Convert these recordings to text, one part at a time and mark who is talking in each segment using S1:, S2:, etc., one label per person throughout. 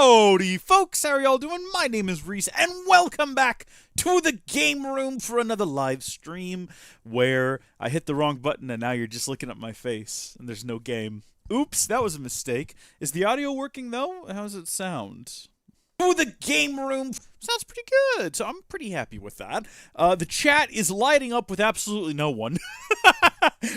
S1: Howdy, folks! How are y'all doing? My name is Reese, and welcome back to the game room for another live stream where I hit the wrong button and now you're just looking at my face and there's no game. Oops, that was a mistake. Is the audio working though? How does it sound? To the game room sounds pretty good, so I'm pretty happy with that. The chat is lighting up with absolutely no one.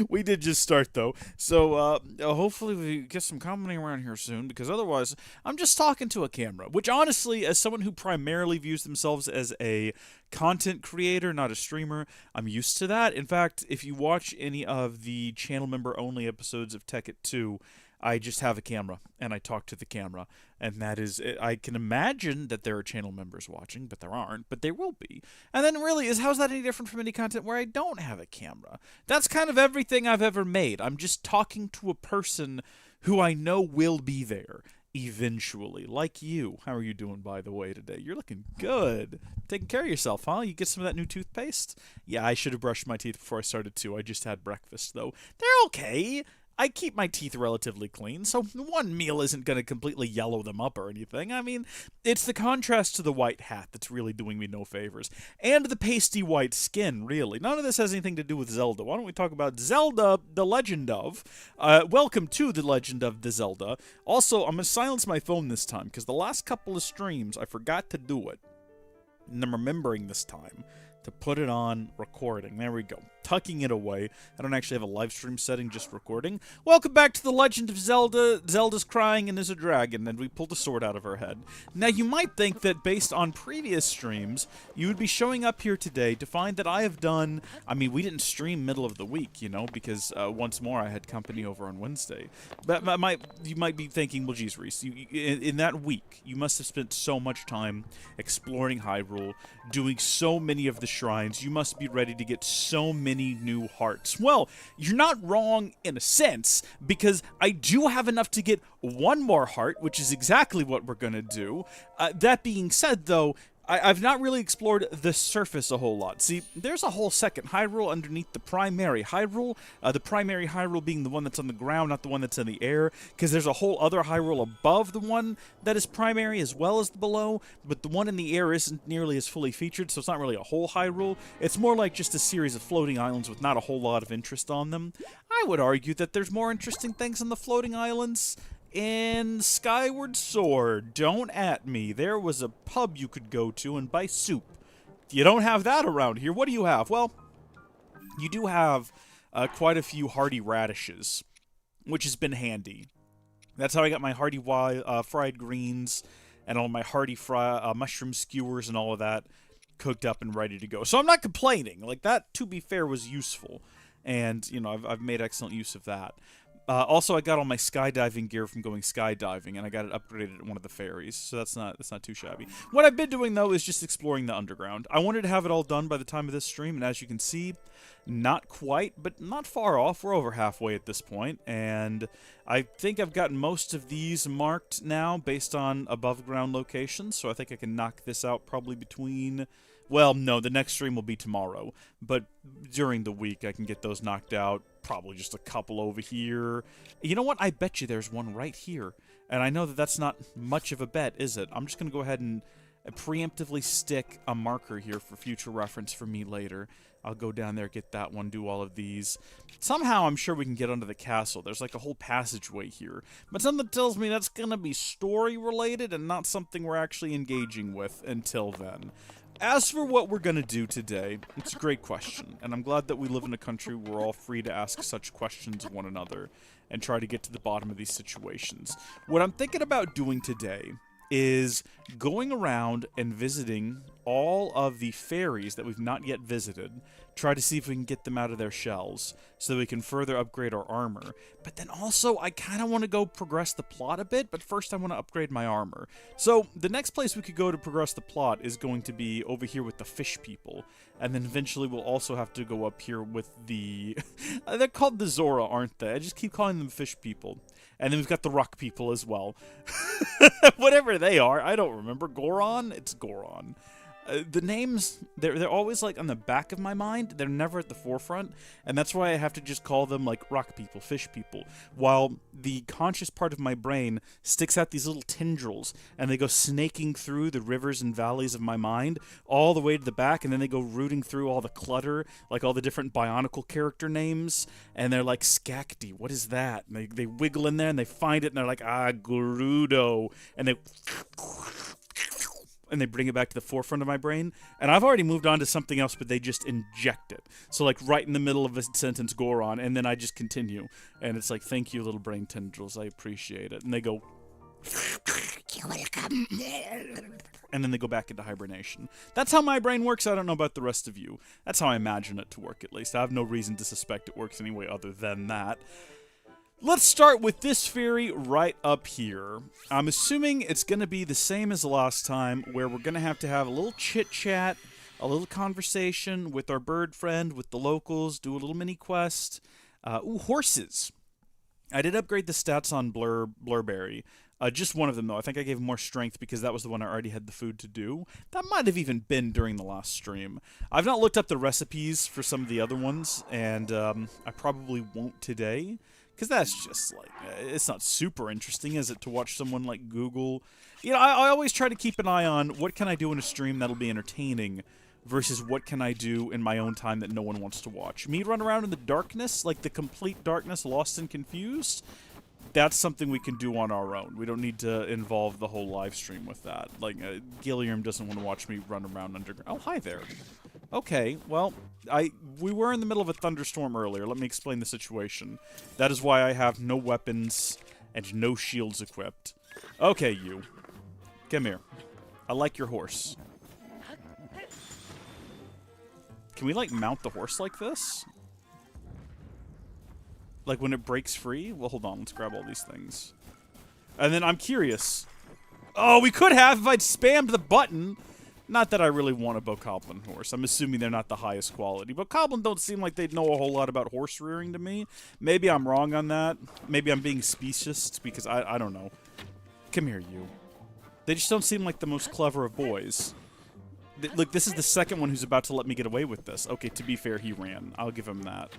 S1: We did just start though, so hopefully we get some commenting around here soon, because otherwise I'm just talking to a camera, which honestly, as someone who primarily views themselves as a content creator, not a streamer, I'm used to that. In fact, if you watch any of the channel member only episodes of Tech It 2, I just have a camera, and I talk to the camera, and that is, I can imagine that there are channel members watching, but there aren't, but there will be. And then really, how's that any different from any content where I don't have a camera? That's kind of everything I've ever made. I'm just talking to a person who I know will be there eventually, like you. How are you doing, by the way, today? You're looking good. Taking care of yourself, huh? You get some of that new toothpaste? Yeah, I should have brushed my teeth before I started too. I just had breakfast, though. They're okay. I keep my teeth relatively clean, so one meal isn't going to completely yellow them up or anything. I mean, it's the contrast to the white hat that's really doing me no favors. And the pasty white skin, really. None of this has anything to do with Zelda. Why don't we talk about Zelda, The Legend of? Welcome to The Legend of the Zelda. Also, I'm going to silence my phone this time, because the last couple of streams, I forgot to do it. And I'm remembering this time to put it on recording. There we go. Tucking it away. I don't actually have a live stream setting, just recording. Welcome back to The Legend of Zelda. Zelda's crying and is a dragon, and we pulled a sword out of her head. Now, you might think that based on previous streams, you would be showing up here today to find that I have done... I mean, we didn't stream middle of the week, you know, because once more I had company over on Wednesday. But you might be thinking, well, geez, Reese, in that week, you must have spent so much time exploring Hyrule, doing so many of the shrines. You must be ready to get so many new hearts. Well, you're not wrong in a sense, because I do have enough to get one more heart, which is exactly what we're gonna do. That being said, though, I've not really explored the surface a whole lot. See, there's a whole second Hyrule underneath the primary Hyrule, the primary Hyrule being the one that's on the ground, not the one that's in the air, because there's a whole other Hyrule above the one that is primary as well as the below, but the one in the air isn't nearly as fully featured, so it's not really a whole Hyrule. It's more like just a series of floating islands with not a whole lot of interest on them. I would argue that there's more interesting things on the floating islands in Skyward Sword. Don't at me. There was a pub you could go to and buy soup. You don't have that around here. What do you have? Well, you do have quite a few hearty radishes, which has been handy. That's how I got my hearty fried greens and all my hearty mushroom skewers and all of that cooked up and ready to go. So I'm not complaining. Like, that, to be fair, was useful. And, you know, I've made excellent use of that. Also, I got all my skydiving gear from going skydiving, and I got it upgraded at one of the ferries, so that's not too shabby. What I've been doing, though, is just exploring the underground. I wanted to have it all done by the time of this stream, and as you can see, not quite, but not far off. We're over halfway at this point, and I think I've got most of these marked now based on above-ground locations, so I think I can knock this out probably between... Well, no, the next stream will be tomorrow, but during the week I can get those knocked out. Probably just a couple over here. You know what? I bet you there's one right here. And I know that that's not much of a bet, is it? I'm just going to go ahead and preemptively stick a marker here for future reference for me later. I'll go down there, get that one, do all of these. Somehow I'm sure we can get under the castle. There's like a whole passageway here. But something tells me that's going to be story-related and not something we're actually engaging with until then. As for what we're going to do today, it's a great question, and I'm glad that we live in a country where we're all free to ask such questions of one another and try to get to the bottom of these situations. What I'm thinking about doing today is going around and visiting all of the fairies that we've not yet visited, try to see if we can get them out of their shells so that we can further upgrade our armor. But then also, I kind of want to go progress the plot a bit, but first I want to upgrade my armor. So, the next place we could go to progress the plot is going to be over here with the fish people, and then eventually we'll also have to go up here with the... They're called the Zora, aren't they? I just keep calling them fish people. And then we've got the rock people as well. Whatever they are, I don't remember. Goron? It's Goron. The names, they're always like on the back of my mind. They're never at the forefront, and that's why I have to just call them like rock people, fish people, while the conscious part of my brain sticks out these little tendrils, and they go snaking through the rivers and valleys of my mind all the way to the back, and then they go rooting through all the clutter, like all the different Bionicle character names, and they're like, Skakti, what is that? And they wiggle in there, and they find it, and they're like, Gerudo, and they bring it back to the forefront of my brain. And I've already moved on to something else, but they just inject it. So, like, right in the middle of a sentence, Goron, and then I just continue. And it's like, thank you, little brain tendrils. I appreciate it. And they go... You're welcome. And then they go back into hibernation. That's how my brain works. I don't know about the rest of you. That's how I imagine it to work, at least. I have no reason to suspect it works any way other than that. Let's start with this fairy right up here. I'm assuming it's going to be the same as last time, where we're going to have a little chit-chat, a little conversation with our bird friend, with the locals, do a little mini-quest. Horses. I did upgrade the stats on Blurberry. Just one of them, though. I think I gave him more strength because that was the one I already had the food to do. That might have even been during the last stream. I've not looked up the recipes for some of the other ones, and I probably won't today. Because that's just, like, it's not super interesting, is it, to watch someone, like, Google... You know, I always try to keep an eye on what can I do in a stream that'll be entertaining versus what can I do in my own time that no one wants to watch. Me run around in the darkness, like the complete darkness, lost and confused, that's something we can do on our own. We don't need to involve the whole live stream with that. Like, Gilliam doesn't want to watch me run around underground. Oh, hi there. Okay, well, we were in the middle of a thunderstorm earlier. Let me explain the situation. That is why I have no weapons and no shields equipped. Okay, you. Come here. I like your horse. Can we, like, mount the horse like this? Like, when it breaks free? Well, hold on. Let's grab all these things. And then I'm curious. Oh, we could have if I'd spammed the button. Not that I really want a Bokoblin horse. I'm assuming they're not the highest quality. Bokoblin don't seem like they'd know a whole lot about horse rearing to me. Maybe I'm wrong on that. Maybe I'm being specious because I don't know. Come here, you. They just don't seem like the most clever of boys. Look, this is the second one who's about to let me get away with this. Okay, to be fair, he ran. I'll give him that.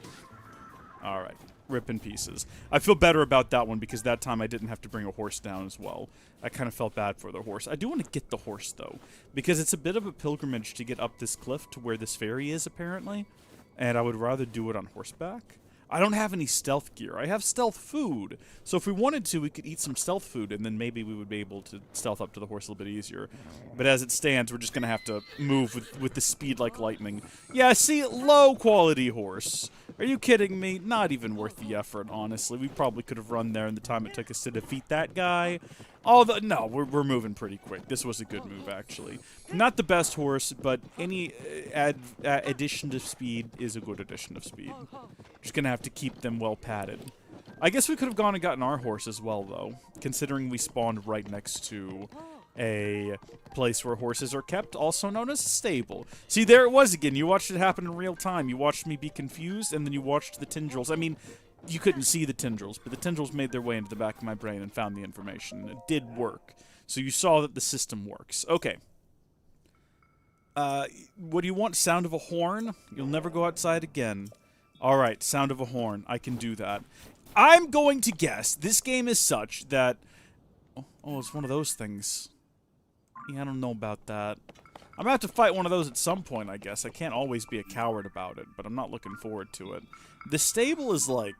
S1: Alright. Rip in pieces. I feel better about that one because that time I didn't have to bring a horse down as well. I kind of felt bad for the horse. I do want to get the horse, though, because it's a bit of a pilgrimage to get up this cliff to where this fairy is, apparently, and I would rather do it on horseback. I don't have any stealth gear. I have stealth food, so if we wanted to, we could eat some stealth food, and then maybe we would be able to stealth up to the horse a little bit easier. But as it stands, we're just going to have to move with the speed like lightning. Yeah, see, low-quality horse. Are you kidding me? Not even worth the effort, honestly. We probably could have run there in the time it took us to defeat that guy. No, we're moving pretty quick. This was a good move, actually. Not the best horse, but any addition to speed is a good addition of speed. Just gonna have to keep them well padded. I guess we could have gone and gotten our horse as well, though, considering we spawned right next to a place where horses are kept, also known as a stable. See, there it was again. You watched it happen in real time. You watched me be confused, and then you watched the tendrils. I mean, you couldn't see the tendrils, but the tendrils made their way into the back of my brain and found the information. It did work. So you saw that the system works. Okay. What do you want? Sound of a horn? You'll never go outside again. Alright, sound of a horn. I can do that. I'm going to guess this game is such that... Oh, it's one of those things. Yeah, I don't know about that. I'm going to have to fight one of those at some point, I guess. I can't always be a coward about it, but I'm not looking forward to it. The stable is, like,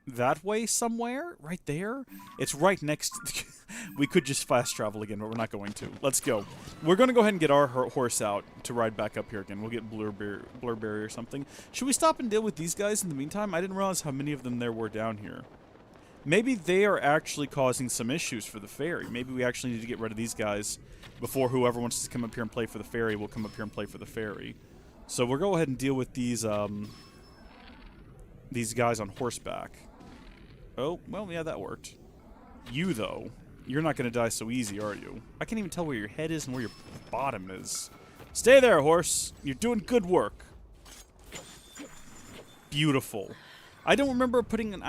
S1: that way somewhere? Right there? It's right next to... We could just fast travel again, but we're not going to. Let's go. We're going to go ahead and get our horse out to ride back up here again. We'll get Blurberry or something. Should we stop and deal with these guys in the meantime? I didn't realize how many of them there were down here. Maybe they are actually causing some issues for the fairy. Maybe we actually need to get rid of these guys before whoever wants to come up here and play for the fairy will come up here and play for the fairy. So we'll go ahead and deal with these guys on horseback. Oh, well, yeah, that worked. You, though, you're not going to die so easy, are you? I can't even tell where your head is and where your bottom is. Stay there, horse. You're doing good work. Beautiful. I don't remember putting an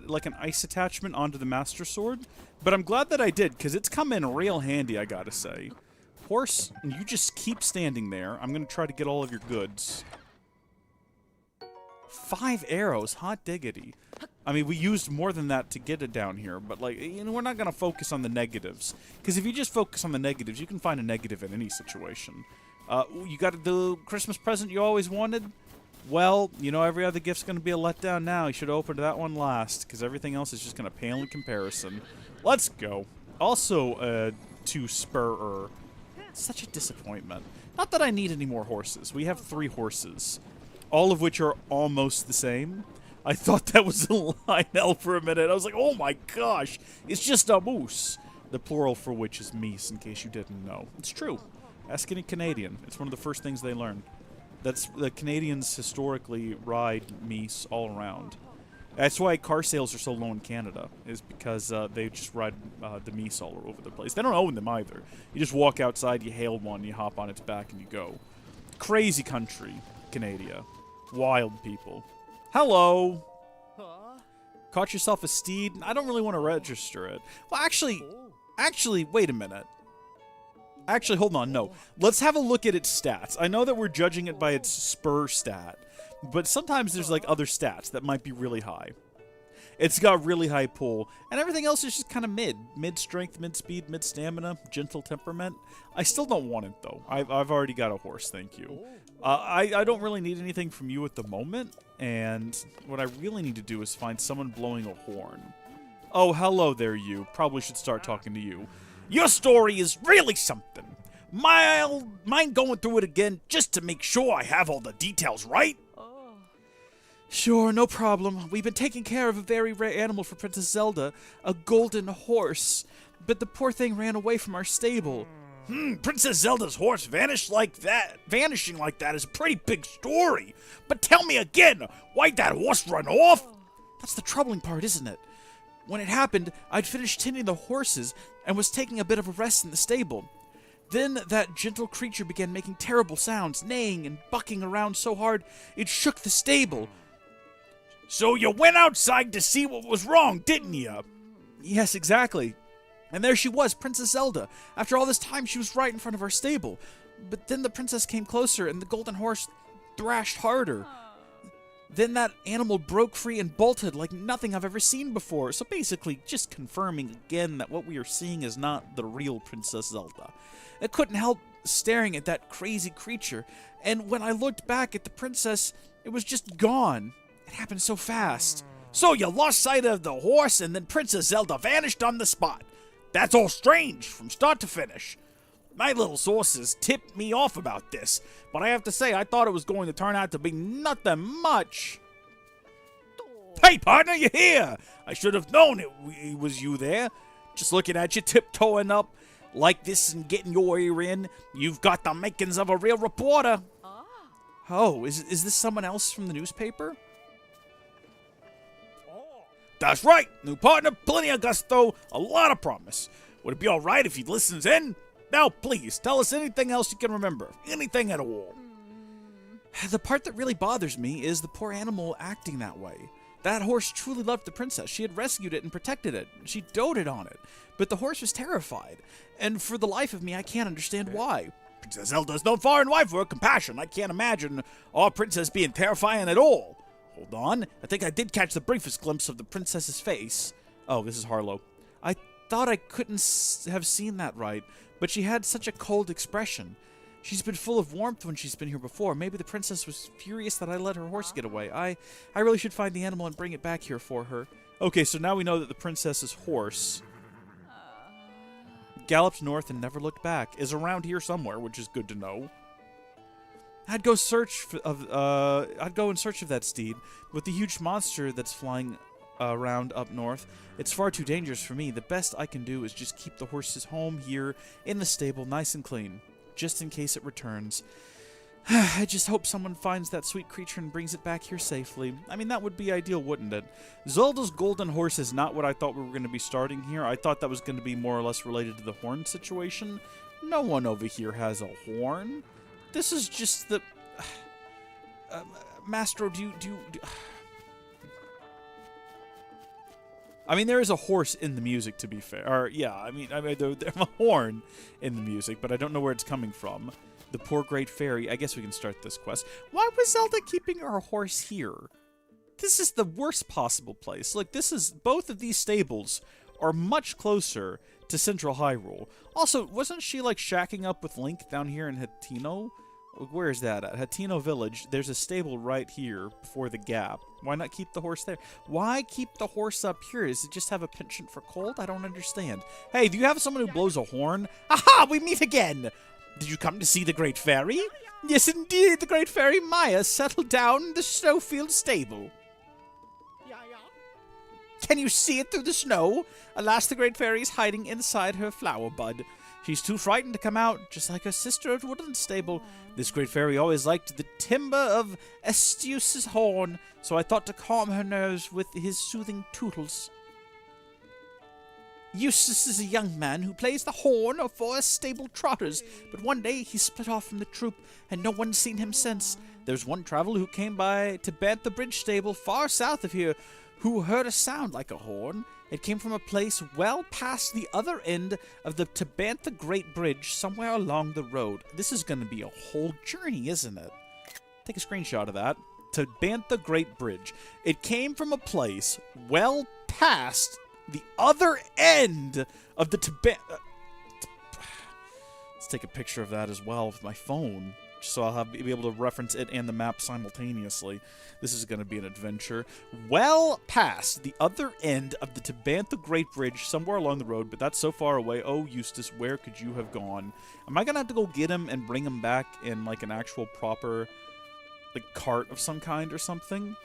S1: like an ice attachment onto the Master Sword, but I'm glad that I did, because it's come in real handy, I gotta say. Horse, you just keep standing there. I'm going to try to get all of your goods. 5 arrows, hot diggity. I mean, we used more than that to get it down here, but, like, you know, we're not going to focus on the negatives. Because if you just focus on the negatives, you can find a negative in any situation. You got the Christmas present you always wanted? Well, you know, every other gift's going to be a letdown now. You should open that one last, because everything else is just going to pale in comparison. Let's go. Also, to spur. Such a disappointment. Not that I need any more horses. We have 3 horses, all of which are almost the same. I thought that was a Lionel for a minute. I was like, oh my gosh, it's just a moose. The plural for which is meese, in case you didn't know. It's true. Ask any Canadian. It's one of the first things they learn. That's the Canadians historically ride meese all around. That's why car sales are so low in Canada, is because they just ride the meese all over the place. They don't own them either. You just walk outside, you hail one, you hop on its back, and you go. Crazy country, Canada. Wild people. Hello! Caught yourself a steed? I don't really want to register it. Well, actually, wait a minute. Actually, hold on, no. Let's have a look at its stats. I know that we're judging it by its spur stat, but sometimes there's, like, other stats that might be really high. It's got really high pull, and everything else is just kind of mid. Mid-strength, mid-speed, mid-stamina, gentle temperament. I still don't want it, though. I've already got a horse, thank you. I don't really need anything from you at the moment, and what I really need to do is find someone blowing a horn. Oh, hello there, you. Probably should start talking to you. Your story is really something. Mind going through it again just to make sure I have all the details right? Sure, no problem. We've been taking care of a very rare animal for Princess Zelda, a golden horse. But the poor thing ran away from our stable. Princess Zelda's horse vanishing like that is a pretty big story. But tell me again, why'd that horse run off? That's the troubling part, isn't it? When it happened, I'd finished tending the horses and was taking a bit of a rest in the stable. Then that gentle creature began making terrible sounds, neighing and bucking around so hard it shook the stable. So you went outside to see what was wrong, didn't you? Yes, exactly. And there she was, Princess Zelda. After all this time, she was right in front of our stable. But then the princess came closer, and the golden horse thrashed harder. Then that animal broke free and bolted like nothing I've ever seen before. So basically, just confirming again that what we are seeing is not the real Princess Zelda. I couldn't help staring at that crazy creature. And when I looked back at the princess, it was just gone. It happened so fast. So you lost sight of the horse, and then Princess Zelda vanished on the spot. That's all strange, from start to finish. My little sources tipped me off about this, but I have to say I thought it was going to turn out to be nothing much. Hey, partner, you here? I should have known it was you there. Just looking at you tiptoeing up like this and getting your ear in, you've got the makings of a real reporter. Oh, is this someone else from the newspaper? That's right, new partner, plenty of gusto, a lot of promise. Would it be all right if he listens in? Now, please, tell us anything else you can remember. Anything at all. The part that really bothers me is the poor animal acting that way. That horse truly loved the princess. She had rescued it and protected it. She doted on it. But the horse was terrified. And for the life of me, I can't understand why. Princess Zelda's known far and wide for her compassion. I can't imagine our princess being terrifying at all. Hold on. I think I did catch the briefest glimpse of the princess's face. Oh, this is Harlow. I thought I couldn't have seen that right, but she had such a cold expression. She's been full of warmth when she's been here before. Maybe the princess was furious that I let her horse get away. I really should find the animal and bring it back here for her. Okay, so now we know that the princess's horse galloped north and never looked back. Is around here somewhere, which is good to know. I'd go in search of that steed. With the huge monster that's flying around up north, it's far too dangerous for me. The best I can do is just keep the horses home here in the stable, nice and clean, just in case it returns. I just hope someone finds that sweet creature and brings it back here safely. I mean, that would be ideal, wouldn't it? Zelda's golden horse is not what I thought we were going to be starting here. I thought that was going to be more or less related to the horn situation. No one over here has a horn. This is just the... Mastro, do you... I mean, there is a horse in the music, to be fair. Or, yeah, I mean there's a horn in the music, but I don't know where it's coming from. The poor great fairy. I guess we can start this quest. Why was Zelda keeping her horse here? This is the worst possible place. Look, both of these stables are much closer to Central Hyrule. Also, wasn't she, like, shacking up with Link down here in Hateno? Where is that at? Hateno Village. There's a stable right here before the gap. Why not keep the horse there? Why keep the horse up here? Does it just have a penchant for cold? I don't understand. Hey, do you have someone who blows a horn? Aha! We meet again! Did you come to see the Great Fairy? Yes, indeed, the Great Fairy Maya settled down in the Snowfield stable. Can you see it through the snow? Alas, the Great Fairy is hiding inside her flower bud. She's too frightened to come out, just like her sister at Woodland Stable. This Great Fairy always liked the timbre of Astuce's horn, so I thought to calm her nerves with his soothing tootles. Eustace is a young man who plays the horn for us stable trotters, but one day he split off from the troop, and no one's seen him since. There's one traveler who came by to Bantha Bridge Stable, far south of here, who heard a sound like a horn. It came from a place well past the other end of the Tabantha Great Bridge, somewhere along the road. This is going to be a whole journey, isn't it? Take a screenshot of that. Tabantha Great Bridge. It came from a place well past the other end of the Tabantha... Let's take a picture of that as well with my phone, so I'll be able to reference it and the map simultaneously. This is going to be an adventure. Well past the other end of the Tabantha Great Bridge, somewhere along the road, but that's so far away. Oh, Eustace, where could you have gone? Am I going to have to go get him and bring him back in, like, an actual proper, like, cart of some kind or something?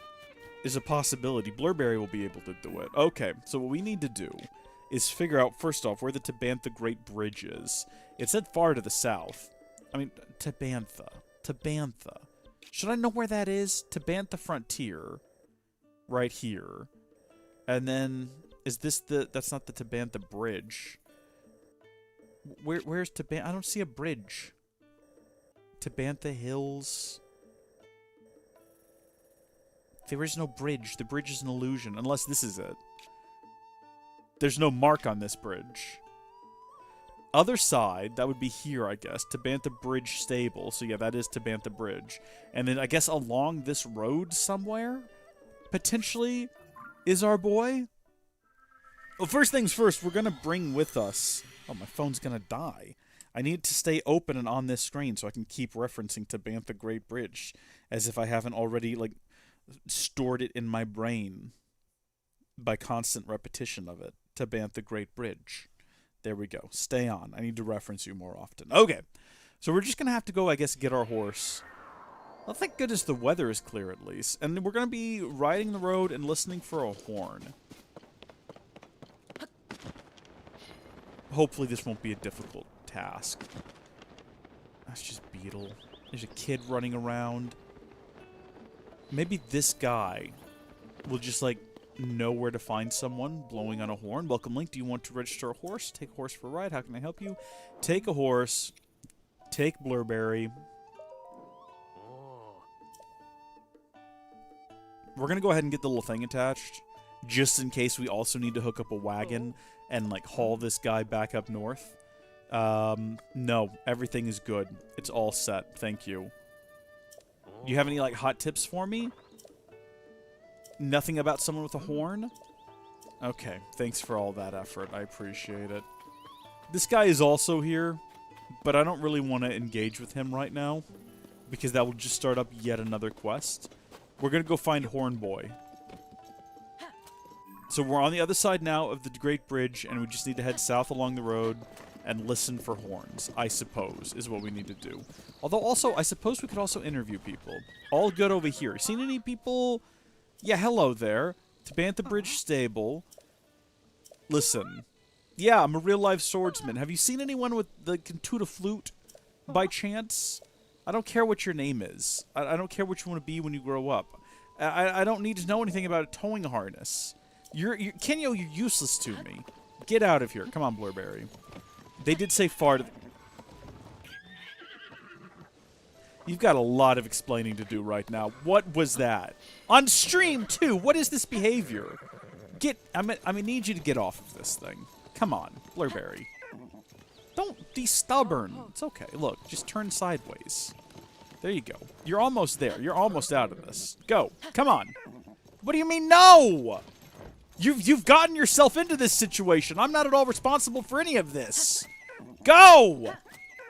S1: Is a possibility. Blurberry will be able to do it. Okay, so what we need to do is figure out, first off, where the Tabantha Great Bridge is. It said far to the south. I mean, Tabantha. Tabantha. Should I know where that is? Tabantha Frontier. Right here. And then, is this the... That's not the Tabantha Bridge. Where's Tabantha? I don't see a bridge. Tabantha Hills. There is no bridge. The bridge is an illusion. Unless this is it. There's no mark on this bridge. Other side, that would be here, I guess. Tabantha Bridge Stable. So yeah, that is Tabantha Bridge. And then I guess along this road somewhere, potentially, is our boy. Well, first things first, we're going to bring with us... Oh, my phone's going to die. I need to stay open and on this screen so I can keep referencing Tabantha Great Bridge. As if I haven't already, like, stored it in my brain by constant repetition of it. Tabantha Great Bridge. There we go. Stay on. I need to reference you more often. Okay. So we're just going to have to go, I guess, get our horse. Well, thank goodness the weather is clear at least. And we're going to be riding the road and listening for a horn. Hopefully this won't be a difficult task. That's just Beetle. There's a kid running around. Maybe this guy will just, like, know where to find someone blowing on a horn. Welcome, Link. Do you want to register a horse? Take a horse for a ride. How can I help you? Take a horse. Take Blurberry. We're going to go ahead and get the little thing attached, just in case we also need to hook up a wagon and, like, haul this guy back up north. No, everything is good. It's all set. Thank you. Do you have any, like, hot tips for me? Nothing about someone with a horn? Okay, thanks for all that effort. I appreciate it. This guy is also here, but I don't really want to engage with him right now, because that will just start up yet another quest. We're going to go find Horn Boy. So we're on the other side now of the Great Bridge, and we just need to head south along the road and listen for horns, I suppose, is what we need to do. Although also, I suppose we could also interview people. All good over here. Seen any people... Yeah, hello there. Tabantha Bridge Stable. Listen. Yeah, I'm a real-life swordsman. Have you seen anyone with the Cantuta flute, by chance? I don't care what your name is. I don't care what you want to be when you grow up. I don't need to know anything about a towing harness. Kenyo, you're useless to me. Get out of here. Come on, Blurberry. They did say far to... You've got a lot of explaining to do right now. What was that? On stream, too! What is this behavior? I'm gonna need you to get off of this thing. Come on, Blurberry. Don't be stubborn. It's okay. Look, just turn sideways. There you go. You're almost there. You're almost out of this. Go. Come on. What do you mean, no? You've gotten yourself into this situation. I'm not at all responsible for any of this. Go!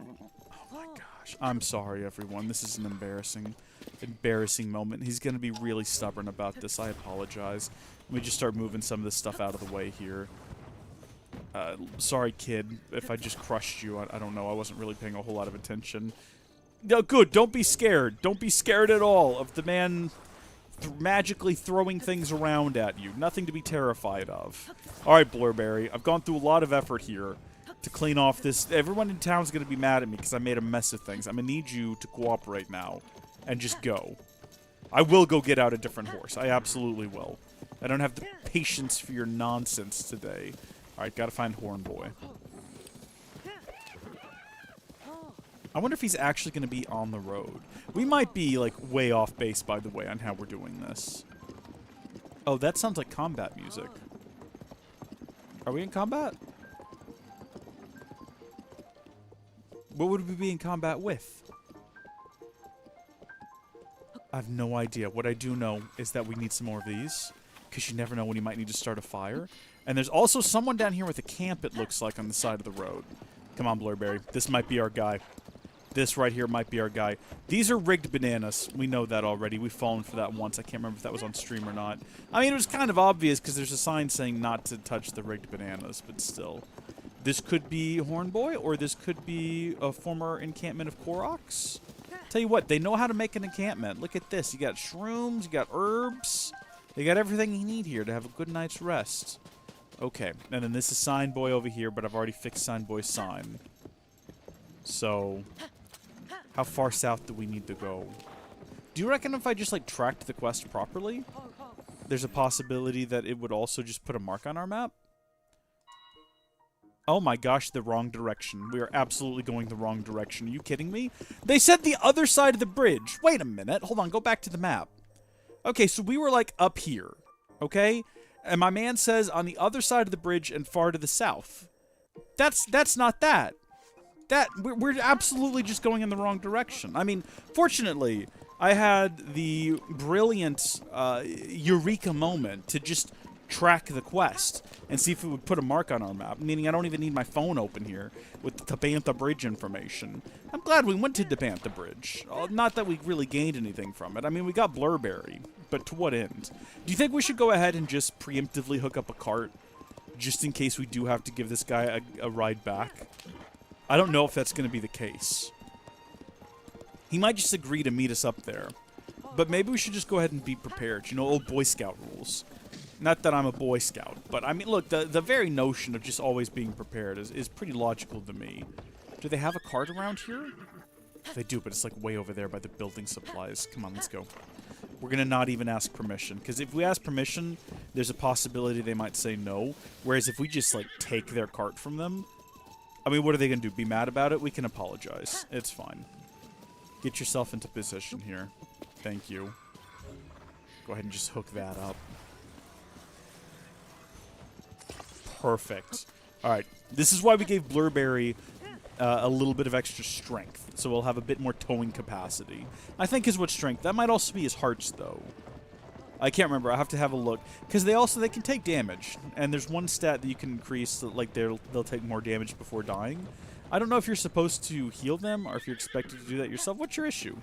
S1: Oh my gosh. I'm sorry, everyone. This is an embarrassing moment. He's going to be really stubborn about this. I apologize. Let me just start moving some of this stuff out of the way here. Sorry, kid, if I just crushed you. I don't know. I wasn't really paying a whole lot of attention. No, good. Don't be scared. Don't be scared at all of the man magically throwing things around at you. Nothing to be terrified of. All right, Blurberry. I've gone through a lot of effort here to clean off this. Everyone in town's going to be mad at me because I made a mess of things. I'm going to need you to cooperate now and just go. I will go get out a different horse. I absolutely will. I don't have the patience for your nonsense today. All right, got to find Horn Boy. I wonder if he's actually going to be on the road. We might be, like, way off base, by the way, on how we're doing this. Oh, that sounds like combat music. Are we in combat? What would we be in combat with? I have no idea. What I do know is that we need some more of these, because you never know when you might need to start a fire. And there's also someone down here with a camp, it looks like, on the side of the road. Come on, Blurberry. This might be our guy. This right here might be our guy. These are rigged bananas. We know that already. We've fallen for that once. I can't remember if that was on stream or not. I mean, it was kind of obvious because there's a sign saying not to touch the rigged bananas, but still. This could be Horn Boy, or this could be a former encampment of Koroks. Tell you what, they know how to make an encampment. Look at this. You got shrooms, you got herbs. They got everything you need here to have a good night's rest. Okay, and then this is Sign Boy over here, but I've already fixed Sign Boy's sign. So, how far south do we need to go? Do you reckon if I just, like, tracked the quest properly, there's a possibility that it would also just put a mark on our map? Oh my gosh, the wrong direction. We are absolutely going the wrong direction. Are you kidding me? They said the other side of the bridge. Wait a minute. Hold on, go back to the map. Okay, so we were, like, up here. Okay? And my man says on the other side of the bridge and far to the south. That's not that. We're absolutely just going in the wrong direction. I mean, fortunately, I had the brilliant eureka moment to just track the quest and see if it would put a mark on our map, meaning I don't even need my phone open here with the Tabantha Bridge information. I'm glad we went to Tabantha Bridge. Not that we really gained anything from it. I mean, we got Blurberry, but to what end? Do you think we should go ahead and just preemptively hook up a cart just in case we do have to give this guy a ride back? I don't know if that's going to be the case. He might just agree to meet us up there. But maybe we should just go ahead and be prepared. You know, old Boy Scout rules. Not that I'm a Boy Scout, but I mean, look, the very notion of just always being prepared is pretty logical to me. Do they have a cart around here? They do, but it's like way over there by the building supplies. Come on, let's go. We're going to not even ask permission, because if we ask permission, there's a possibility they might say no. Whereas if we just, like, take their cart from them, I mean, what are they going to do? Be mad about it? We can apologize. It's fine. Get yourself into position here. Thank you. Go ahead and just hook that up. Perfect. Alright. This is why we gave Blurberry a little bit of extra strength. So we'll have a bit more towing capacity. I think is what strength. That might also be his hearts, though. I can't remember. I have to have a look. Because they can take damage. And there's one stat that you can increase that, like, they'll take more damage before dying. I don't know if you're supposed to heal them or if you're expected to do that yourself. What's your issue?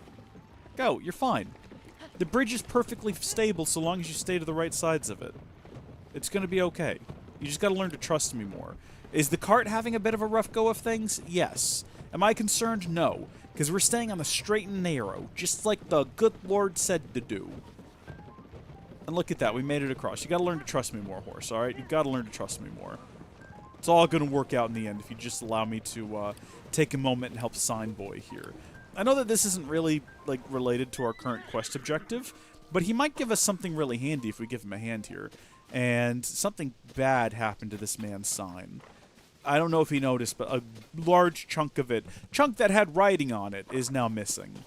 S1: Go. You're fine. The bridge is perfectly stable so long as you stay to the right sides of it. It's going to be okay. You just got to learn to trust me more. Is the cart having a bit of a rough go of things? Yes. Am I concerned? No. Because we're staying on the straight and narrow, just like the good Lord said to do. And look at that. We made it across. You got to learn to trust me more, horse, alright? You've got to learn to trust me more. It's all going to work out in the end if you just allow me to take a moment and help Sign Boy here. I know that this isn't really, like, related to our current quest objective, but he might give us something really handy if we give him a hand here. And something bad happened to this man's sign. I don't know if he noticed, but a large chunk of it, chunk that had writing on it, is now missing.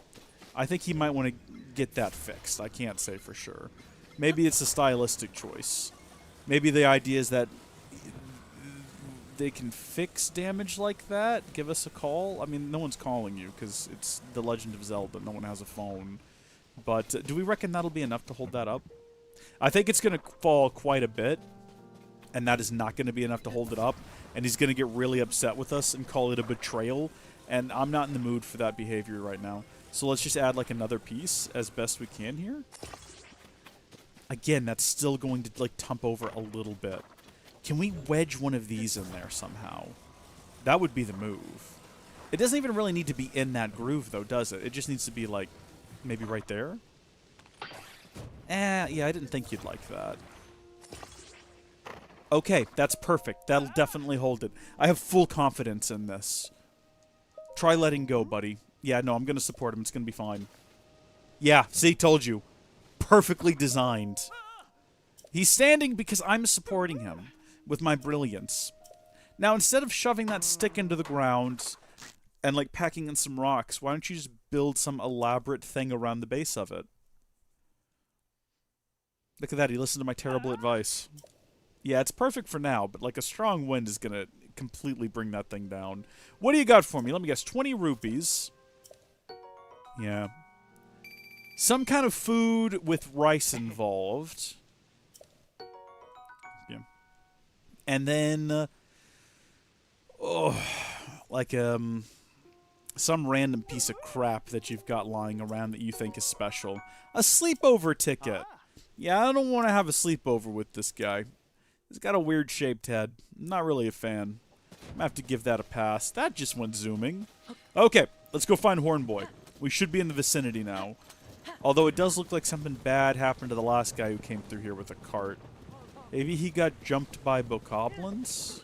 S1: I think he might want to get that fixed. I can't say for sure. Maybe it's a stylistic choice. Maybe the idea is that they can fix damage like that. Give us a call. I mean, no one's calling you because it's The Legend of Zelda. No one has a phone. But do we reckon that'll be enough to hold that up? I think it's going to fall quite a bit, and that is not going to be enough to hold it up. And he's going to get really upset with us and call it a betrayal. And I'm not in the mood for that behavior right now. So let's just add like another piece as best we can here. Again, that's still going to like tump over a little bit. Can we wedge one of these in there somehow? That would be the move. It doesn't even really need to be in that groove though, does it? It just needs to be like maybe right there. Yeah, I didn't think you'd like that. Okay, that's perfect. That'll definitely hold it. I have full confidence in this. Try letting go, buddy. Yeah, no, I'm going to support him. It's going to be fine. Yeah, see, told you. Perfectly designed. He's standing because I'm supporting him with my brilliance. Now, instead of shoving that stick into the ground and, like, packing in some rocks, why don't you just build some elaborate thing around the base of it? Look at that. He listened to my terrible advice. Yeah, it's perfect for now, but, like, a strong wind is going to completely bring that thing down. What do you got for me? Let me guess. 20 rupees. Yeah. Some kind of food with rice involved. Yeah. And then, some random piece of crap that you've got lying around that you think is special. A sleepover ticket. Yeah, I don't want to have a sleepover with this guy. He's got a weird shaped head. I'm not really a fan. I'm gonna have to give that a pass. That just went zooming. Okay, let's go find Horn Boy. We should be in the vicinity now. Although it does look like something bad happened to the last guy who came through here with a cart. Maybe he got jumped by bokoblins?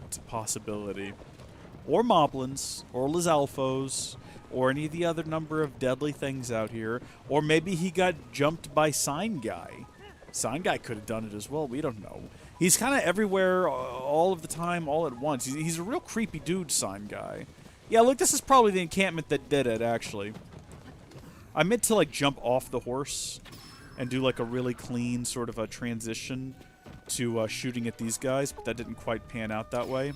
S1: It's a possibility. Or moblins, or Lizalfos, or any of the other number of deadly things out here. Or maybe he got jumped by Sign Guy. Sign Guy could have done it as well, we don't know. He's kind of everywhere, all of the time, all at once. He's a real creepy dude, Sign Guy. Yeah, look, this is probably the encampment that did it, actually. I meant to, like, jump off the horse and do, like, a really clean sort of a transition to shooting at these guys, but that didn't quite pan out that way.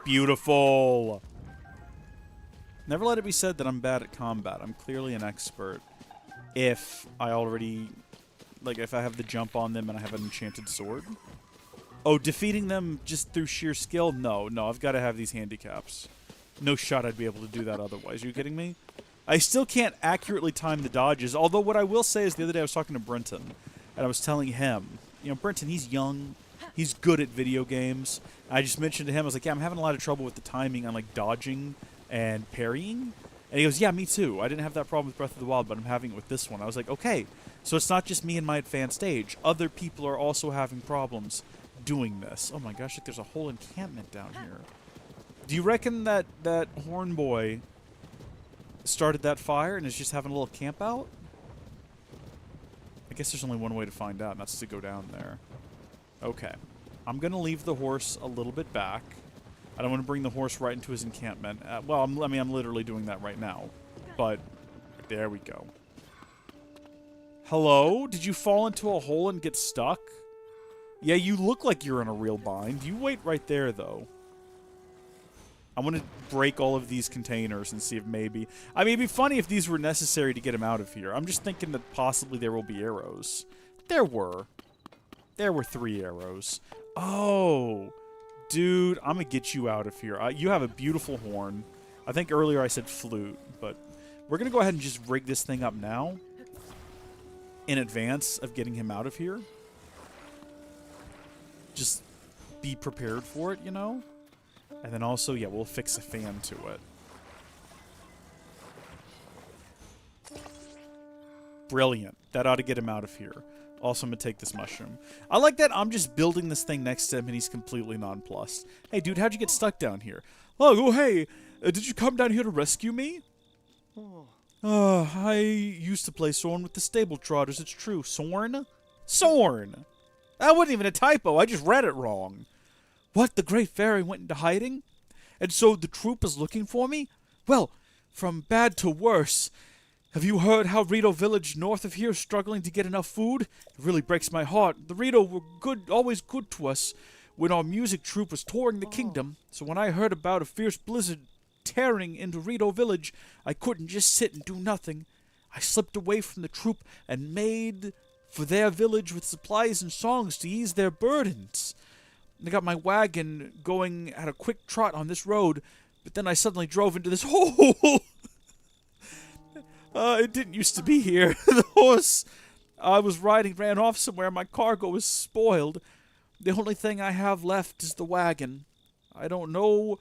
S1: Beautiful! Never let it be said that I'm bad at combat. I'm clearly an expert. If I already... Like, if I have the jump on them and I have an enchanted sword. Oh, defeating them just through sheer skill? No, I've got to have these handicaps. No shot I'd be able to do that otherwise. Are you kidding me? I still can't accurately time the dodges, although what I will say is the other day I was talking to Brenton, and I was telling him, you know, Brenton, he's young, he's good at video games. I just mentioned to him, I was like, yeah, I'm having a lot of trouble with the timing on, like, dodging and parrying. And he goes, yeah, me too. I didn't have that problem with Breath of the Wild, but I'm having it with this one. I was like, okay, so it's not just me and my advanced age. Other people are also having problems doing this. Oh my gosh, like there's a whole encampment down here. Do you reckon that Horn Boy started that fire and is just having a little camp out? I guess there's only one way to find out, and that's to go down there. Okay. I'm going to leave the horse a little bit back. I don't want to bring the horse right into his encampment. Well, I'm literally doing that right now. But, there we go. Hello? Did you fall into a hole and get stuck? Yeah, you look like you're in a real bind. You wait right there, though. I want to break all of these containers and see if maybe... I mean, it'd be funny if these were necessary to get him out of here. I'm just thinking that possibly there will be arrows. There were. There were 3 arrows. Oh... Dude, I'm going to get you out of here. You have a beautiful horn. I think earlier I said flute, but we're going to go ahead and just rig this thing up now in advance of getting him out of here. Just be prepared for it, you know? And then also, yeah, we'll fix a fan to it. Brilliant. That ought to get him out of here. Also, I'm going to take this mushroom. I like that I'm just building this thing next to him and he's completely nonplussed. Hey, dude, how'd you get stuck down here? Oh, hey, did you come down here to rescue me? I used to play Sorn with the Stable Trotters, it's true. Sorn? Sorn! That wasn't even a typo, I just read it wrong. What, the Great Fairy went into hiding? And so the troop is looking for me? Well, from bad to worse, Have you heard how Rito village north of here is struggling to get enough food? It really breaks my heart. The Rito were good, always good to us when our music troupe was touring the kingdom. So when I heard about a fierce blizzard tearing into Rito village, I couldn't just sit and do nothing. I slipped away from the troupe and made for their village with supplies and songs to ease their burdens. I got my wagon going at a quick trot on this road, but then I suddenly drove into this hole. It didn't used to be here. The horse I was riding ran off somewhere. My cargo was spoiled. The only thing I have left is the wagon. I don't know.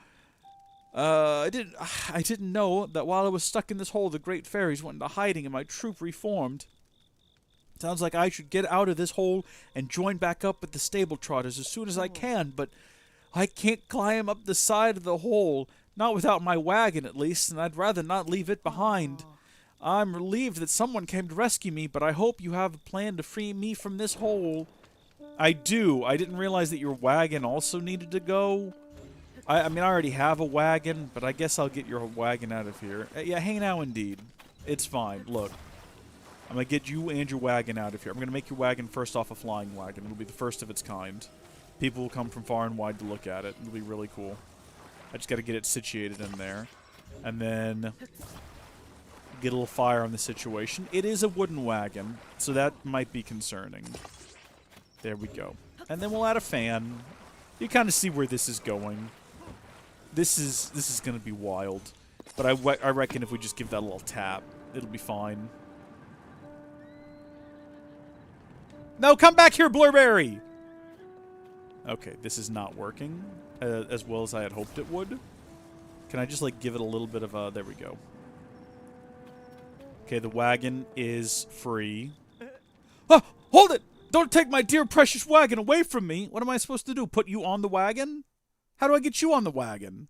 S1: I didn't know that while I was stuck in this hole, the great fairies went into hiding and my troop reformed. Sounds like I should get out of this hole and join back up with the stable trotters as soon as I can, but I can't climb up the side of the hole, not without my wagon at least, and I'd rather not leave it behind. I'm relieved that someone came to rescue me, but I hope you have a plan to free me from this hole. I do. I didn't realize that your wagon also needed to go. I mean, I already have a wagon, but I guess I'll get your wagon out of here. Yeah, hey now indeed. It's fine. Look. I'm going to get you and your wagon out of here. I'm going to make your wagon first off a flying wagon. It'll be the first of its kind. People will come from far and wide to look at it. It'll be really cool. I just got to get it situated in there. And then get a little fire on the situation. It is a wooden wagon, so that might be concerning. There we go. And then we'll add a fan. You kind of see where this is going. This is going to be wild. But I reckon if we just give that a little tap, it'll be fine. No, come back here, Blurberry! Okay, this is not working as well as I had hoped it would. Can I just, like, give it a little bit of a... There we go. Okay, the wagon is free. Oh, hold it! Don't take my dear precious wagon away from me! What am I supposed to do? Put you on the wagon? How do I get you on the wagon?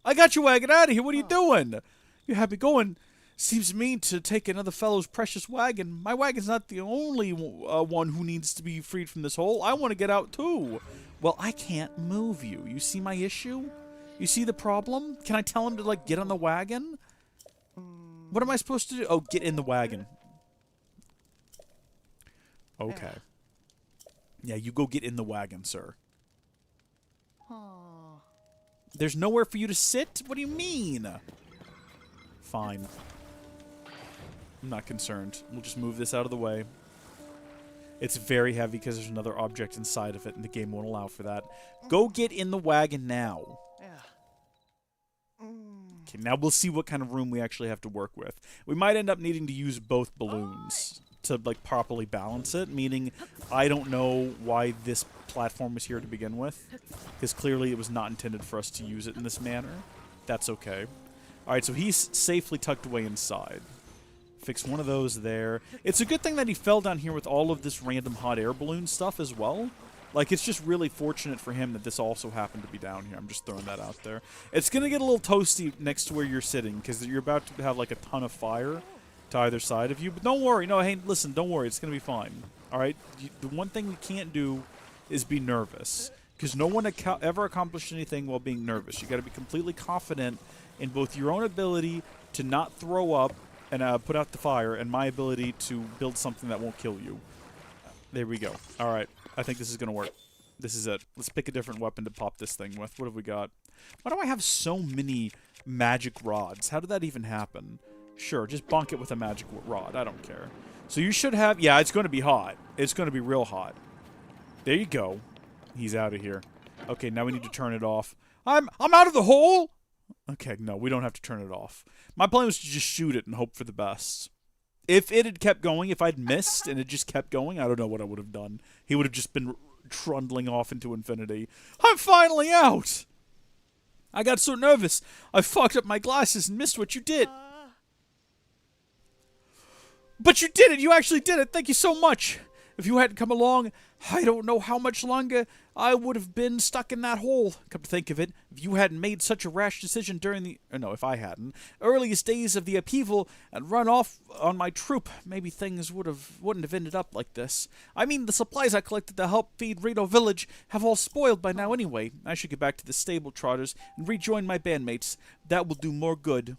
S1: I got your wagon out of here! What are you doing? You happy going? Seems mean to take another fellow's precious wagon. My wagon's not the only one who needs to be freed from this hole. I want to get out too. Well, I can't move you. You see my issue? You see the problem? Can I tell him to, like, get on the wagon? What am I supposed to do? Oh, get in the wagon. Okay. Yeah, you go get in the wagon, sir. There's nowhere for you to sit? What do you mean? Fine. I'm not concerned. We'll just move this out of the way. It's very heavy because there's another object inside of it, and the game won't allow for that. Go get in the wagon now. Okay, now we'll see what kind of room we actually have to work with. We might end up needing to use both balloons to, like, properly balance it, meaning I don't know why this platform was here to begin with, because clearly it was not intended for us to use it in this manner. That's okay. Alright, so he's safely tucked away inside. Fix one of those there. It's a good thing that he fell down here with all of this random hot air balloon stuff as well. Like, it's just really fortunate for him that this also happened to be down here. I'm just throwing that out there. It's going to get a little toasty next to where you're sitting, because you're about to have, like, a ton of fire to either side of you. But don't worry. No, hey, listen, don't worry. It's going to be fine. Alright? The one thing you can't do is be nervous, because no one ever accomplished anything while being nervous. You got to be completely confident in both your own ability to not throw up and put out the fire, and my ability to build something that won't kill you. There we go. Alright. I think this is going to work. This is it. Let's pick a different weapon to pop this thing with. What have we got? Why do I have so many magic rods? How did that even happen? Sure, just bonk it with a magic rod. I don't care. So you should have... Yeah, it's going to be hot. It's going to be real hot. There you go. He's out of here. Okay, now we need to turn it off. I'm out of the hole! Okay, no, we don't have to turn it off. My plan was to just shoot it and hope for the best. If it had kept going, if I'd missed and it just kept going, I don't know what I would have done. He would have just been trundling off into infinity. I'm finally out! I got so nervous, I fucked up my glasses and missed what you did. But you did it! You actually did it! Thank you so much! If you hadn't come along, I don't know how much longer I would have been stuck in that hole. Come to think of it, if you hadn't made such a rash decision during the... no, if I hadn't. Earliest days of the upheaval and run off on my troop, maybe things wouldn't have ended up like this. I mean, the supplies I collected to help feed Rito Village have all spoiled by now anyway. I should get back to the stable trotters and rejoin my bandmates. That will do more good.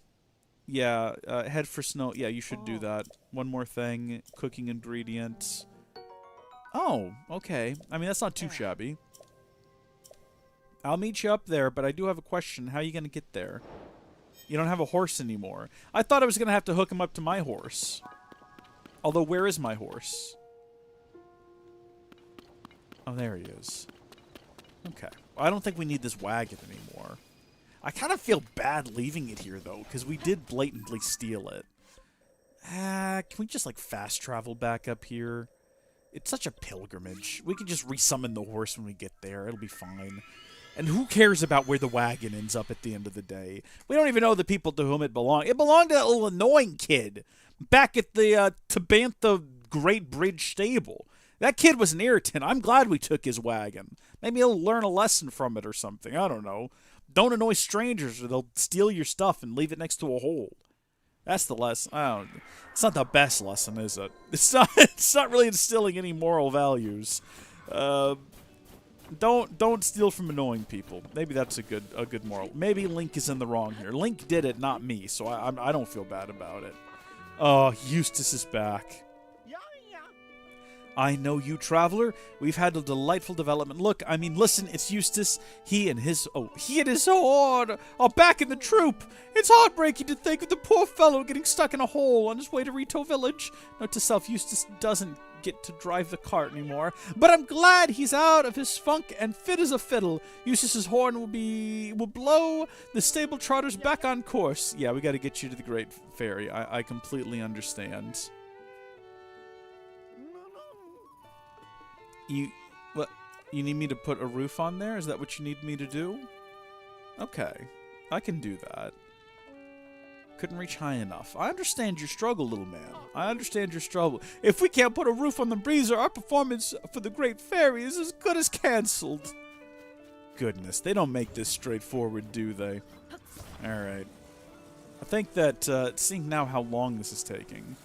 S1: Yeah, head for snow. Yeah, you should do that. One more thing. Cooking ingredients. Oh, okay. I mean, that's not too shabby. I'll meet you up there, but I do have a question. How are you going to get there? You don't have a horse anymore. I thought I was going to have to hook him up to my horse. Although, where is my horse? Oh, there he is. Okay. Well, I don't think we need this wagon anymore. I kind of feel bad leaving it here, though, because we did blatantly steal it. Can we just, like, fast travel back up here? It's such a pilgrimage. We can just resummon the horse when we get there. It'll be fine. And who cares about where the wagon ends up at the end of the day? We don't even know the people to whom it belonged. It belonged to that little annoying kid back at the Tabantha Great Bridge stable. That kid was an irritant. I'm glad we took his wagon. Maybe he'll learn a lesson from it or something. I don't know. Don't annoy strangers or they'll steal your stuff and leave it next to a hole. That's the lesson. It's not the best lesson, is it? It's not. It's not really instilling any moral values. Don't steal from annoying people. Maybe that's a good moral. Maybe Link is in the wrong here. Link did it, not me. So I don't feel bad about it. Oh, Eustace is back. I know you, traveler. We've had a delightful development. Look, I mean, listen, it's Eustace. He and his horde are back in the troop. It's heartbreaking to think of the poor fellow getting stuck in a hole on his way to Rito Village. Note to self, Eustace doesn't get to drive the cart anymore. But I'm glad he's out of his funk and fit as a fiddle. Eustace's horn will blow the stable trotters back on course. Yeah, we got to get you to the Great Ferry. I completely understand. You need me to put a roof on there? Is that what you need me to do? Okay. I can do that. Couldn't reach high enough. I understand your struggle, little man. I understand your struggle. If we can't put a roof on the breezer, our performance for the Great Fairy is as good as cancelled. Goodness, they don't make this straightforward, do they? Alright. I think that, seeing now how long this is taking,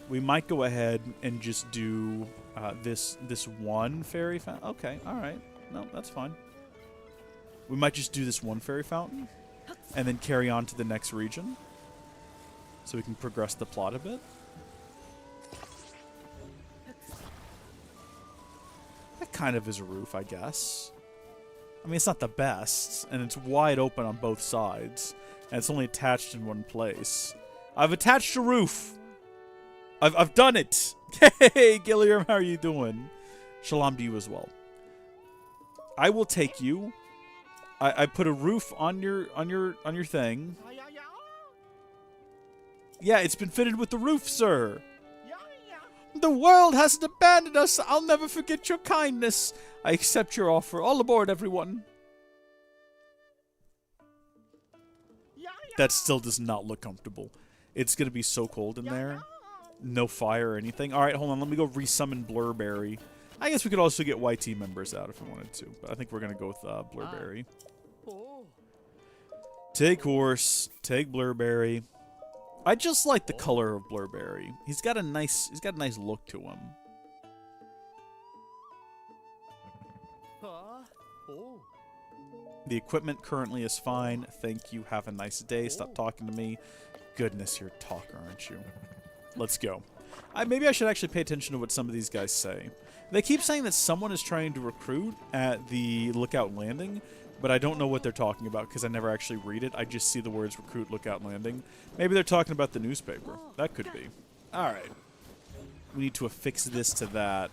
S1: we might go ahead and just do this one fairy fountain. Okay, alright. No, that's fine. We might just do this one fairy fountain and then carry on to the next region so we can progress the plot a bit. That kind of is a roof, I guess. I mean, it's not the best, and it's wide open on both sides, and it's only attached in one place. I've attached a roof! I've done it! Hey, Gilliam, how are you doing? Shalom to you as well. I will take you. I put a roof on your thing. Yeah, it's been fitted with the roof, sir. The world hasn't abandoned us. I'll never forget your kindness. I accept your offer. All aboard, everyone. That still does not look comfortable. It's going to be so cold in there. No fire or anything. Alright, hold on. Let me go resummon Blurberry. I guess we could also get YT members out if we wanted to. But I think we're going to go with Blurberry. Take horse. Take Blurberry. I just like the color of Blurberry. He's got a nice look to him. The equipment currently is fine. Thank you. Have a nice day. Stop talking to me. Goodness, you're a talker, aren't you? Let's go. Maybe I should actually pay attention to what some of these guys say. They keep saying that someone is trying to recruit at the Lookout Landing, but I don't know what they're talking about because I never actually read it. I just see the words recruit, Lookout Landing. Maybe they're talking about the newspaper. That could be. Alright. We need to affix this to that.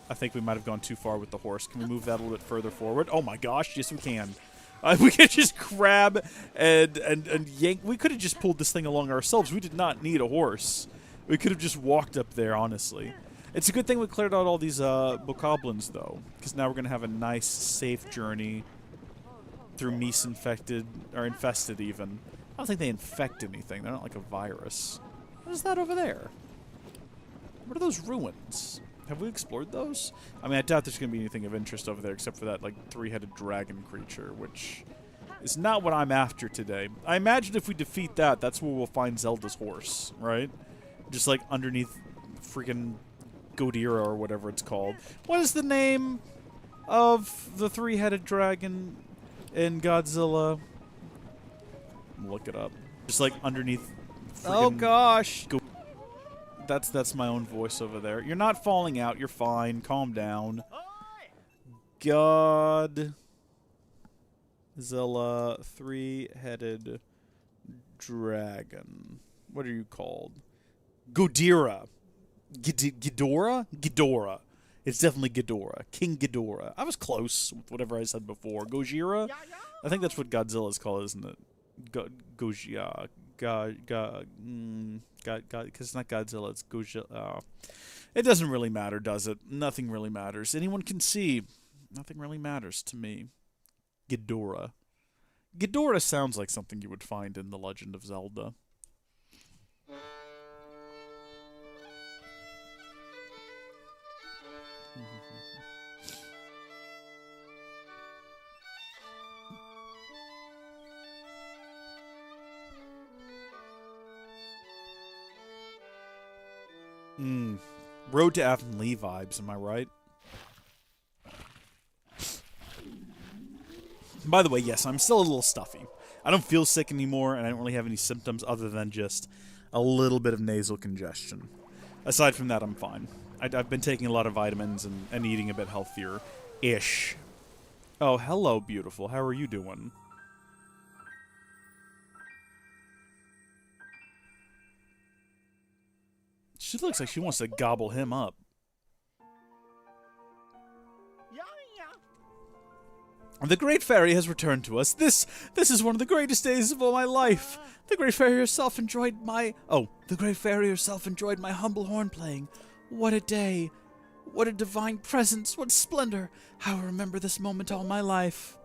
S1: I think we might have gone too far with the horse. Can we move that a little bit further forward? Oh my gosh, yes we can. We could just grab and yank. We could have just pulled this thing along ourselves. We did not need a horse. We could have just walked up there, honestly. It's a good thing we cleared out all these bokoblins, though, because now we're going to have a nice, safe journey through Mies infected, or infested even. I don't think they infect anything. They're not like a virus. What is that over there? What are those ruins? Have we explored those? I mean, I doubt there's going to be anything of interest over there except for that, like, three-headed dragon creature, which is not what I'm after today. I imagine if we defeat that, that's where we'll find Zelda's horse, right? Just, like, underneath freaking Godira or whatever it's called. What is the name of the three-headed dragon in Godzilla? Look it up. Just like underneath.
S2: Oh gosh.
S1: That's my own voice over there. You're not falling out. You're fine. Calm down. God. Zilla, three-headed dragon. What are you called? Godira. Ghidorah? Ghidorah. It's definitely Ghidorah. King Ghidorah. I was close with whatever I said before. Gojira? I think that's what Godzilla's called, isn't it? Gojira. Because it's not Godzilla, it's Gojira. It doesn't really matter, does it? Nothing really matters. Anyone can see. Nothing really matters to me. Ghidorah. Ghidorah sounds like something you would find in The Legend of Zelda. Road to Avonlea vibes, am I right? By the way, yes, I'm still a little stuffy. I don't feel sick anymore, and I don't really have any symptoms other than just a little bit of nasal congestion. Aside from that, I'm fine. I've been taking a lot of vitamins and eating a bit healthier-ish. Oh, hello, beautiful. How are you doing? She looks like she wants to gobble him up. The Great Fairy has returned to us. This is one of the greatest days of all my life. The Great Fairy herself enjoyed my... Oh, the Great Fairy herself enjoyed my humble horn playing. What a day. What a divine presence. What splendor. How I remember this moment all my life.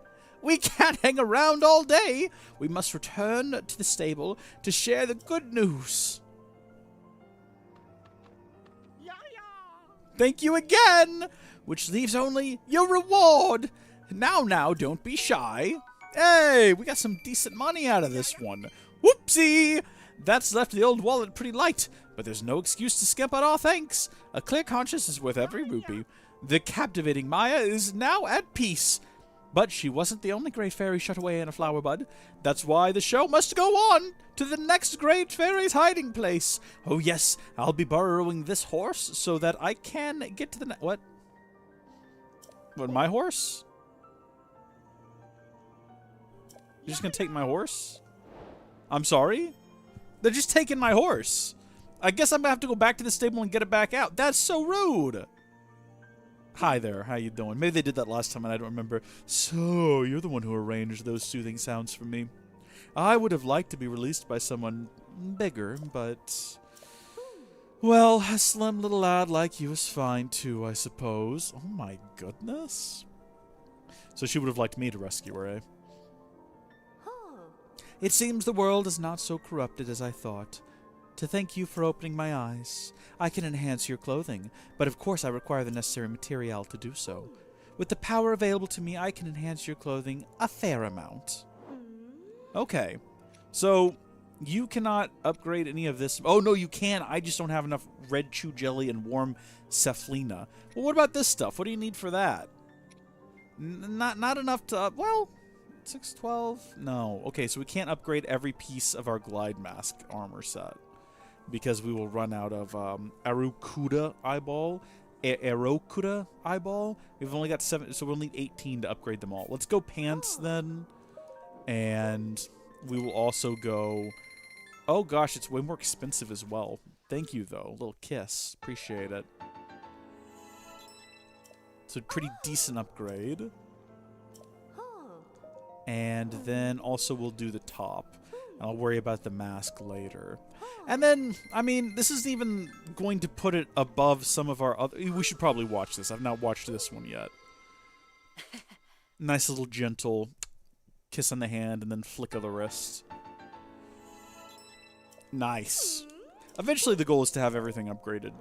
S1: We can't hang around all day. We must return to the stable to share the good news. Thank you again, which leaves only your reward. Now, don't be shy. Hey, we got some decent money out of this one. Whoopsie! That's left the old wallet pretty light, but there's no excuse to skimp on our thanks. A clear conscience is worth every rupee. The captivating Maya is now at peace. But she wasn't the only Great Fairy shut away in a flower bud. That's why the show must go on to the next Great Fairy's hiding place. Oh yes, I'll be borrowing this horse so that I can get to the what? What, my horse? You're just gonna take my horse? I'm sorry? They're just taking my horse. I guess I'm gonna have to go back to the stable and get it back out. That's so rude. Hi there, how you doing? Maybe they did that last time and I don't remember. So, you're the one who arranged those soothing sounds for me. I would have liked to be released by someone bigger, but... Well, a slim little lad like you is fine too, I suppose. Oh my goodness. So she would have liked me to rescue her, eh? It seems the world is not so corrupted as I thought. To thank you for opening my eyes. I can enhance your clothing, but of course I require the necessary material to do so. With the power available to me, I can enhance your clothing a fair amount. Okay. So, you cannot upgrade any of this. Oh, no, you can. I just don't have enough red chew jelly and warm cephalina. Well, what about this stuff? What do you need for that? Not enough to... well... 612? No. Okay, so we can't upgrade every piece of our glide mask armor set because we will run out of Arukuda eyeball. Arokuda eyeball. We've only got 7, so we'll need 18 to upgrade them all. Let's go pants then, and we will also go... Oh gosh, it's way more expensive as well. Thank you though. A little kiss. Appreciate it. It's a pretty decent upgrade. And then also we'll do the top. I'll worry about the mask later. And then, I mean, this isn't even going to put it above some of our other... We should probably watch this. I've not watched this one yet. Nice little gentle kiss on the hand and then flick of the wrist. Nice. Eventually the goal is to have everything upgraded.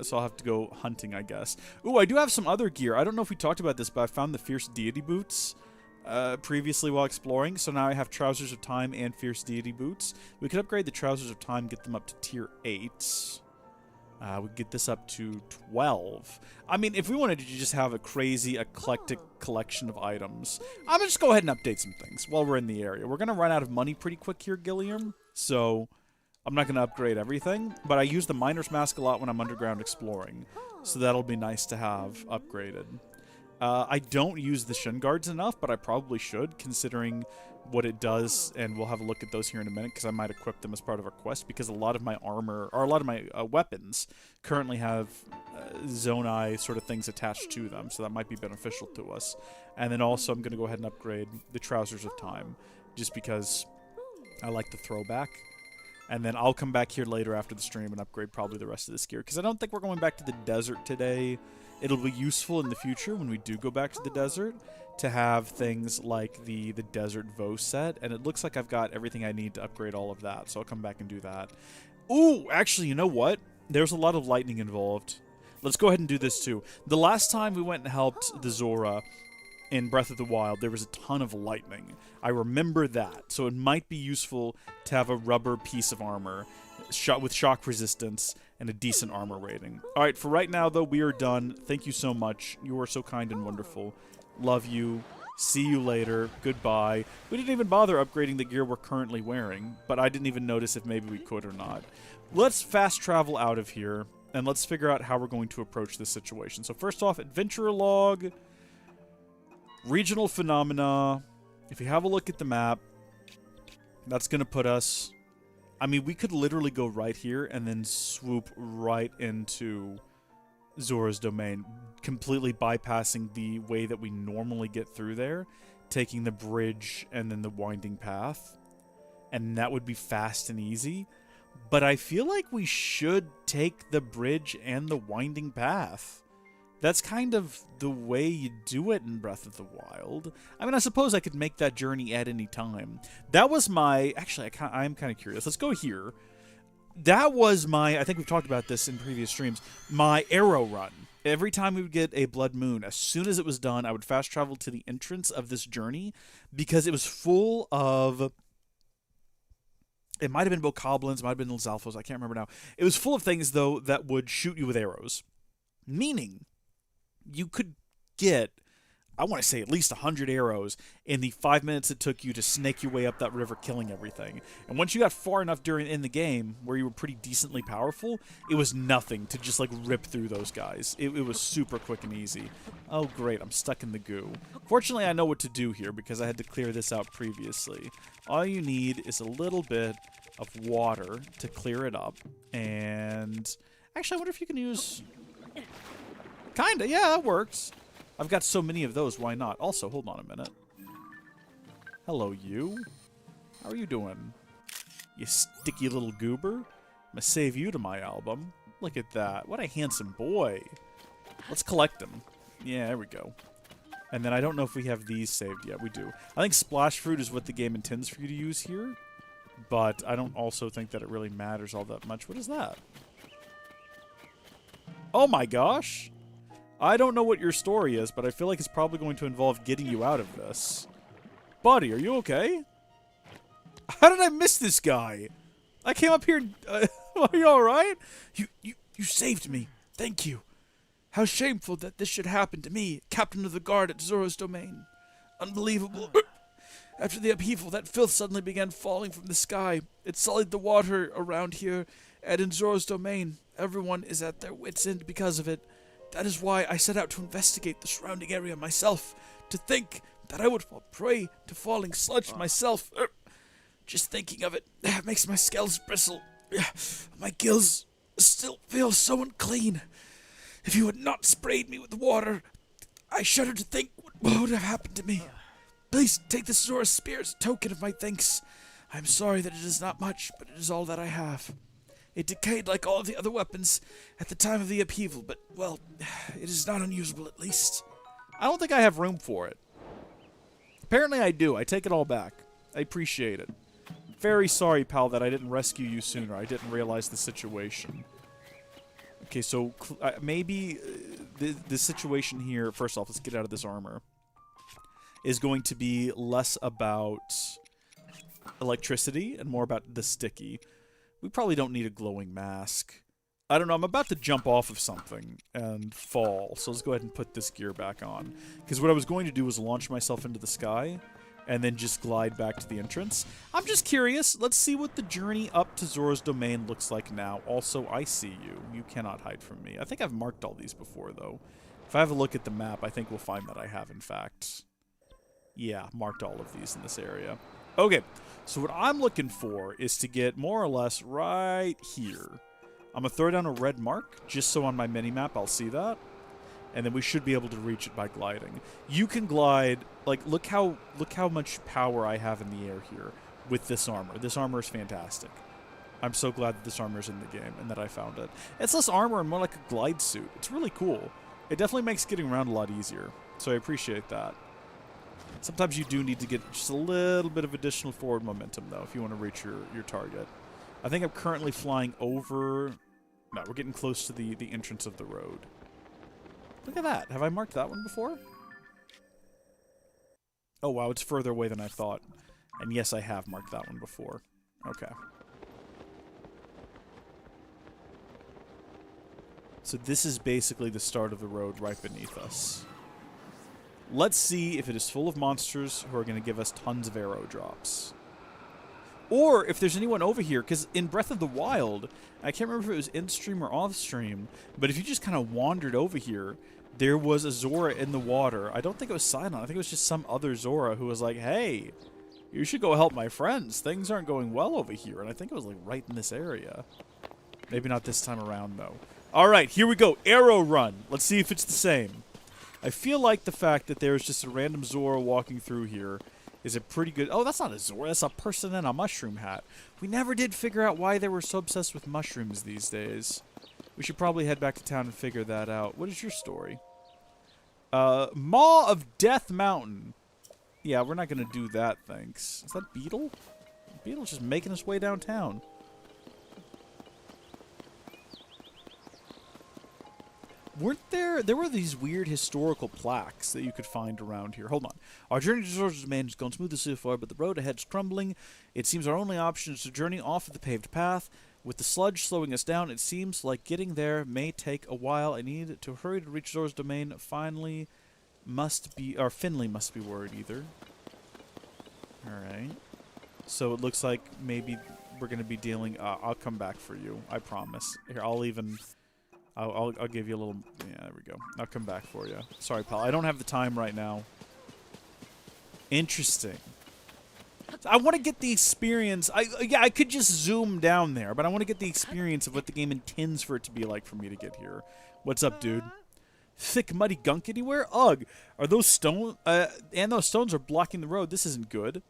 S1: So I'll have to go hunting, I guess. Ooh, I do have some other gear. I don't know if we talked about this, but I found the Fierce Deity boots. Previously while exploring, so now I have Trousers of Time and Fierce Deity Boots. We could upgrade the Trousers of Time, get them up to tier 8. We get this up to 12. I mean, if we wanted to just have a crazy, eclectic collection of items, I'm gonna just go ahead and update some things while we're in the area. We're gonna run out of money pretty quick here, Gilliam. So I'm not going to upgrade everything, but I use the Miner's Mask a lot when I'm underground exploring, so that'll be nice to have upgraded. I don't use the Shin Guards enough, but I probably should, considering what it does, and we'll have a look at those here in a minute, because I might equip them as part of our quest, because a lot of my armor, or a lot of my weapons, currently have Zonai sort of things attached to them, so that might be beneficial to us. And then also I'm going to go ahead and upgrade the Trousers of Time, just because I like the throwback. And then I'll come back here later after the stream and upgrade probably the rest of this gear, because I don't think we're going back to the desert today. It'll be useful in the future when we do go back to the desert to have things like the Desert Vo set, and it looks like I've got everything I need to upgrade all of that, so I'll come back and do that. Ooh, actually, you know what? There's a lot of lightning involved. Let's go ahead and do this too. The last time we went and helped the Zora in Breath of the Wild, there was a ton of lightning. I remember that, so it might be useful to have a rubber piece of armor with shock resistance and a decent armor rating. Alright, for right now, though, we are done. Thank you so much. You are so kind and wonderful. Love you. See you later. Goodbye. We didn't even bother upgrading the gear we're currently wearing, but I didn't even notice if maybe we could or not. Let's fast travel out of here, and let's figure out how we're going to approach this situation. So first off, Adventurer Log, Regional Phenomena. If you have a look at the map, that's going to put us... I mean, we could literally go right here and then swoop right into Zora's Domain, completely bypassing the way that we normally get through there, taking the bridge and then the winding path, and that would be fast and easy. But I feel like we should take the bridge and the winding path. That's kind of the way you do it in Breath of the Wild. I mean, I suppose I could make that journey at any time. That was my... Actually, I am kind of curious. Let's go here. That was my... I think we've talked about this in previous streams. My arrow run. Every time we would get a Blood Moon, as soon as it was done, I would fast travel to the entrance of this journey, because it was full of... It might have been bokoblins, it might have been Zalfos, I can't remember now. It was full of things, though, that would shoot you with arrows. Meaning... you could get, I want to say, at least 100 arrows in the 5 minutes it took you to snake your way up that river, killing everything. And once you got far enough in the game where you were pretty decently powerful, it was nothing to just, like, rip through those guys. It was super quick and easy. Oh, great, I'm stuck in the goo. Fortunately, I know what to do here because I had to clear this out previously. All you need is a little bit of water to clear it up. And actually, I wonder if you can use... Kinda, yeah, that works. I've got so many of those, why not? Also, hold on a minute. Hello, you. How are you doing? You sticky little goober? I'm gonna save you to my album. Look at that. What a handsome boy. Let's collect them. Yeah, there we go. And then I don't know if we have these saved yet. We do. I think Splash Fruit is what the game intends for you to use here. But I don't also think that it really matters all that much. What is that? Oh my gosh! I don't know what your story is, but I feel like it's probably going to involve getting you out of this. Buddy, are you okay? How did I miss this guy? I came up here... are you alright? You saved me. Thank you. How shameful that this should happen to me, captain of the guard at Zora's Domain. Unbelievable. After the upheaval, that filth suddenly began falling from the sky. It sullied the water around here, and in Zora's Domain, everyone is at their wits' end because of it. That is why I set out to investigate the surrounding area myself. To think that I would fall prey to falling sludge myself. Just thinking of it makes my scales bristle. My gills still feel so unclean. If you had not sprayed me with water, I shudder to think what would have happened to me. Please take this Zora spear as a token of my thanks. I am sorry that it is not much, but it is all that I have. It decayed like all of the other weapons at the time of the upheaval, but, well, it is not unusable at least. I don't think I have room for it. Apparently I do. I take it all back. I appreciate it. Very sorry, pal, that I didn't rescue you sooner. I didn't realize the situation. Okay, so maybe the situation here... First off, let's get out of this armor. Is going to be less about electricity and more about the sticky. We probably don't need a glowing mask. I don't know, I'm about to jump off of something and fall, so let's go ahead and put this gear back on. Because what I was going to do was launch myself into the sky, and then just glide back to the entrance. I'm just curious. Let's see what the journey up to Zora's Domain looks like now. Also, I see you. You cannot hide from me. I think I've marked all these before, though. If I have a look at the map, I think we'll find that I have, in fact. Yeah, marked all of these in this area. Okay, so what I'm looking for is to get more or less right here. I'm going to throw down a red mark, just so on my mini-map I'll see that. And then we should be able to reach it by gliding. You can glide, like, look how much power I have in the air here with this armor. This armor is fantastic. I'm so glad that this armor is in the game and that I found it. It's less armor and more like a glide suit. It's really cool. It definitely makes getting around a lot easier, so I appreciate that. Sometimes you do need to get just a little bit of additional forward momentum, though, if you want to reach your target. I think I'm currently flying over... No, we're getting close to the entrance of the road. Look at that. Have I marked that one before? Oh, wow, it's further away than I thought. And yes, I have marked that one before. Okay. So this is basically the start of the road right beneath us. Let's see if it is full of monsters who are going to give us tons of arrow drops. Or if there's anyone over here, because in Breath of the Wild, I can't remember if it was in-stream or off-stream, but if you just kind of wandered over here, there was a Zora in the water. I don't think it was Sidon. I think it was just some other Zora who was like, hey, you should go help my friends. Things aren't going well over here. And I think it was like right in this area. Maybe not this time around, though. All right, here we go. Arrow run. Let's see if it's the same. I feel like the fact that there's just a random Zora walking through here is a pretty good... Oh, that's not a Zora. That's a person in a mushroom hat. We never did figure out why they were so obsessed with mushrooms these days. We should probably head back to town and figure that out. What is your story? Maw of Death Mountain. Yeah, we're not going to do that, thanks. Is that Beetle? Beetle's just making his way downtown. Weren't there... There were these weird historical plaques that you could find around here. Hold on. Our journey to Zora's Domain has gone smoothly so far, but the road ahead is crumbling. It seems our only option is to journey off of the paved path. With the sludge slowing us down, it seems like getting there may take a while. I need to hurry to reach Zora's Domain. Finley must be worried either. Alright. So it looks like maybe we're going to be dealing... I'll come back for you. I promise. Here, I'll even... I'll give you a little... Yeah, there we go. I'll come back for you. Sorry, pal. I don't have the time right now. Interesting. I want to get the experience... Yeah, I could just zoom down there, but I want to get the experience of what the game intends for it to be like for me to get here. What's up, dude? Thick, muddy gunk anywhere? Ugh. Are those stones... and those stones are blocking the road. This isn't good.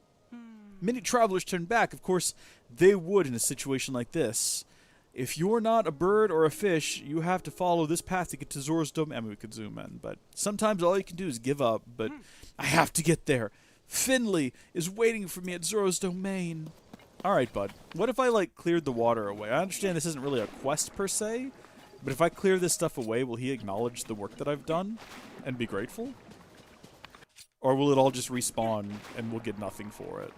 S1: Many travelers turn back. Of course, they would in a situation like this. If you're not a bird or a fish, you have to follow this path to get to Zora's Domain. I mean, we could zoom in, but sometimes all you can do is give up, but I have to get there. Finley is waiting for me at Zora's Domain. Alright, bud. What if I, like, cleared the water away? I understand this isn't really a quest per se, but if I clear this stuff away, will he acknowledge the work that I've done and be grateful? Or will it all just respawn and we'll get nothing for it?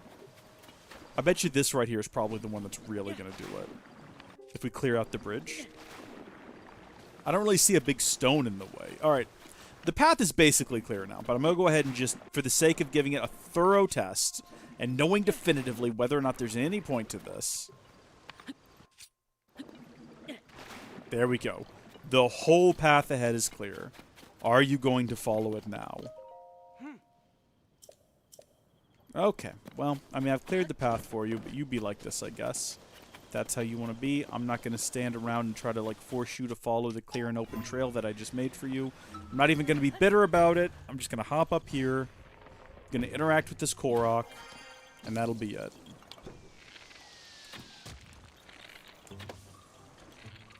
S1: I bet you this right here is probably the one that's really going to do it. If we clear out the bridge. I don't really see a big stone in the way. Alright. The path is basically clear now, but I'm going to go ahead and just, for the sake of giving it a thorough test, and knowing definitively whether or not there's any point to this. There we go. The whole path ahead is clear. Are you going to follow it now? Okay. Well, I mean, I've cleared the path for you, but you be like this, I guess. That's how you want to be. I'm not going to stand around and try to, like, force you to follow the clear and open trail that I just made for you. I'm not even going to be bitter about it. I'm just going to hop up here, going to interact with this Korok, and that'll be it.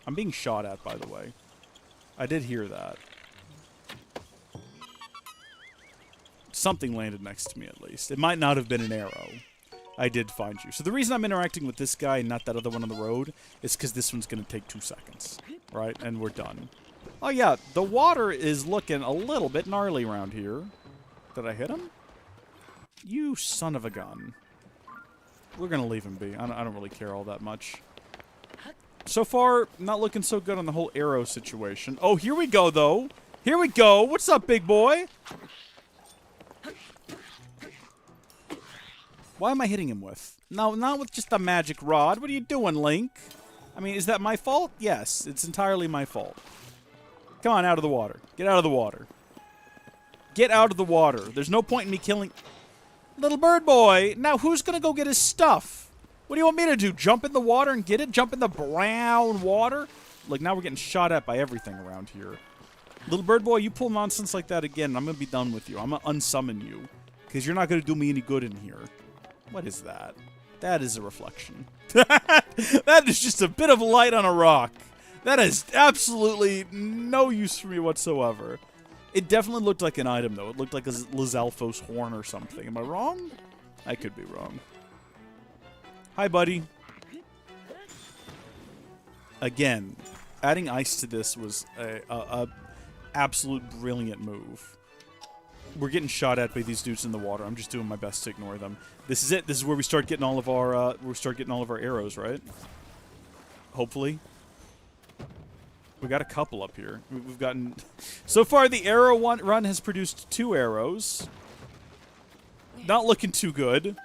S1: I'm being shot at, by the way. I did hear that. Something landed next to me, at least. It might not have been an arrow. I did find you. So the reason I'm interacting with this guy and not that other one on the road is because this one's going to take 2 seconds. Right? And we're done. Oh, yeah. The water is looking a little bit gnarly around here. Did I hit him? You son of a gun. We're going to leave him be. I don't really care all that much. So far, not looking so good on the whole arrow situation. Oh, here we go, though. Here we go. What's up, big boy? Why am I hitting him with? No, not with just a magic rod. What are you doing, Link? I mean, is that my fault? Yes, it's entirely my fault. Come on, out of the water. Get out of the water. Get out of the water. There's no point in me killing... Little bird boy! Now, who's gonna go get his stuff? What do you want me to do? Jump in the water and get it? Jump in the brown water? Like, now we're getting shot at by everything around here. Little bird boy, you pull nonsense like that again, I'm gonna be done with you. I'm gonna unsummon you. Because you're not gonna do me any good in here. What is that? That is a reflection. That is just a bit of light on a rock. That is absolutely no use for me whatsoever. It definitely looked like an item, though. It looked like a Lizalfos horn or something. Am I wrong? I could be wrong. Hi, buddy. Again, adding ice to this was a absolute brilliant move. We're getting shot at by these dudes in the water. I'm just doing my best to ignore them. This is it. This is where we start getting all of our arrows, right? Hopefully. We got a couple up here. We've gotten... So far, the arrow run has produced 2 arrows. Not looking too good.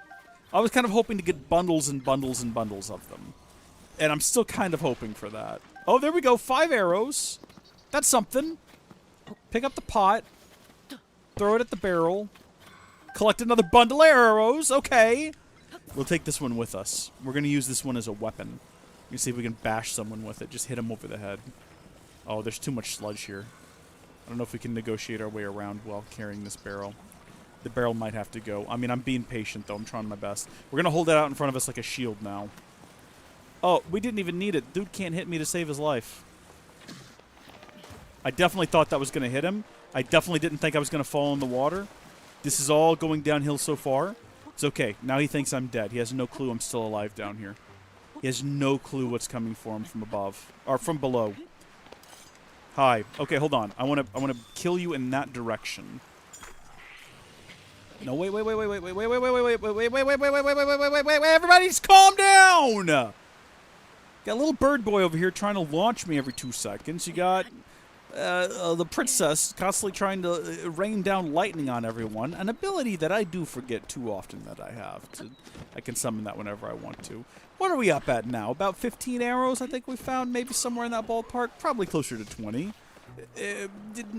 S1: I was kind of hoping to get bundles and bundles and bundles of them. And I'm still kind of hoping for that. Oh, there we go. 5 arrows. That's something. Pick up the pot. Throw it at the barrel. Collect another bundle of arrows. Okay. We'll take this one with us. We're going to use this one as a weapon. Let me see if we can bash someone with it. Just hit him over the head. Oh, there's too much sludge here. I don't know if we can negotiate our way around while carrying this barrel. The barrel might have to go. I mean, I'm being patient, though. I'm trying my best. We're going to hold it out in front of us like a shield now. Oh, we didn't even need it. Dude can't hit me to save his life. I definitely thought that was going to hit him. I definitely didn't think I was going to fall in the water. This is all going downhill so far. It's okay. Now he thinks I'm dead. He has no clue I'm still alive down here. He has no clue what's coming for him from above. Or from below. Hi. Okay, hold on. I want to kill you in that direction. No, wait, everybody's calm down! Got a little bird boy over here trying to launch me every 2 seconds. You got the princess constantly trying to rain down lightning on everyone. An ability that I do forget too often that I have. I can summon that whenever I want to. What are we up at now? About 15 arrows, I think we found. Maybe somewhere in that ballpark. Probably closer to 20.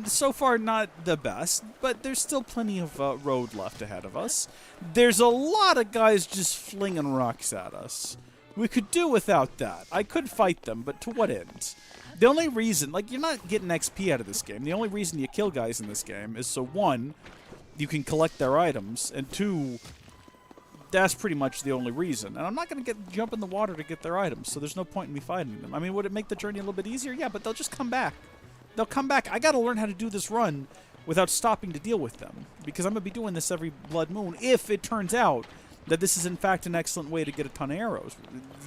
S1: So far, not the best, but there's still plenty of road left ahead of us. There's a lot of guys just flinging rocks at us. We could do without that. I could fight them, but to what end? The only reason, like, you're not getting XP out of this game. The only reason you kill guys in this game is so, 1, you can collect their items, and 2, that's pretty much the only reason. And I'm not going to jump in the water to get their items, so there's no point in me fighting them. I mean, would it make the journey a little bit easier? Yeah, but they'll just come back. They'll come back. I got to learn how to do this run without stopping to deal with them, because I'm going to be doing this every blood moon if it turns out that this is in fact an excellent way to get a ton of arrows.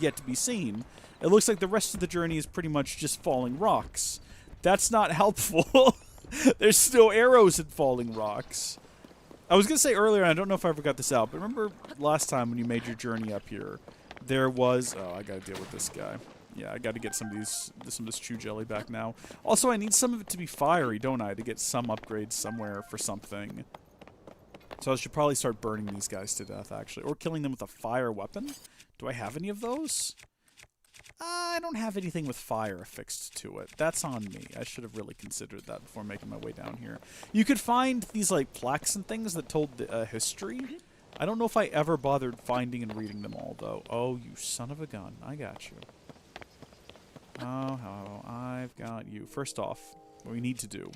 S1: Yet to be seen. It looks like the rest of the journey is pretty much just falling rocks. That's not helpful. There's still arrows in falling rocks. I was going to say earlier, and I don't know if I ever got this out, but remember last time when you made your journey up here, there was... Oh, I got to deal with this guy. Yeah, I got to get some of this chew jelly back now. Also, I need some of it to be fiery, don't I, to get some upgrades somewhere for something. So I should probably start burning these guys to death, actually. Or killing them with a fire weapon. Do I have any of those? I don't have anything with fire affixed to it. That's on me. I should have really considered that before making my way down here. You could find these, like, plaques and things that told the history. I don't know if I ever bothered finding and reading them all, though. Oh, you son of a gun. I got you. Oh, I've got you. First off, what we need to do...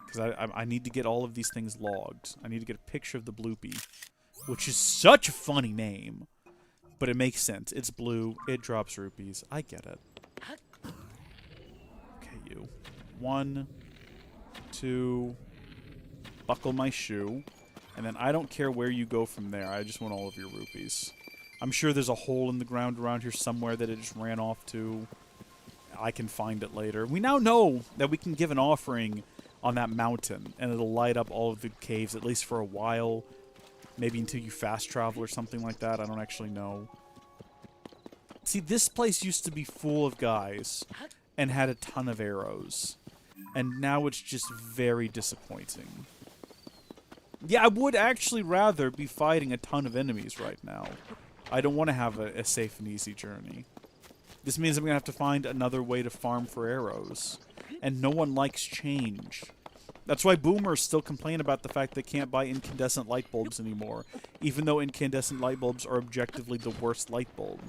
S1: Because I need to get all of these things logged. I need to get a picture of the Bloopy, which is such a funny name. But it makes sense. It's blue. It drops rupees. I get it. Okay, you. 1, 2, buckle my shoe. And then I don't care where you go from there. I just want all of your rupees. I'm sure there's a hole in the ground around here somewhere that it just ran off to. I can find it later. We now know that we can give an offering on that mountain, and it'll light up all of the caves, at least for a while. Maybe until you fast travel or something like that. I don't actually know. See, this place used to be full of guys and had a ton of arrows. And now it's just very disappointing. Yeah, I would actually rather be fighting a ton of enemies right now. I don't want to have a safe and easy journey. This means I'm going to have to find another way to farm for arrows. And no one likes change. That's why boomers still complain about the fact they can't buy incandescent light bulbs anymore, even though incandescent light bulbs are objectively the worst light bulb.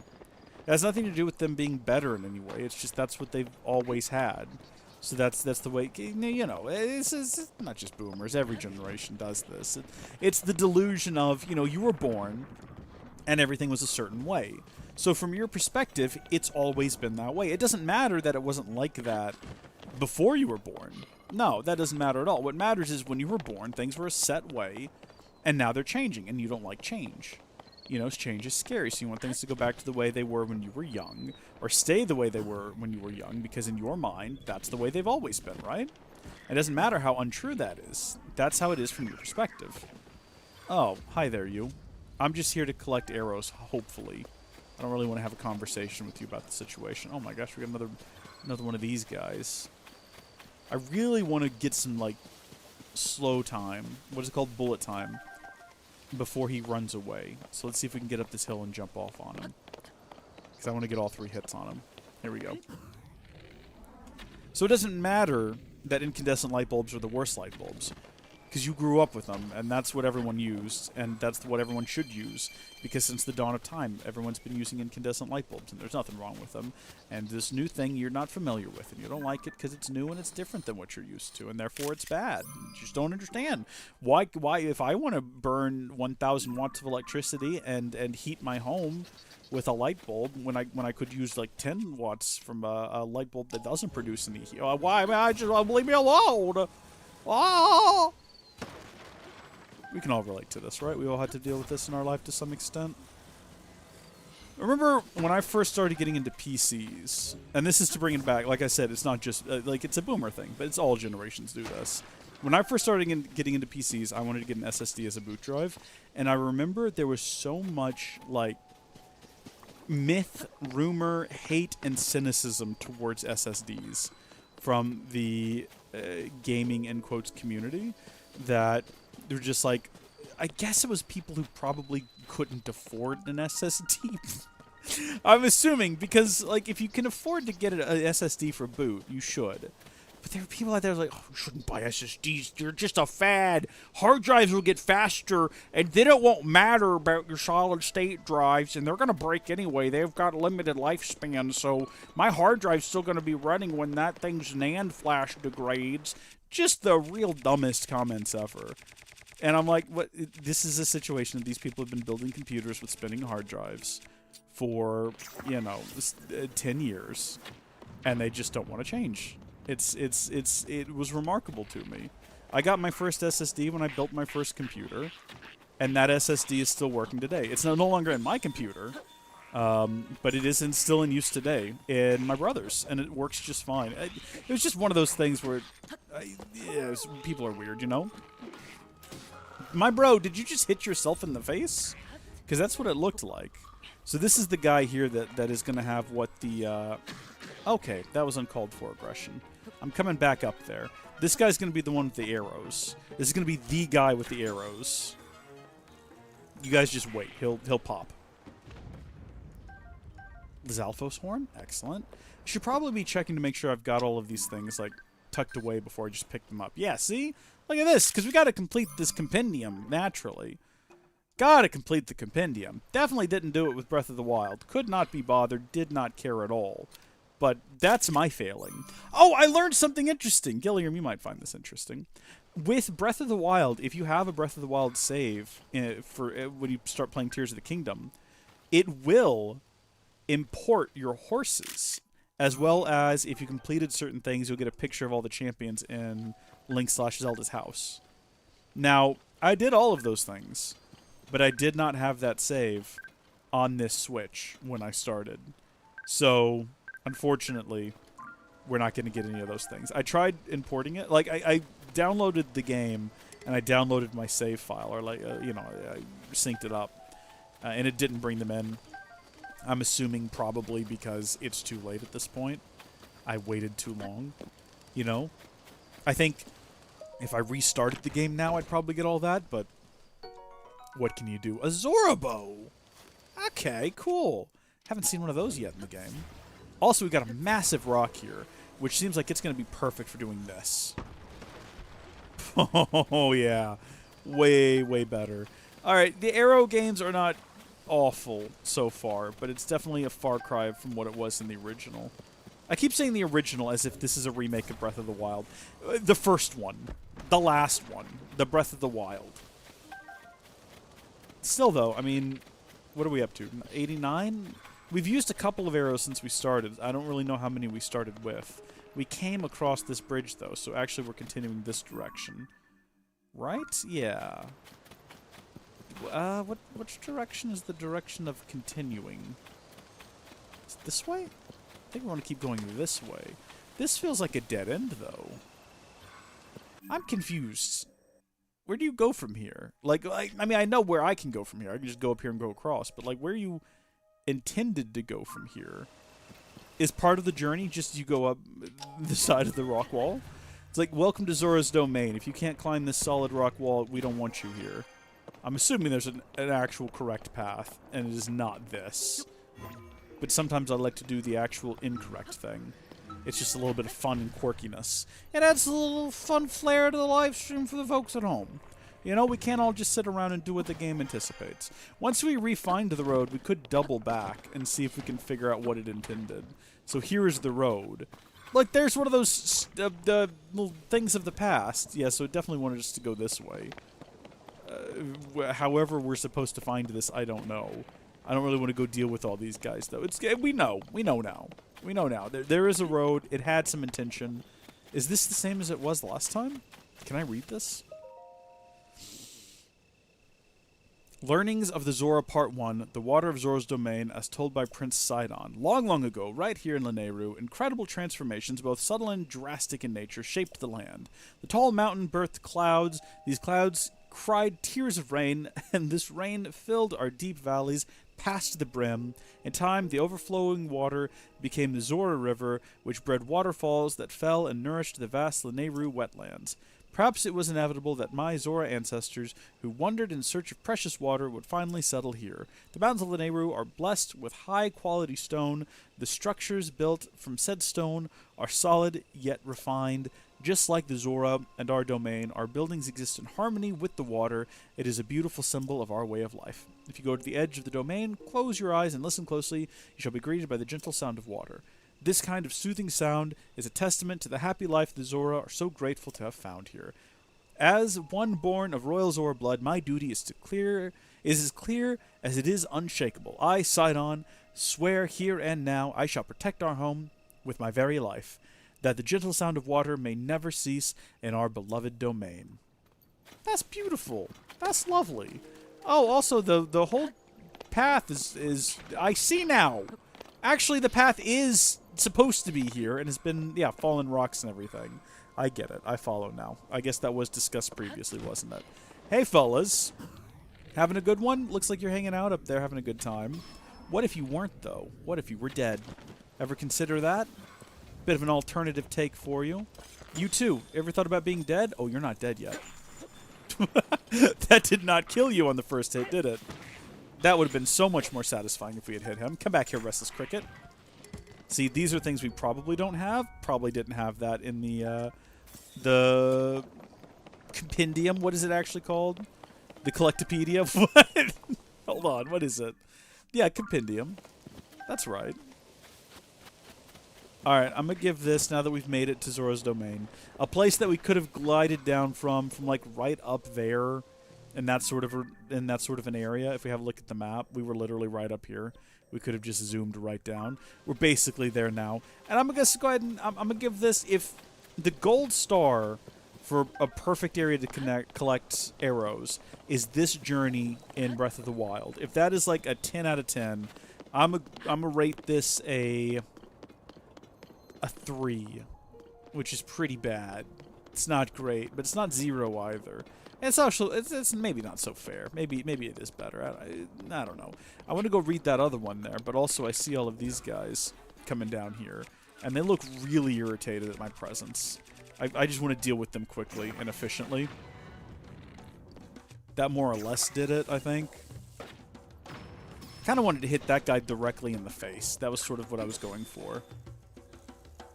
S1: It has nothing to do with them being better in any way. It's just that's what they've always had. So that's the way, you know, it's not just boomers. Every generation does this. It's the delusion of, you know, you were born and everything was a certain way. So from your perspective, it's always been that way. It doesn't matter that it wasn't like that before you were born. No, that doesn't matter at all. What matters is when you were born, things were a set way, and now they're changing, and you don't like change. You know, change is scary, so you want things to go back to the way they were when you were young, or stay the way they were when you were young, because in your mind, that's the way they've always been, right? It doesn't matter how untrue that is. That's how it is from your perspective. Oh, hi there, you. I'm just here to collect arrows, hopefully. I don't really want to have a conversation with you about the situation. Oh my gosh, we got another one of these guys. I really want to get some, like, slow time. What is it called? Bullet time. Before he runs away. So let's see if we can get up this hill and jump off on him. Because I want to get all 3 hits on him. Here we go. So it doesn't matter that incandescent light bulbs are the worst light bulbs. Because you grew up with them, and that's what everyone used, and that's what everyone should use. Because since the dawn of time, everyone's been using incandescent light bulbs, and there's nothing wrong with them. And this new thing you're not familiar with, and you don't like it because it's new and it's different than what you're used to, and therefore it's bad. You just don't understand. Why if I want to burn 1,000 watts of electricity and heat my home with a light bulb when I could use like 10 watts from a light bulb that doesn't produce any heat? Why? I just leave me alone. Oh! We can all relate to this, right? We all had to deal with this in our life to some extent. I remember when I first started getting into PCs, and this is to bring it back, like I said, it's not just, like, it's a boomer thing, but it's all generations do this. When I first started getting into PCs, I wanted to get an SSD as a boot drive, and I remember there was so much, like, myth, rumor, hate, and cynicism towards SSDs from the gaming, in quotes, community that they're just like, I guess it was people who probably couldn't afford an SSD. I'm assuming, because, like, if you can afford to get an SSD for boot, you should. But there are people out there like, oh, you shouldn't buy SSDs. They're just a fad. Hard drives will get faster, and then it won't matter about your solid-state drives, and they're going to break anyway. They've got limited lifespan, so my hard drive's still going to be running when that thing's NAND flash degrades. Just the real dumbest comments ever. And I'm like, what? This is a situation that these people have been building computers with spinning hard drives for, you know, 10 years, and they just don't want to change. It was remarkable to me. I got my first SSD when I built my first computer, and that SSD is still working today. It's no longer in my computer, but it is still in use today in my brother's, and it works just fine. It was just one of those things where people are weird, you know? My bro, did you just hit yourself in the face? Because that's what it looked like. So this is the guy here that is going to have what the... Okay, that was uncalled for aggression. I'm coming back up there. This guy's going to be the one with the arrows. This is going to be the guy with the arrows. You guys just wait. He'll pop. The Zalphos horn? Excellent. I should probably be checking to make sure I've got all of these things, like, tucked away before I just pick them up. Yeah, see? Look at this, because we got to complete this compendium, naturally. Gotta complete the compendium. Definitely didn't do it with Breath of the Wild. Could not be bothered, did not care at all. But that's my failing. Oh, I learned something interesting. Gilliam, you might find this interesting. With Breath of the Wild, if you have a Breath of the Wild save when you start playing Tears of the Kingdom, it will import your horses. As well as, if you completed certain things, you'll get a picture of all the champions in Link/Zelda's house. Now, I did all of those things, but I did not have that save on this Switch when I started. So, unfortunately, we're not going to get any of those things. I tried importing it. Like, I downloaded the game, and I downloaded my save file, or, like, I synced it up, and it didn't bring them in. I'm assuming probably because it's too late at this point. I waited too long, you know? I think If I restarted the game now, I'd probably get all that, but what can you do? A Zorabo! Okay, cool. Haven't seen one of those yet in the game. Also, we've got a massive rock here, which seems like it's going to be perfect for doing this. Oh, yeah. Way, way better. Alright, the arrow games are not awful so far, but it's definitely a far cry from what it was in the original. I keep saying the original as if this is a remake of Breath of the Wild. The first one. The last one. The Breath of the Wild. Still, though, I mean, what are we up to? 89? We've used a couple of arrows since we started. I don't really know how many we started with. We came across this bridge, though, so actually we're continuing this direction. Right? Yeah. Which direction is the direction of continuing? Is it this way? I think we want to keep going this way. This feels like a dead end, though. I'm confused. Where do you go from here? Like, I mean, I know where I can go from here. I can just go up here and go across. But, like, where you intended to go from here is part of the journey just you go up the side of the rock wall. It's like, welcome to Zora's domain. If you can't climb this solid rock wall, we don't want you here. I'm assuming there's an actual correct path, and it is not this. But sometimes I like to do the actual incorrect thing. It's just a little bit of fun and quirkiness. It adds a little fun flair to the live stream for the folks at home. You know, we can't all just sit around and do what the game anticipates. Once we refined the road, we could double back and see if we can figure out what it intended. So here is the road. Like, there's one of those the little things of the past. Yeah, so it definitely wanted us to go this way. However we're supposed to find this, I don't know. I don't really want to go deal with all these guys, though. We know now. We know now. There is a road. It had some intention. Is this the same as it was last time? Can I read this? Learnings of the Zora Part 1, The Water of Zora's Domain, as told by Prince Sidon. Long, long ago, right here in Lanayru, incredible transformations, both subtle and drastic in nature, shaped the land. The tall mountain birthed clouds. These clouds cried tears of rain, and this rain filled our deep valleys past the brim. In time, the overflowing water became the Zora River, which bred waterfalls that fell and nourished the vast Lanayru wetlands. Perhaps it was inevitable that my Zora ancestors, who wandered in search of precious water, would finally settle here. The mountains of Lanayru are blessed with high-quality stone. The structures built from said stone are solid yet refined. Just like the Zora and our domain, our buildings exist in harmony with the water. It is a beautiful symbol of our way of life. If you go to the edge of the domain, close your eyes and listen closely. You shall be greeted by the gentle sound of water. This kind of soothing sound is a testament to the happy life the Zora are so grateful to have found here. As one born of royal Zora blood, my duty is as clear as it is unshakable. I, Sidon, swear here and now I shall protect our home with my very life, that the gentle sound of water may never cease in our beloved domain. That's beautiful. That's lovely. Oh, also the whole path is I see now. Actually, the path is supposed to be here and has been, yeah, fallen rocks and everything. I get it. I follow now. I guess that was discussed previously, wasn't it? Hey, fellas. Having a good one? Looks like you're hanging out up there having a good time. What if you weren't, though? What if you were dead? Ever consider that? Bit of an alternative take for you. You too. Ever thought about being dead? Oh, you're not dead yet. That did not kill you on the first hit, did it? That would have been so much more satisfying if we had hit him. Come back here, Restless Cricket. See, these are things we probably don't have. Probably didn't have that in the compendium. What is it actually called? The Collectopedia? What? Hold on, what is it? Yeah, compendium. That's right. Alright, I'm going to give this, now that we've made it to Zora's Domain, a place that we could have glided down from like right up there in that sort of an area. If we have a look at the map, we were literally right up here. We could have just zoomed right down. We're basically there now. And I'm going to go ahead and I'm going to give this, if the gold star for a perfect area to collect arrows is this journey in Breath of the Wild. If that is like a 10 out of 10, I'm going to rate this a 3, which is pretty bad. It's not great, but it's not 0 either. And it's also, it's maybe not so fair. Maybe it is better. I don't know. I want to go read that other one there, but also I see all of these guys coming down here, and they look really irritated at my presence. I just want to deal with them quickly and efficiently. That more or less did it, I think. Kind of wanted to hit that guy directly in the face. That was sort of what I was going for.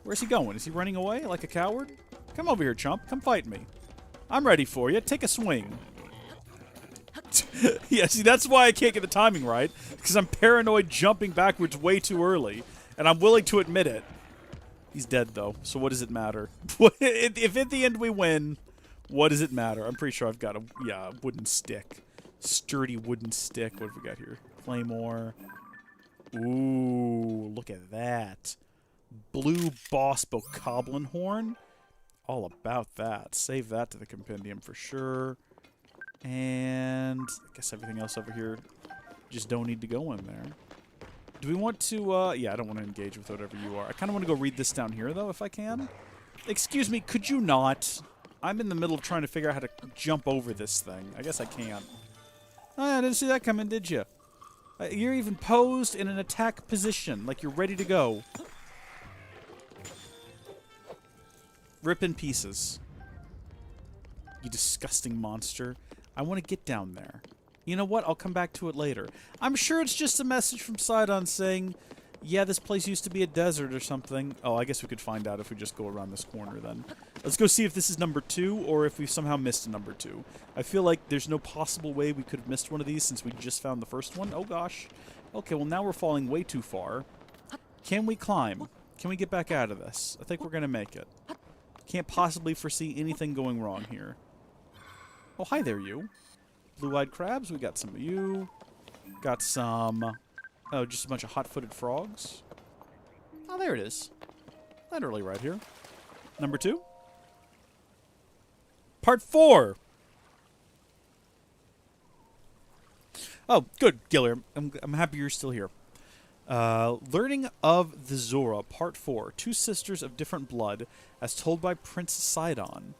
S1: Where's he going? Is he running away like a coward? Come over here, chump. Come fight me. I'm ready for you. Take a swing. Yeah, see, that's why I can't get the timing right. Because I'm paranoid jumping backwards way too early. And I'm willing to admit it. He's dead, though. So what does it matter? If at the end we win, what does it matter? I'm pretty sure I've got a wooden stick. Sturdy wooden stick. What have we got here? Claymore. Ooh, look at that. Blue boss bokoblin horn. All about that. Save that to the compendium for sure. And I guess everything else over here just don't need to go in there. Do we want to, yeah, I don't want to engage with whatever you are. I kind of want to go read this down here, though, if I can. Excuse me, could you not? I'm in the middle of trying to figure out how to jump over this thing. I guess I can't. Oh, yeah, I didn't see that coming, did you? You're even posed in an attack position, like you're ready to go. Rip in pieces. You disgusting monster. I want to get down there. You know what? I'll come back to it later. I'm sure it's just a message from Sidon saying, yeah, this place used to be a desert or something. Oh, I guess we could find out if we just go around this corner then. Let's go see if this is number 2 or if we somehow missed a number 2. I feel like there's no possible way we could have missed one of these since we just found the first one. Oh, gosh. Okay, well, now we're falling way too far. Can we climb? Can we get back out of this? I think we're going to make it. Can't possibly foresee anything going wrong here. Oh, hi there, you. Blue-eyed crabs, we got some of you. Got some, oh, just a bunch of hot-footed frogs. Oh, there it is. Literally right here. Number 2. Part 4. Oh, good, Giller. I'm happy you're still here. Learning of the Zora, Part 4. 2 sisters of different blood, as told by Prince Sidon.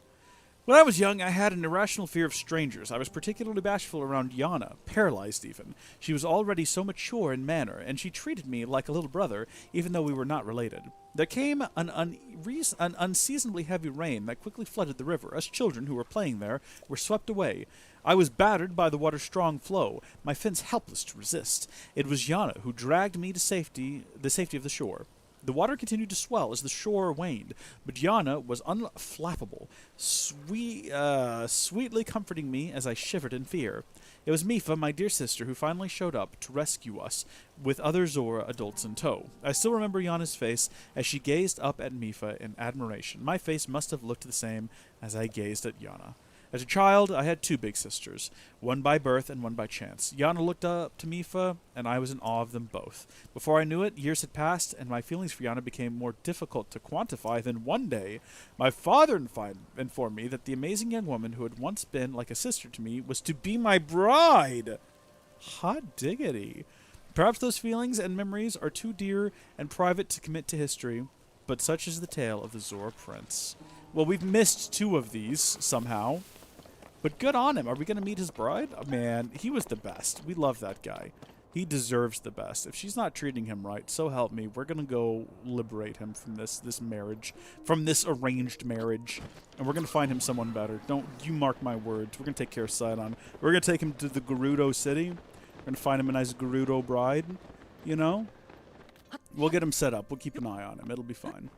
S1: When I was young, I had an irrational fear of strangers. I was particularly bashful around Yana, paralyzed even. She was already so mature in manner, and she treated me like a little brother, even though we were not related. There came an unseasonably heavy rain that quickly flooded the river. Us children who were playing there were swept away. I was battered by the water's strong flow, my fins helpless to resist. It was Yana who dragged me to the safety of the shore. The water continued to swell as the shore waned, but Yana was unflappable, sweetly comforting me as I shivered in fear. It was Mifa, my dear sister, who finally showed up to rescue us, with other Zora adults in tow. I still remember Yana's face as she gazed up at Mifa in admiration. My face must have looked the same as I gazed at Yana. As a child, I had 2 big sisters, one by birth and one by chance. Yana looked up to Mifa, and I was in awe of them both. Before I knew it, years had passed, and my feelings for Yana became more difficult to quantify. Then one day, my father informed me that the amazing young woman who had once been like a sister to me was to be my bride. Hot diggity. Perhaps those feelings and memories are too dear and private to commit to history, but such is the tale of the Zora Prince. Well, we've missed 2 of these, somehow. But good on him. Are we going to meet his bride? Oh, man, he was the best. We love that guy. He deserves the best. If she's not treating him right, so help me, we're going to go liberate him from this marriage, from this arranged marriage. And we're going to find him someone better. Don't you mark my words. We're going to take care of Sidon. We're going to take him to the Gerudo city. We're going to find him a nice Gerudo bride, you know? We'll get him set up. We'll keep an eye on him. It'll be fine.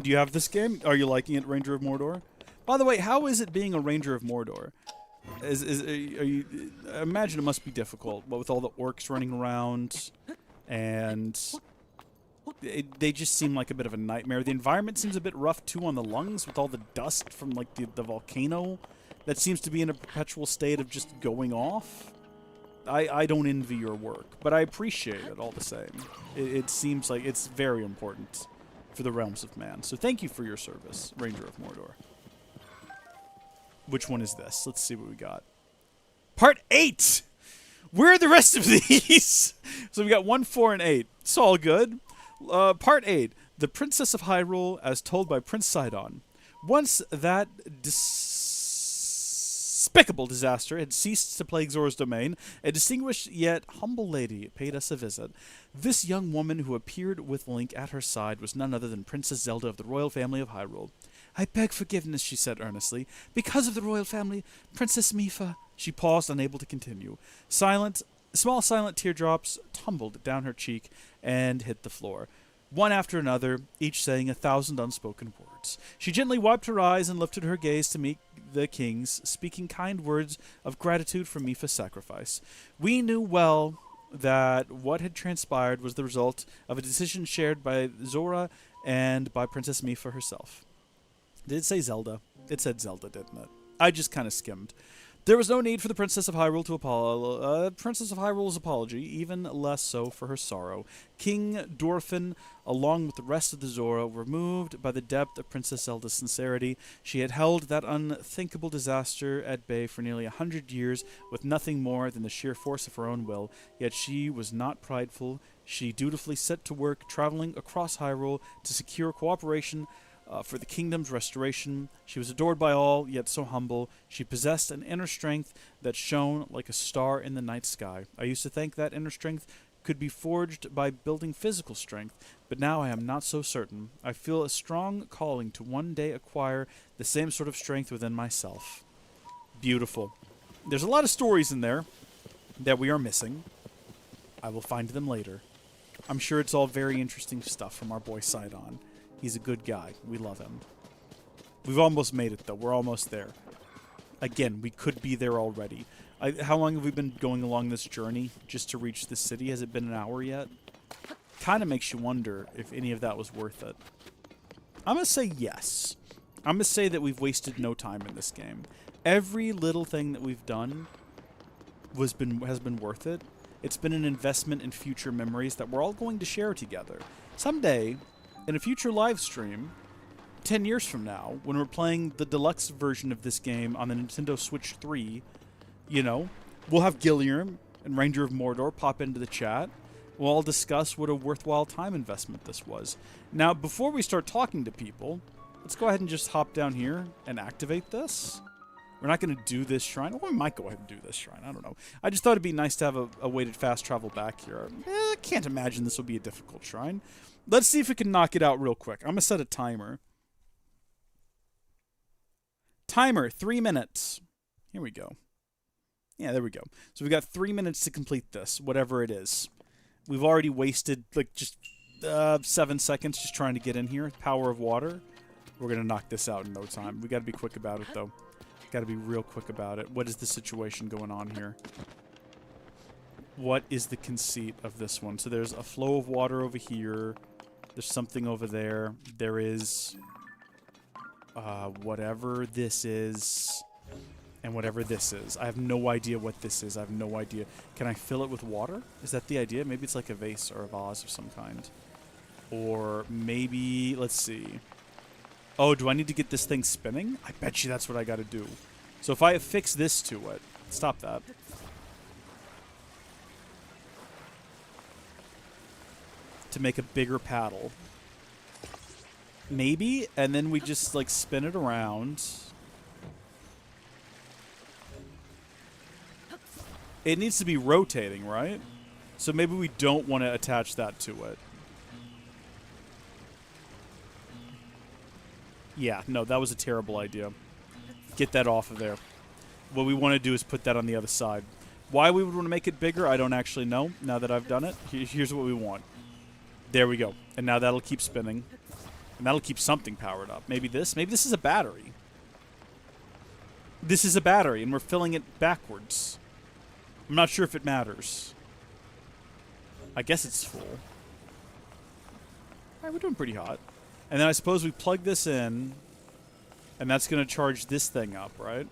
S1: Do you have this game? Are you liking it, Ranger of Mordor? By the way, how is it being a Ranger of Mordor? I imagine it must be difficult, but with all the orcs running around, and they just seem like a bit of a nightmare. The environment seems a bit rough too on the lungs, with all the dust from like the volcano that seems to be in a perpetual state of just going off. I don't envy your work, but I appreciate it all the same. It seems like it's very important for the realms of man. So thank you for your service, Ranger of Mordor. Which one is this? Let's see what we got. Part 8! Where are the rest of these? So we got 1, 4, and 8. It's all good. Part 8. The Princess of Hyrule, as told by Prince Sidon. Once that despicable disaster had ceased to plague Zora's domain, a distinguished yet humble lady paid us a visit. This young woman who appeared with Link at her side was none other than Princess Zelda of the royal family of Hyrule. I beg forgiveness, she said earnestly. Because of the royal family, Princess Mifa. She paused, unable to continue. Small silent teardrops tumbled down her cheek and hit the floor, one after another, each saying 1,000 unspoken words. She gently wiped her eyes and lifted her gaze to meet the king's, speaking kind words of gratitude for Mifa's sacrifice. We knew well that what had transpired was the result of a decision shared by Zora and by Princess Mifa herself. Did it say Zelda? It said Zelda, didn't it? I just kind of skimmed. There was no need for the Princess of Hyrule Princess of Hyrule's apology, even less so for her sorrow. King Dorfin, along with the rest of the Zora, were moved by the depth of Princess Zelda's sincerity. She had held that unthinkable disaster at bay for nearly 100 years with nothing more than the sheer force of her own will, yet she was not prideful. She dutifully set to work, traveling across Hyrule to secure cooperation for the kingdom's restoration. She was adored by all, yet so humble. She possessed an inner strength that shone like a star in the night sky. I used to think that inner strength could be forged by building physical strength, but now I am not so certain. I feel a strong calling to one day acquire the same sort of strength within myself. Beautiful. There's a lot of stories in there that we are missing. I will find them later. I'm sure it's all very interesting stuff from our boy Sidon. He's a good guy. We love him. We've almost made it, though. We're almost there. Again, we could be there already. How long have we been going along this journey just to reach the city? Has it been an hour yet? Kind of makes you wonder if any of that was worth it. I'm going to say yes. I'm going to say that we've wasted no time in this game. Every little thing that we've done has been worth it. It's been an investment in future memories that we're all going to share together. Someday, in a future live stream, 10 years from now, when we're playing the deluxe version of this game on the Nintendo Switch 3, you know, we'll have Gilliam and Ranger of Mordor pop into the chat. We'll all discuss what a worthwhile time investment this was. Now, before we start talking to people, let's go ahead and just hop down here and activate this. We're not going to do this shrine. Or we might go ahead and do this shrine. I don't know. I just thought it'd be nice to have a weighted fast travel back here. I can't imagine this will be a difficult shrine. Let's see if we can knock it out real quick. I'm going to set a timer. Timer, 3 minutes. Here we go. Yeah, there we go. So we've got 3 minutes to complete this, whatever it is. We've already wasted, like, just 7 seconds just trying to get in here. Power of water. We're going to knock this out in no time. We got to be quick about it, though. Got to be real quick about it. What is the situation going on here? What is the conceit of this one? So there's a flow of water over here. There's something over there. There is whatever this is and whatever this is. I have no idea what this is. I have no idea. Can I fill it with water? Is that the idea? Maybe it's like a vase or a vase of some kind. Or maybe, let's see. Oh, do I need to get this thing spinning? I bet you that's what I got to do. So if I affix this to it... Stop that. To make a bigger paddle. Maybe? And then we just, like, spin it around. It needs to be rotating, right? So maybe we don't want to attach that to it. Yeah, no, that was a terrible idea. Get that off of there. What we want to do is put that on the other side. Why we would want to make it bigger, I don't actually know. Now that I've done it, here's what we want. There we go. And now that'll keep spinning. And that'll keep something powered up. Maybe this? Maybe this is a battery. This is a battery, and we're filling it backwards. I'm not sure if it matters. I guess it's full. Alright, we're doing pretty hot. And then I suppose we plug this in, and that's going to charge this thing up, right?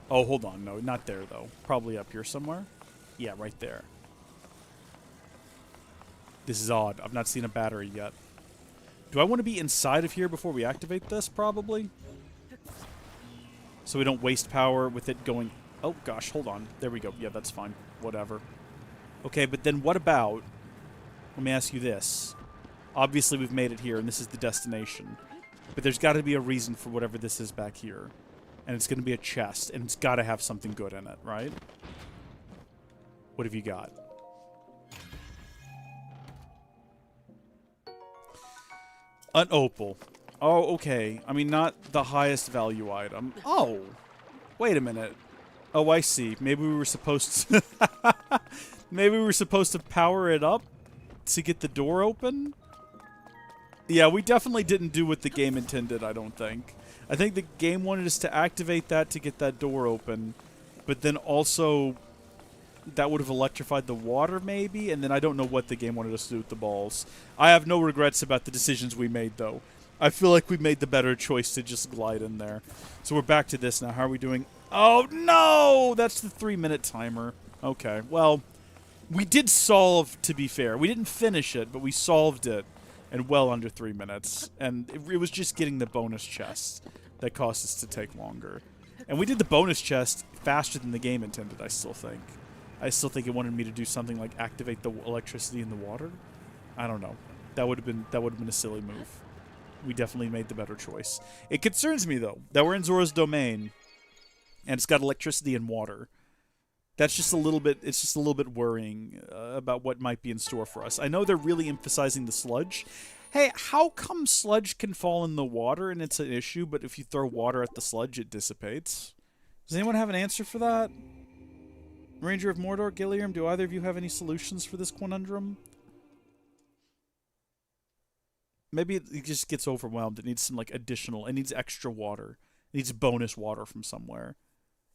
S1: Oh, hold on. No, not there, though. Probably up here somewhere. Yeah, right there. This is odd. I've not seen a battery yet. Do I want to be inside of here before we activate this? Probably. So we don't waste power with it going... Oh, gosh, hold on. There we go. Yeah, that's fine. Whatever. Okay, but then what about... Let me ask you this. Obviously, we've made it here, and this is the destination. But there's got to be a reason for whatever this is back here. And it's going to be a chest, and it's got to have something good in it, right? What have you got? An opal. Oh, okay. I mean, not the highest value item. Oh! Wait a minute. Oh, I see. Maybe we were supposed to... Maybe we were supposed to power it up to get the door open? Yeah, we definitely didn't do what the game intended, I don't think. I think the game wanted us to activate that to get that door open, but then also that would have electrified the water, maybe, and then I don't know what the game wanted us to do with the balls. I have no regrets about the decisions we made, though. I feel like we made the better choice to just glide in there. So we're back to this now. How are we doing? Oh, no! That's the 3-minute timer. Okay, well, we did solve, to be fair. We didn't finish it, but we solved it in well under 3 minutes. And it was just getting the bonus chest that caused us to take longer. And we did the bonus chest faster than the game intended, I still think. I still think it wanted me to do something like activate the electricity in the water. I don't know. That would have been a silly move. We definitely made the better choice. It concerns me, though, that we're in Zora's domain, and it's got electricity and water. That's just a little bit, it's just a little bit worrying about what might be in store for us. I know they're really emphasizing the sludge. Hey, how come sludge can fall in the water and it's an issue, but if you throw water at the sludge, it dissipates? Does anyone have an answer for that? Ranger of Mordor, Gilliam, do either of you have any solutions for this conundrum? Maybe it just gets overwhelmed. It needs some, like, additional, it needs extra water. It needs bonus water from somewhere.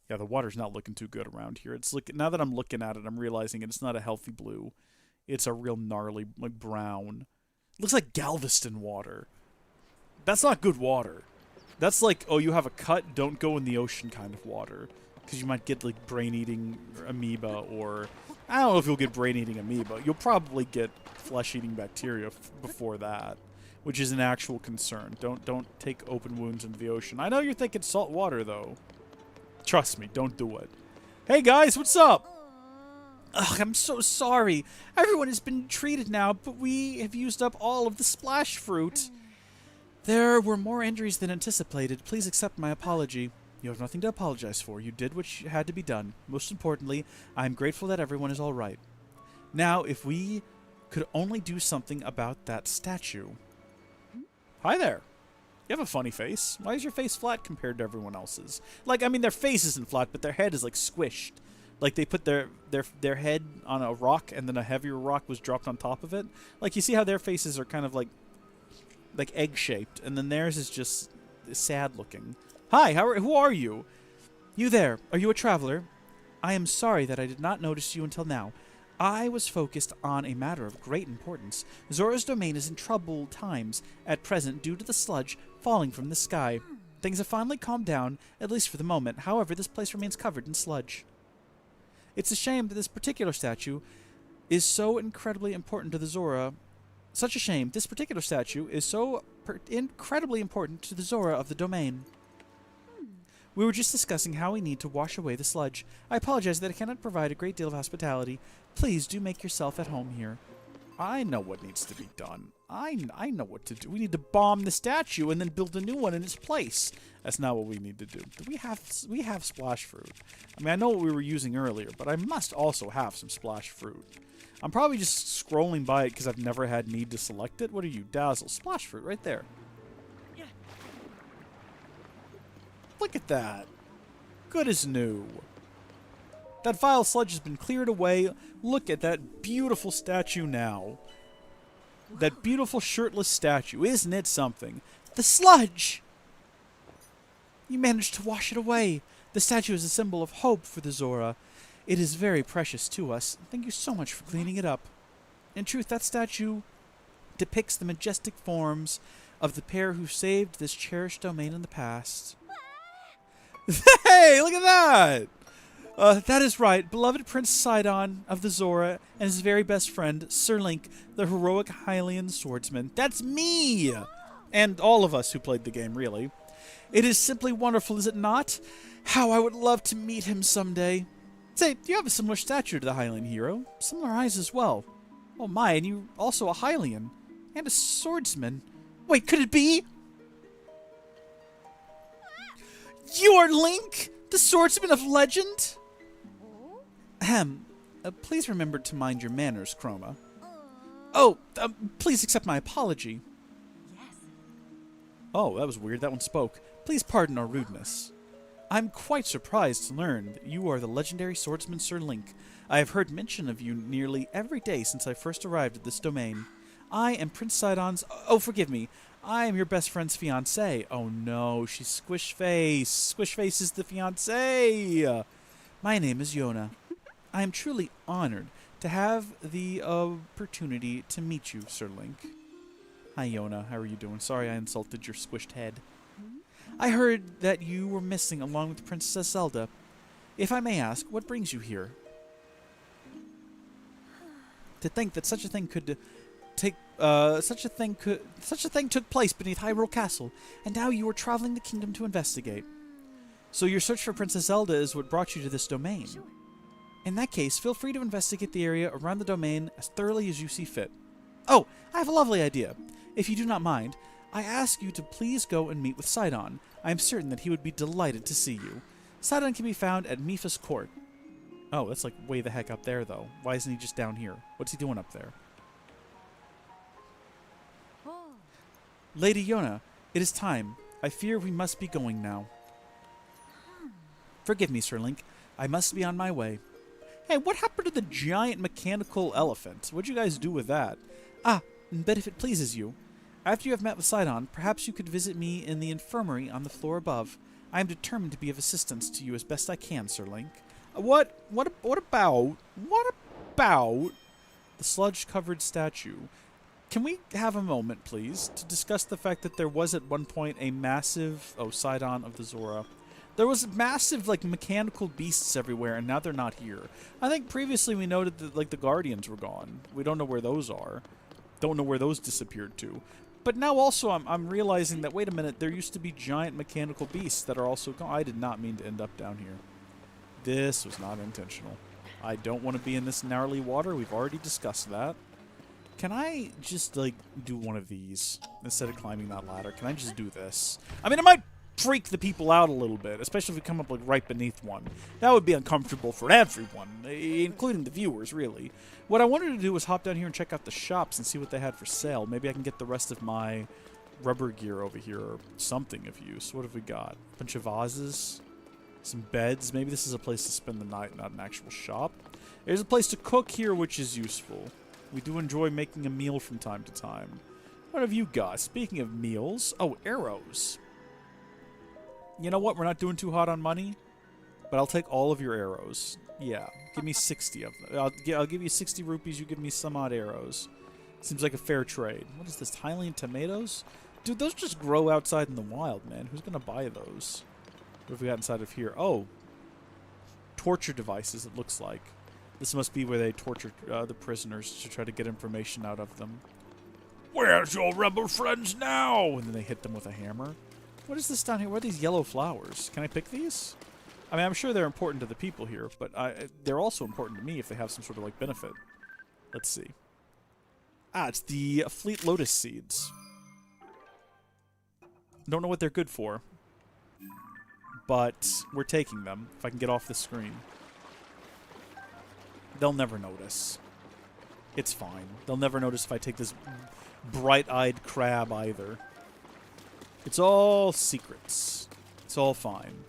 S1: Yeah, the water's not looking too good around here. It's now that I'm looking at it, I'm realizing it's not a healthy blue. It's a real gnarly, like, brown. It looks like Galveston water. That's not good water. That's like, oh, you have a cut, don't go in the ocean kind of water. Because you might get, like, brain-eating amoeba, or... I don't know if you'll get brain-eating amoeba. You'll probably get flesh-eating bacteria before that, which is an actual concern. Don't take open wounds into the ocean. I know you're thinking salt water, though. Trust me, don't do it. Hey, guys, what's up? Ugh, I'm so sorry. Everyone has been treated now, but we have used up all of the splash fruit. There were more injuries than anticipated. Please accept my apology. You have nothing to apologize for. You did what had to be done. Most importantly, I am grateful that everyone is all right. Now, if we could only do something about that statue. Hi there. You have a funny face. Why is your face flat compared to everyone else's? Like, I mean, their face isn't flat, but their head is, like, squished. Like, they put their head on a rock, and then a heavier rock was dropped on top of it. Like, you see how their faces are kind of, like egg-shaped, and then theirs is just sad-looking. Hi, who are you? You there. Are you a traveler? I am sorry that I did not notice you until now. I was focused on a matter of great importance. Zora's domain is in troubled times at present due to the sludge falling from the sky. Things have finally calmed down, at least for the moment. However, this place remains covered in sludge. It's a shame that this particular statue is so incredibly important to the Zora. Such a shame. This particular statue is so incredibly important to the Zora of the domain. We were just discussing how we need to wash away the sludge. I apologize that I cannot provide a great deal of hospitality. Please do make yourself at home here. I know what needs to be done. I know what to do. We need to bomb the statue and then build a new one in its place. That's not what we need to do. We have splash fruit. I mean, I know what we were using earlier, but I must also have some splash fruit. I'm probably just scrolling by it because I've never had need to select it. What are you? Dazzle. Splash fruit right there. Look at that. Good as new. That vile sludge has been cleared away. Look at that beautiful statue now. That beautiful shirtless statue. Isn't it something? The sludge! You managed to wash it away. The statue is a symbol of hope for the Zora. It is very precious to us. Thank you so much for cleaning it up. In truth, that statue depicts the majestic forms of the pair who saved this cherished domain in the past. Hey, look at that! That is right. Beloved Prince Sidon of the Zora and his very best friend, Sir Link, the heroic Hylian swordsman. That's me! And all of us who played the game, really. It is simply wonderful, is it not? How I would love to meet him someday. Say, you have a similar stature to the Hylian hero. Similar eyes as well. Oh my, and you also a Hylian. And a swordsman. Wait, could it be? You are Link, the swordsman of legend? Ahem. Please remember to mind your manners, Chroma. Oh, please accept my apology.
S3: Yes.
S1: Oh, that was weird. That one spoke. Please pardon our rudeness. I'm quite surprised to learn that you are the legendary swordsman Sir Link. I have heard mention of you nearly every day since I first arrived at this domain. I am Prince Sidon's... Oh, forgive me. I am your best friend's fiancé. Oh no, she's Squishface. Squishface is the fiancé. My name is Yona. I am truly honored to have the opportunity to meet you, Sir Link. Hi, Yona. How are you doing? Sorry I insulted your squished head. I heard that you were missing along with Princess Zelda. If I may ask, what brings you here? To think that such a thing could such a thing took place beneath Hyrule Castle, and now you are traveling the kingdom to investigate. So your search for Princess Zelda is what brought you to this domain.
S3: Sure.
S1: In that case, feel free to investigate the area around the domain as thoroughly as you see fit. Oh, I have a lovely idea. If you do not mind, I ask you to please go and meet with Sidon. I am certain that he would be delighted to see you. Sidon can be found at Mipha's court. Oh, that's like way the heck up there, though. Why isn't he just down here? What's he doing up there?
S3: Oh.
S1: Lady Yona, it is time. I fear we must be going now. Forgive me, Sir Link. I must be on my way. Hey, what happened to the giant mechanical elephant? What'd you guys do with that? Ah, but if it pleases you, after you have met with Sidon, perhaps you could visit me in the infirmary on the floor above. I am determined to be of assistance to you as best I can, Sir Link. What about the sludge-covered statue? Can we have a moment, please, to discuss the fact that there was at one point a massive... Oh, Sidon of the Zora. There was massive, like, mechanical beasts everywhere, and now they're not here. I think previously we noted that, like, the Guardians were gone. We don't know where those are. Don't know where those disappeared to. But now also I'm realizing that, wait a minute, there used to be giant mechanical beasts that are also gone. I did not mean to end up down here. This was not intentional. I don't want to be in this gnarly water. We've already discussed that. Can I just, like, do one of these instead of climbing that ladder? Can I just do this? I mean, it might freak the people out a little bit, especially if we come up, like, right beneath one. That would be uncomfortable for everyone, including the viewers, really. What I wanted to do was hop down here and check out the shops and see what they had for sale. Maybe I can get the rest of my rubber gear over here or something of use. What have we got? A bunch of vases? Some beds. Maybe this is a place to spend the night, not an actual shop. There's a place to cook here, which is useful. We do enjoy making a meal from time to time. What have you got? Speaking of meals... Oh, arrows. You know what? We're not doing too hot on money, but I'll take all of your arrows. Yeah, give me 60 of them. I'll give you 60 rupees, you give me some odd arrows. Seems like a fair trade. What is this, Thailand tomatoes? Dude, those just grow outside in the wild, man. Who's going to buy those? What have we got inside of here? Oh, torture devices, it looks like. This must be where they torture the prisoners to try to get information out of them. Where's your rebel friends now? And then they hit them with a hammer. What is this down here? What are these yellow flowers? Can I pick these? I mean, I'm sure they're important to the people here, but they're also important to me if they have some sort of, like, benefit. Let's see. Ah, it's the Fleet Lotus Seeds. Don't know what they're good for, but we're taking them, if I can get off the screen. They'll never notice. It's fine. They'll never notice if I take this bright-eyed crab either. It's all secrets. It's all fine.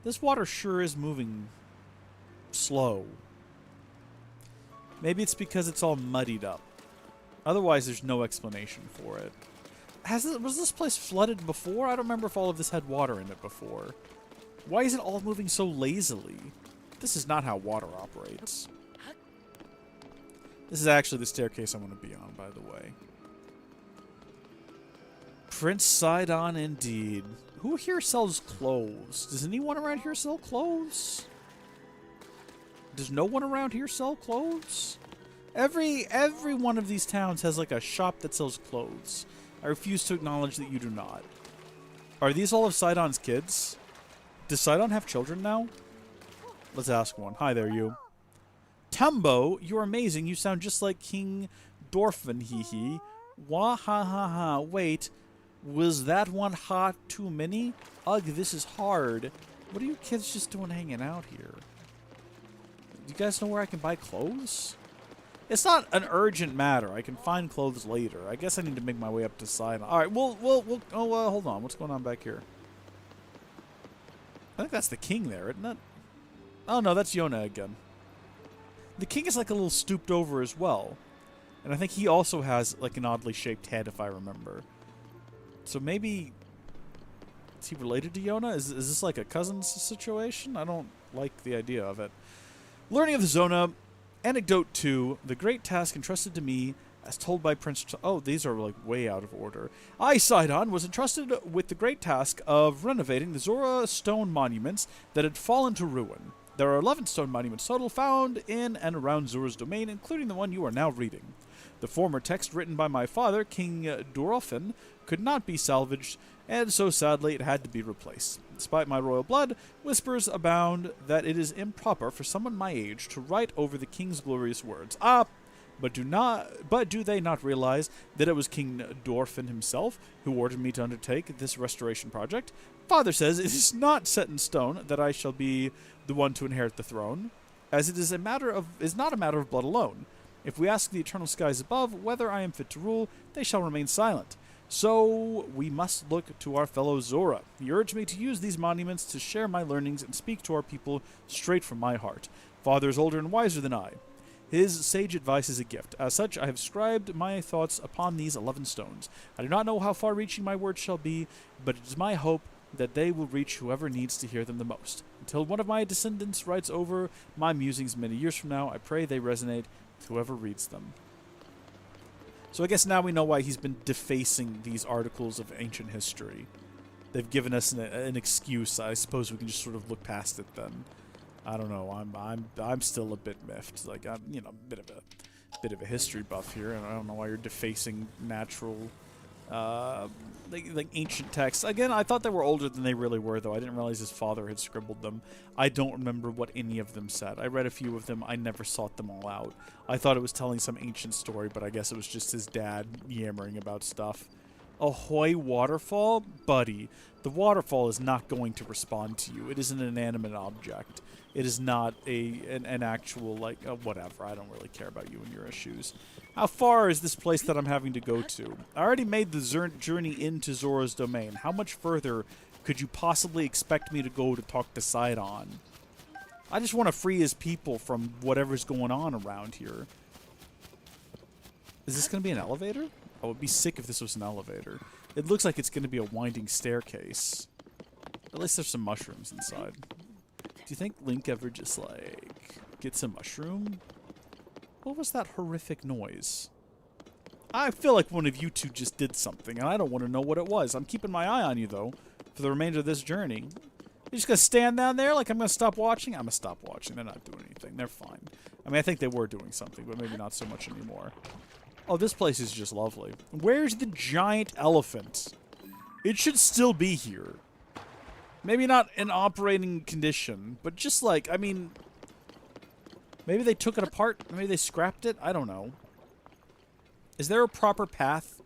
S1: This water sure is moving slow. Maybe it's because it's all muddied up. Otherwise, there's no explanation for it. Was this place flooded before? I don't remember if all of this had water in it before. Why is it all moving so lazily? This is not how water operates. This is actually the staircase I want to be on, by the way. Prince Sidon, indeed. Who here sells clothes? Does anyone around here sell clothes? Does no one around here sell clothes? Every one of these towns has, like, a shop that sells clothes. I refuse to acknowledge that you do not. Are these all of Sidon's kids? Does Sidon have children now? Let's ask one. Hi there, you. Tumbo, you're amazing. You sound just like King Dorfman, hee hee. Wah ha ha ha. Wait. Was that one hot too many? Ugh, this is hard. What are you kids just doing hanging out here? Do you guys know where I can buy clothes? It's not an urgent matter. I can find clothes later. I guess I need to make my way up to side. All right, we'll hold on. What's going on back here? I think that's the king there, isn't it? Oh, no, that's Yona again. The king is like a little stooped over as well. And I think he also has like an oddly shaped head, if I remember. So maybe... Is he related to Yona? Is this like a cousin's situation? I don't like the idea of it. Learning of the Zona... Anecdote 2, the great task entrusted to me, as told by Prince... Oh, these are, like, way out of order. I, Sidon, was entrusted with the great task of renovating the Zora stone monuments that had fallen to ruin. There are 11 stone monuments total found in and around Zora's domain, including the one you are now reading. The former text written by my father, King Dorofin, could not be salvaged, and so sadly it had to be replaced. Despite my royal blood, whispers abound that it is improper for someone my age to write over the king's glorious words. But do they not realize that it was King Dorfin himself who ordered me to undertake this restoration project? Father says it is not set in stone that I shall be the one to inherit the throne, as it is not a matter of blood alone. If we ask the eternal skies above whether I am fit to rule, they shall remain silent. So we must look to our fellow Zora. He urged me to use these monuments to share my learnings and speak to our people straight from my heart. Father is older and wiser than I. His sage advice is a gift. As such, I have scribed my thoughts upon these 11 stones. I do not know how far-reaching my words shall be, but it is my hope that they will reach whoever needs to hear them the most. Until one of my descendants writes over my musings many years from now, I pray they resonate with whoever reads them. So I guess now we know why he's been defacing these articles of ancient history. They've given us an excuse. I suppose we can just sort of look past it then. I don't know. I'm still a bit miffed. Like I'm, a bit of a history buff here, and I don't know why you're defacing natural, like ancient texts. Again, I thought they were older than they really were, though. I didn't realize his father had scribbled them. I don't remember what any of them said. I read a few of them. I never sought them all out. I thought it was telling some ancient story, but I guess it was just his dad yammering about stuff. Ahoy waterfall? Buddy, the waterfall is not going to respond to you. It is an inanimate object. It is not an actual, like, whatever. I don't really care about you and your issues. How far is this place that I'm having to go to? I already made the journey into Zora's domain. How much further could you possibly expect me to go to talk to Sidon? I just want to free his people from whatever's going on around here. Is this going to be an elevator? I would be sick if this was an elevator. It looks like it's going to be a winding staircase. At least there's some mushrooms inside. Do you think Link ever just, like, gets a mushroom? What was that horrific noise? I feel like one of you two just did something, and I don't want to know what it was. I'm keeping my eye on you, though, for the remainder of this journey. You're just going to stand down there like I'm going to stop watching? I'm going to stop watching. They're not doing anything. They're fine. I mean, I think they were doing something, but maybe not so much anymore. Oh, this place is just lovely. Where's the giant elephant? It should still be here. Maybe not in operating condition, but just like, I mean, maybe they took it apart. Maybe they scrapped it. I don't know. Is there a proper path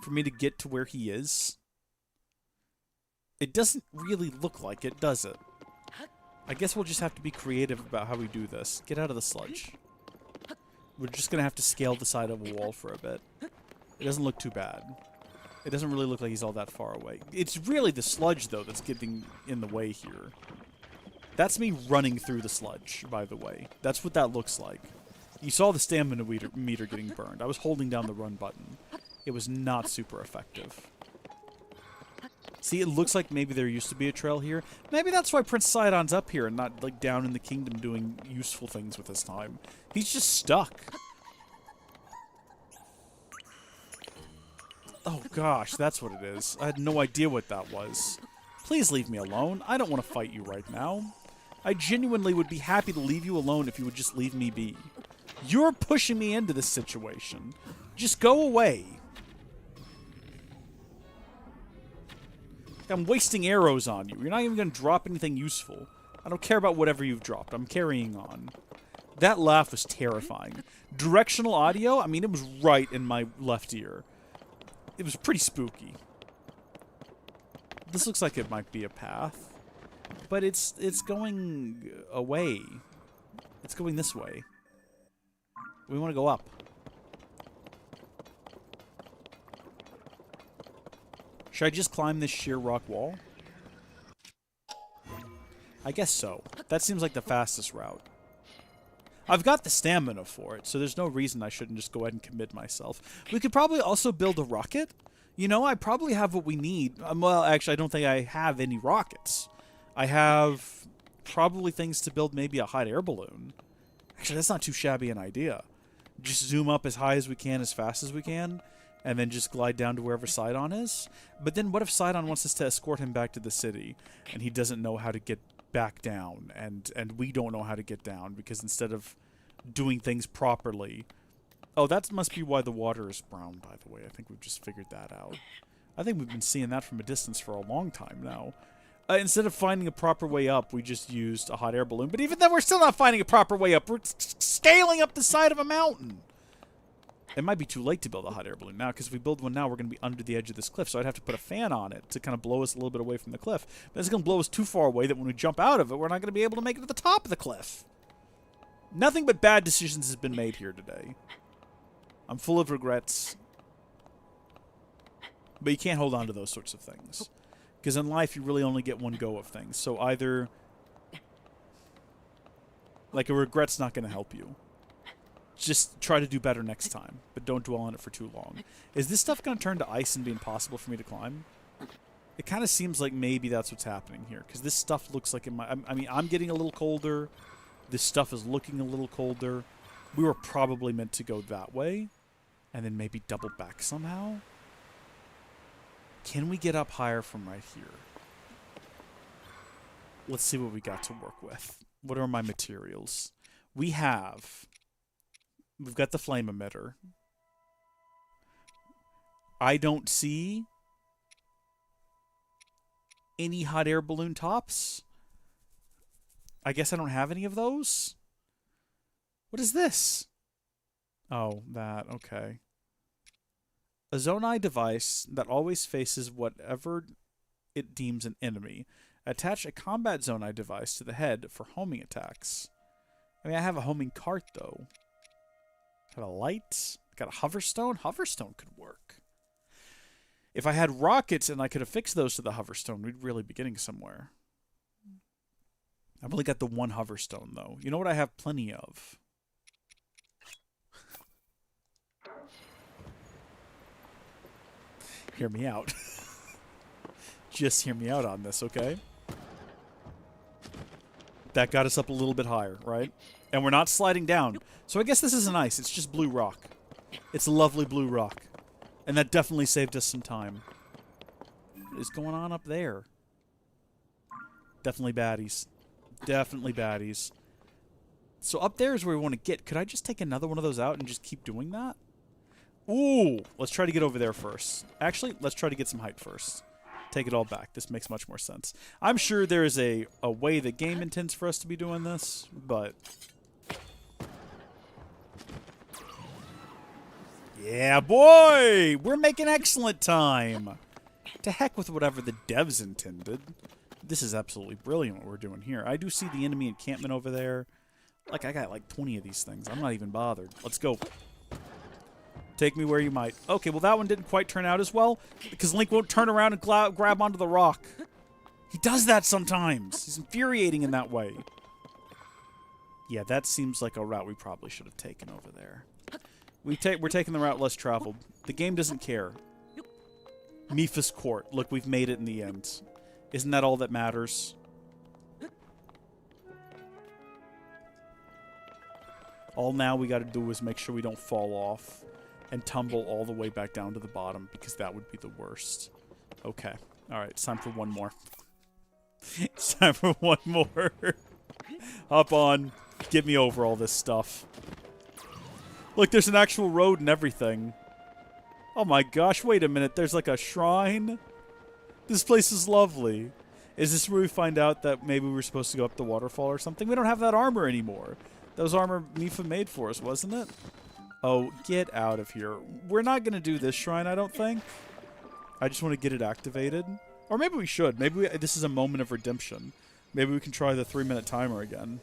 S1: for me to get to where he is? It doesn't really look like it, does it? I guess we'll just have to be creative about how we do this. Get out of the sludge. We're just going to have to scale the side of a wall for a bit. It doesn't look too bad. It doesn't really look like he's all that far away. It's really the sludge, though, that's getting in the way here. That's me running through the sludge, by the way. That's what that looks like. You saw the stamina meter getting burned. I was holding down the run button. It was not super effective. See, it looks like maybe there used to be a trail here. Maybe that's why Prince Sidon's up here and not, like, down in the kingdom doing useful things with his time. He's just stuck. Oh, gosh, that's what it is. I had no idea what that was. Please leave me alone. I don't want to fight you right now. I genuinely would be happy to leave you alone if you would just leave me be. You're pushing me into this situation. Just go away. I'm wasting arrows on you. You're not even going to drop anything useful. I don't care about whatever you've dropped. I'm carrying on. That laugh was terrifying. Directional audio? I mean, it was right in my left ear. It was pretty spooky. This looks like it might be a path. But it's going away. It's going this way. We want to go up. Should I just climb this sheer rock wall? I guess so. That seems like the fastest route. I've got the stamina for it, so there's no reason I shouldn't just go ahead and commit myself. We could probably also build a rocket. You know, I probably have what we need. Well, actually, I don't think I have any rockets. I have probably things to build maybe a hot air balloon. Actually, that's not too shabby an idea. Just zoom up as high as we can, as fast as we can, and then just glide down to wherever Sidon is. But then what if Sidon wants us to escort him back to the city, and he doesn't know how to get back down, and we don't know how to get down, because instead of doing things properly... Oh, that must be why the water is brown, by the way. I think we've just figured that out. I think we've been seeing that from a distance for a long time now. Instead of finding a proper way up, we just used a hot air balloon. But even then, we're still not finding a proper way up. We're scaling up the side of a mountain. It might be too late to build a hot air balloon now, because if we build one now, we're going to be under the edge of this cliff. So I'd have to put a fan on it to kind of blow us a little bit away from the cliff. But it's going to blow us too far away that when we jump out of it, we're not going to be able to make it to the top of the cliff. Nothing but bad decisions has been made here today. I'm full of regrets. But you can't hold on to those sorts of things. Because in life, you really only get one go of things. So either... Like, a regret's not going to help you. Just try to do better next time. But don't dwell on it for too long. Is this stuff going to turn to ice and be impossible for me to climb? It kind of seems like maybe that's what's happening here. Because this stuff looks like it might... I mean, I'm getting a little colder. This stuff is looking a little colder. We were probably meant to go that way. And then maybe double back somehow. Can we get up higher from right here? Let's see what we got to work with. What are my materials? We've got the flame emitter. I don't see any hot air balloon tops. I guess I don't have any of those. What is this? Oh, that. Okay. A Zonai device that always faces whatever it deems an enemy. Attach a combat Zonai device to the head for homing attacks. I mean, I have a homing cart, though. I have a light. I got a hoverstone. Hoverstone could work. If I had rockets and I could affix those to the hoverstone, we'd really be getting somewhere. I've only got the one hoverstone, though. You know what I have plenty of? Hear me out. Just hear me out on this, okay? That got us up a little bit higher, right? And we're not sliding down. So I guess this isn't ice. It's just blue rock. It's lovely blue rock. And that definitely saved us some time. What is going on up there? Definitely baddies. Definitely baddies. So up there is where we want to get. Could I just take another one of those out and just keep doing that? Ooh, let's try to get over there first. Actually, let's try to get some height first. Take it all back. This makes much more sense. I'm sure there is a way the game intends for us to be doing this, but... Yeah, boy! We're making excellent time! To heck with whatever the devs intended. This is absolutely brilliant what we're doing here. I do see the enemy encampment over there. Like, I got like 20 of these things. I'm not even bothered. Let's go. Take me where you might. Okay, well that one didn't quite turn out as well, because Link won't turn around and grab onto the rock. He does that sometimes. He's infuriating in that way. Yeah, that seems like a route we probably should have taken over there. We're taking the route less traveled. The game doesn't care. Mipha's Court. Look, we've made it in the end. Isn't that all that matters? All now we gotta do is make sure we don't fall off and tumble all the way back down to the bottom, because that would be the worst. Okay. Alright, it's time for one more. It's time for one more. Hop on. Get me over all this stuff. Look, there's an actual road and everything. Oh my gosh, wait a minute. There's like a shrine? This place is lovely. Is this where we find out that maybe we were supposed to go up the waterfall or something? We don't have that armor anymore. That was armor Mipha made for us, wasn't it? Oh, get out of here. We're not going to do this shrine, I don't think. I just want to get it activated. Or maybe we should. Maybe this is a moment of redemption. Maybe we can try the 3-minute timer again.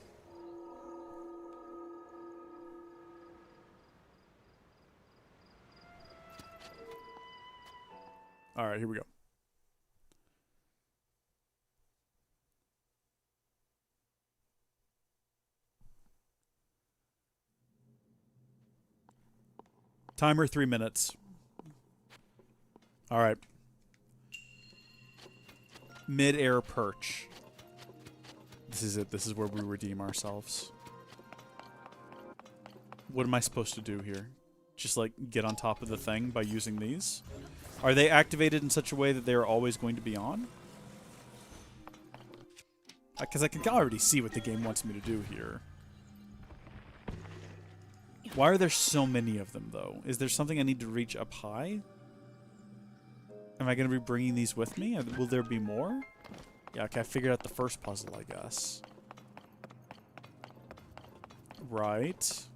S1: Alright, here we go. Timer 3 minutes. Alright. Mid-air perch. This is it. This is where we redeem ourselves. What am I supposed to do here? Just, like, get on top of the thing by using these? Are they activated in such a way that they're always going to be on? Because I can already see what the game wants me to do here. Why are there so many of them, though? Is there something I need to reach up high? Am I going to be bringing these with me? Will there be more? Yeah, okay, I figured out the first puzzle, I guess. Right.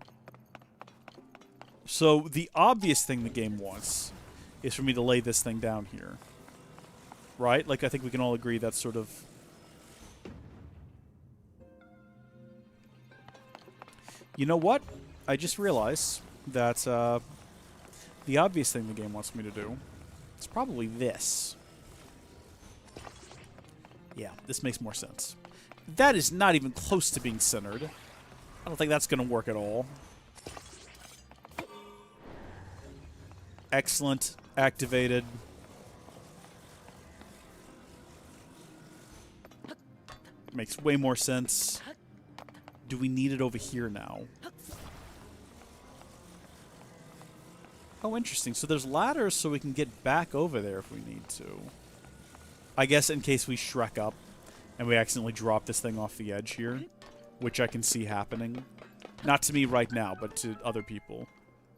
S1: So, the obvious thing the game wants is for me to lay this thing down here. Right? Like, I think we can all agree that's sort of... You know what? I just realized that the obvious thing the game wants me to do is probably this. Yeah, this makes more sense. That is not even close to being centered. I don't think that's going to work at all. Excellent. Activated. Makes way more sense. Do we need it over here now? Oh, interesting. So there's ladders so we can get back over there if we need to. I guess in case we Shrek up and we accidentally drop this thing off the edge here, which I can see happening. Not to me right now, but to other people.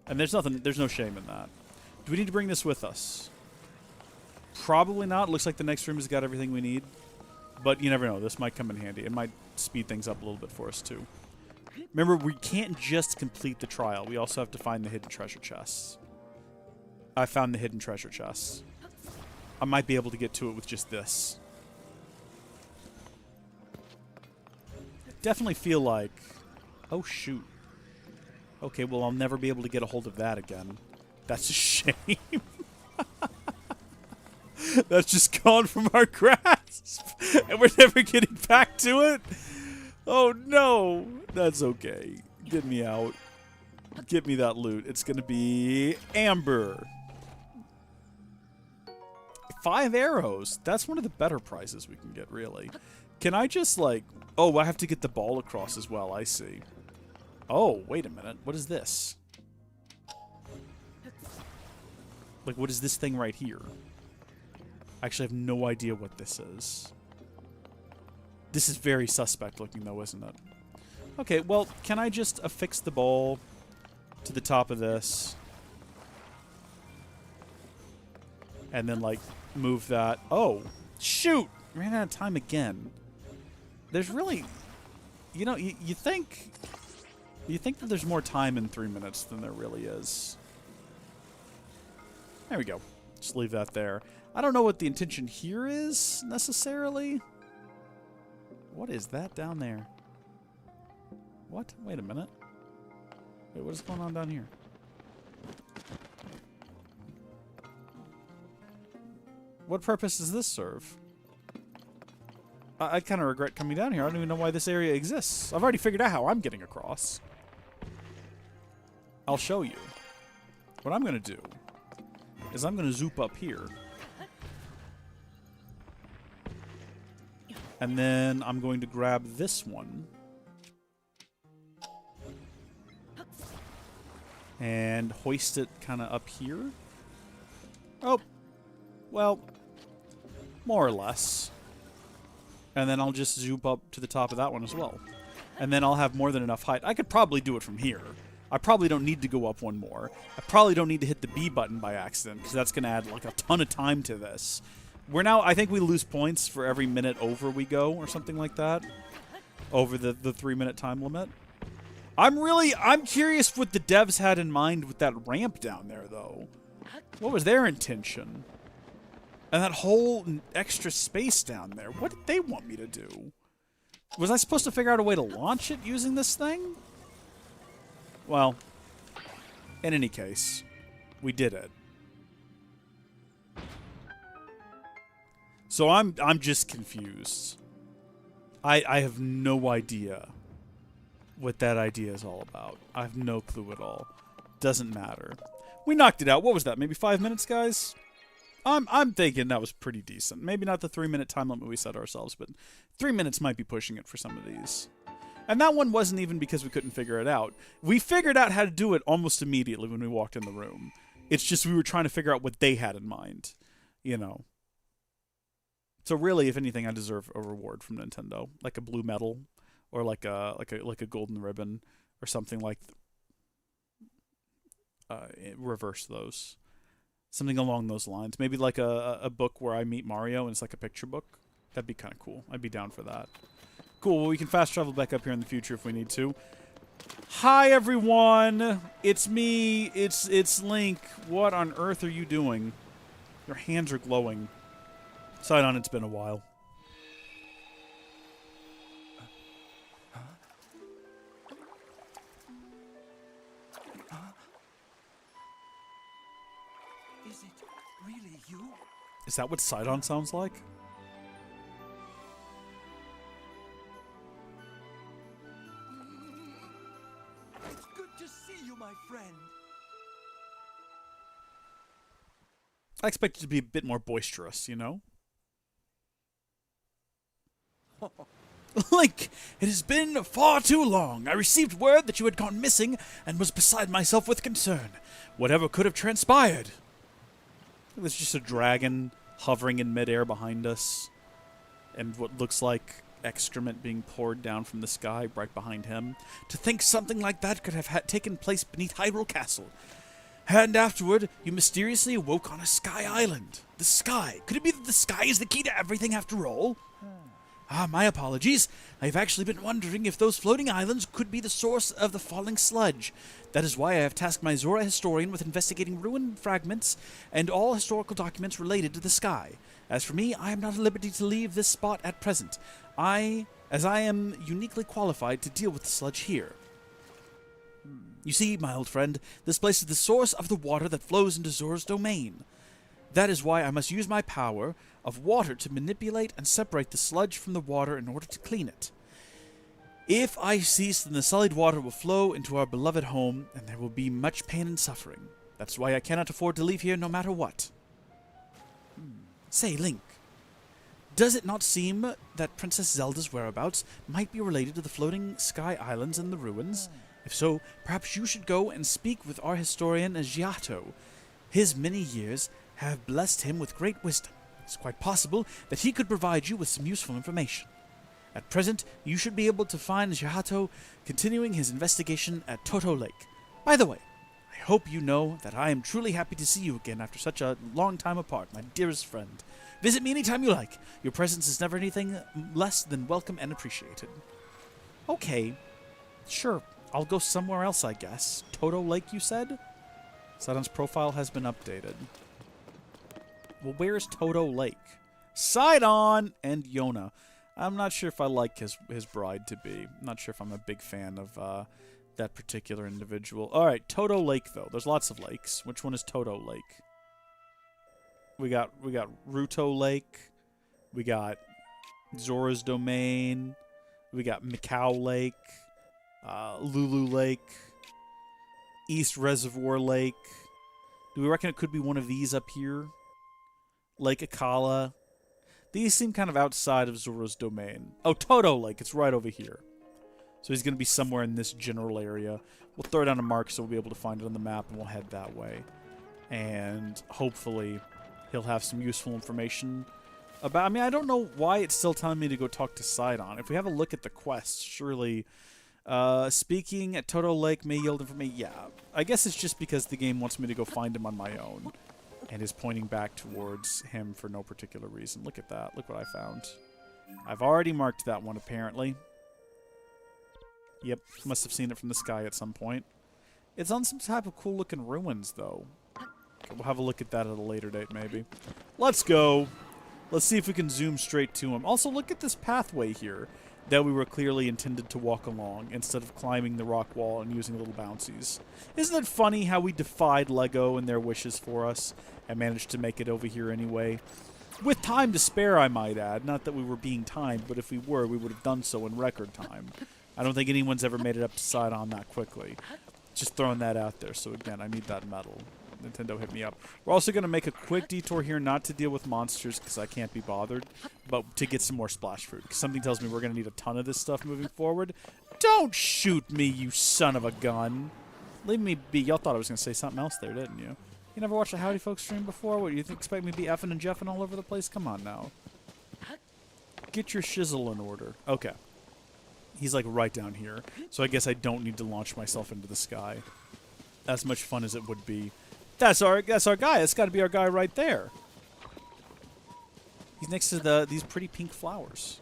S1: And there's no shame in that. Do we need to bring this with us? Probably not. Looks like the next room has got everything we need. But you never know. This might come in handy. It might speed things up a little bit for us, too. Remember, we can't just complete the trial. We also have to find the hidden treasure chests. I found the hidden treasure chests. I might be able to get to it with just this. Definitely feel like... Oh, shoot. Okay, well, I'll never be able to get a hold of that again. That's a shame. That's just gone from our grasp. And we're never getting back to it. Oh, no. That's okay. Get me out. Get me that loot. It's going to be amber. 5 arrows. That's one of the better prizes we can get, really. Can I just, like... Oh, I have to get the ball across as well. I see. Oh, wait a minute. What is this? Like, what is this thing right here? I actually have no idea what this is. This is very suspect looking, though, isn't it? Okay, well, can I just affix the ball to the top of this? And then, like, move that. Oh, shoot! Ran out of time again. There's really... You know, you think... You think that there's more time in 3 minutes than there really is. There we go. Just leave that there. I don't know what the intention here is, necessarily. What is that down there? What? Wait a minute. Wait, what is going on down here? What purpose does this serve? I kind of regret coming down here. I don't even know why this area exists. I've already figured out how I'm getting across. I'll show you. What I'm going to do is I'm going to zoop up here. And then I'm going to grab this one. And hoist it kind of up here. Oh. Well, more or less. And then I'll just zoop up to the top of that one as well. And then I'll have more than enough height. I could probably do it from here. I probably don't need to go up one more. I probably don't need to hit the B button by accident, because that's going to add like a ton of time to this. We're now, I think we lose points for every minute over we go, or something like that. Over the 3-minute time limit. I'm curious what the devs had in mind with that ramp down there, though. What was their intention? And that whole extra space down there. What did they want me to do? Was I supposed to figure out a way to launch it using this thing? Well, in any case, we did it. So I'm just confused. I have no idea what that idea is all about. I have no clue at all. Doesn't matter. We knocked it out. What was that? Maybe 5 minutes, guys? I'm thinking that was pretty decent. Maybe not the 3-minute time limit we set ourselves, but 3 minutes might be pushing it for some of these. And that one wasn't even because we couldn't figure it out. We figured out how to do it almost immediately when we walked in the room. It's just we were trying to figure out what they had in mind, you know. So really, if anything, I deserve a reward from Nintendo, like a blue medal, or like a golden ribbon, or something like. Reverse those. Something along those lines. Maybe like a book where I meet Mario and it's like a picture book. That'd be kind of cool. I'd be down for that. Cool. Well, we can fast travel back up here in the future if we need to. Hi, everyone. It's me. It's Link. What on earth are you doing? Your hands are glowing. Sidon, it's been a while.
S3: Is it really you?
S1: Is that what Sidon sounds like?
S3: It's good to see you, my friend.
S1: I expect it to be a bit more boisterous, you know? Link, it has been far too long. I received word that you had gone missing and was beside myself with concern. Whatever could have transpired. There's just a dragon hovering in midair behind us, and what looks like excrement being poured down from the sky right behind him. To think something like that could have taken place beneath Hyrule Castle. And afterward, you mysteriously awoke on a sky island. The sky. Could it be that the sky is the key to everything after all? My apologies. I've actually been wondering if those floating islands could be the source of the falling sludge. That is why I have tasked my Zora historian with investigating ruined fragments and all historical documents related to the sky. As for me, I am not at liberty to leave this spot at present, as I am uniquely qualified to deal with the sludge here. You see, my old friend, this place is the source of the water that flows into Zora's domain. That is why I must use my power of water to manipulate and separate the sludge from the water in order to clean it. If I cease, then the sullied water will flow into our beloved home, and there will be much pain and suffering. That's why I cannot afford to leave here no matter what. Say, Link, does it not seem that Princess Zelda's whereabouts might be related to the floating sky islands and the ruins? If so, perhaps you should go and speak with our historian Giotto. His many years have blessed him with great wisdom. It's quite possible that he could provide you with some useful information. At present, you should be able to find Giotto continuing his investigation at Toto Lake. By the way, I hope you know that I am truly happy to see you again after such a long time apart, my dearest friend. Visit me anytime you like. Your presence is never anything less than welcome and appreciated. Okay, sure. I'll go somewhere else, I guess. Toto Lake, you said? Sidon's profile has been updated. Well, where's Toto Lake? Sidon and Yona. I'm not sure if I like his bride to be. I'm not sure if I'm a big fan of that particular individual. All right, Toto Lake though. There's lots of lakes. Which one is Toto Lake? We got Ruto Lake. We got Zora's Domain. We got Mikau Lake. Lulu Lake. East Reservoir Lake. Do we reckon it could be one of these up here? Lake Akala. These seem kind of outside of Zora's domain. Oh, Toto Lake. It's right over here. So he's going to be somewhere in this general area. We'll throw down a mark so we'll be able to find it on the map, and we'll head that way. And hopefully he'll have some useful information about... I mean, I don't know why it's still telling me to go talk to Sidon. If we have a look at the quest, surely... speaking at Toto Lake may yield information. Yeah, I guess it's just because the game wants me to go find him on my own. And is pointing back towards him for no particular reason. Look at that. Look what I found. I've already marked that one, apparently. Yep, must have seen it from the sky at some point. It's on some type of cool-looking ruins, though. We'll have a look at that at a later date, maybe. Let's go. Let's see if we can zoom straight to him. Also, look at this pathway here that we were clearly intended to walk along instead of climbing the rock wall and using little bouncies. Isn't it funny how we defied LEGO and their wishes for us and managed to make it over here anyway? With time to spare, I might add. Not that we were being timed, but if we were, we would have done so in record time. I don't think anyone's ever made it up to Sidon that quickly. Just throwing that out there. So again, I need that medal. Nintendo hit me up. We're also going to make a quick detour here, not to deal with monsters because I can't be bothered, but to get some more splash fruit. Because something tells me we're going to need a ton of this stuff moving forward. Don't shoot me, you son of a gun. Leave me be. Y'all thought I was going to say something else there, didn't you? You never watched a Howdy Folks stream before? What, you expect me to be effing and jeffing all over the place? Come on now. Get your shizzle in order. Okay. He's like right down here. So I guess I don't need to launch myself into the sky. As much fun as it would be. That's our guy. That's got to be our guy right there. He's next to these pretty pink flowers.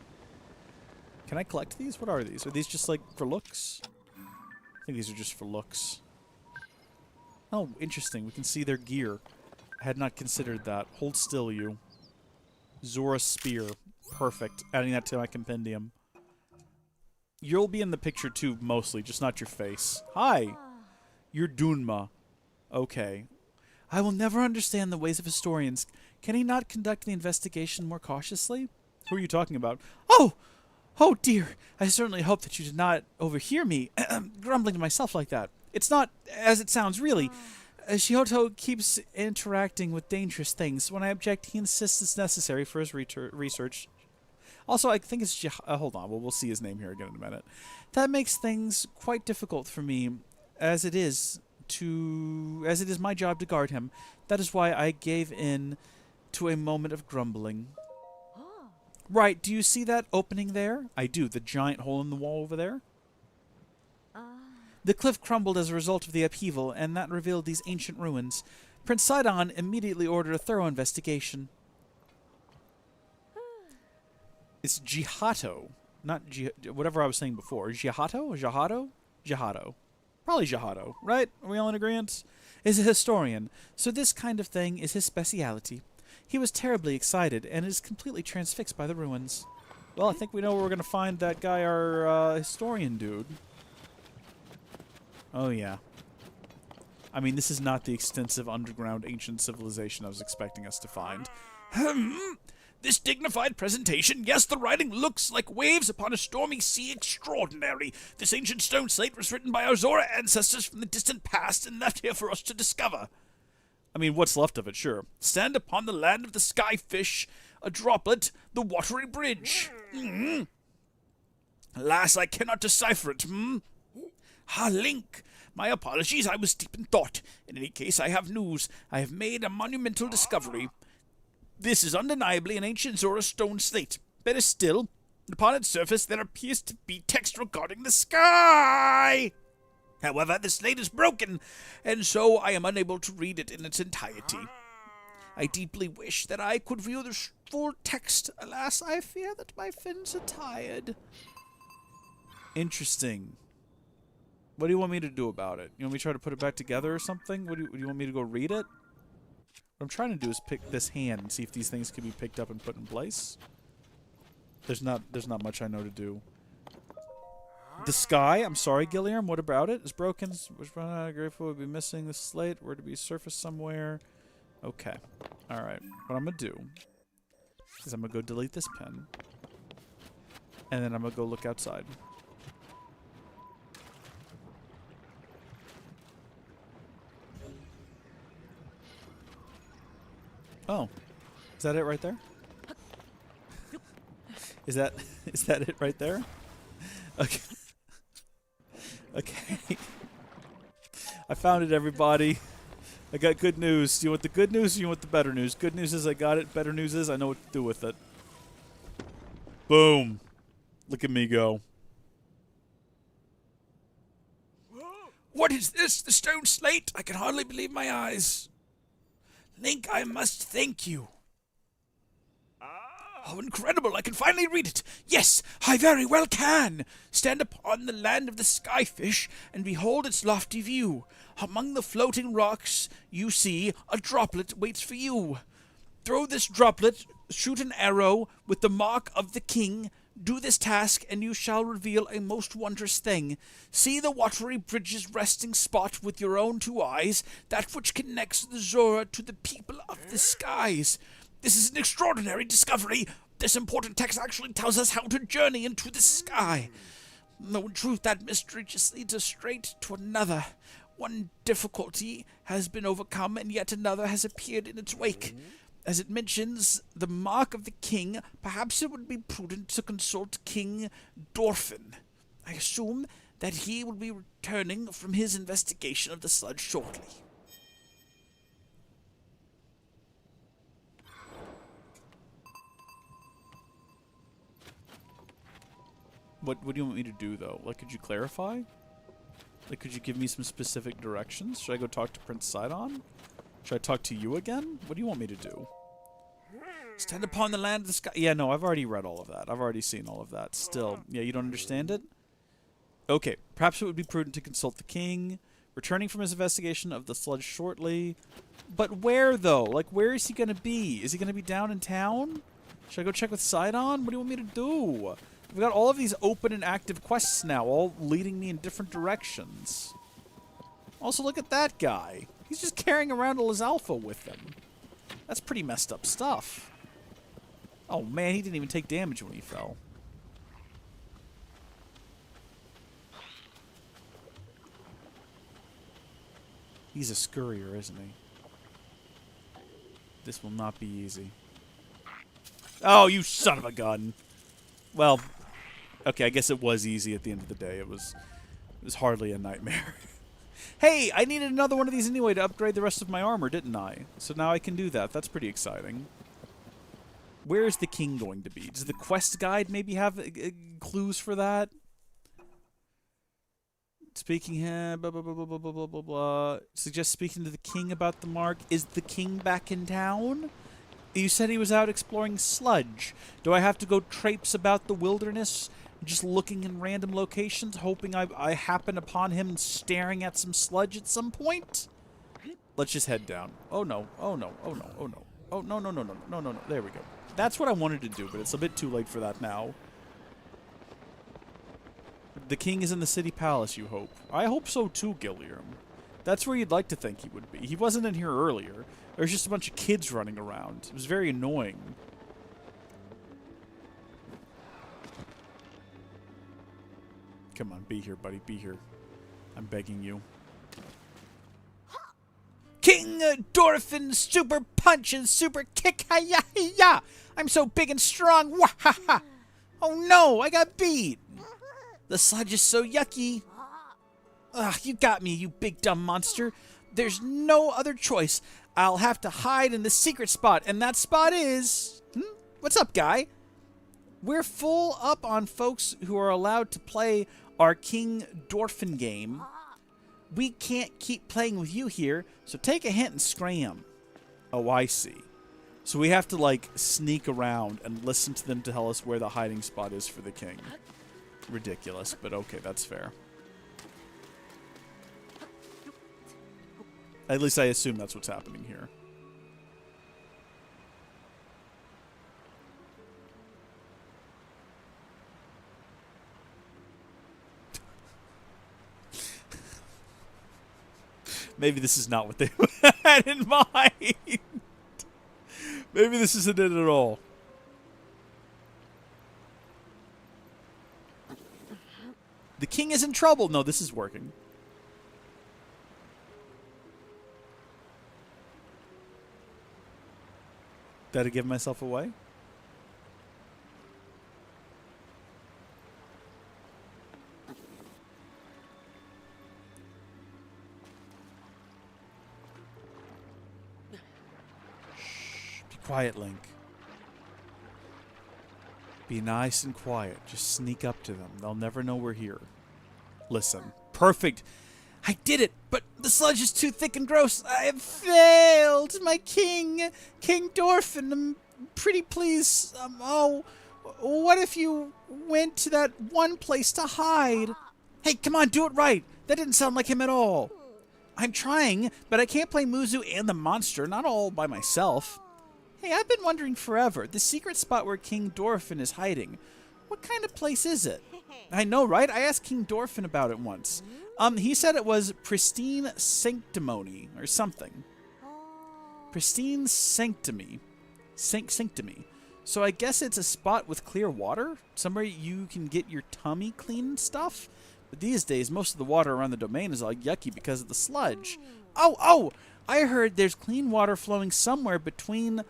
S1: Can I collect these? What are these? Are these just like for looks? I think these are just for looks. Oh, interesting. We can see their gear. I had not considered that. Hold still, you. Zora Spear. Perfect. Adding that to my compendium. You'll be in the picture too, mostly, just not your face. Hi. You're Dunma. Okay. I will never understand the ways of historians. Can he not conduct the investigation more cautiously? Who are you talking about? Oh! Oh, dear. I certainly hope that you did not overhear me grumbling to myself like that. It's not as it sounds, really. Shihoto keeps interacting with dangerous things. When I object, he insists it's necessary for his research. Also, I think it's... hold on. We'll see his name here again in a minute. That makes things quite difficult for me, as it is my job to guard him. That is why I gave in to a moment of grumbling. Right, do you see that opening there? I do, the giant hole in the wall over there. The cliff crumbled as a result of the upheaval, and that revealed these ancient ruins. Prince Sidon immediately ordered a thorough investigation. It's Jihato, not whatever I was saying before. Jihato? Jihato? Jihato. Probably Jihato, right? Are we all in agreement? Is a historian, so this kind of thing is his speciality. He was terribly excited, and is completely transfixed by the ruins. Well, I think we know where we're going to find that guy, our historian dude. Oh, yeah. I mean, this is not the extensive underground ancient civilization I was expecting us to find. This dignified presentation, yes, the writing looks like waves upon a stormy sea extraordinary. This ancient stone slate was written by our Zora ancestors from the distant past and left here for us to discover. I mean, what's left of it, sure. Stand upon the land of the skyfish, a droplet, the watery bridge. Alas, I cannot decipher it, Ah, Link. My apologies, I was deep in thought. In any case, I have news. I have made a monumental discovery. This is undeniably an ancient Zora stone slate. Better still, upon its surface there appears to be text regarding the sky. However, the slate is broken, and so I am unable to read it in its entirety. I deeply wish that I could view the full text. Alas, I fear that my fins are tired. Interesting. What do you want me to do about it? You want me to try to put it back together or something? Do you want me to go read it? What I'm trying to do is pick this hand and see if these things can be picked up and put in place. There's not much I know to do. The sky, I'm sorry, Gilliam, what about it? Is broken. Which one grateful would be missing the slate? Were to be surfaced somewhere. Okay. Alright. What I'm gonna do is I'm gonna go delete this pen. And then I'm gonna go look outside. Oh. Is that it right there? Is that it right there? Okay. Okay. I found it, everybody. I got good news. Do you want the good news or you want the better news? Good news is I got it. Better news is I know what to do with it. Boom. Look at me go. What is this? The stone slate? I can hardly believe my eyes. Link, I must thank you. How incredible! I can finally read it! Yes, I very well can! Stand upon the land of the skyfish, and behold its lofty view. Among the floating rocks, you see, a droplet waits for you. Throw this droplet, shoot an arrow with the mark of the king. Do this task, and you shall reveal a most wondrous thing. See the watery bridge's resting spot with your own 2 eyes, that which connects the Zora to the people of the skies. This is an extraordinary discovery. This important text actually tells us how to journey into the sky. No, in truth, that mystery just leads us straight to another. One difficulty has been overcome, and yet another has appeared in its wake. As it mentions the mark of the king, perhaps it would be prudent to consult King Dorfin. I assume that he will be returning from his investigation of the sludge shortly. What do you want me to do, though? Like, could you clarify? Like, could you give me some specific directions? Should I go talk to Prince Sidon? Should I talk to you again? What do you want me to do? Stand upon the land of the sky. Yeah, no, I've already read all of that. I've already seen all of that. Still, yeah, you don't understand it? Okay, perhaps it would be prudent to consult the king, returning from his investigation of the sludge shortly. But where, though? Like, where is he going to be? Is he going to be down in town? Should I go check with Sidon? What do you want me to do? We've got all of these open and active quests now, all leading me in different directions. Also, look at that guy. He's just carrying around a Lizalfa with him. That's pretty messed up stuff. Oh man, he didn't even take damage when he fell. He's a scurrier, isn't he? This will not be easy. Oh, you son of a gun! Well, okay, I guess it was easy at the end of the day. It was hardly a nightmare. Hey, I needed another one of these anyway to upgrade the rest of my armor, didn't I? So now I can do that. That's pretty exciting. Where is the king going to be? Does the quest guide maybe have clues for that? Speaking him, blah, blah, blah, blah, blah, blah, blah, blah. Suggest speaking to the king about the mark. Is the king back in town? You said he was out exploring sludge. Do I have to go traipse about the wilderness, just looking in random locations, hoping I happen upon him staring at some sludge at some point? Let's just head down. Oh no, oh no, oh no, oh no. Oh, no, no, no, no, no, no, no. There we go. That's what I wanted to do, but it's a bit too late for that now. The king is in the city palace, you hope. I hope so too, Gilliam. That's where you'd like to think he would be. He wasn't in here earlier. There was just a bunch of kids running around. It was very annoying. Come on, be here, buddy. Be here. I'm begging you. King Dorfin super punch and super kick. Hi-ya, hi-ya. I'm so big and strong. Wah-ha-ha. Oh no, I got beat. The sludge is so yucky. Ugh, you got me, you big dumb monster. There's no other choice. I'll have to hide in the secret spot, and that spot is... What's up, guy? We're full up on folks who are allowed to play our King Dorfin game. We can't keep playing with you here, so take a hint and scram. Oh, I see. So we have to, like, sneak around and listen to them to tell us where the hiding spot is for the king. Ridiculous, but okay, that's fair. At least I assume that's what's happening here. Maybe this is not what they had in mind. Maybe this isn't it at all. The king is in trouble. No, this is working. Did I give myself away? Shh. Be quiet, Link. Be nice and quiet. Just sneak up to them. They'll never know we're here. Listen. Perfect. I did it, but the sludge is too thick and gross. I have failed. My king, King Dorfin, Pretty please, oh, what if you went to that one place to hide? Hey, come on, do it right. That didn't sound like him at all. I'm trying, but I can't play Muzu and the monster, not all by myself. Hey, I've been wondering forever, the secret spot where King Dorphin is hiding. What kind of place is it? I know, right? I asked King Dorphin about it once. He said it was Pristine Sanctimony, or something. Pristine Sanctimy. Sanctimy. So I guess it's a spot with clear water? Somewhere you can get your tummy clean and stuff? But these days, most of the water around the domain is all yucky because of the sludge. Oh! I heard there's clean water flowing somewhere between...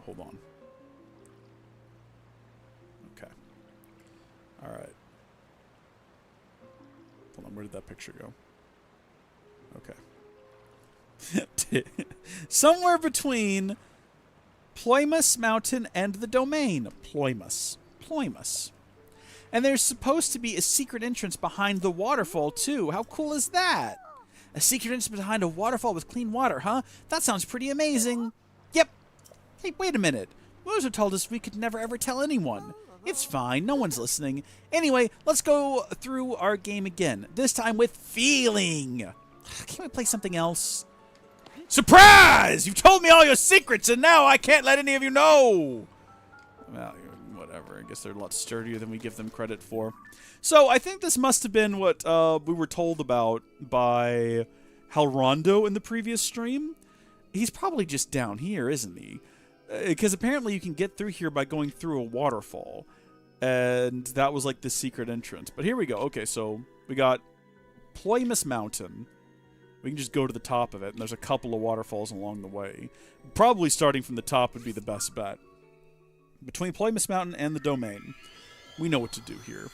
S1: Hold on. Okay. Alright. Hold on, where did that picture go? Okay. Somewhere between Ploymus Mountain and the domain. Ploymus. And there's supposed to be a secret entrance behind the waterfall, too. How cool is that? A secret entrance behind a waterfall with clean water, huh? That sounds pretty amazing. Yep. Hey, wait a minute. Muzo told us we could never ever tell anyone. It's fine. No one's listening. Anyway, let's go through our game again. This time with feeling. Can't we play something else? Surprise! You've told me all your secrets, and now I can't let any of you know! Well, whatever. I guess they're a lot sturdier than we give them credit for. So, I think this must have been what we were told about by Halrondo in the previous stream. He's probably just down here, isn't he? Because apparently you can get through here by going through a waterfall. And that was like the secret entrance. But here we go. Okay, so we got Ploymus Mountain. We can just go to the top of it, and there's a couple of waterfalls along the way. Probably starting from the top would be the best bet. Between Ploymus Mountain and the domain, we know what to do here.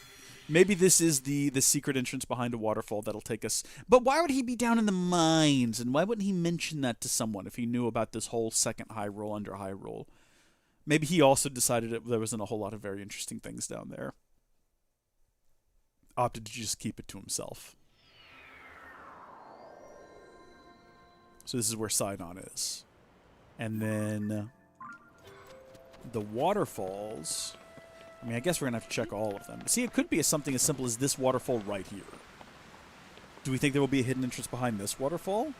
S1: Maybe this is the secret entrance behind a waterfall that'll take us... But why would he be down in the mines? And why wouldn't he mention that to someone if he knew about this whole second Hyrule under Hyrule? Maybe he also decided there wasn't a whole lot of very interesting things down there. Opted to just keep it to himself. So this is where Sidon is. And then the waterfalls... I mean, I guess we're going to have to check all of them. See, it could be something as simple as this waterfall right here. Do we think there will be a hidden entrance behind this waterfall?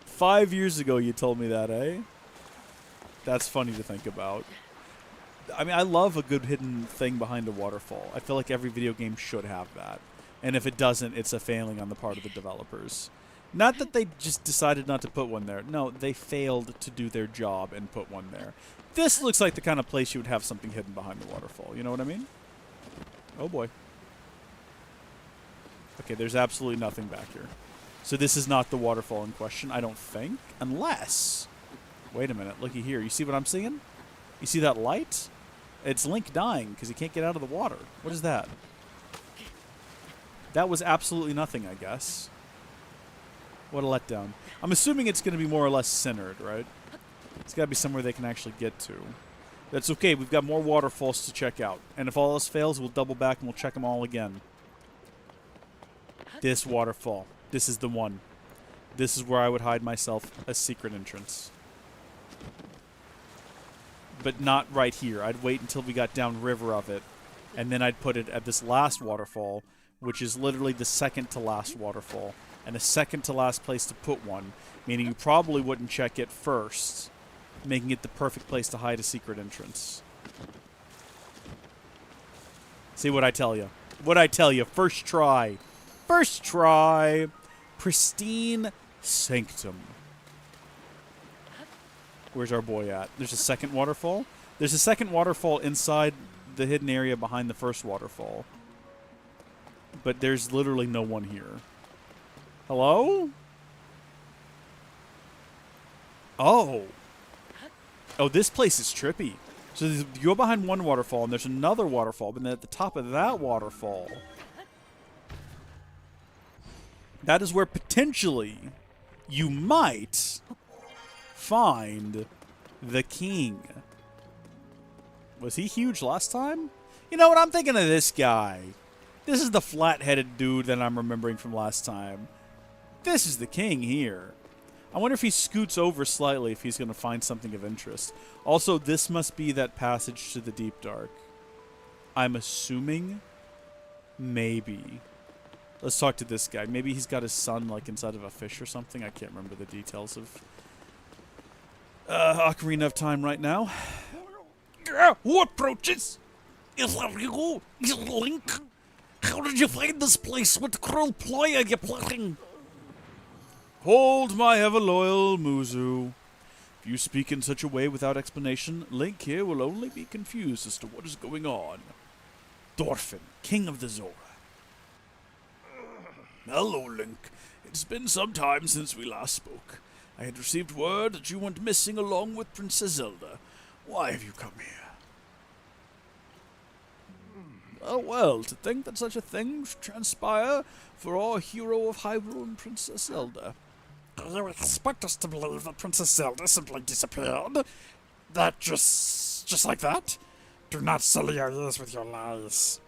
S1: 5 years ago you told me that, eh? That's funny to think about. I mean, I love a good hidden thing behind a waterfall. I feel like every video game should have that. And if it doesn't, it's a failing on the part of the developers. Not that they just decided not to put one there. No, they failed to do their job and put one there. This looks like the kind of place you would have something hidden behind the waterfall. You know what I mean? Oh boy. Okay, there's absolutely nothing back here. So this is not the waterfall in question, I don't think. Unless... Wait a minute, looky here. You see what I'm seeing? You see that light? It's Link dying because he can't get out of the water. What is that? That was absolutely nothing, I guess. What a letdown. I'm assuming it's going to be more or less centered, right? It's got to be somewhere they can actually get to. That's okay. We've got more waterfalls to check out. And if all else fails, we'll double back and we'll check them all again. This waterfall. This is the one. This is where I would hide myself a secret entrance. But not right here. I'd wait until we got downriver of it. And then I'd put it at this last waterfall, which is literally the second to last waterfall. And a second to last place to put one, meaning you probably wouldn't check it first, making it the perfect place to hide a secret entrance. See what I tell you? What I tell you? First try. First try. Pristine Sanctum. Where's our boy at? There's a second waterfall? There's a second waterfall inside the hidden area behind the first waterfall. But there's literally no one here. Hello? Oh. Oh, this place is trippy. So you go behind one waterfall, and there's another waterfall, but then at the top of that waterfall, that is where potentially you might find the king. Was he huge last time? You know what? I'm thinking of this guy. This is the flat-headed dude that I'm remembering from last time. This is the king here. I wonder if he scoots over slightly if he's going to find something of interest. Also, this must be that passage to the Deep Dark. I'm assuming. Maybe. Let's talk to this guy. Maybe he's got his son, like, inside of a fish or something. I can't remember the details of Ocarina of Time right now.
S2: Who approaches? Is that you? Is it Link? How did you find this place? What cruel ploy are you plotting?
S1: Hold, my ever-loyal Muzu. If you speak in such a way without explanation, Link here will only be confused as to what is going on. Dorphin, King of the Zora. Hello, Link. It's been some time since we last spoke. I had received word that you went missing along with Princess Zelda. Why have you come here? Oh, well, to think that such a thing should transpire for our hero of Hyrule and Princess Zelda.
S2: Do you expect us to believe that Princess Zelda simply disappeared? That just like that? Do not sully your ears with your lies.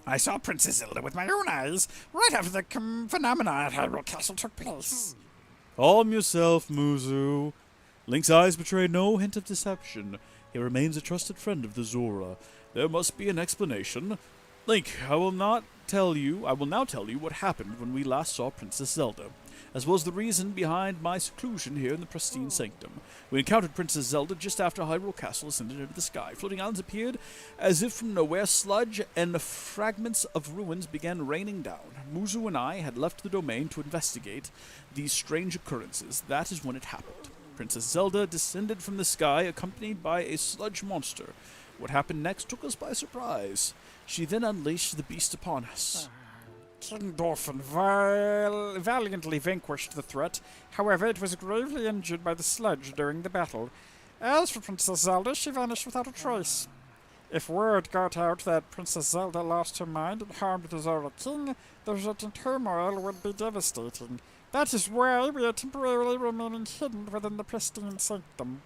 S2: I saw Princess Zelda with my own eyes right after the phenomena at Hyrule Castle took place.
S1: Calm yourself, Muzu. Link's eyes betray no hint of deception. He remains a trusted friend of the Zora. There must be an explanation. Link, I will now tell you what happened when we last saw Princess Zelda, as well as the reason behind my seclusion here in the pristine sanctum. We encountered Princess Zelda just after Hyrule Castle ascended into the sky. Floating islands appeared as if from nowhere. Sludge and fragments of ruins began raining down. Muzu and I had left the domain to investigate these strange occurrences. That is when it happened. Princess Zelda descended from the sky, accompanied by a sludge monster. What happened next took us by surprise. She then unleashed the beast upon us.
S2: King Dorphin valiantly vanquished the threat. However, it was gravely injured by the sludge during the battle. As for Princess Zelda, she vanished without a trace. If word got out that Princess Zelda lost her mind and harmed the Zora King, the resulting turmoil would be devastating. That is why we are temporarily remaining hidden within the pristine sanctum.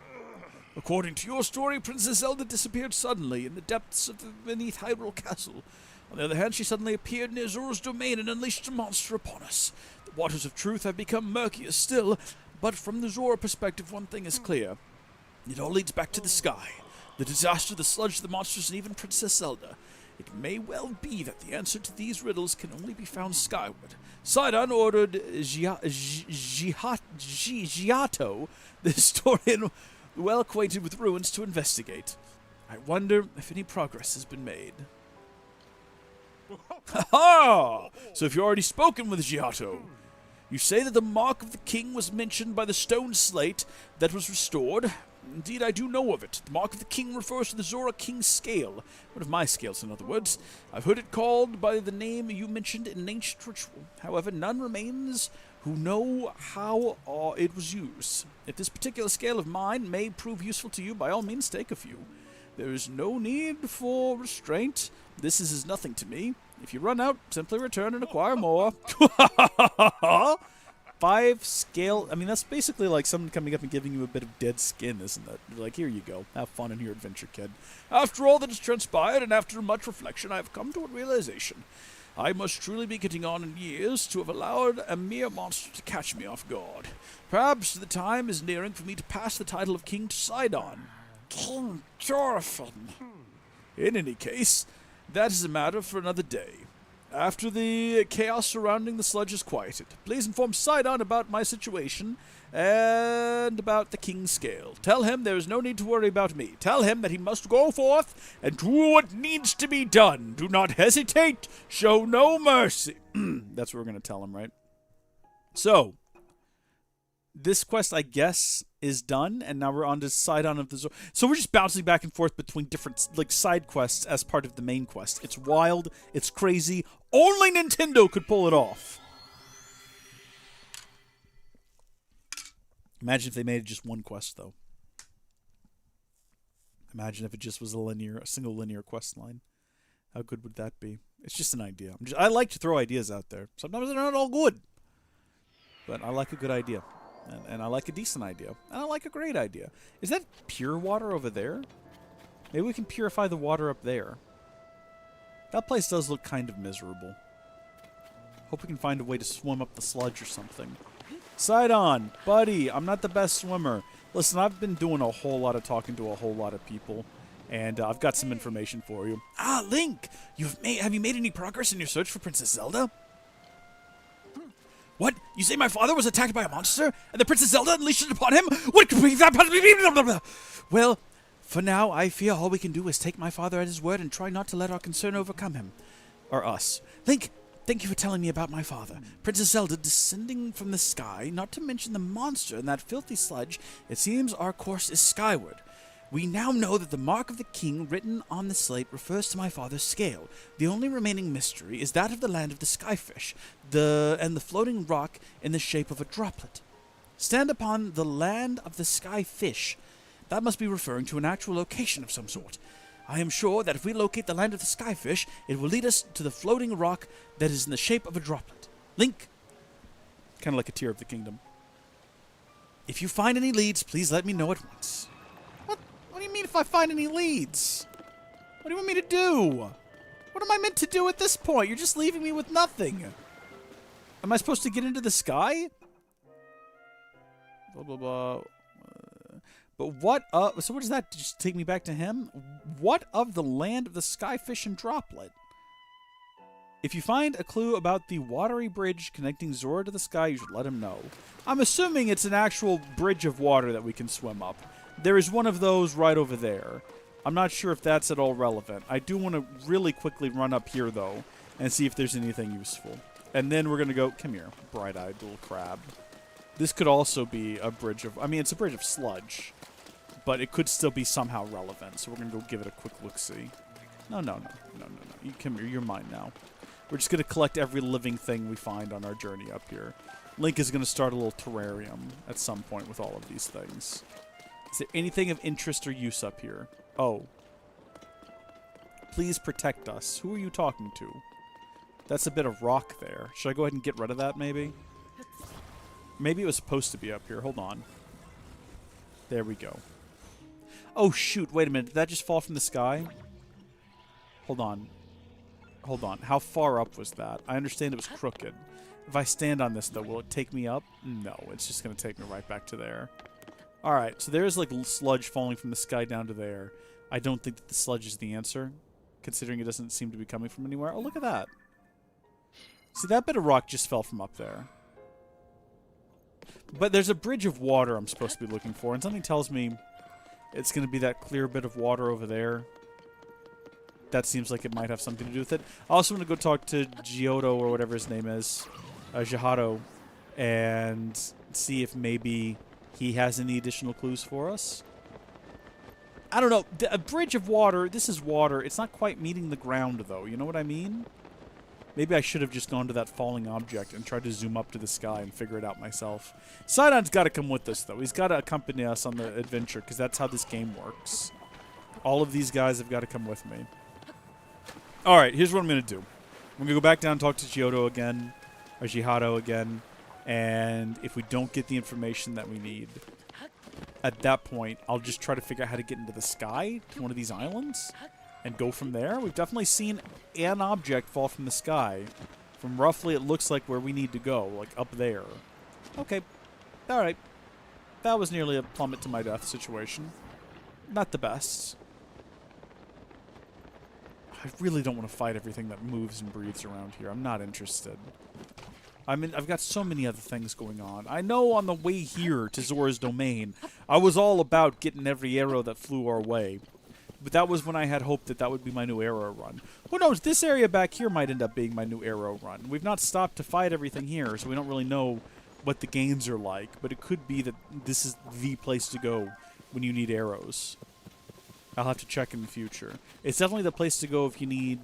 S1: According to your story, Princess Zelda disappeared suddenly in the depths of beneath Hyrule Castle. On the other hand, she suddenly appeared near Zora's domain and unleashed a monster upon us. The waters of truth have become murkier still, but from the Zora perspective, one thing is clear. It all leads back to the sky. The disaster, the sludge, the monsters, and even Princess Zelda. It may well be that the answer to these riddles can only be found skyward. Sidon ordered Giotto, the historian well acquainted with ruins, to investigate. I wonder if any progress has been made. Ha! So if you've already spoken with Giotto, you say that the mark of the king was mentioned by the stone slate that was restored. Indeed, I do know of it. The mark of the king refers to the Zora King's scale. One of my scales, in other words. I've heard it called by the name you mentioned in an ancient ritual. However, none remains who know how it was used. If this particular scale of mine may prove useful to you, by all means take a few. There is no need for restraint. This is as nothing to me. If you run out, simply return and acquire more. 5 scale. I mean, that's basically like someone coming up and giving you a bit of dead skin, isn't it? You're like, here you go. Have fun in your adventure, kid. After all that has transpired, and after much reflection, I have come to a realization. I must truly be getting on in years to have allowed a mere monster to catch me off guard. Perhaps the time is nearing for me to pass the title of king to Sidon.
S2: King Dorphin.
S1: In any case, that is a matter for another day. After the chaos surrounding the sludge is quieted, please inform Sidon about my situation and about the king's scale. Tell him there is no need to worry about me. Tell him that he must go forth and do what needs to be done. Do not hesitate. Show no mercy. That's what we're going to tell him, right? So, this quest, I guess, is done, and now we're on to Sidon of the Zora. So we're just bouncing back and forth between different side quests as part of the main quest. It's wild. It's crazy. Only Nintendo could pull it off. Imagine if they made it just one quest, though. Imagine if it just was a single linear quest line. How good would that be? It's just an idea. I like to throw ideas out there. Sometimes they're not all good, but I like a good idea. And I like a decent idea. And I like a great idea. Is that pure water over there? Maybe we can purify the water up there. That place does look kind of miserable. Hope we can find a way to swim up the sludge or something. Sidon, buddy, I'm not the best swimmer. Listen, I've been doing a whole lot of talking to a whole lot of people, and I've got some information for you. Ah, Link! Have you made any progress in your search for Princess Zelda? What? You say my father was attacked by a monster, and the Princess Zelda unleashed it upon him? What could that possibly be? Well, for now, I fear all we can do is take my father at his word and try not to let our concern overcome him. Or us. Link, thank you for telling me about my father. Princess Zelda descending from the sky, not to mention the monster and that filthy sludge, it seems our course is skyward. We now know that the mark of the king written on the slate refers to my father's scale. The only remaining mystery is that of the land of the skyfish, and the floating rock in the shape of a droplet. Stand upon the land of the skyfish. That must be referring to an actual location of some sort. I am sure that if we locate the land of the skyfish, it will lead us to the floating rock that is in the shape of a droplet. Link. Kind of like a tear of the kingdom. If you find any leads, please let me know at once. What do you mean if I find any leads? What do you want me to do? What am I meant to do at this point? You're just leaving me with nothing. Am I supposed to get into the sky? Blah, blah, blah. But what so what does that just take me back to him? What of the land of the skyfish and droplet? If you find a clue about the watery bridge connecting Zora to the sky, you should let him know. I'm assuming it's an actual bridge of water that we can swim up. There is one of those right over there. I'm not sure if that's at all relevant. I do want to really quickly run up here, though, and see if there's anything useful. And then we're going to go... Come here, bright-eyed little crab. This could also be a bridge of... I mean, it's a bridge of sludge. But it could still be somehow relevant, so we're going to go give it a quick look-see. No. You come here. You're mine now. We're just going to collect every living thing we find on our journey up here. Link is going to start a little terrarium at some point with all of these things. Is there anything of interest or use up here? Oh. Please protect us. Who are you talking to? That's a bit of rock there. Should I go ahead and get rid of that, maybe? Maybe it was supposed to be up here. Hold on. There we go. Oh, shoot. Wait a minute. Did that just fall from the sky? Hold on. Hold on. How far up was that? I understand it was crooked. If I stand on this, though, will it take me up? No. It's just going to take me right back to there. Alright, so there's like sludge falling from the sky down to there. I don't think that the sludge is the answer, considering it doesn't seem to be coming from anywhere. Oh, look at that. See, that bit of rock just fell from up there. But there's a bridge of water I'm supposed to be looking for, and something tells me it's going to be that clear bit of water over there. That seems like it might have something to do with it. I also want to go talk to Giotto, or whatever his name is, Giotto, and see if maybe... he has any additional clues for us? I don't know. A bridge of water, this is water. It's not quite meeting the ground, though. You know what I mean? Maybe I should have just gone to that falling object and tried to zoom up to the sky and figure it out myself. Sidon's got to come with us, though. He's got to accompany us on the adventure, because that's how this game works. All of these guys have got to come with me. Alright, here's what I'm going to do. I'm going to go back down and talk to Giotto again, or Giotto again. And if we don't get the information that we need, at that point, I'll just try to figure out how to get into the sky to one of these islands and go from there. We've definitely seen an object fall from the sky from roughly, it looks like, where we need to go, like up there. Okay. Alright. That was nearly a plummet to my death situation. Not the best. I really don't want to fight everything that moves and breathes around here. I'm not interested. I mean, I've got so many other things going on. I know on the way here to Zora's domain, I was all about getting every arrow that flew our way. But that was when I had hoped that that would be my new arrow run. Who knows, this area back here might end up being my new arrow run. We've not stopped to fight everything here, so we don't really know what the gains are like. But it could be that this is the place to go when you need arrows. I'll have to check in the future. It's definitely the place to go if you need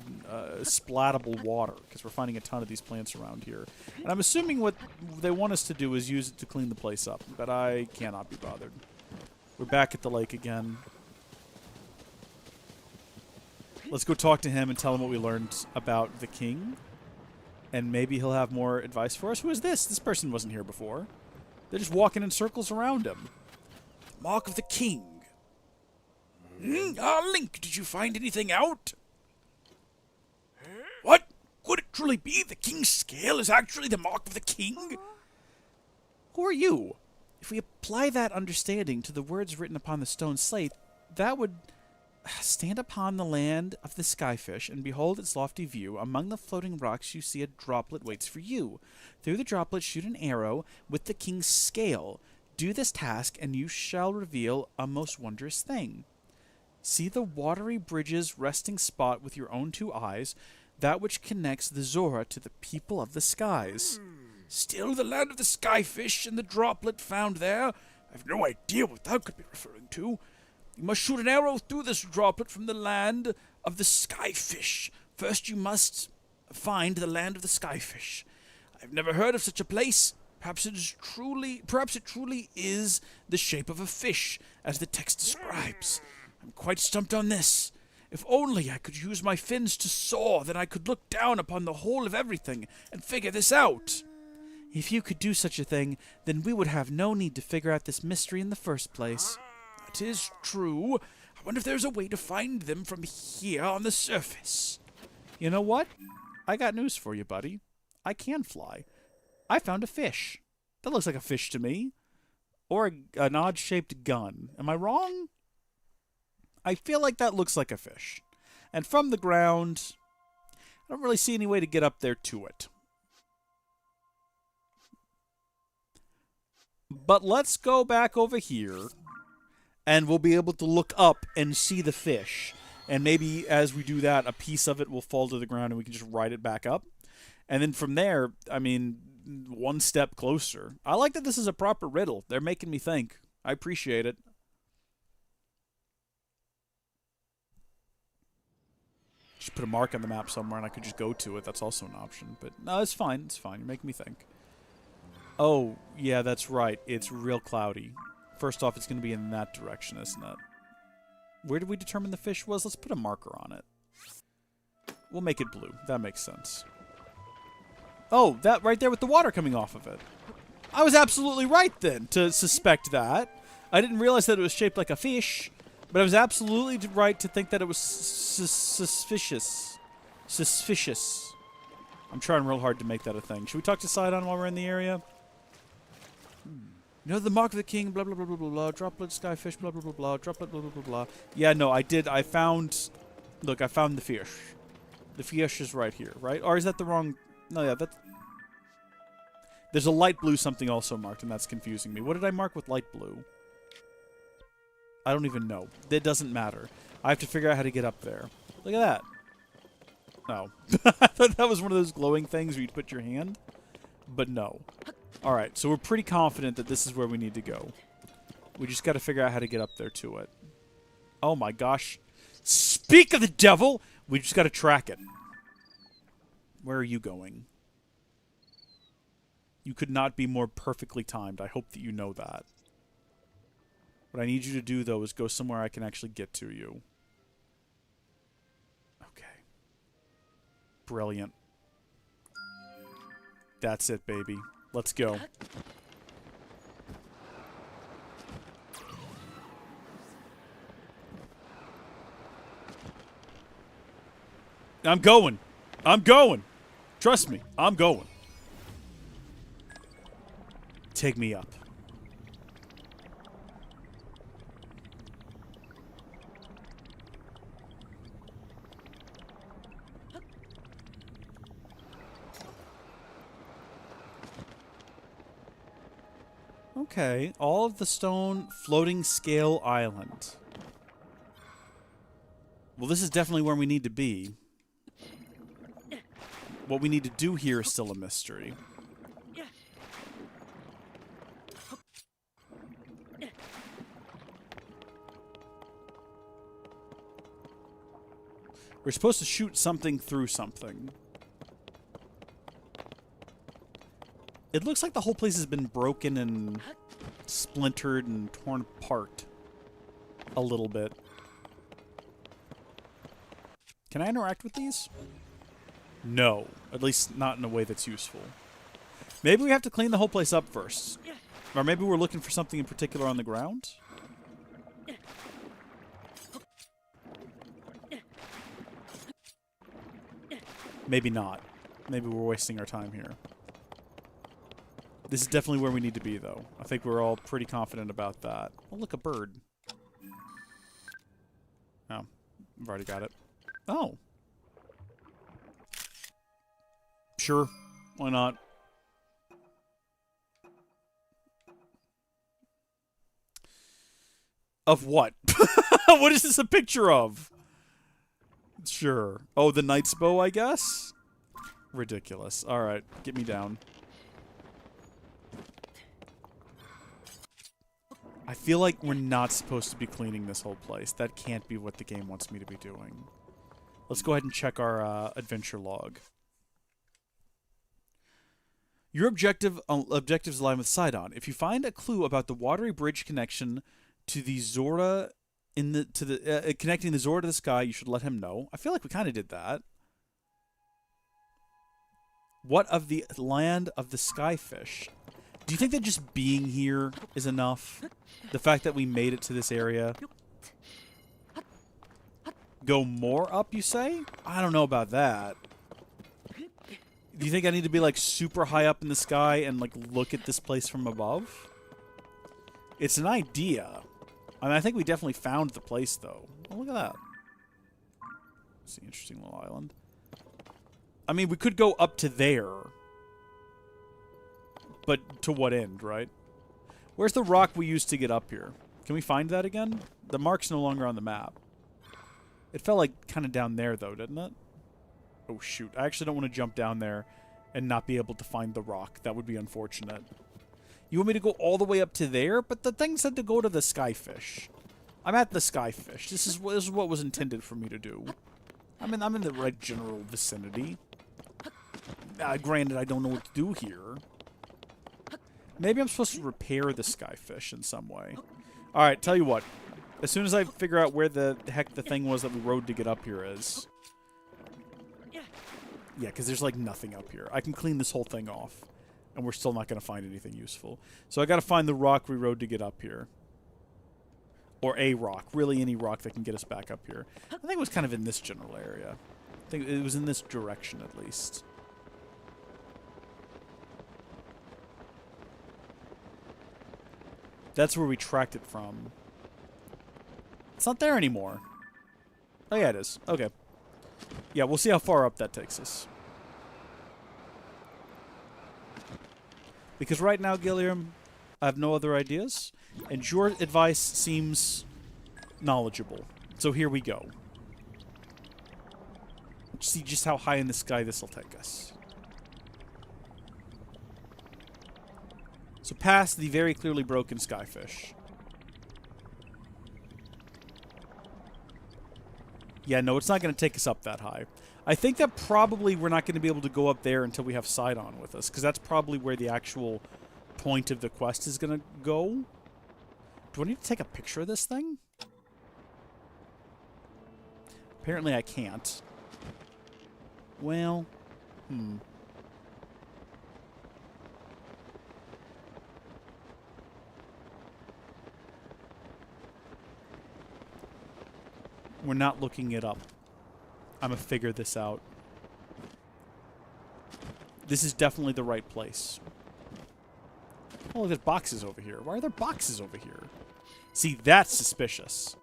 S1: splatable water, because we're finding a ton of these plants around here. And I'm assuming what they want us to do is use it to clean the place up, but I cannot be bothered. We're back at the lake again. Let's go talk to him and tell him what we learned about the king. And maybe he'll have more advice for us. Who is this? This person wasn't here before. They're just walking in circles around him. The mark of the king. Link, did you find anything out? actually be? The king's scale is actually the mark of the king? Who are you? If we apply that understanding to the words written upon the stone slate, that would stand upon the land of the skyfish, and behold its lofty view. Among the floating rocks you see a droplet waits for you. Through the droplet shoot an arrow with the king's scale. Do this task, and you shall reveal a most wondrous thing. See the watery bridge's resting spot with your own 2 eyes, that which connects the Zora to the people of the skies. Still the land of the skyfish and the droplet found there. I've no idea what that could be referring to. You must shoot an arrow through this droplet from the land of the skyfish. First you must find the land of the skyfish. I've never heard of such a place. Perhaps it truly is the shape of a fish, as the text describes. I'm quite stumped on this. If only I could use my fins to soar, then I could look down upon the whole of everything and figure this out. If you could do such a thing, then we would have no need to figure out this mystery in the first place. That is true. I wonder if there's a way to find them from here on the surface. You know what? I got news for you, buddy. I can fly. I found a fish. That looks like a fish to me. Or an odd-shaped gun. Am I wrong? I feel like that looks like a fish. And from the ground, I don't really see any way to get up there to it. But let's go back over here, and we'll be able to look up and see the fish. And maybe as we do that, a piece of it will fall to the ground and we can just ride it back up. And then from there, I mean, one step closer. I like that this is a proper riddle. They're making me think. I appreciate it. Just put a mark on the map somewhere and I could just go to it. That's also an option. But no, it's fine. It's fine. You're making me think. Oh, yeah, that's right. It's real cloudy. First off, it's going to be in that direction, isn't it? Where did we determine the fish was? Let's put a marker on it. We'll make it blue. That makes sense. Oh, that right there with the water coming off of it. I was absolutely right then to suspect that. I didn't realize that it was shaped like a fish, but I was absolutely right to think that it was suspicious. Suspicious. I'm trying real hard to make that a thing. Should we talk to Sidon while we're in the area? You know the mark of the king, blah, blah, blah, blah, blah, blah, droplet, skyfish, blah, blah, blah, blah, droplet, blah, blah, blah, blah. Yeah, no, I did. I found... Look, I found the fish. The fish is right here, right? Or is that the wrong... No, yeah, that's... There's a light blue something also marked, and that's confusing me. What did I mark with light blue? I don't even know. It doesn't matter. I have to figure out how to get up there. Look at that. No. I thought that was one of those glowing things where you'd put your hand. But no. Alright, so we're pretty confident that this is where we need to go. We just got to figure out how to get up there to it. Oh my gosh. Speak of the devil! We just got to track it. Where are you going? You could not be more perfectly timed. I hope that you know that. What I need you to do, though, is go somewhere I can actually get to you. Okay. Brilliant. That's it, baby. Let's go. I'm going. I'm going. Trust me. I'm going. Take me up. Okay, all of the stone floating scale island. Well, this is definitely where we need to be. What we need to do here is still a mystery. We're supposed to shoot something through something. It looks like the whole place has been broken and splintered and torn apart a little bit. Can I interact with these? No. At least not in a way that's useful. Maybe we have to clean the whole place up first. Or maybe we're looking for something in particular on the ground? Maybe not. maybe we're wasting our time here. This is definitely where we need to be, though. I think we're all pretty confident about that. Oh, look, a bird. Oh, I've already got it. Oh. Sure. Why not? Of what? What is this a picture of? Sure. Oh, the knight's bow, I guess? Ridiculous. Alright, get me down. I feel like we're not supposed to be cleaning this whole place. That can't be what the game wants me to be doing. Let's go ahead and check our adventure log. Your objectives align with Sidon. If you find a clue about the watery bridge connection to the Zora connecting the Zora to the sky, you should let him know. I feel like we kind of did that. What of the land of the skyfish? Do you think that just being here is enough? The fact that we made it to this area? Go more up, you say? I don't know about that. Do you think I need to be, like, super high up in the sky and, like, look at this place from above? It's an idea. I mean, I think we definitely found the place, though. Oh, look at that. It's an interesting little island. I mean, we could go up to there. But to what end, right? Where's the rock we used to get up here? Can we find that again? The mark's no longer on the map. It felt like kind of down there, though, didn't it? Oh, shoot. I actually don't want to jump down there and not be able to find the rock. That would be unfortunate. You want me to go all the way up to there? But the thing said to go to the skyfish. I'm at the skyfish. This is what was intended for me to do. I'm in the right general vicinity. Granted, I don't know what to do here. Maybe I'm supposed to repair the skyfish in some way. Alright, tell you what. As soon as I figure out where the heck the thing was that we rode to get up here is... Yeah, because there's, like, nothing up here. I can clean this whole thing off, and we're still not going to find anything useful. So I got to find the rock we rode to get up here. Or a rock. Really any rock that can get us back up here. I think it was kind of in this general area. I think it was in this direction, at least. That's where we tracked it from. It's not there anymore. Oh, yeah, it is. Okay. Yeah, we'll see how far up that takes us. Because right now, Gilliam, I have no other ideas, and your advice seems knowledgeable. So here we go. Let's see just how high in the sky this will take us. So past the very clearly broken skyfish. Yeah, no, it's not going to take us up that high. I think that probably we're not going to be able to go up there until we have Sidon with us, because that's probably where the actual point of the quest is going to go. Do I need to take a picture of this thing? Apparently I can't. Well, We're not looking it up. I'm gonna figure this out. This is definitely the right place. Oh, there's boxes over here. Why are there boxes over here? See, that's suspicious.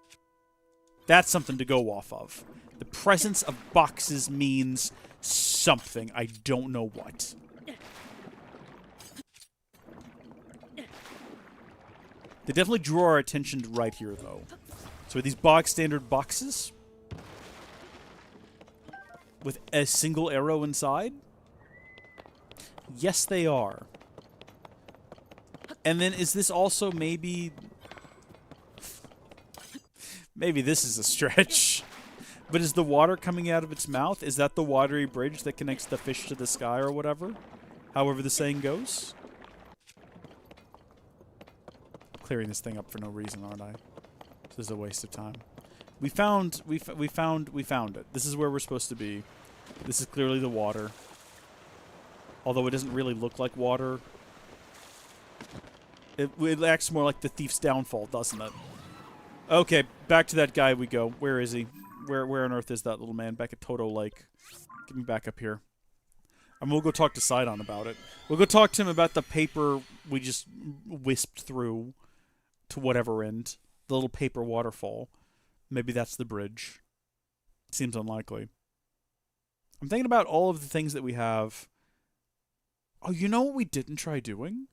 S1: That's something to go off of. The presence of boxes means something. I don't know what. They definitely drew our attention to right here, though. So are these box standard boxes? With a single arrow inside? Yes, they are. And then is this also maybe... Maybe this is a stretch. But is the water coming out of its mouth? Is that the watery bridge that connects the fish to the sky or whatever? However the saying goes? I'm clearing this thing up for no reason, aren't I? This is a waste of time. We found it. This is where we're supposed to be. This is clearly the water. Although it doesn't really look like water. It acts more like the thief's downfall, doesn't it? Okay, back to that guy we go. Where is he? Where on earth is that little man? Back at Toto Lake. Get me back up here. And we'll go talk to Sidon about it. We'll go talk to him about the paper we just wisped through to whatever end. The little paper waterfall. Maybe that's the bridge. Seems unlikely. I'm thinking about all of the things that we have. Oh, you know what we didn't try doing?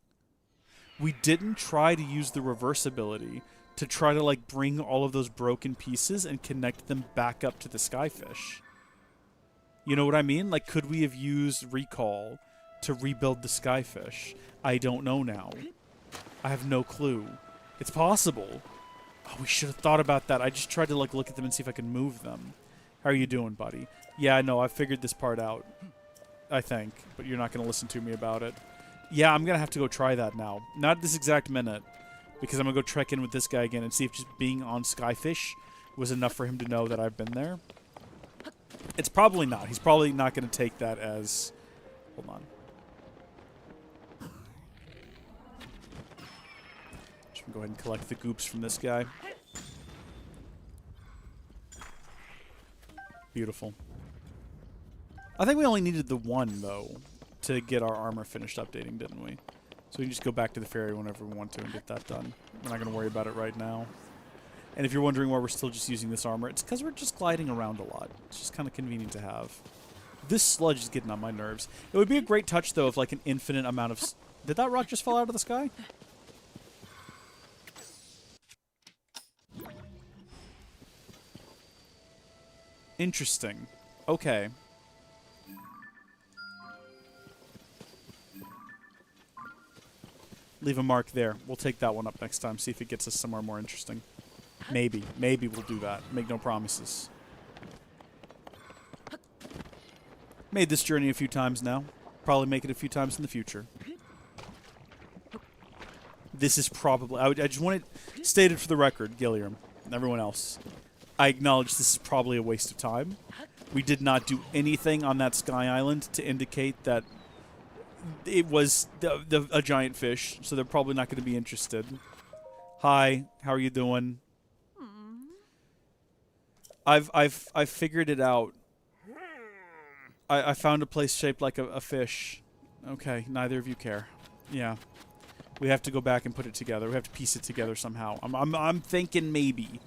S1: We didn't try to use the reverse ability to try to, like, bring all of those broken pieces and connect them back up to the skyfish. You know what I mean? Like, could we have used recall to rebuild the skyfish? I don't know now. I have no clue. It's possible. Oh, we should have thought about that. I just tried to, like, look at them and see if I could move them. How are you doing, buddy? Yeah, no, I figured this part out. I think. But you're not going to listen to me about it. Yeah, I'm going to have to go try that now. Not this exact minute. Because I'm going to go trek in with this guy again and see if just being on Skyfish was enough for him to know that I've been there. It's probably not. He's probably not going to take that as... Hold on. Just go ahead and collect the goops from this guy. Beautiful. I think we only needed the one, though, to get our armor finished updating, didn't we? So we can just go back to the ferry whenever we want to and get that done. We're not going to worry about it right now. And if you're wondering why we're still just using this armor, it's because we're just gliding around a lot. It's just kind of convenient to have. This sludge is getting on my nerves. It would be a great touch, though, if like an infinite amount of... Did that rock just fall out of the sky? Interesting. Okay. Leave a mark there. We'll take that one up next time, see if it gets us somewhere more interesting. Maybe. Maybe we'll do that. Make no promises. Made this journey a few times now. Probably make it a few times in the future. This is probably... I just want it stated for the record, Gilliam, and everyone else. I acknowledge this is probably a waste of time. We did not do anything on that Sky Island to indicate that it was a giant fish, so they're probably not going to be interested. Hi, how are you doing? I've figured it out. I found a place shaped like a fish. Okay, neither of you care. Yeah, we have to go back and put it together. We have to piece it together somehow. I'm thinking maybe.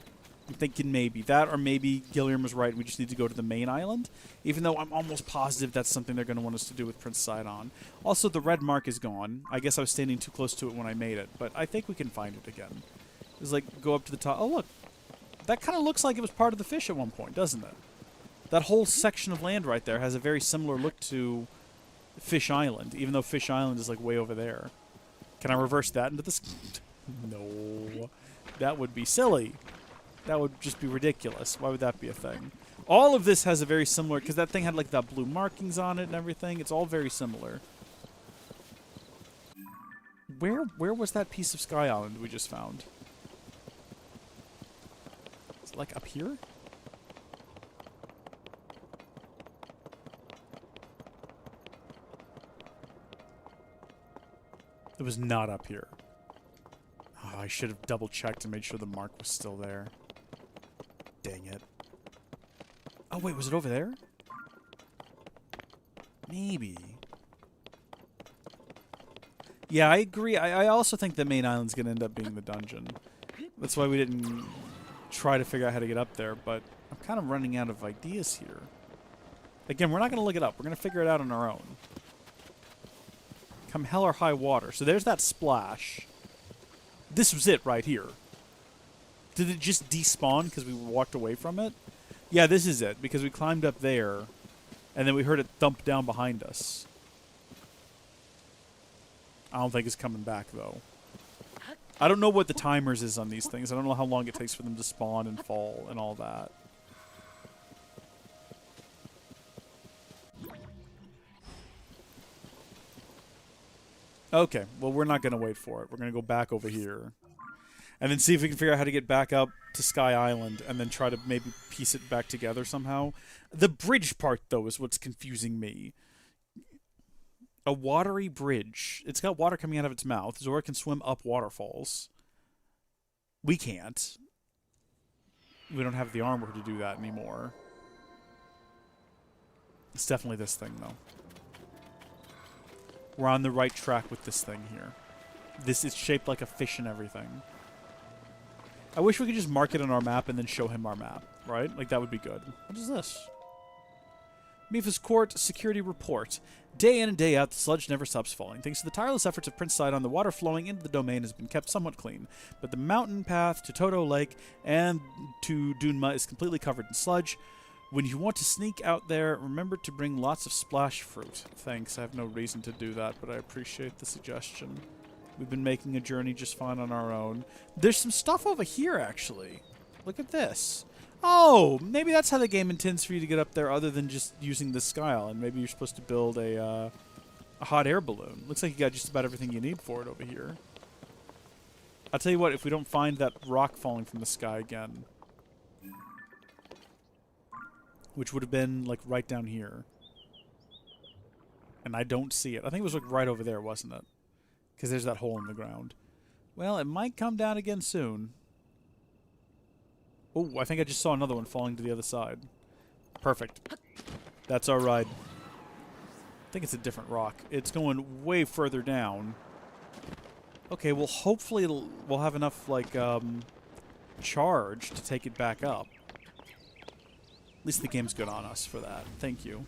S1: I'm thinking maybe that, or maybe Gilliam was right. We just need to go to the main island, even though I'm almost positive that's something they're going to want us to do with Prince Sidon. Also, the red mark is gone. I guess I was standing too close to it when I made it, but I think we can find it again. It's like, go up to the top. Oh, look. That kind of looks like it was part of the fish at one point, doesn't it? That whole section of land right there has a very similar look to Fish Island, even though Fish Island is like way over there. Can I reverse that into this? No. That would be silly. That would just be ridiculous. Why would that be a thing? All of this has a very similar... Because that thing had like that blue markings on it and everything. It's all very similar. Where was that piece of Sky Island we just found? Is it like up here? It was not up here. Oh, I should have double-checked and made sure the mark was still there. Dang it. Oh, wait, was it over there? Maybe. Yeah, I agree. I also think the main island's going to end up being the dungeon. That's why we didn't try to figure out how to get up there, but I'm kind of running out of ideas here. Again, we're not going to look it up. We're going to figure it out on our own. Come hell or high water. So there's that splash. This was it right here. Did it just despawn because we walked away from it? Yeah, this is it, because we climbed up there, and then we heard it thump down behind us. I don't think it's coming back, though. I don't know what the timers is on these things. I don't know how long it takes for them to spawn and fall and all that. Okay, well, we're not going to wait for it. We're going to go back over here. And then see if we can figure out how to get back up to Sky Island and then try to maybe piece it back together somehow. The bridge part, though, is what's confusing me. A watery bridge. It's got water coming out of its mouth. Zora can swim up waterfalls. We can't. We don't have the armor to do that anymore. It's definitely this thing, though. we're on the right track with this thing here. This is shaped like a fish and everything. I wish we could just mark it on our map and then show him our map, right? Like, that would be good. What is this? Mifa's Court Security Report. Day in and day out, the sludge never stops falling. Thanks to the tireless efforts of Prince Sidon, the water flowing into the domain has been kept somewhat clean. But the mountain path to Toto Lake and to Dunma is completely covered in sludge. When you want to sneak out there, remember to bring lots of splash fruit. Thanks, I have no reason to do that, but I appreciate the suggestion. We've been making a journey just fine on our own. There's some stuff over here, actually. Look at this. Oh, maybe that's how the game intends for you to get up there other than just using the sky island. Maybe you're supposed to build a hot air balloon. Looks like you got just about everything you need for it over here. I'll tell you what, if we don't find that rock falling from the sky again, which would have been, like, right down here, and I don't see it. I think it was, like, right over there, wasn't it? Because there's that hole in the ground. Well, it might come down again soon. Oh, I think I just saw another one falling to the other side. Perfect. That's our ride. I think it's a different rock. It's going way further down. Okay, well, hopefully we'll have enough, like, charge to take it back up. At least the game's good on us for that. Thank you.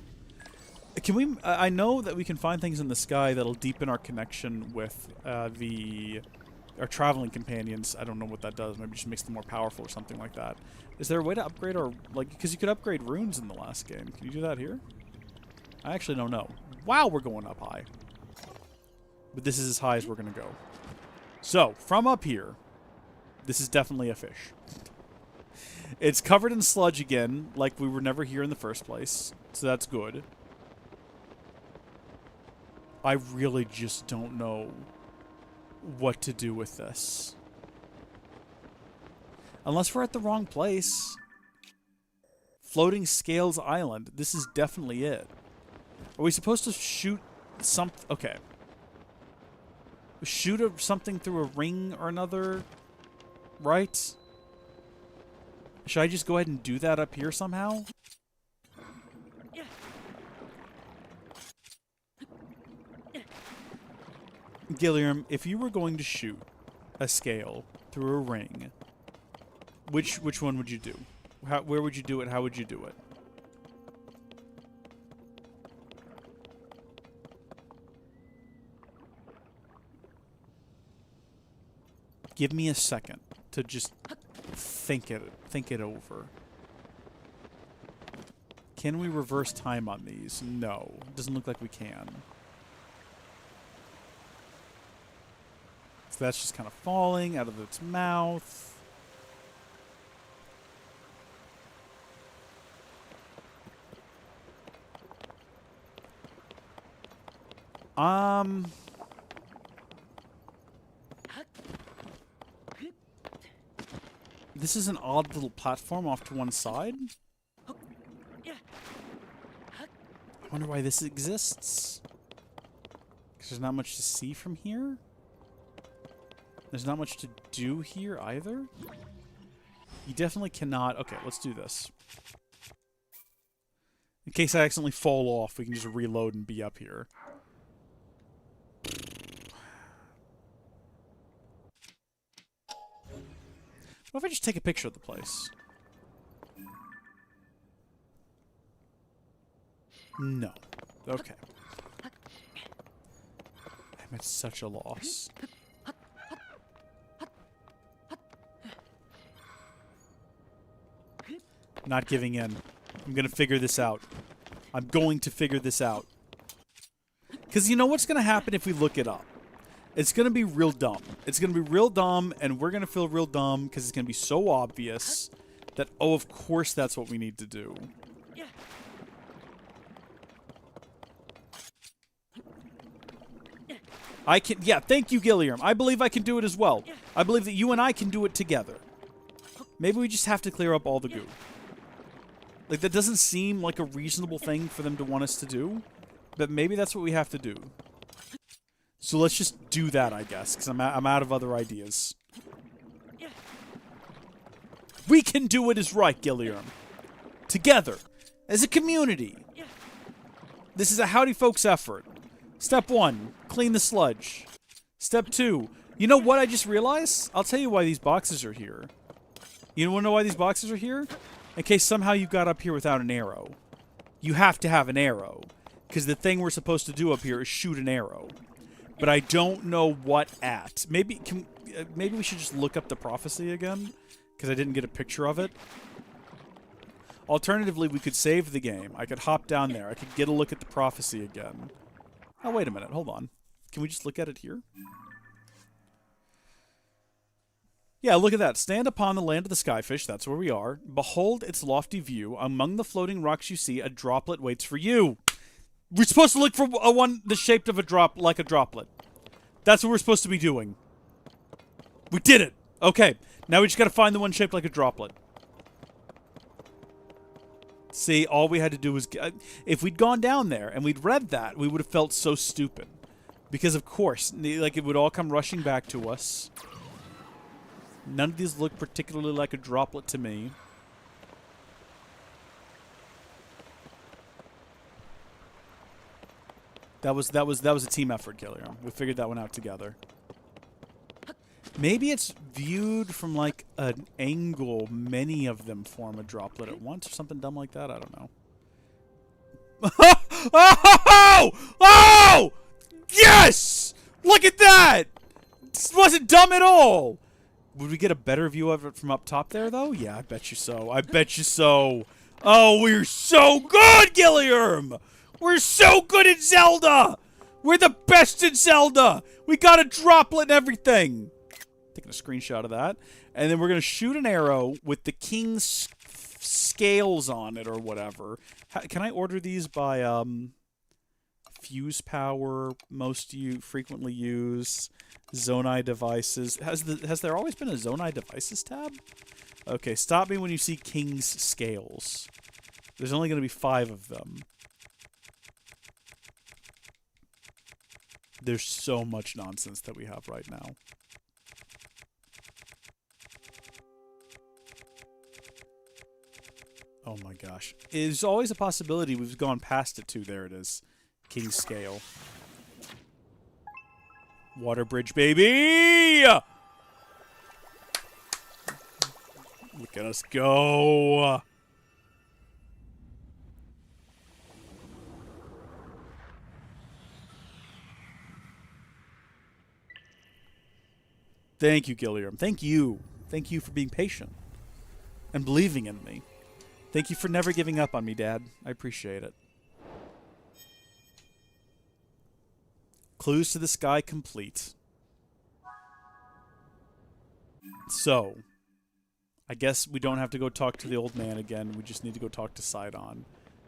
S1: Can we... I know that we can find things in the sky that'll deepen our connection with our traveling companions. I don't know what that does. Maybe it just makes them more powerful or something like that. Is there a way to upgrade our... Like, because you could upgrade runes in the last game. Can you do that here? I actually don't know. Wow, we're going up high. But this is as high as we're going to go. So, from up here, this is definitely a fish. It's covered in sludge again, like we were never here in the first place. So that's good. I really just don't know what to do with this. Unless we're at the wrong place. Floating Scales Island. This is definitely it. Are we supposed to shoot something? Okay. Shoot something through a ring or another? Right? Should I just go ahead and do that up here somehow? Gilliam, if you were going to shoot a scale through a ring, which one would you do? Where would you do it? How would you do it? Give me a second to just think it over. Can we reverse time on these? No. Doesn't look like we can. So that's just kind of falling out of its mouth. This is an odd little platform off to one side. I wonder why this exists. Because there's not much to see from here. There's not much to do here either. You definitely cannot... Okay, let's do this. In case I accidentally fall off, we can just reload and be up here. What if I just take a picture of the place? No. Okay. I'm at such a loss. Not giving in. I'm gonna figure this out. I'm going to figure this out. Because you know what's gonna happen if we look it up? It's gonna be real dumb. It's gonna be real dumb, and we're gonna feel real dumb because it's gonna be so obvious that, oh, of course that's what we need to do. I can... Yeah, thank you, Gilliam. I believe I can do it as well. I believe that you and I can do it together. Maybe we just have to clear up all the goo. Like, that doesn't seem like a reasonable thing for them to want us to do, but maybe that's what we have to do. So let's just do that, I guess, because I'm out of other ideas. We can do it is right, Gilliam. Together. As a community. This is a Howdy Folks effort. Step 1, clean the sludge. Step 2, you know what I just realized? I'll tell you why these boxes are here. You want to know why these boxes are here? In case somehow you got up here without an arrow. You have to have an arrow. Because the thing we're supposed to do up here is shoot an arrow. But I don't know what at. Maybe we should just look up the prophecy again. Because I didn't get a picture of it. Alternatively, we could save the game. I could hop down there. I could get a look at the prophecy again. Oh, wait a minute. Hold on. Can we just look at it here? Yeah, look at that. Stand upon the land of the skyfish. That's where we are. Behold its lofty view. Among the floating rocks you see, a droplet waits for you. We're supposed to look for a one that's shaped of a drop, like a droplet. That's what we're supposed to be doing. We did it. Okay. Now we just gotta find the one shaped like a droplet. See, all we had to do was... if we'd gone down there and we'd read that, we would have felt so stupid. Because, of course, like, it would all come rushing back to us. None of these look particularly like a droplet to me. That was a team effort, Gilliam. We figured that one out together. Maybe it's viewed from, like, an angle. Many of them form a droplet at once or something dumb like that. I don't know. Oh! Oh! Yes! Look at that! This wasn't dumb at all! Would we get a better view of it from up top there, though? Yeah, I bet you so. I bet you so. Oh, we're so good, Gilliam! We're so good at Zelda! We're the best at Zelda! We got a droplet and everything! Taking a screenshot of that. And then we're going to shoot an arrow with the king's scales on it or whatever. Can I order these by fuse power, most frequently used, Zonai devices? Has there always been a Zonai devices tab? Okay, stop me when you see king's scales. There's only going to be 5 of them. There's so much nonsense that we have right now. Oh my gosh. There's always a possibility we've gone past it too. There it is. King's scale. Water bridge, baby! Look at us go! Thank you, Gilliam. Thank you. Thank you for being patient. And believing in me. Thank you for never giving up on me, Dad. I appreciate it. Clues to the sky complete. So, I guess we don't have to go talk to the old man again. We just need to go talk to Sidon,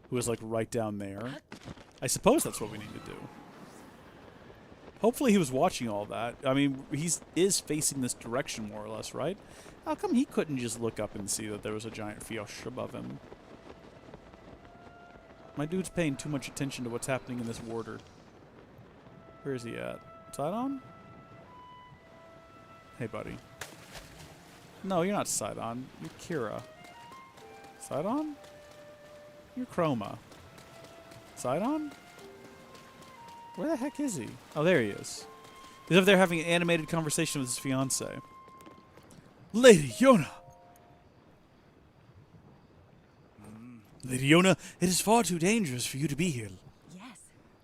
S1: who is, like, right down there. I suppose that's what we need to do. Hopefully he was watching all that. I mean, he is facing this direction, more or less, right? How come he couldn't just look up and see that there was a giant fish above him? My dude's paying too much attention to what's happening in this water. Where is he at? Sidon? Hey, buddy. No, you're not Sidon. You're Kira. Sidon? You're Chroma. Sidon? Where the heck is he? Oh, there he is. He's over there having an animated conversation with his fiancée. Lady Yona! Lady Yona, it is far too dangerous for you to be here.
S4: Yes.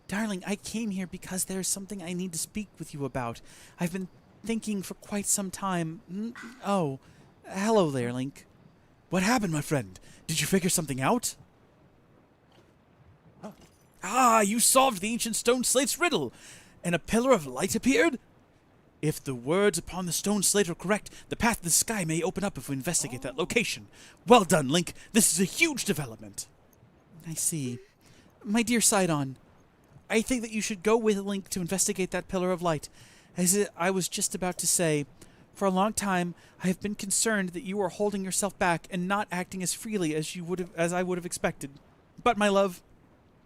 S5: Darling, I came here because there is something I need to speak with you about. I've been thinking for quite some time. Oh, hello there, Link.
S1: What happened, my friend? Did you figure something out? Ah, you solved the ancient stone slate's riddle, and a pillar of light appeared? If the words upon the stone slate are correct, the path to the sky may open up if we investigate that location. Well done, Link. This is a huge development.
S5: I see. My dear Sidon, I think that you should go with Link to investigate that pillar of light. I was just about to say, for a long time, I have been concerned that you are holding yourself back and not acting as freely as I would have expected. But, my love,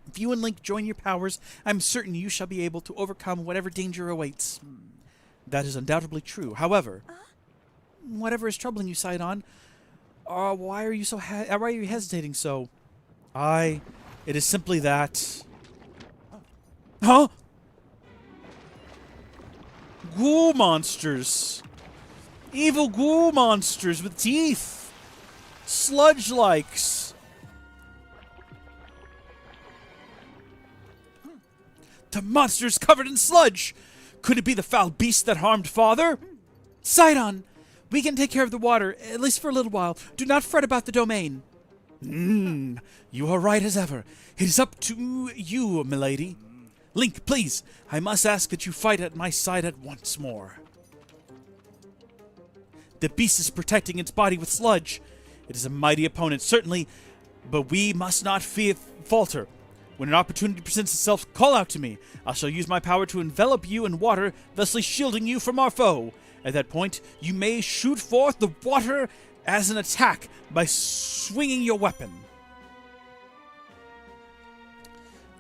S5: if you and Link join your powers, I'm certain you shall be able to overcome whatever danger awaits.
S1: That is undoubtedly true. However,
S5: whatever is troubling you, Sidon, why are you why are you hesitating so?
S1: it is simply that... Huh? ghoul monsters. Evil ghoul monsters with teeth. Sludge-likes. The monster's covered in sludge. Could it be the foul beast that harmed father?
S5: Sidon, we can take care of the water, at least for a little while. Do not fret about the domain.
S1: You are right as ever. It is up to you, milady. Link, please, I must ask that you fight at my side at once more. The beast is protecting its body with sludge. It is a mighty opponent, certainly, but we must not falter. When an opportunity presents itself, call out to me. I shall use my power to envelop you in water, thusly shielding you from our foe. At that point, you may shoot forth the water as an attack by swinging your weapon.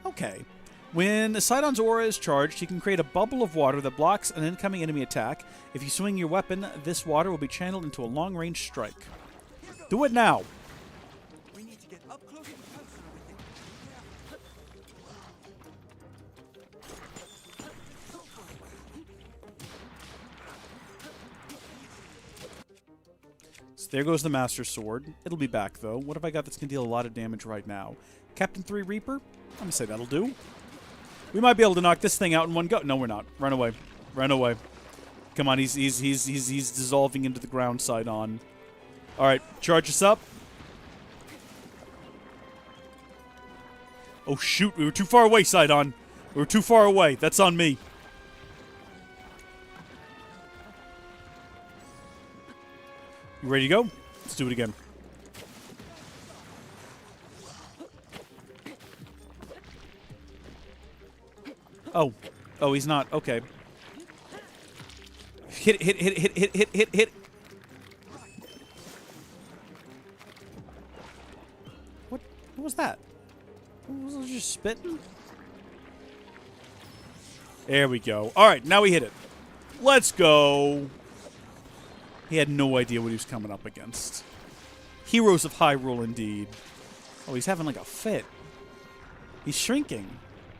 S1: Okay. When Sidon's aura is charged, he can create a bubble of water that blocks an incoming enemy attack. If you swing your weapon, this water will be channeled into a long-range strike. Do it now.
S3: We need to get up close and personal with it.
S1: So there goes the Master Sword. It'll be back, though. What have I got that's going to deal a lot of damage right now? Captain 3 Reaper? I'm going to say that'll do. We might be able to knock this thing out in one go. No, we're not. Run away. Run away. Come on, he's dissolving into the ground, Sidon. Alright, charge us up. Oh, shoot. We were too far away, Sidon. We were too far away. That's on me. You ready to go? Let's do it again. Oh. Oh, he's not. Okay. Hit, hit, hit, hit, hit, hit, hit, hit. What was that? Was it just spitting? There we go. Alright, now we hit it. Let's go. He had no idea what he was coming up against. Heroes of Hyrule, indeed. Oh, he's having like a fit. He's shrinking.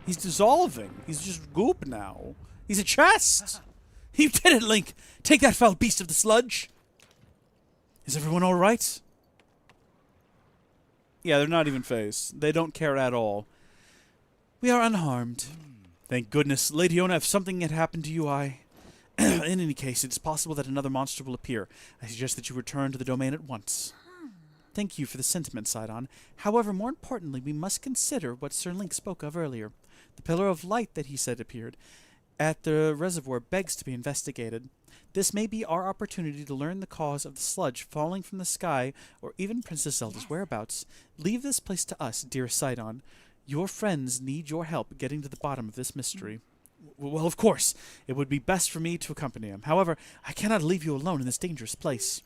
S1: He's dissolving. He's just goop now. He's a chest. You did it, Link. Take that foul beast of the sludge. Is everyone all right? Yeah, they're not even phased. They don't care at all.
S5: We are unharmed.
S1: Thank goodness. Lady Ona, if something had happened to you, in any case, it's possible that another monster will appear. I suggest that you return to the domain at once.
S5: Thank you for the sentiment, Sidon. However, more importantly, we must consider what Sir Link spoke of earlier. The pillar of light that he said appeared at the reservoir begs to be investigated. This may be our opportunity to learn the cause of the sludge falling from the sky, or even Princess Zelda's whereabouts. Leave this place to us, dear Sidon. Your friends need your help getting to the bottom of this mystery.
S1: Well, of course. It would be best for me to accompany him. However, I cannot leave you alone in this dangerous place.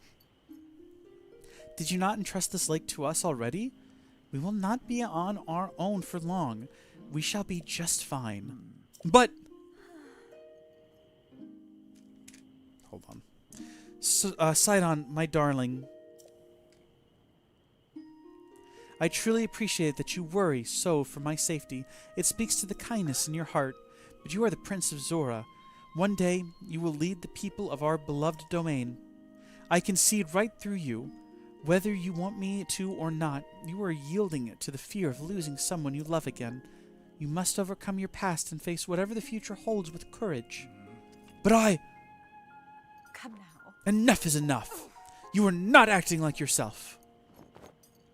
S5: Did you not entrust this lake to us already? We will not be on our own for long. We shall be just fine.
S1: But... Hold on.
S5: Sidon, my darling. I truly appreciate that you worry so for my safety. It speaks to the kindness in your heart. But you are the Prince of Zora. One day, you will lead the people of our beloved domain. I can see it right through you. Whether you want me to or not, you are yielding to the fear of losing someone you love again. You must overcome your past and face whatever the future holds with courage.
S1: But I...
S4: Come now.
S5: Enough is enough. You are not acting like yourself.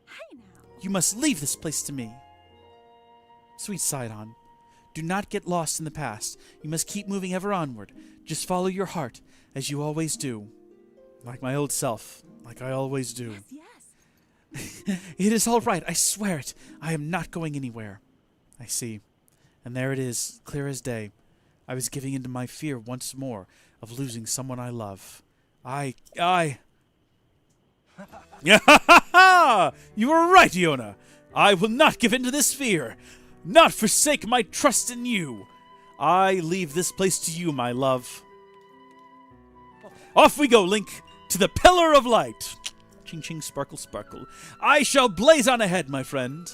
S4: Hey now.
S5: You must leave this place to me. Sweet Sidon, do not get lost in the past. You must keep moving ever onward. Just follow your heart, as you always do.
S1: Like my old self. Like I always do.
S4: Yes.
S5: It is all right, I swear it. I am not going anywhere.
S1: I see. And there it is, clear as day. I was giving in to my fear once more of losing someone I love. Yeah, you were right, Iona. I will not give in to this fear. Not forsake my trust in you. I leave this place to you, my love. Off we go, Link, to the Pillar of Light. Ching, ching, sparkle, sparkle. I shall blaze on ahead, my friend.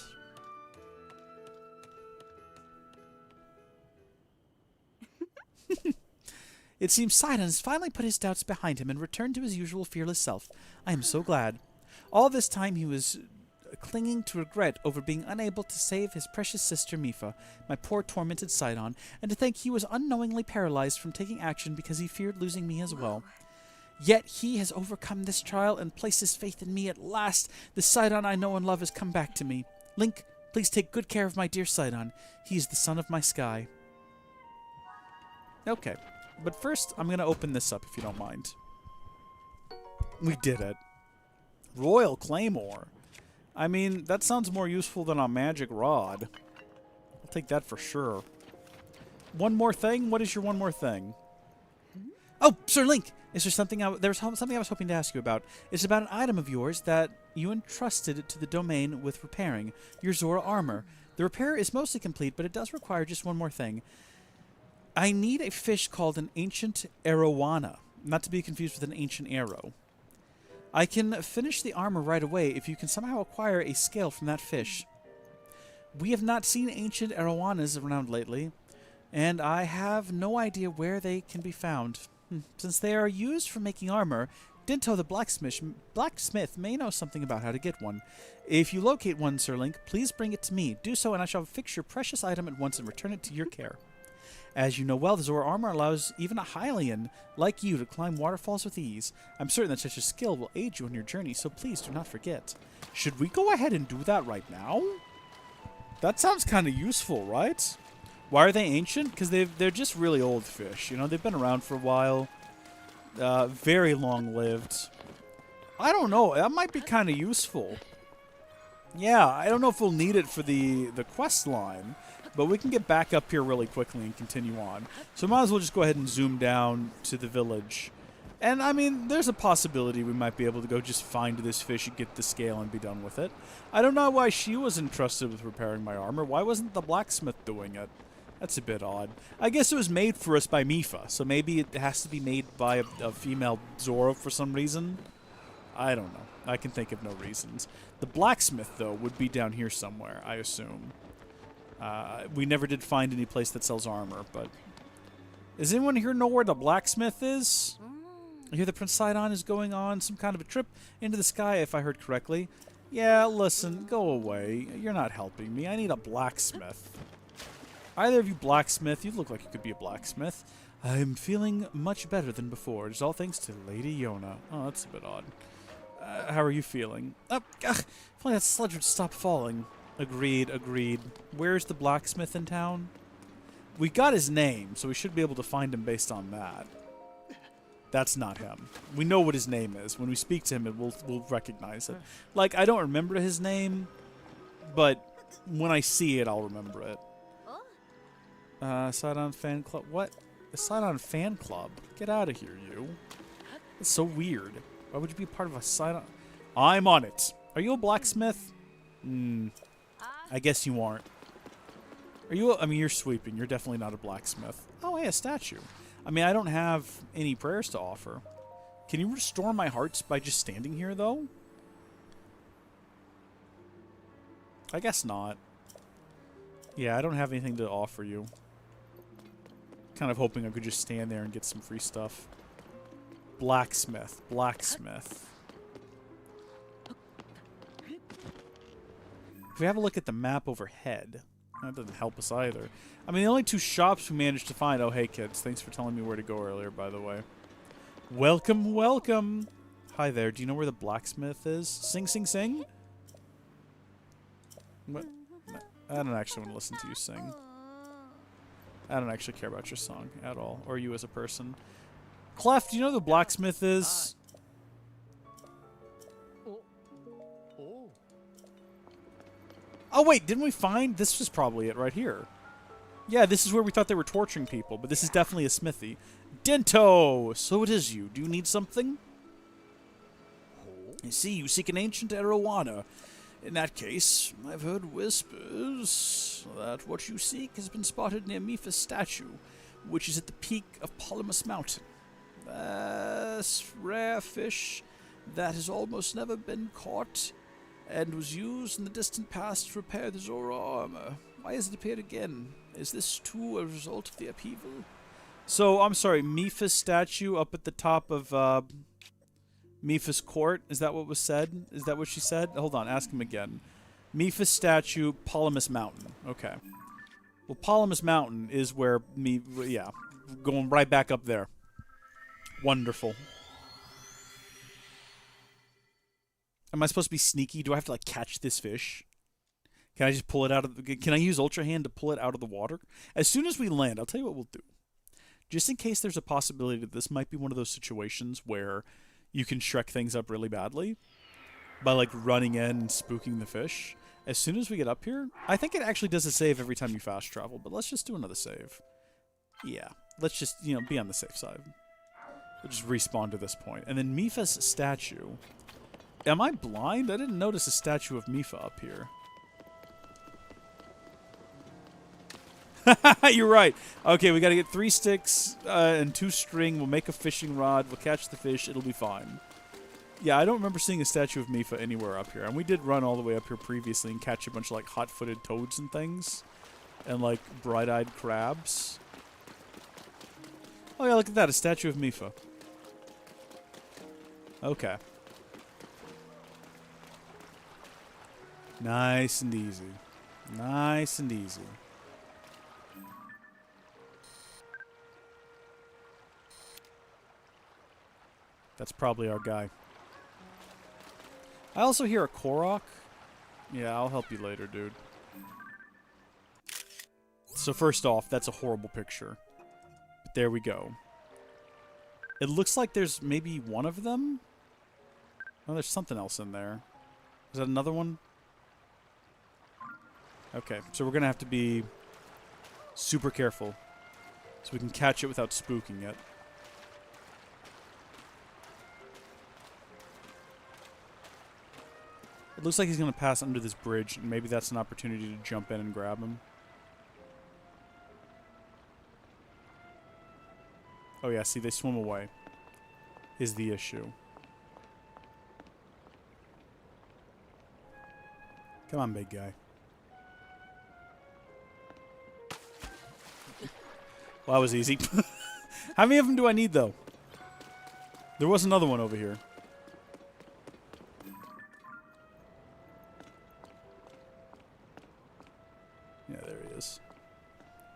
S5: It seems Sidon has finally put his doubts behind him and returned to his usual fearless self. I am so glad. All this time he was clinging to regret over being unable to save his precious sister Mifa, my poor tormented Sidon, and to think he was unknowingly paralyzed from taking action because he feared losing me as well. Yet he has overcome this trial and placed his faith in me at last. The Sidon I know and love has come back to me. Link, please take good care of my dear Sidon. He is the sun of my sky. Okay, but first I'm going to open this up if you don't mind. We did it. Royal Claymore. I mean, that sounds more useful than a magic rod. I'll take that for sure. One more thing? What is your one more thing? Oh, Sir Link! Is there something there was something I was hoping to ask you about. It's about an item of yours that you entrusted to the domain with repairing, your Zora armor. The repair is mostly complete, but it does require just one more thing. I need a fish called an ancient arowana, not to be confused with an ancient arrow. I can finish the armor right away if you can somehow acquire a scale from that fish. We have not seen ancient arowanas around lately, and I have no idea where they can be found. Since they are used for making armor, Dinto the blacksmith may know something about how to get one. If you locate one, Sir Link, please bring it to me. Do so, and I shall fix your precious item at once and return it to your care. As you know well, the Zora armor allows even a Hylian like you to climb waterfalls with ease. I'm certain that such a skill will aid you on your journey, so please do not forget. Should we go ahead and do that right now? That sounds kind of useful, right? Why are they ancient? Because they're just really old fish. You know, they've been around for a while. Very long-lived. I don't know. That might be kind of useful. Yeah, I don't know if we'll need it for the quest line, but we can get back up here really quickly and continue on. So might as well just go ahead and zoom down to the village. And, I mean, there's a possibility we might be able to go just find this fish and get the scale and be done with it. I don't know why she was entrusted with repairing my armor. Why wasn't the blacksmith doing it? That's a bit odd. I guess it was made for us by Mifa, so maybe it has to be made by a female Zora for some reason. I don't know. I can think of no reasons. The blacksmith, though, would be down here somewhere, I assume. We never did find any place that sells armor, but... Does anyone here know where the blacksmith is? I hear the Prince Sidon is going on some kind of a trip into the sky, if I heard correctly. Yeah, listen, go away. You're not helping me. I need a blacksmith. Either of you blacksmith, you look like you could be a blacksmith. I'm feeling much better than before. It's all thanks to Lady Yona. Oh, that's a bit odd. How are you feeling? If only that sludge would stop falling. Agreed, agreed. Where's the blacksmith in town? We got his name, so we should be able to find him based on that. That's not him. We know what his name is. When we speak to him, we'll recognize it. Like, I don't remember his name, but when I see it, I'll remember it. Sidon fan club. What? A Sidon fan club? Get out of here, you. It's so weird. Why would you be part of a Sidon? I'm on it. Are you a blacksmith? I guess you aren't. Are you? I mean, you're sweeping. You're definitely not a blacksmith. Oh, hey, a statue. I mean, I don't have any prayers to offer. Can you restore my hearts by just standing here, though? I guess not. Yeah, I don't have anything to offer you. Kind of hoping I could just stand there and get some free stuff. Blacksmith. Blacksmith. If we have a look at the map overhead, that doesn't help us either. I mean, the only two shops we managed to find... Oh, hey, kids. Thanks for telling me where to go earlier, by the way. Welcome, welcome. Hi there. Do you know where the blacksmith is? Sing, sing, sing? What? I don't actually want to listen to you sing. I don't actually care about your song at all, or you as a person. Clef, do you know who the blacksmith is? Oh, wait, didn't we find... This was probably it right here. Yeah, this is where we thought they were torturing people, but this is definitely a smithy. Dinto! So it is you. Do you need something? I see you seek an ancient arowana. In that case, I've heard whispers that what you seek has been spotted near Mifa's statue, which is at the peak of Polymus Mountain. This rare fish that has almost never been caught and was used in the distant past to repair the Zora armor. Why has it appeared again? Is this too a result of the upheaval?
S1: So, I'm sorry, Mipha's statue up at the top of Mipha's court? Is that what was said? Is that what she said? Hold on, ask him again. Mipha's statue, Polymus Mountain. Okay. Well, Polymus Mountain is where yeah, going right back up there. Wonderful. Am I supposed to be sneaky? Do I have to, like, catch this fish? Can I just pull it out of the... Can I use Ultra Hand to pull it out of the water? As soon as we land, I'll tell you what we'll do. Just in case there's a possibility that this might be one of those situations where you can Shrek things up really badly by, like, running in and spooking the fish. As soon as we get up here, I think it actually does a save every time you fast travel, but let's just do another save. Yeah, let's just, you know, be on the safe side. We'll just respawn to this point. And then Mipha's statue... Am I blind? I didn't notice a statue of Mipha up here. You're right. Okay, we gotta get 3 sticks and 2 string. We'll make a fishing rod. We'll catch the fish. It'll be fine. Yeah, I don't remember seeing a statue of Mipha anywhere up here. And we did run all the way up here previously and catch a bunch of, like, hot-footed toads and things. And, like, bright-eyed crabs. Oh, yeah, look at that. A statue of Mipha. Okay. Nice and easy. Nice and easy. That's probably our guy. I also hear a Korok. Yeah, I'll help you later, dude. So first off, that's a horrible picture. But there we go. It looks like there's maybe one of them. Oh, there's something else in there. Is that another one? Okay, so we're going to have to be super careful so we can catch it without spooking it. It looks like he's going to pass under this bridge, and maybe that's an opportunity to jump in and grab him. Oh yeah, see, they swim away. Is the issue. Come on, big guy. Well, that was easy. How many of them do I need, though? There was another one over here. Yeah, there he is.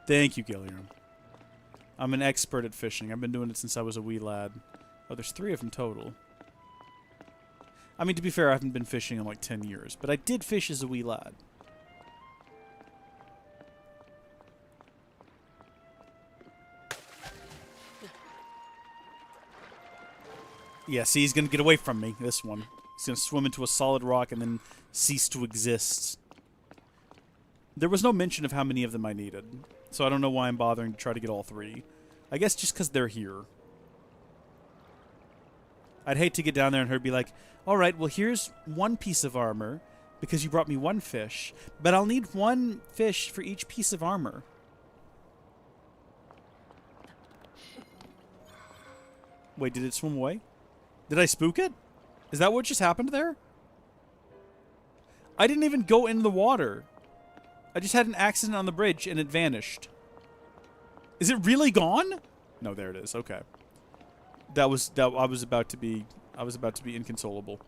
S1: Thank you, Gilliam. I'm an expert at fishing. I've been doing it since I was a wee lad. Oh, there's 3 of them total. I mean, to be fair, I haven't been fishing in like 10 years, but I did fish as a wee lad. Yeah, see, he's going to get away from me, this one. He's going to swim into a solid rock and then cease to exist. There was no mention of how many of them I needed, so I don't know why I'm bothering to try to get all 3. I guess just because they're here. I'd hate to get down there and her be like, alright, well here's 1 piece of armor, because you brought me 1 fish, but I'll need 1 fish for each piece of armor. Wait, did it swim away? Did I spook it? Is that what just happened there? I didn't even go into the water. I just had an accident on the bridge and it vanished. Is it really gone? No, there it is. Okay. I was about to be inconsolable.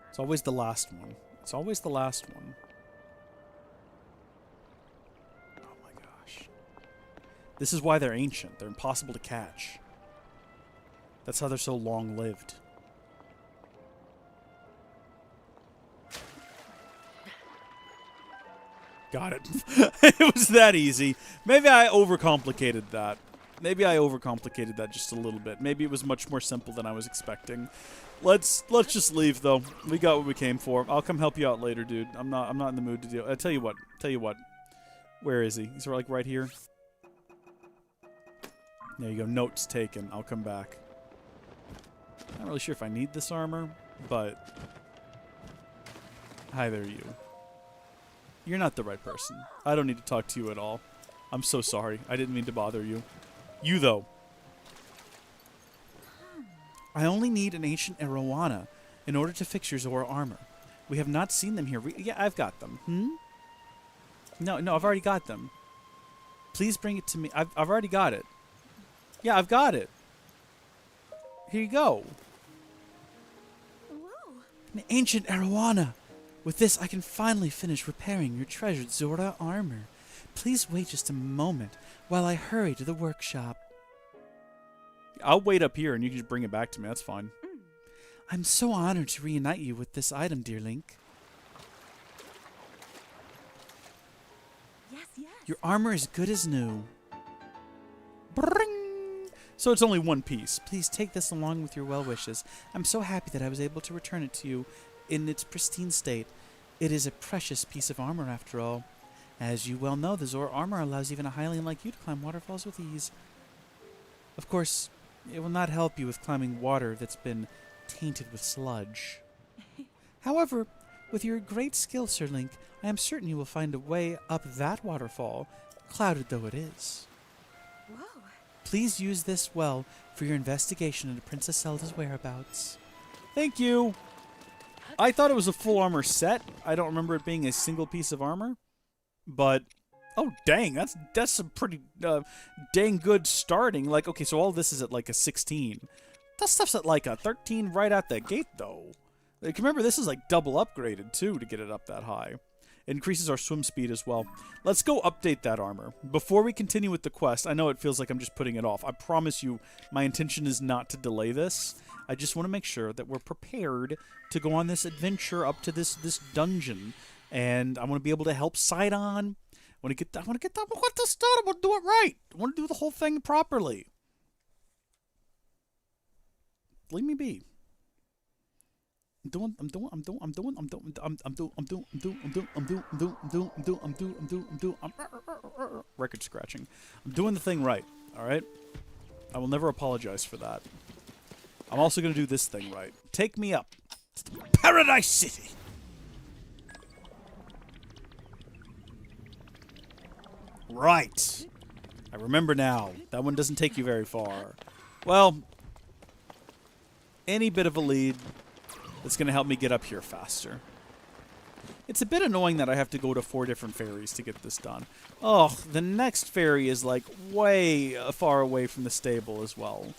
S1: It's always the last one. It's always the last one. Oh my gosh. This is why they're ancient. They're impossible to catch. That's how they're so long-lived. Got it. It was that easy. Maybe I overcomplicated that. Maybe I overcomplicated that just a little bit. Maybe it was much more simple than I was expecting. Let's just leave though. We got what we came for. I'll come help you out later, dude. I'm not in the mood to deal. I tell you what. Where is he? He's like right here. There you go. Notes taken. I'll come back. Not really sure if I need this armor, but hi there, you. You're not the right person. I don't need to talk to you at all. I'm so sorry. I didn't mean to bother you. You, though. I only need an ancient arowana in order to fix your Zora armor. We have not seen them here. Yeah, I've got them. No, I've already got them.
S5: Please bring it to me. I've already got it. Yeah, I've got it. Here you go.
S4: Whoa.
S5: An ancient arowana. With this, I can finally finish repairing your treasured Zora armor. Please wait just a moment while I hurry to the workshop.
S1: I'll wait up here and you can just bring it back to me. That's fine.
S5: I'm so honored to reunite you with this item, dear Link.
S4: Yes, yes.
S5: Your armor is good as new.
S1: Bring. So it's only one piece.
S5: Please take this along with your well wishes. I'm so happy that I was able to return it to you in its pristine state. It is a precious piece of armor, after all. As you well know, the Zora armor allows even a highling like you to climb waterfalls with ease. Of course, it will not help you with climbing water that's been tainted with sludge. However, with your great skill, Sir Link, I am certain you will find a way up that waterfall, clouded though it is.
S4: Whoa.
S5: Please use this well for your investigation into Princess Zelda's whereabouts.
S1: Thank you. I thought it was a full armor set. I don't remember it being a single piece of armor. But, oh dang, that's a pretty dang good starting. Like, okay, so all this is at like a 16. That stuff's at like a 13 right out the gate, though. Like, remember, this is like double upgraded, too, to get it up that high. It increases our swim speed as well. Let's go update that armor. Before we continue with the quest, I know it feels like I'm just putting it off. I promise you, my intention is not to delay this. I just want to make sure that we're prepared to go on this adventure up to this dungeon. And I want to be able to help Sidon. I want to get that. I want this done. I want to do it right. I want to do the whole thing properly. Leave me be. I'm record scratching. I'm doing the thing right. All right. I will never apologize for that. I'm also going to do this thing right. Take me up. Paradise City. Right. I remember now. That one doesn't take you very far. Well, any bit of a lead that's going to help me get up here faster. It's a bit annoying that I have to go to 4 different ferries to get this done. Oh, the next ferry is like way far away from the stable as well.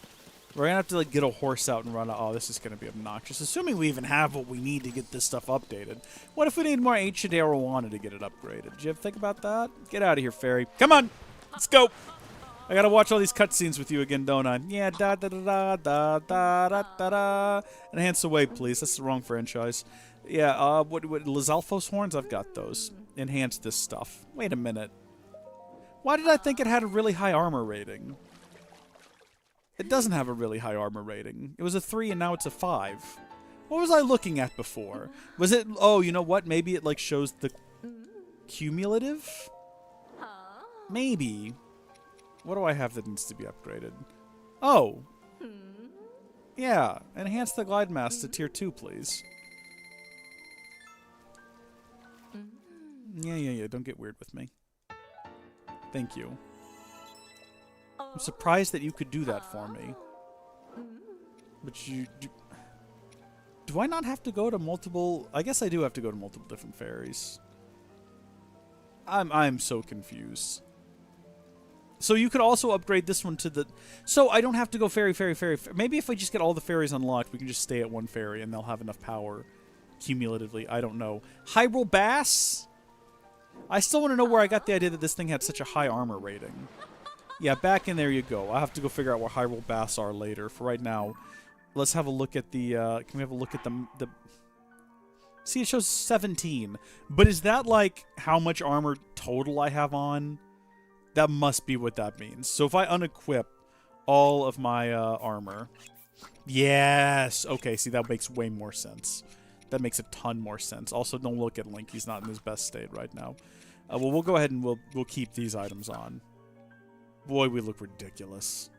S1: We're going to have to like get a horse out and run. Oh, this is going to be obnoxious. Assuming we even have what we need to get this stuff updated. What if we need more ancient arowana to get it upgraded? Did you ever think about that? Get out of here, fairy. Come on. Let's go. I got to watch all these cutscenes with you again, don't I? Yeah, da da da da da da da da. Enhance away, please. That's the wrong franchise. Yeah, what Lizalfos horns? I've got those. Enhance this stuff. Wait a minute. Why did I think it had a really high armor rating? It doesn't have a really high armor rating. It was a 3 and now it's a 5. What was I looking at before? Was it... Oh, you know what? Maybe it like shows the cumulative? Maybe. What do I have that needs to be upgraded? Oh. Yeah. Enhance the glide mask to tier 2, please. Yeah. Don't get weird with me. Thank you. I'm surprised that you could do that for me. But you... Do I not have to go to multiple... I guess I do have to go to multiple different ferries. I'm so confused. So you could also upgrade this one to the... So I don't have to go ferry. Maybe if I just get all the ferries unlocked, we can just stay at one ferry and they'll have enough power cumulatively. I don't know. Hyrule Bass? I still want to know where I got the idea that this thing had such a high armor rating. Yeah, back in there you go. I'll have to go figure out where Hyrule Bass are later. For right now, let's have a look at the... can we have a look at the... See, it shows 17. But is that, like, how much armor total I have on? That must be what that means. So if I unequip all of my armor... Yes! Okay, see, that makes way more sense. That makes a ton more sense. Also, don't look at Link. He's not in his best state right now. Well, we'll go ahead and we'll keep these items on. Boy, we look ridiculous.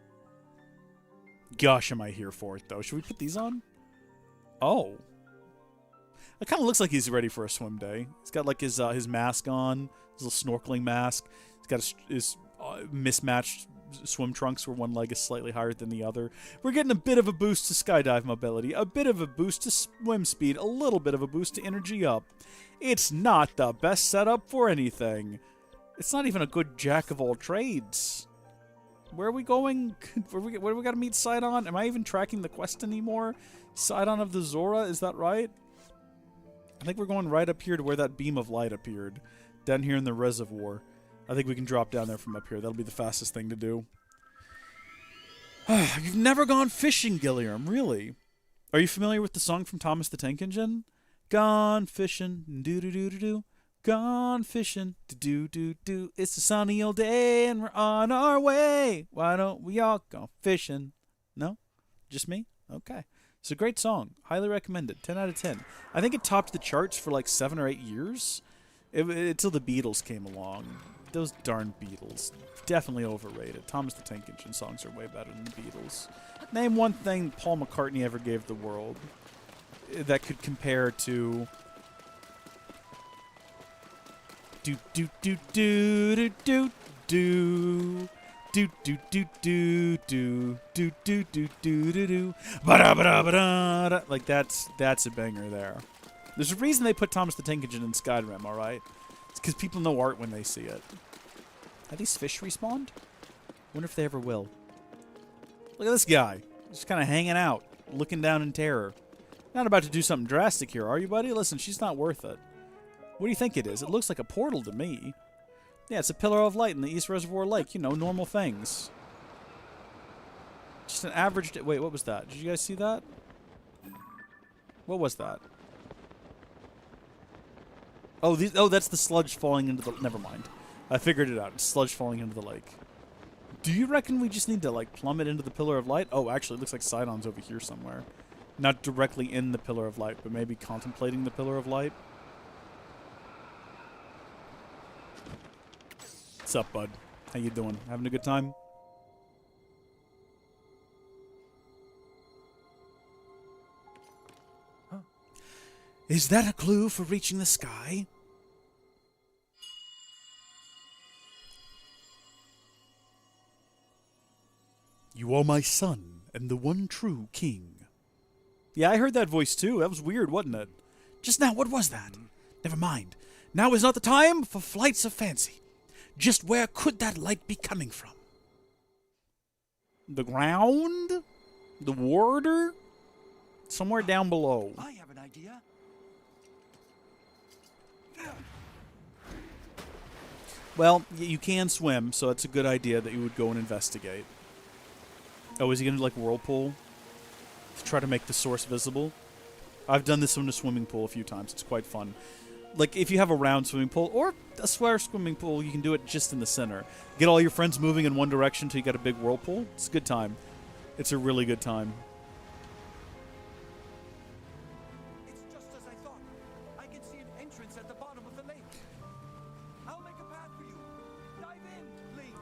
S1: Gosh, am I here for it, though. Should we put these on? Oh. It kind of looks like he's ready for a swim day. He's got, like, his mask on. His little snorkeling mask. He's got his mismatched swim trunks where one leg is slightly higher than the other. We're getting a bit of a boost to skydive mobility. A bit of a boost to swim speed. A little bit of a boost to energy up. It's not the best setup for anything. It's not even a good jack of all trades. Where are we going? Where do we gotta meet Sidon? Am I even tracking the quest anymore? Sidon of the Zora, is that right? I think we're going right up here to where that beam of light appeared. Down here in the reservoir. I think we can drop down there from up here. That'll be the fastest thing to do. You've never gone fishing, Gilliam, really? Are you familiar with the song from Thomas the Tank Engine? Gone fishing, do-do-do-do-do. Gone fishing, do-do-do-do. It's a sunny old day and we're on our way. Why don't we all go fishing? No? Just me? Okay. It's a great song. Highly recommended. 10 out of 10. I think it topped the charts for like 7 or 8 years. Until the Beatles came along. Those darn Beatles. Definitely overrated. Thomas the Tank Engine songs are way better than the Beatles. Name one thing Paul McCartney ever gave the world that could compare to... Do do do do do do do do do do do do do do do do do do ba ba ba. Like that's a banger there. There's a reason they put Thomas the Tank Engine in Skyrim, all right? It's because people know art when they see it. Have these fish respawned? Wonder if they ever will. Look at this guy, just kind of hanging out, looking down in terror. Not about to do something drastic here, are you, buddy? Listen, she's not worth it. What do you think it is? It looks like a portal to me. Yeah, it's a pillar of light in the East Reservoir Lake. You know, normal things. Just an average... Wait, what was that? Did you guys see that? What was that? Oh, that's the sludge falling into the... Never mind. I figured it out. It's sludge falling into the lake. Do you reckon we just need to, like, plummet into the pillar of light? Oh, actually, it looks like Sidon's over here somewhere. Not directly in the pillar of light, but maybe contemplating the pillar of light. What's up, bud? How you doing? Having a good time? Huh. Is that a clue for reaching the sky? You are my son and the one true king. Yeah, I heard that voice too. That was weird, wasn't it? Just now, what was that? Never mind. Now is not the time for flights of fancy. Just where could that light be coming from? The ground? The water? Somewhere down below.
S3: I have an idea.
S1: Well, you can swim, so it's a good idea that you would go and investigate. Oh, is he gonna, like, whirlpool? To try to make the source visible? I've done this in a swimming pool a few times. It's quite fun. Like, if you have a round swimming pool, or a square swimming pool, you can do it just in the center. Get all your friends moving in one direction until you get a big whirlpool. It's a good time. It's a really good time.
S3: It's just as I thought. I can see an entrance at the bottom of the lake. I'll make a path for you. Dive in, Lee.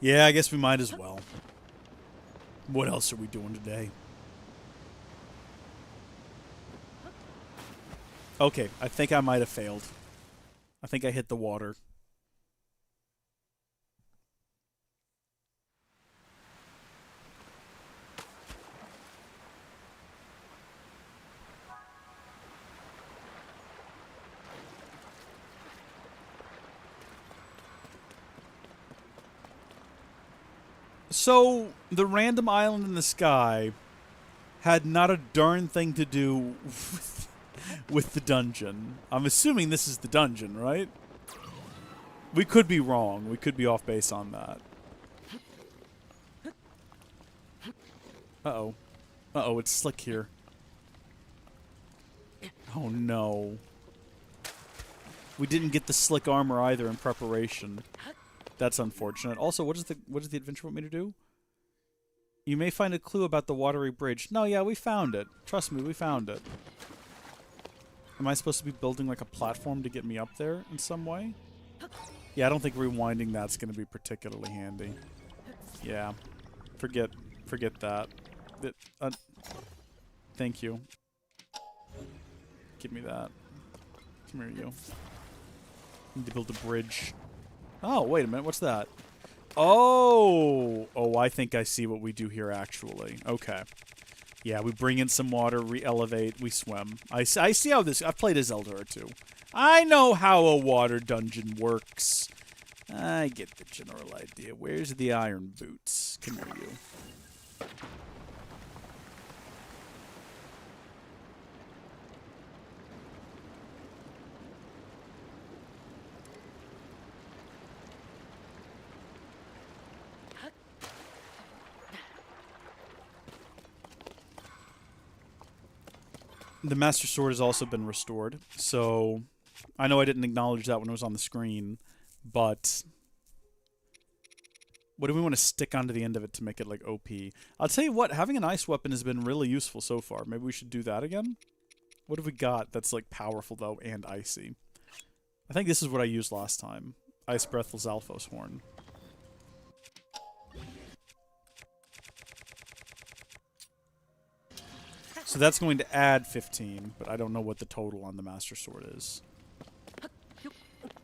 S1: Yeah, I guess we might as well. What else are we doing today? Okay, I think I might have failed. I think I hit the water. So, the random island in the sky had not a darn thing to do with the dungeon. I'm assuming this is the dungeon, right? We could be wrong. We could be off base on that. Uh-oh. Uh-oh, it's slick here. Oh, no. We didn't get the slick armor either in preparation. That's unfortunate. Also, what does the adventure want me to do? You may find a clue about the watery bridge. No, yeah, we found it. Trust me, we found it. Am I supposed to be building like a platform to get me up there in some way? Yeah, I don't think rewinding that's going to be particularly handy. Yeah. Forget that. Thank you. Give me that. Come here, you. Need to build a bridge. Oh, wait a minute. What's that? Oh! Oh, I think I see what we do here, actually. Okay. Yeah, we bring in some water, re-elevate, we swim. I see how this... I've played a Zelda or two. I know how a water dungeon works. I get the general idea. Where's the iron boots? Come here, you. The Master Sword has also been restored, so I know I didn't acknowledge that when it was on the screen, but what do we want to stick onto the end of it to make it, like, OP? I'll tell you what, having an ice weapon has been really useful so far. Maybe we should do that again? What have we got that's, like, powerful, though, and icy? I think this is what I used last time. Ice Breath Zalphos Horn. So that's going to add 15, but I don't know what the total on the Master Sword is.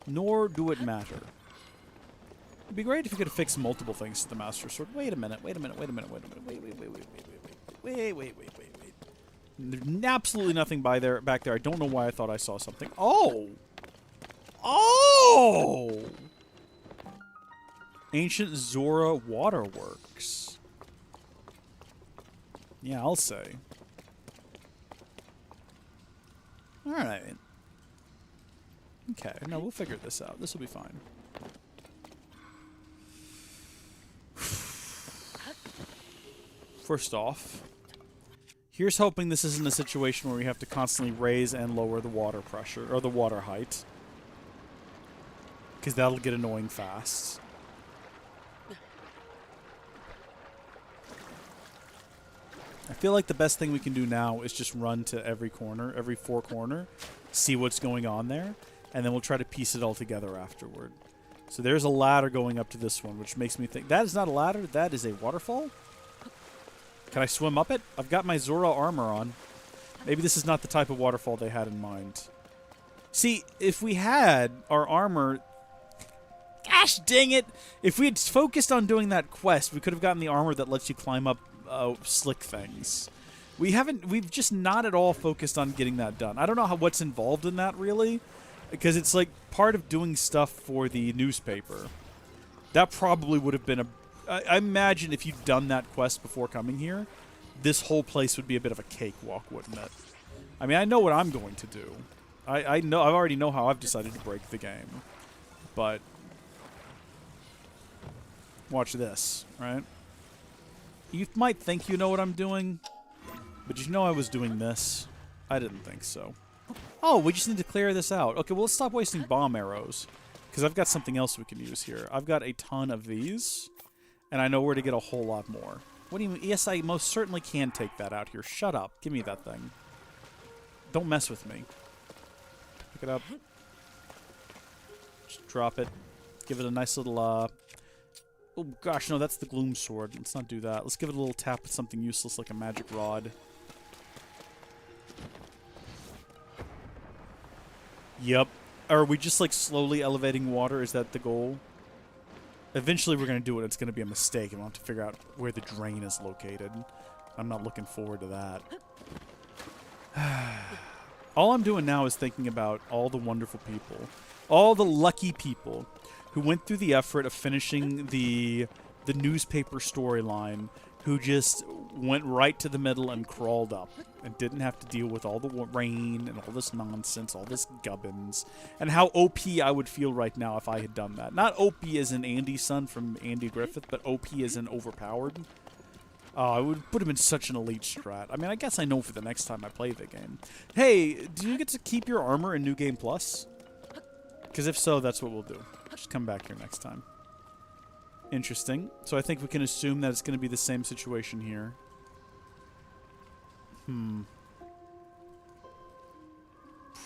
S1: Nor do it matter. It'd be great if you could fix multiple things to the Master Sword. Wait a minute, wait a minute, wait a minute, wait a minute, wait. There's absolutely nothing back there. I don't know why I thought I saw something. Oh! Oh! Ancient Zora Waterworks. Yeah, I'll say. Alright. Okay, no, we'll figure this out. This will be fine. First off, here's hoping this isn't a situation where we have to constantly raise and lower the water pressure, or the water height. Because that'll get annoying fast. I feel like the best thing we can do now is just run to every corner, every 4 corner, see what's going on there, and then we'll try to piece it all together afterward. So there's a ladder going up to this one, which makes me think... That is not a ladder, that is a waterfall? Can I swim up it? I've got my Zora armor on. Maybe this is not the type of waterfall they had in mind. See, if we had our armor... Gosh dang it! If we had focused on doing that quest, we could have gotten the armor that lets you climb up slick things. We've just not at all focused on getting that done. I don't know what's involved in that, really, because it's like part of doing stuff for the newspaper. That probably would have been I imagine if you'd done that quest before coming here, this whole place would be a bit of a cakewalk, wouldn't it? I mean, I know what I'm going to do. I already know how I've decided to break the game. But watch this, right? You might think you know what I'm doing, but you know I was doing this. I didn't think so. Oh, we just need to clear this out. Okay, well, let's stop wasting bomb arrows, because I've got something else we can use here. I've got a ton of these, and I know where to get a whole lot more. What do you mean? Yes, I most certainly can take that out here. Shut up. Give me that thing. Don't mess with me. Pick it up. Just drop it. Give it a nice little, Oh, gosh, no, that's the Gloom Sword. Let's not do that. Let's give it a little tap with something useless like a magic rod. Yep. Are we just, like, slowly elevating water? Is that the goal? Eventually we're going to do it. It's going to be a mistake, and we'll have to figure out where the drain is located. I'm not looking forward to that. All I'm doing now is thinking about all the wonderful people. All the lucky people who went through the effort of finishing the newspaper storyline, who just went right to the middle and crawled up and didn't have to deal with all the rain and all this nonsense, all this gubbins, and how OP I would feel right now if I had done that. Not OP as in Andy's son from Andy Griffith, but OP as in overpowered. I would put him in such an elite strat. I mean, I guess I know for the next time I play the game. Hey, do you get to keep your armor in New Game Plus? Because if so, that's what we'll do. Just come back here next time. Interesting. So I think we can assume that it's going to be the same situation here.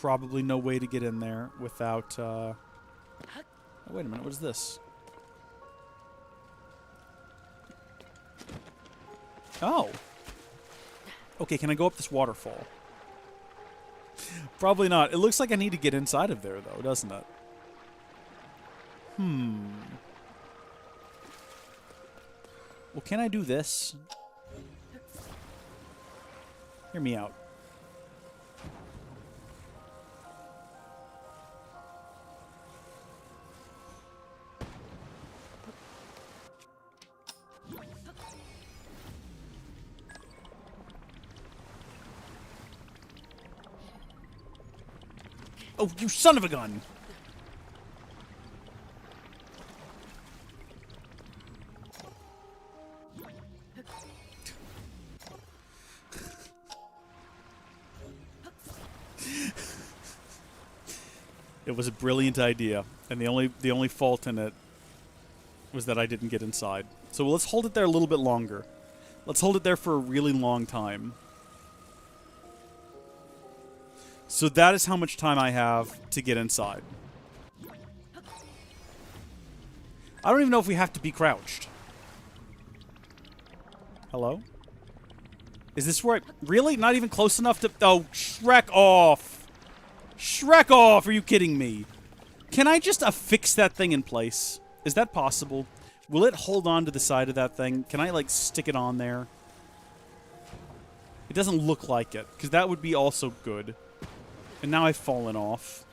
S1: Probably no way to get in there without... Oh, wait a minute. What is this? Oh. Okay, can I go up this waterfall? Probably not. It looks like I need to get inside of there, though, doesn't it? Well, can I do this? Hear me out. Oh, you son of a gun! It was a brilliant idea, and the only fault in it was that I didn't get inside. So let's hold it there a little bit longer. Let's hold it there for a really long time. So that is how much time I have to get inside. I don't even know if we have to be crouched. Hello? Is this right? Really? Not even close enough to... Oh, Shrek off! Shrek off! Are you kidding me? Can I just affix that thing in place? Is that possible? Will it hold on to the side of that thing? Can I, like, stick it on there? It doesn't look like it, because that would be also good. And now I've fallen off.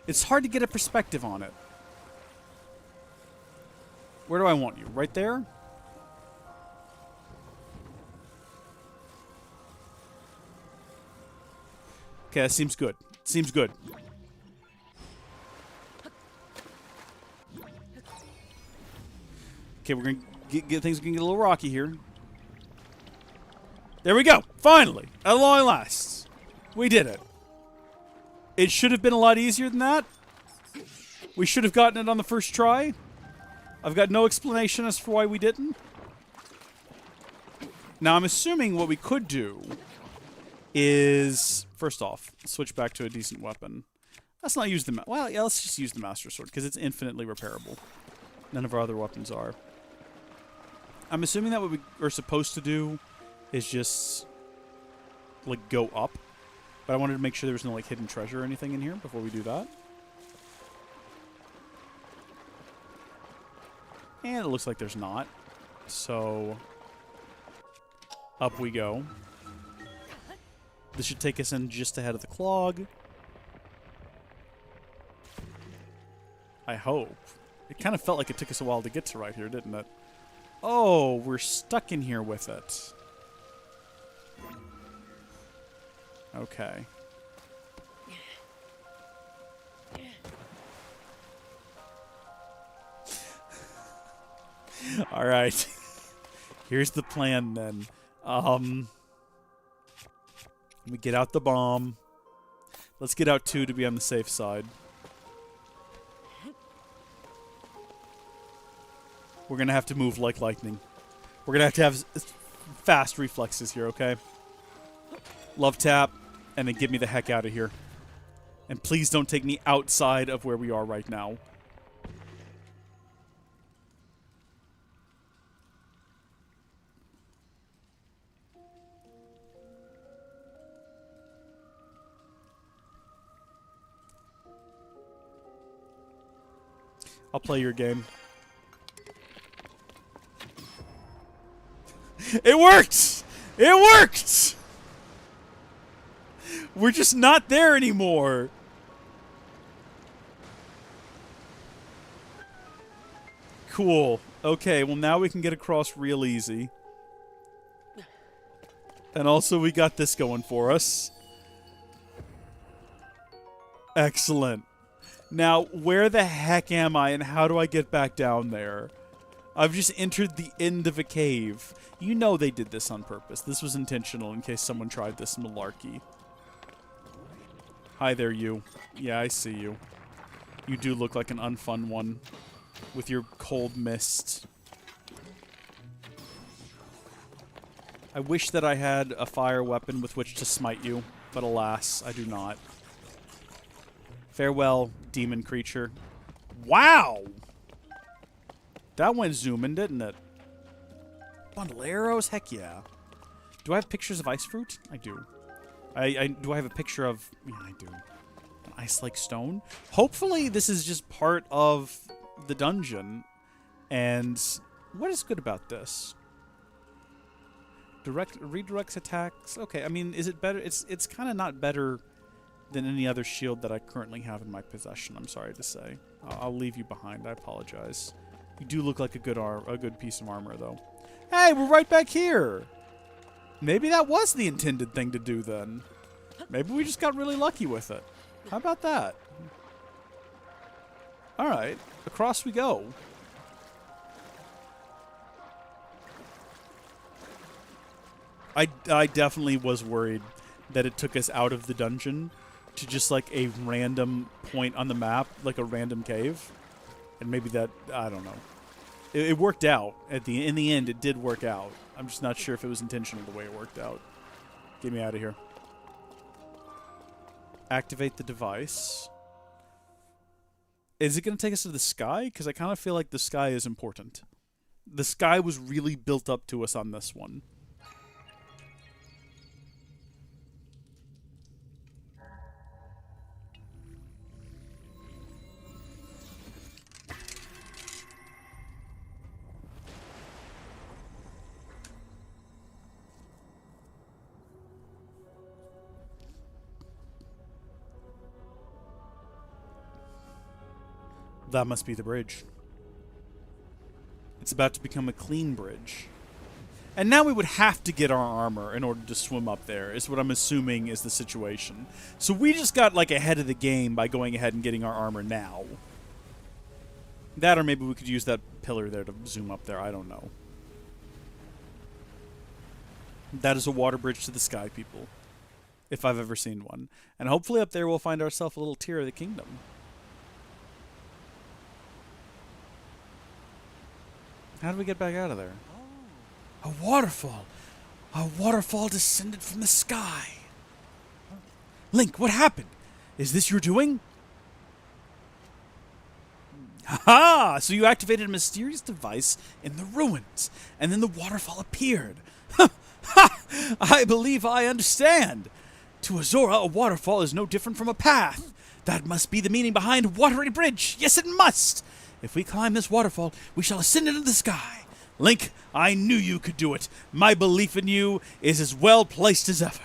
S1: It's hard to get a perspective on it. Where do I want you? Right there? Okay, that seems good. Seems good. Okay, we're gonna get things gonna get a little rocky here. There we go. Finally, at long last, we did it. It should have been a lot easier than that. We should have gotten it on the first try. I've got no explanation as for why we didn't. Now, I'm assuming what we could do is, first off, switch back to a decent weapon. Let's not use the... Well, yeah, let's just use the Master Sword, because it's infinitely repairable. None of our other weapons are. I'm assuming that what we are supposed to do is just, like, go up. But I wanted to make sure there was no, like, hidden treasure or anything in here before we do that. And it looks like there's not. So, up we go. This should take us in just ahead of the clog. I hope. It kind of felt like it took us a while to get to right here, didn't it? Oh, we're stuck in here with it. Okay. All right. Here's the plan then. We get out the bomb. Let's get out two to be on the safe side. We're going to have to move like lightning. We're going to have fast reflexes here, okay? Love tap, and then get me the heck out of here. And please don't take me outside of where we are right now. I'll play your game. It worked! It worked! We're just not there anymore. Cool. Okay, well now we can get across real easy. And also we got this going for us. Excellent. Now, where the heck am I and how do I get back down there? I've just entered the end of a cave. You know they did this on purpose. This was intentional in case someone tried this malarkey. Hi there, you. Yeah, I see you. You do look like an unfun one. With your cold mist. I wish that I had a fire weapon with which to smite you, but alas, I do not. Farewell, demon creature. Wow! That went zooming, didn't it? Bundle arrows? Heck yeah. Do I have pictures of ice fruit? I do. Do I have a picture of... Yeah, I do. An ice-like stone? Hopefully this is just part of the dungeon. And what is good about this? Redirects attacks. Okay, I mean, is it better? It's kind of not better than any other shield that I currently have in my possession. I'm sorry to say. I'll leave you behind. I apologize. You do look like a good piece of armor, though. Hey, we're right back here. Maybe that was the intended thing to do then. Maybe we just got really lucky with it. How about that? All right, across we go. I definitely was worried that it took us out of the dungeon to just like a random point on the map, like a random cave. And maybe that, I don't know. It worked out. In the end, it did work out. I'm just not sure if it was intentional the way it worked out. Get me out of here. Activate the device. Is it going to take us to the sky? Because I kind of feel like the sky is important. The sky was really built up to us on this one. That must be the bridge. It's about to become a clean bridge. And now we would have to get our armor in order to swim up there, is what I'm assuming is the situation. So we just got, like, ahead of the game by going ahead and getting our armor now. That, or maybe we could use that pillar there to zoom up there. I don't know. That is a water bridge to the sky, people. If I've ever seen one. And hopefully up there we'll find ourselves a little Tear of the Kingdom. How do we get back out of there?
S5: A waterfall! A waterfall descended from the sky! Link, what happened? Is this your doing?
S1: Ha! So you activated a mysterious device in the ruins, and then the waterfall appeared. Ha! I believe I understand.
S5: To Azora, a waterfall is no different from a path. That must be the meaning behind Watery Bridge. Yes, it must! If we climb this waterfall, we shall ascend into the sky.
S1: Link, I knew you could do it. My belief in you is as well placed as ever.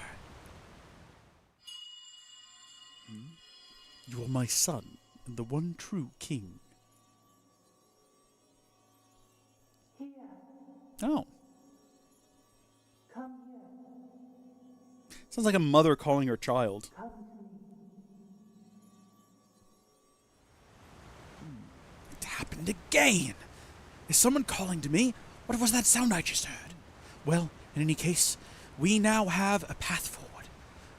S5: You are my son, and the one true king.
S1: Oh. Sounds like a mother calling her child.
S5: It happened again. Is someone calling to me? What was that sound I just heard? Well, in any case, we now have a path forward.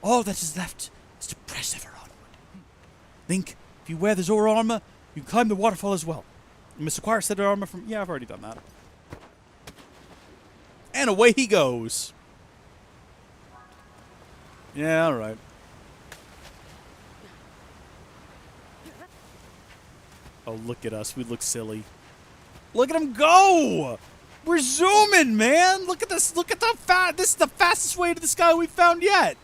S5: All that is left is to press ever onward. Link, if you wear the Zora armor, you can climb the waterfall as well.
S1: You must acquire set armor from... Yeah, I've already done that. And away he goes. Yeah, alright. Oh, look at us. We look silly. Look at him go! We're zooming, man! Look at this. Look at the this is the fastest way to the sky we've found yet.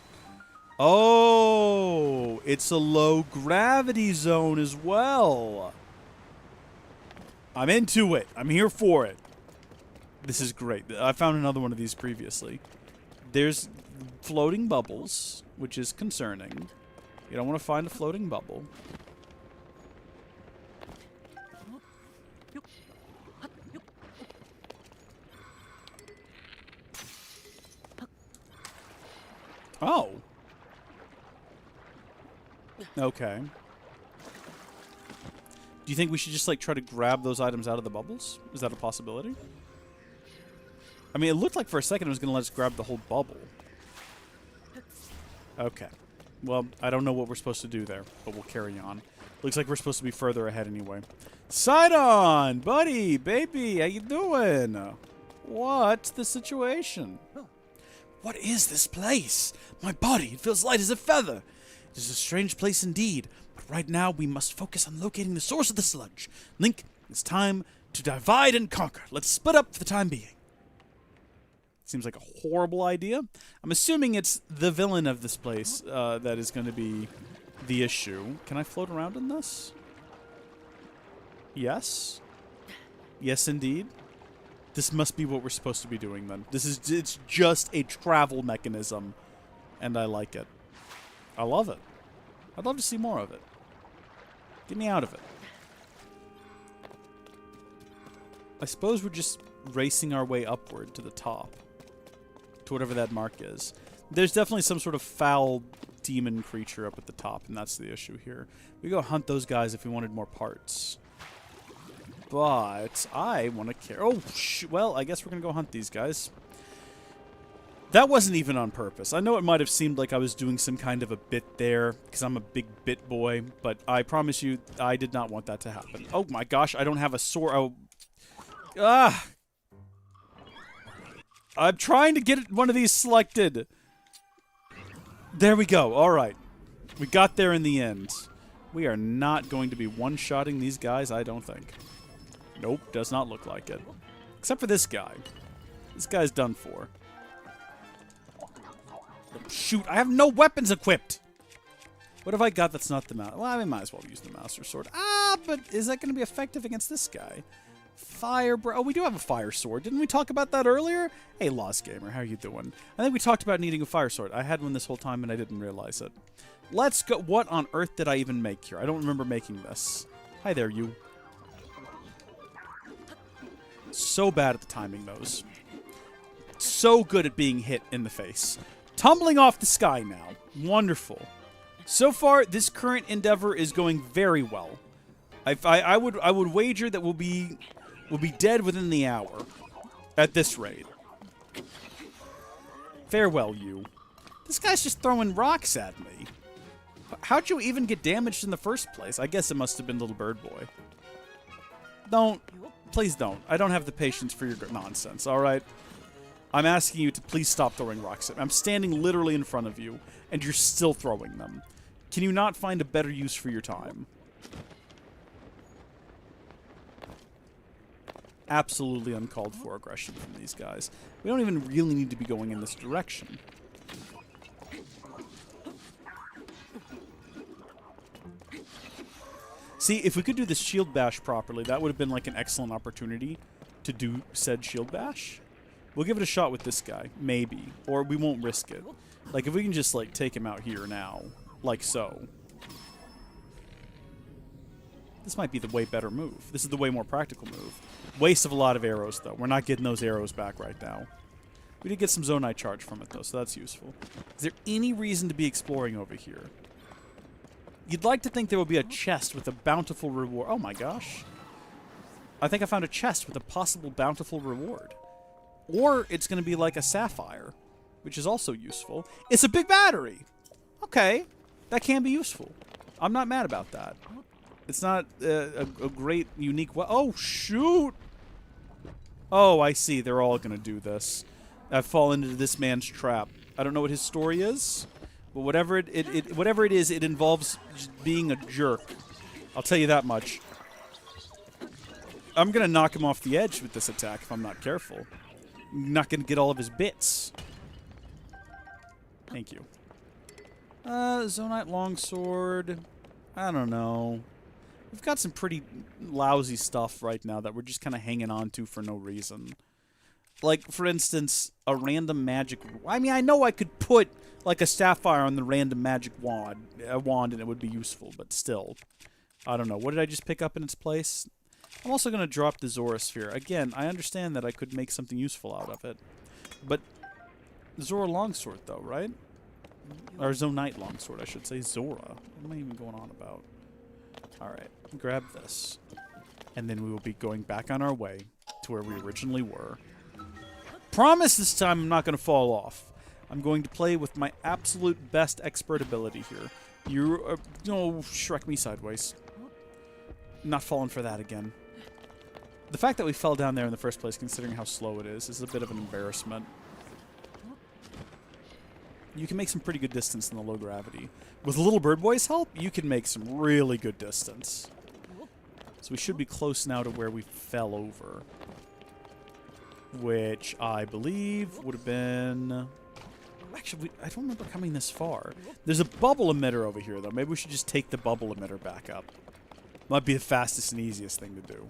S1: Oh, it's a low gravity zone as well. I'm into it. I'm here for it. This is great. I found another one of these previously. There's floating bubbles, which is concerning. You don't want to find a floating bubble. Oh. Okay. Do you think we should just, like, try to grab those items out of the bubbles? Is that a possibility? I mean, it looked like for a second it was going to let us grab the whole bubble. Okay. Well, I don't know what we're supposed to do there, but we'll carry on. Looks like we're supposed to be further ahead anyway. Sidon! Buddy! Baby! How you doing? What's the situation?
S5: What is this place? My body, it feels light as a feather. It is a strange place indeed, but right now we must focus on locating the source of the sludge. Link, it's time to divide and conquer. Let's split up for the time being.
S1: Seems like a horrible idea. I'm assuming it's the villain of this place that is going to be the issue. Can I float around in this? Yes. Yes, indeed. This must be what we're supposed to be doing then. It's just a travel mechanism, and I like it. I love it. I'd love to see more of it. Get me out of it. I suppose we're just racing our way upward to the top. To whatever that mark is. There's definitely some sort of foul demon creature up at the top, and that's the issue here. We go hunt those guys if we wanted more parts. But I want to care. Oh, well, I guess we're going to go hunt these guys. That wasn't even on purpose. I know it might have seemed like I was doing some kind of a bit there, because I'm a big bit boy, but I promise you, I did not want that to happen. Oh my gosh, I don't have a sword. Oh. Ah! I'm trying to get one of these selected. There we go. All right. We got there in the end. We are not going to be one-shotting these guys, I don't think. Nope, does not look like it. Except for this guy. This guy's done for. Shoot, I have no weapons equipped! What have I got that's not the mouse? Well, I might as well use the mouse or sword. Ah, but is that going to be effective against this guy? Fire, bro. Oh, we do have a fire sword. Didn't we talk about that earlier? Hey, Lost Gamer, how are you doing? I think we talked about needing a fire sword. I had one this whole time and I didn't realize it. Let's go. What on earth did I even make here? I don't remember making this. Hi there, you. So bad at the timing those. So good at being hit in the face. Tumbling off the sky now. Wonderful. So far, this current endeavor is going very well. I would wager that we'll be dead within the hour at this rate. Farewell, you. This guy's just throwing rocks at me. How'd you even get damaged in the first place? I guess it must have been Little Bird Boy. Don't. Please don't. I don't have the patience for your nonsense, alright? I'm asking you to please stop throwing rocks at me. I'm standing literally in front of you, and you're still throwing them. Can you not find a better use for your time? Absolutely uncalled for aggression from these guys. We don't even really need to be going in this direction. See, if we could do this shield bash properly, that would have been like an excellent opportunity to do said shield bash. We'll give it a shot with this guy, maybe. Or we won't risk it. Like, if we can just, like, take him out here now. Like so. This might be the way better move. This is the way more practical move. Waste of a lot of arrows, though. We're not getting those arrows back right now. We did get some Zonite charge from it, though, so that's useful. Is there any reason to be exploring over here? You'd like to think there would be a chest with a bountiful reward. Oh my gosh. I think I found a chest with a possible bountiful reward. Or it's going to be like a sapphire, which is also useful. It's a big battery! Okay, that can be useful. I'm not mad about that. It's not a great, unique... Oh, shoot! Oh, I see. They're all going to do this. I've fallen into this man's trap. I don't know what his story is, but whatever it is, it involves just being a jerk. I'll tell you that much. I'm going to knock him off the edge with this attack if I'm not careful. I'm not going to get all of his bits. Thank you. Zonite Longsword. I don't know. We've got some pretty lousy stuff right now that we're just kind of hanging on to for no reason. Like, for instance, a random magic... I mean, I know I could put, like, a sapphire on the random magic wand and it would be useful, but still. I don't know. What did I just pick up in its place? I'm also going to drop the Zora Sphere. Again, I understand that I could make something useful out of it. But Zora Longsword, though, right? Or Zonite Longsword, I should say. Zora. What am I even going on about? Alright, grab this. And then we will be going back on our way to where we originally were. Promise this time I'm not going to fall off. I'm going to play with my absolute best expert ability here. You're... oh, Shrek me sideways. Not falling for that again. The fact that we fell down there in the first place, considering how slow it is a bit of an embarrassment. You can make some pretty good distance in the low gravity. With Little Bird Boy's help, you can make some really good distance. So we should be close now to where we fell over. Which I believe would have been... Actually, I don't remember coming this far. There's a bubble emitter over here, though. Maybe we should just take the bubble emitter back up. Might be the fastest and easiest thing to do.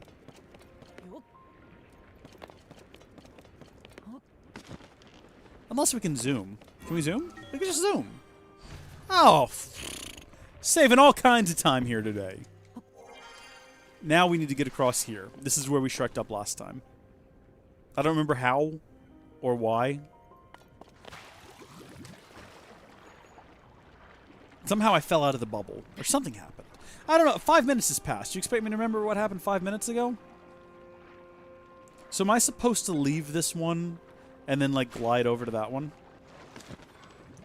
S1: Unless we can zoom. Can we zoom? We can just zoom. Oh, saving all kinds of time here today. Now we need to get across here. This is where we shreked up last time. I don't remember how or why. Somehow I fell out of the bubble. Or something happened. I don't know. 5 minutes has passed. Do you expect me to remember what happened 5 minutes ago? So am I supposed to leave this one and then, like, glide over to that one?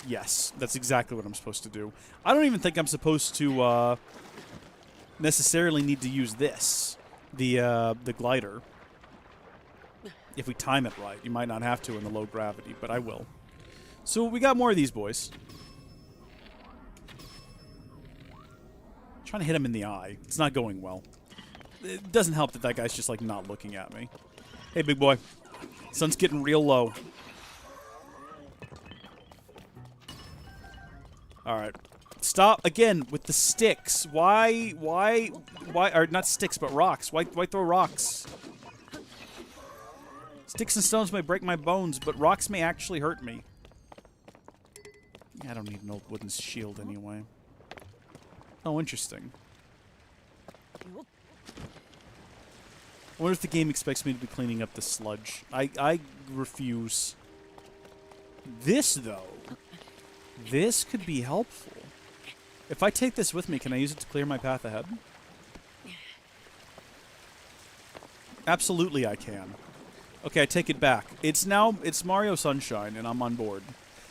S1: Yes. That's exactly what I'm supposed to do. I don't even think I'm supposed to, necessarily need to use this. The glider. If we time it right. You might not have to in the low gravity, but I will. So we got more of these boys. Trying to hit him in the eye. It's not going well. It doesn't help that that guy's just, like, not looking at me. Hey, big boy. Sun's getting real low. Alright. Stop, again, with the sticks. Why, or not sticks, but rocks. Why throw rocks? Sticks and stones may break my bones, but rocks may actually hurt me. I don't need an old wooden shield anyway. Oh, interesting. I wonder if the game expects me to be cleaning up the sludge. I refuse. This, though. This could be helpful. If I take this with me, can I use it to clear my path ahead? Absolutely I can. Okay, I take it back. It's Mario Sunshine, and I'm on board.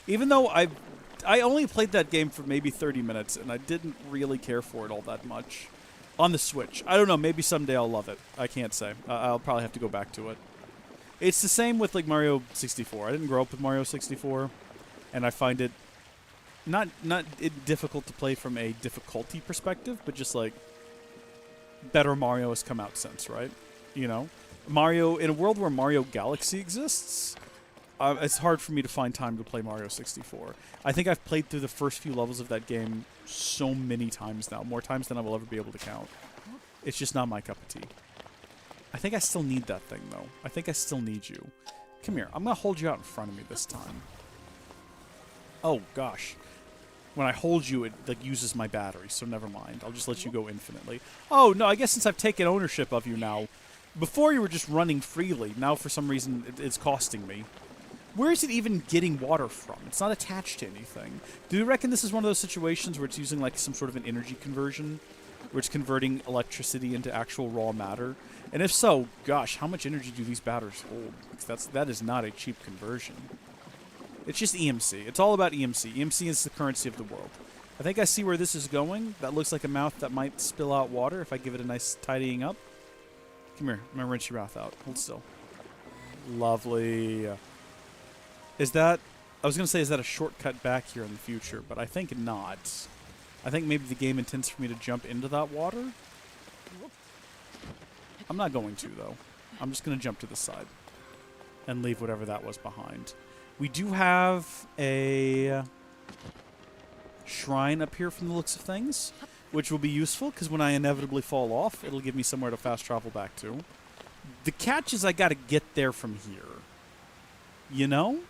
S1: Even though I only played that game for maybe 30 minutes, and I didn't really care for it all that much. On the Switch. I don't know, maybe someday I'll love it. I can't say. I'll probably have to go back to it. It's the same with, like, Mario 64. I didn't grow up with Mario 64, and I find it not difficult to play from a difficulty perspective, but just, like, better Mario has come out since, right? You know? Mario, in a world where Mario Galaxy exists, it's hard for me to find time to play Mario 64. I think I've played through the first few levels of that game so many times now, more times than I will ever be able to count. It's just not my cup of tea. I think I still need that thing, though. I think I still need you. Come here. I'm going to hold you out in front of me this time. Oh, gosh. When I hold you, it, like, uses my battery, so never mind. I'll just let you go infinitely. Oh, no, I guess since I've taken ownership of you now, before you were just running freely, now for some reason it's costing me. Where is it even getting water from? It's not attached to anything. Do you reckon this is one of those situations where it's using, like, some sort of an energy conversion? Where it's converting electricity into actual raw matter? And if so, gosh, how much energy do these batteries hold? Because that is not a cheap conversion. It's just EMC. It's all about EMC. EMC is the currency of the world. I think I see where this is going. That looks like a mouth that might spill out water if I give it a nice tidying up. Come here. I'm going to rinse your mouth out. Hold still. Lovely. Is that... I was going to say, is that a shortcut back here in the future? But I think not. I think maybe the game intends for me to jump into that water. I'm not going to, though. I'm just going to jump to the side. And leave whatever that was behind. We do have a shrine up here from the looks of things, which will be useful, because when I inevitably fall off, it'll give me somewhere to fast travel back to. The catch is I got to get there from here. You know?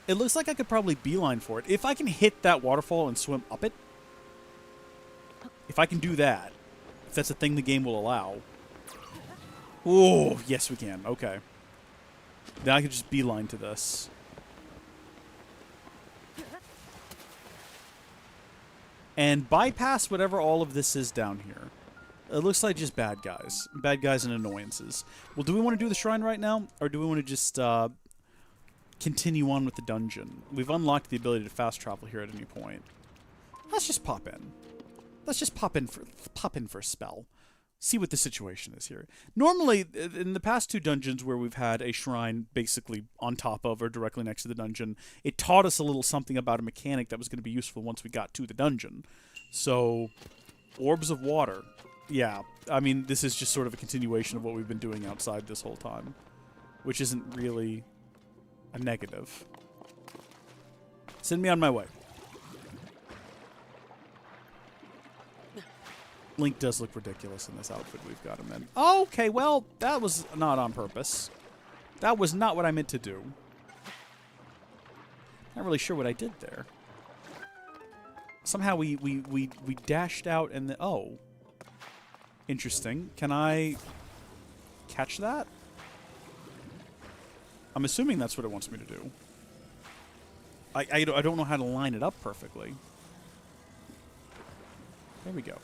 S1: It looks like I could probably beeline for it. If I can hit that waterfall and swim up it, if I can do that, if that's a thing the game will allow. Oh, yes we can. Okay. Then I could just beeline to this. And bypass whatever all of this is down here. It looks like just bad guys. Bad guys and annoyances. Well, do we want to do the shrine right now? Or do we want to just continue on with the dungeon? We've unlocked the ability to fast travel here at any point. Let's just pop in. Let's just pop in for a spell. See what the situation is here. Normally, in the past two dungeons where we've had a shrine basically on top of or directly next to the dungeon, it taught us a little something about a mechanic that was going to be useful once we got to the dungeon. So, orbs of water. Yeah, I mean, this is just sort of a continuation of what we've been doing outside this whole time, which isn't really a negative. Send me on my way. Link does look ridiculous in this outfit we've got him in. Okay, well, that was not on purpose. That was not what I meant to do. Not really sure what I did there. Somehow we dashed out and oh. Interesting. Can I catch that? I'm assuming that's what it wants me to do. I don't know how to line it up perfectly. There we go.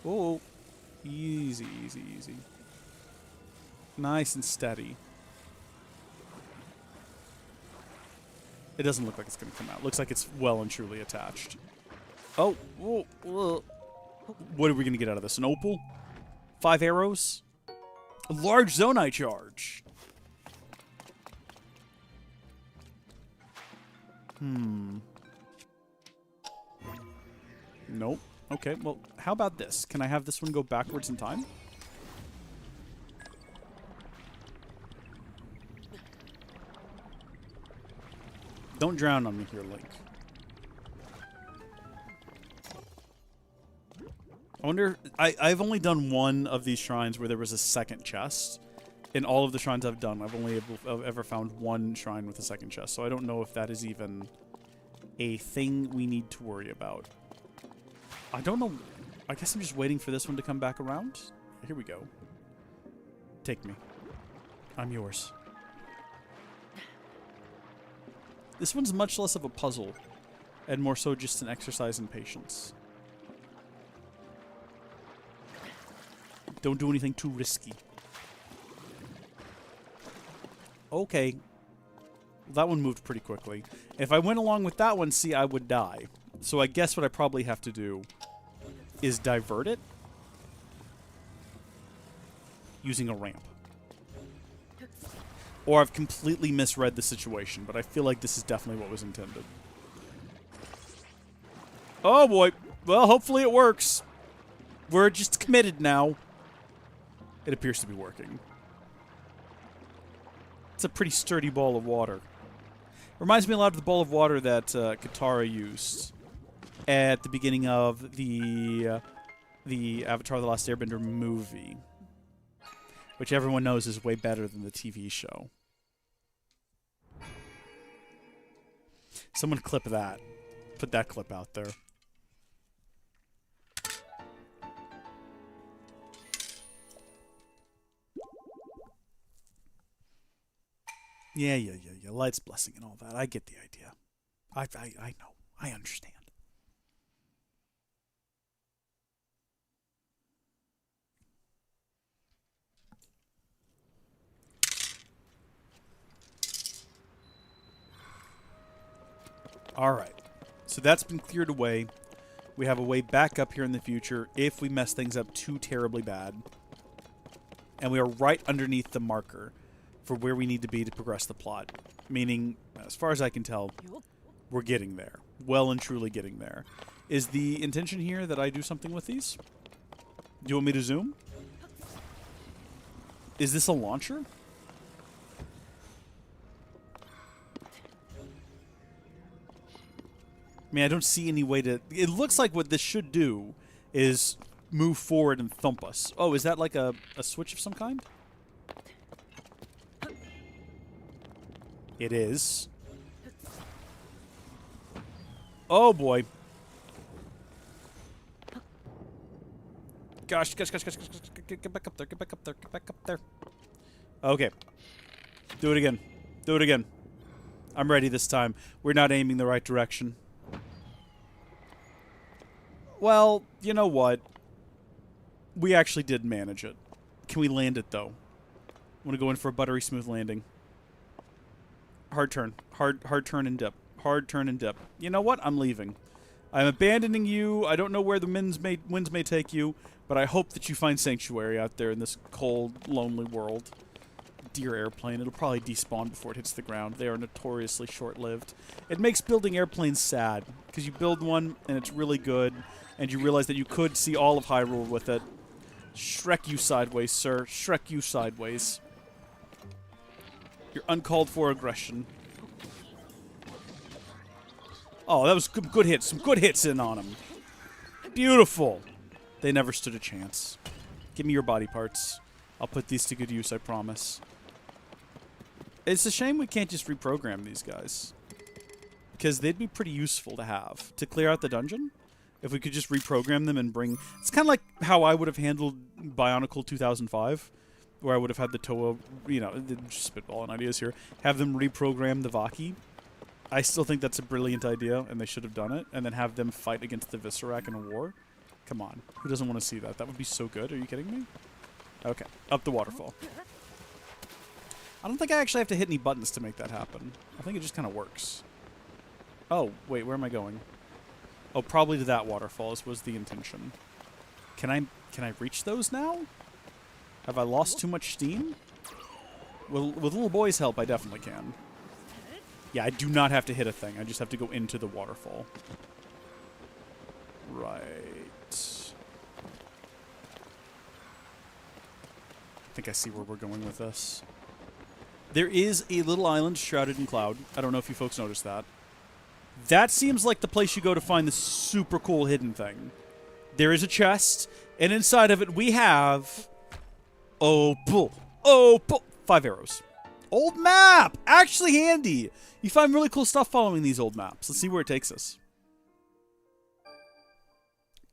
S1: Oh, easy, easy, easy. Nice and steady. It doesn't look like it's going to come out. Looks like it's well and truly attached. Oh, whoa, whoa. What are we going to get out of this? An opal? 5 arrows? A large zonite charge. Nope. Okay, well, how about this? Can I have this one go backwards in time? Don't drown on me here, Link. I wonder... I've only done one of these shrines where there was a second chest. In all of the shrines I've done, I've only ever found one shrine with a second chest, so I don't know if that is even a thing we need to worry about. I don't know. I guess I'm just waiting for this one to come back around. Here we go. Take me. I'm yours. This one's much less of a puzzle, and more so just an exercise in patience. Don't do anything too risky. Okay. That one moved pretty quickly. If I went along with that one, see, I would die. So I guess what I probably have to do is divert it using a ramp. Or I've completely misread the situation, but I feel like this is definitely what was intended. Oh boy. Well, hopefully it works. We're just committed now. It appears to be working. It's a pretty sturdy ball of water. Reminds me a lot of the ball of water that Katara used at the beginning of the Avatar: The Last Airbender movie, which everyone knows is way better than the TV show. Someone clip that. Put that clip out there. Yeah. Light's blessing and all that. I get the idea. I know. I understand. Alright. So that's been cleared away. We have a way back up here in the future if we mess things up too terribly bad. And we are right underneath the marker for where we need to be to progress the plot. Meaning, as far as I can tell, we're getting there. Well and truly getting there. Is the intention here that I do something with these? Do you want me to zoom? Is this a launcher? I mean, I don't see any way to... It looks like what this should do is move forward and thump us. Oh, is that like a switch of some kind? It is. Oh, boy. Gosh. Get back up there. Get back up there. Get back up there. Okay. Do it again. Do it again. I'm ready this time. We're not aiming the right direction. Well, you know what? We actually did manage it. Can we land it, though? I want to go in for a buttery smooth landing. Hard turn. Hard turn and dip. Hard turn and dip. You know what? I'm leaving. I'm abandoning you. I don't know where the winds may take you, but I hope that you find sanctuary out there in this cold, lonely world. Dear airplane. It'll probably despawn before it hits the ground. They are notoriously short-lived. It makes building airplanes sad, because you build one, and it's really good, and you realize that you could see all of Hyrule with it. Shrek you sideways, sir. Shrek you sideways. Your uncalled for aggression. Oh, that was good hits. Some good hits in on him. Beautiful. They never stood a chance. Give me your body parts. I'll put these to good use, I promise. It's a shame we can't just reprogram these guys. because they'd be pretty useful to have to clear out the dungeon. If we could just reprogram them and bring... It's kind of like how I would have handled Bionicle 2005, where I would have had the Toa, you know, just spitballing ideas here, have them reprogram the Vaki. I still think that's a brilliant idea, and they should have done it, and then have them fight against the Viscerak in a war. Come on. Who doesn't want to see that? That would be so good. Are you kidding me? Okay. Up the waterfall. I don't think I actually have to hit any buttons to make that happen. I think it just kind of works. Oh, wait. Where am I going? Oh, probably to that waterfall was the intention. Can I reach those now? Have I lost too much steam? Well, with little boy's help, I definitely can. Yeah, I do not have to hit a thing. I just have to go into the waterfall. Right. I think I see where we're going with this. There is a little island shrouded in cloud. I don't know if you folks noticed that. That seems like the place you go to find the super cool hidden thing. There is a chest, and inside of it we have... Oh, pull. 5 arrows. Old map! Actually handy! You find really cool stuff following these old maps. Let's see where it takes us.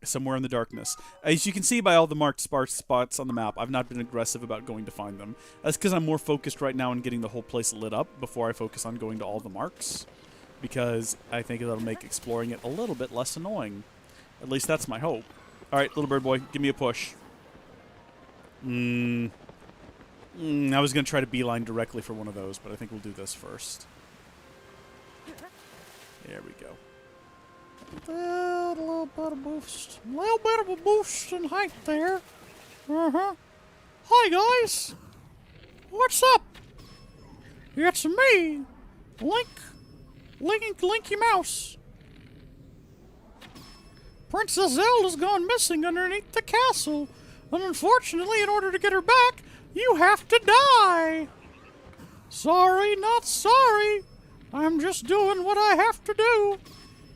S1: Somewhere in the darkness. As you can see by all the marked sparse spots on the map, I've not been aggressive about going to find them. That's because I'm more focused right now on getting the whole place lit up before I focus on going to all the marks. Because I think that'll make exploring it a little bit less annoying. At least that's my hope. Alright, little bird boy, give me a push. I was going to try to beeline directly for one of those, but I think we'll do this first. There we go.
S2: A little bit of boost. A little bit of a boost in height there. Hi, guys. What's up? It's me, Linky Mouse. Princess Zelda's gone missing underneath the castle, and unfortunately, in order to get her back, you have to die. Sorry, not sorry. I'm just doing what I have to do.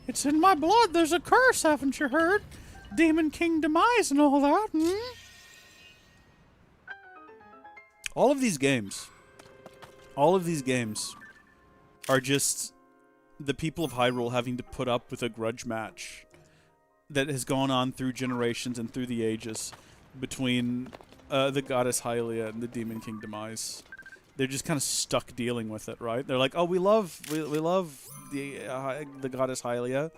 S2: It's in my blood. There's a curse, haven't you heard? Demon King Demise and all that,
S1: All of these games are just the people of Hyrule having to put up with a grudge match that has gone on through generations and through the ages between the goddess Hylia and the Demon King Demise. They're just kind of stuck dealing with it, right? They're like, oh, we love the goddess Hylia.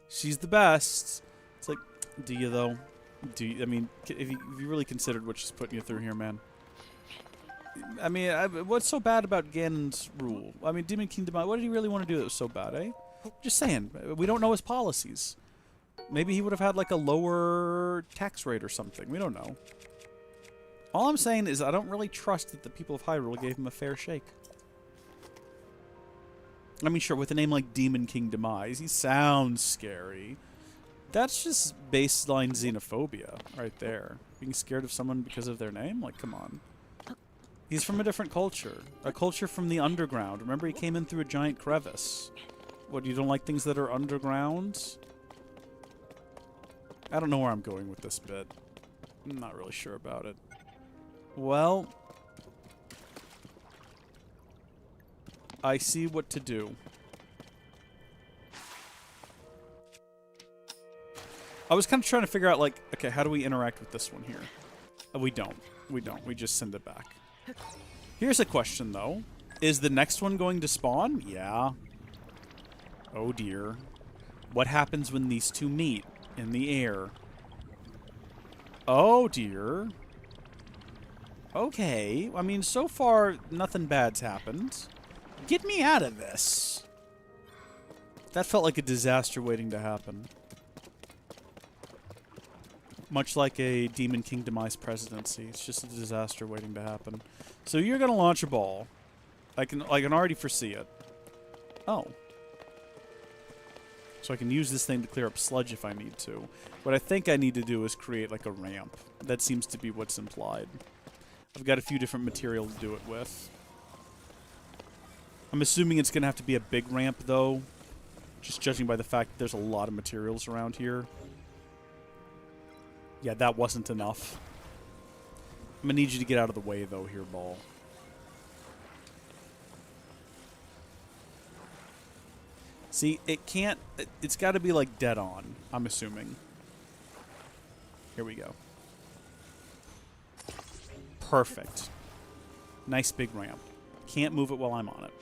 S1: She's the best. It's like, do you though? Do you, I mean, if you really considered what she's putting you through here, man? I mean, what's so bad about Ganon's rule? I mean, Demon King Demise, what did he really want to do that was so bad, eh? Just saying. We don't know his policies. Maybe he would have had like a lower tax rate or something. We don't know. All I'm saying is I don't really trust that the people of Hyrule gave him a fair shake. I mean, sure, with a name like Demon King Demise, he sounds scary. That's just baseline xenophobia right there. Being scared of someone because of their name? Like, come on. He's from a different culture. A culture from the underground. Remember, he came in through a giant crevice. What, you don't like things that are underground? I don't know where I'm going with this bit. I'm not really sure about it. Well, I see what to do. I was kind of trying to figure out, like, okay, how do we interact with this one here? We don't. We don't. We just send it back. Here's a question, though. Is the next one going to spawn? Yeah. Oh, dear. What happens when these two meet in the air? Oh, dear. Okay. I mean, so far, nothing bad's happened. Get me out of this. That felt like a disaster waiting to happen. Much like a Demon King Demise presidency. It's just a disaster waiting to happen. So you're going to launch a ball. I can already foresee it. Oh. So I can use this thing to clear up sludge if I need to. What I think I need to do is create like a ramp. That seems to be what's implied. I've got a few different material to do it with. I'm assuming it's going to have to be a big ramp, though. Just judging by the fact that there's a lot of materials around here. Yeah, that wasn't enough. I'm going to need you to get out of the way, though, here, ball. See, it can't... It's got to be, like, dead on, I'm assuming. Here we go. Perfect. Nice big ramp. Can't move it while I'm on it.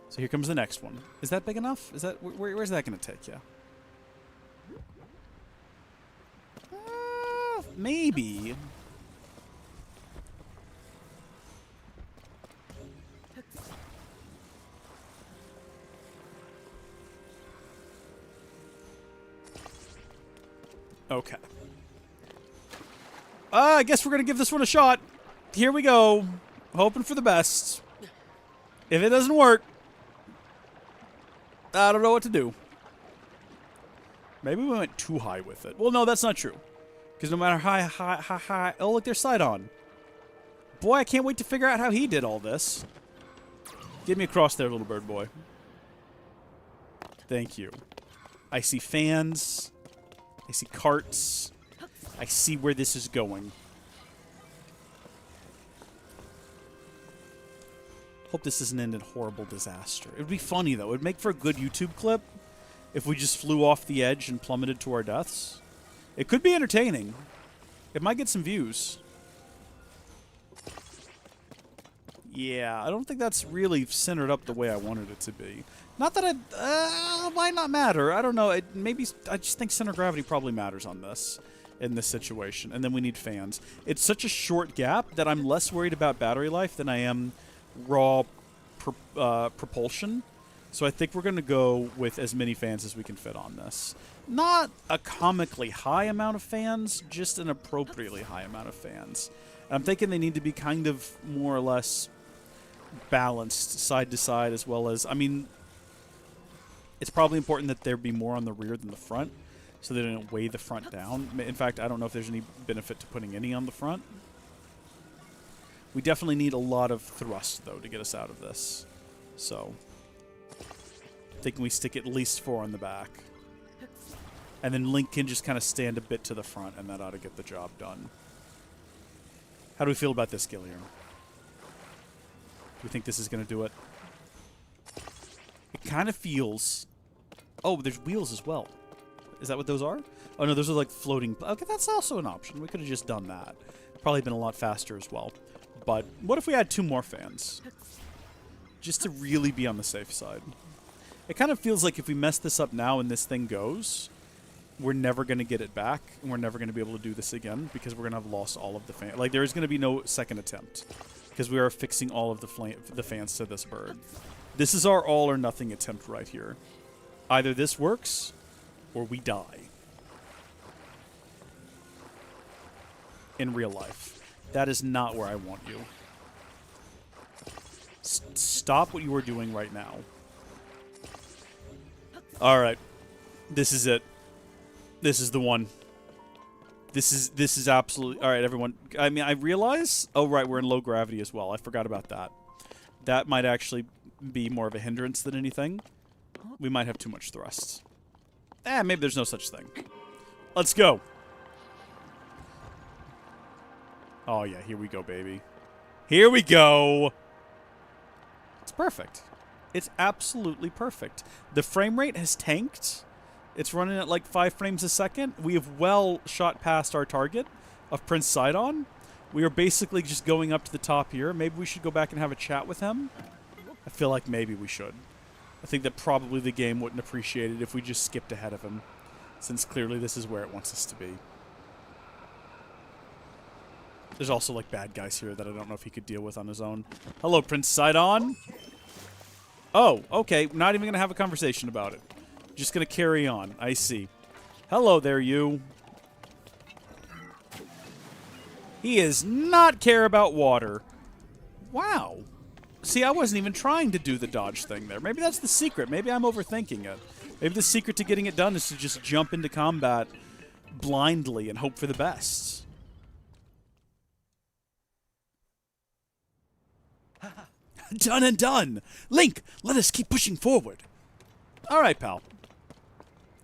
S1: So here comes the next one. Is that big enough? Is that... Where's that going to take you? Maybe. Okay. I guess we're going to give this one a shot. Here we go. Hoping for the best. If it doesn't work, I don't know what to do. Maybe we went too high with it. Well, no, that's not true. Because no matter how high... Oh, look, there's sight on. Boy, I can't wait to figure out how he did all this. Get me across there, little bird boy. Thank you. I see fans. I see carts. I see where this is going. Hope this doesn't end in horrible disaster. It would be funny, though. It would make for a good YouTube clip if we just flew off the edge and plummeted to our deaths. It could be entertaining. It might get some views. Yeah, I don't think that's really centered up the way I wanted it to be. Not that might not matter. I don't know. Maybe I just think center of gravity probably matters on this, in this situation. And then we need fans. It's such a short gap that I'm less worried about battery life than I am raw propulsion. So I think we're going to go with as many fans as we can fit on this. Not a comically high amount of fans, just an appropriately high amount of fans. And I'm thinking they need to be kind of more or less balanced side to side, as well as, I mean, it's probably important that there be more on the rear than the front, so they don't weigh the front down. In fact, I don't know if there's any benefit to putting any on the front. We definitely need a lot of thrust, though, to get us out of this. So, thinking we stick at least 4 on the back. And then Link can just kind of stand a bit to the front, and that ought to get the job done. How do we feel about this, Gillian? Do we think this is going to do it? It kind of feels... Oh, there's wheels as well. Is that what those are? Oh, no, those are like floating... Okay, that's also an option. We could have just done that. Probably been a lot faster as well. But what if we had 2 more fans? Just to really be on the safe side. It kind of feels like if we mess this up now and this thing goes, we're never going to get it back, and we're never going to be able to do this again because we're going to have lost all of the fans. Like, there is going to be no second attempt because we are fixing all of the fans to this bird. This is our all or nothing attempt right here. Either this works or we die. In real life. That is not where I want you. Stop what you are doing right now. Alright. This is it. This is the one. This is absolutely... Alright, everyone. I mean, I realize... Oh, right, we're in low gravity as well. I forgot about that. That might actually be more of a hindrance than anything. We might have too much thrust. Maybe there's no such thing. Let's go. Oh, yeah, here we go, baby. Here we go. It's perfect. It's absolutely perfect. The frame rate has tanked. It's running at like 5 frames a second. We have well shot past our target of Prince Sidon. We are basically just going up to the top here. Maybe we should go back and have a chat with him. I feel like maybe we should. I think that probably the game wouldn't appreciate it if we just skipped ahead of him, since clearly this is where it wants us to be. There's also like bad guys here that I don't know if he could deal with on his own. Hello, Prince Sidon. Oh, okay. Not even going to have a conversation about it. Just going to carry on. I see. Hello there, you. He does not care about water. Wow. See, I wasn't even trying to do the dodge thing there. Maybe that's the secret. Maybe I'm overthinking it. Maybe the secret to getting it done is to just jump into combat blindly and hope for the best. Done and done. Link, let us keep pushing forward. All right, pal.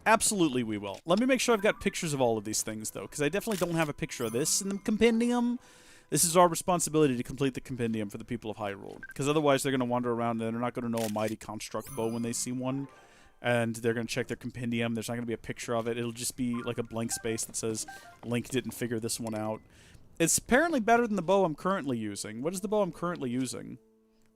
S1: Absolutely we will. Let me make sure I've got pictures of all of these things, though, because I definitely don't have a picture of this in the compendium. This is our responsibility to complete the compendium for the people of Hyrule, because otherwise they're going to wander around and they're not going to know a mighty construct bow when they see one. and they're going to check their compendium. There's not going to be a picture of it. It'll just be like a blank space that says, Link didn't figure this one out. It's apparently better than the bow I'm currently using. What is the bow I'm currently using?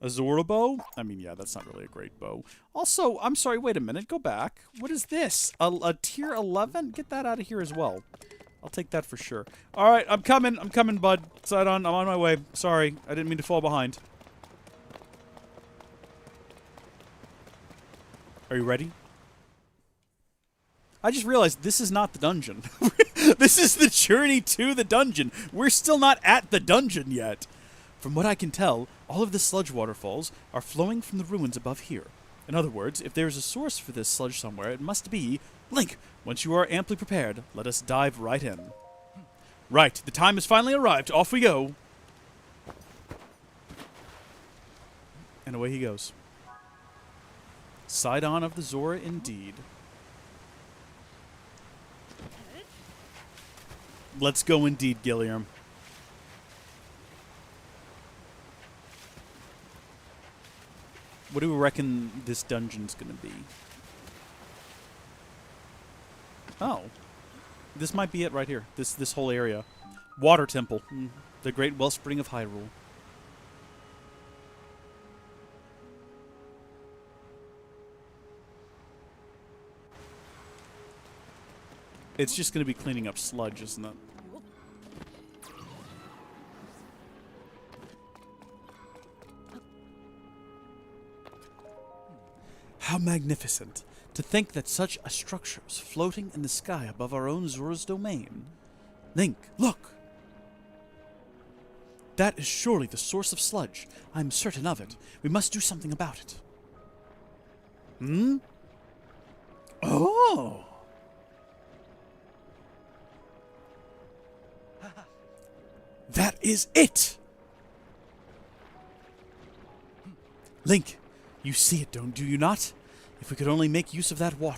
S1: A Zora bow? I mean, yeah, that's not really a great bow. Also, I'm sorry, wait a minute. Go back. What is this? A tier 11? Get that out of here as well. I'll take that for sure. All right, I'm coming. I'm coming, bud. Sidon, I'm on my way. Sorry, I didn't mean to fall behind. Are you ready? I just realized this is not the dungeon. This is the journey to the dungeon. We're still not at the dungeon yet. From what I can tell, all of the sludge waterfalls are flowing from the ruins above here. In other words, if there is a source for this sludge somewhere, it must be... Link, once you are amply prepared, let us dive right in. Right, the time has finally arrived. Off we go. And away he goes. Sidon of the Zora indeed. Let's go indeed, Gilliam. What do we reckon this dungeon's gonna be? Oh. This might be it right here. This whole area. Water Temple. The Great Wellspring of Hyrule. It's just gonna be cleaning up sludge, isn't it? How magnificent! To think that such a structure is floating in the sky above our own Zora's domain. Link, look! That is surely the source of sludge. I am certain of it. We must do something about it. Hmm? Oh! That is it! Link, you see it, do you not? If we could only make use of that water.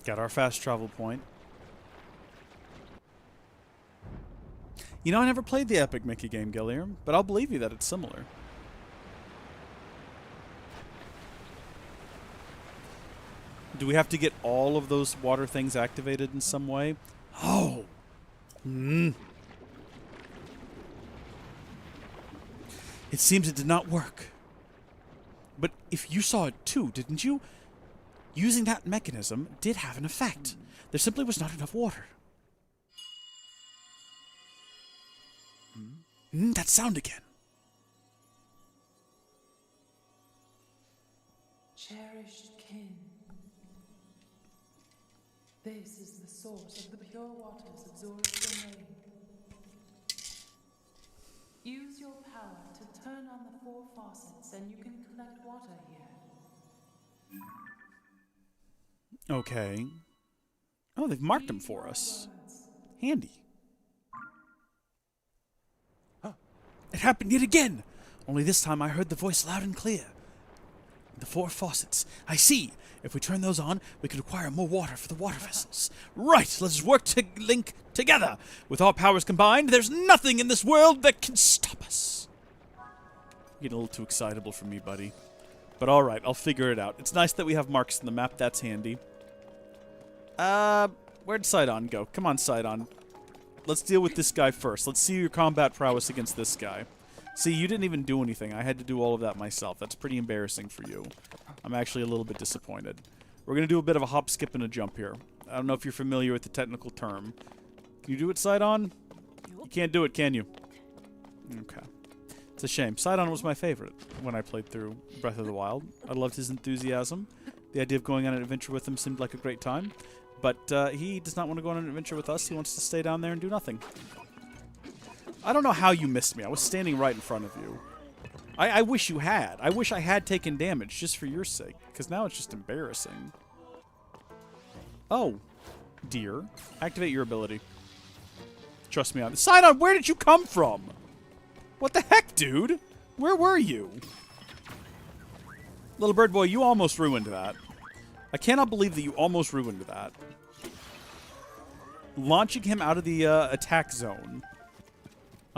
S1: Got our fast travel point. You know, I never played the Epic Mickey game, Gilliam, but I'll believe you that it's similar. Do we have to get all of those water things activated in some way? Oh! It seems it did not work. But if you saw it too, didn't you? Using that mechanism did have an effect. There simply was not enough water. That sound again.
S6: Cherished kin, this is the source of the pure waters of Zora's domain. Use your power to turn on the 4 faucets and you can collect water here.
S1: Okay. Oh, they've marked them for us. Handy. It happened yet again! Only this time I heard the voice loud and clear. The 4 faucets. I see! If we turn those on, we can acquire more water for the water vessels. Right! Let's work to link together! With our powers combined, there's nothing in this world that can stop us! You're getting a little too excitable for me, buddy. But alright, I'll figure it out. It's nice that we have marks in the map. That's handy. Where'd Sidon go? Come on, Sidon. Let's deal with this guy first. Let's see your combat prowess against this guy. See, you didn't even do anything. I had to do all of that myself. That's pretty embarrassing for you. I'm actually a little bit disappointed. We're going to do a bit of a hop, skip, and a jump here. I don't know if you're familiar with the technical term. Can you do it, Sidon? You can't do it, can you? Okay. It's a shame. Sidon was my favorite when I played through Breath of the Wild. I loved his enthusiasm. The idea of going on an adventure with him seemed like a great time. But he does not want to go on an adventure with us. He wants to stay down there and do nothing. I don't know how you missed me. I was standing right in front of you. I wish you had. I wish I had taken damage just for your sake. Because now it's just embarrassing. Oh. Dear. Activate your ability. Trust me on this. Sidon, where did you come from? What the heck, dude? Where were you? Little bird boy, you almost ruined that. I cannot believe that you almost ruined that. Launching him out of the attack zone.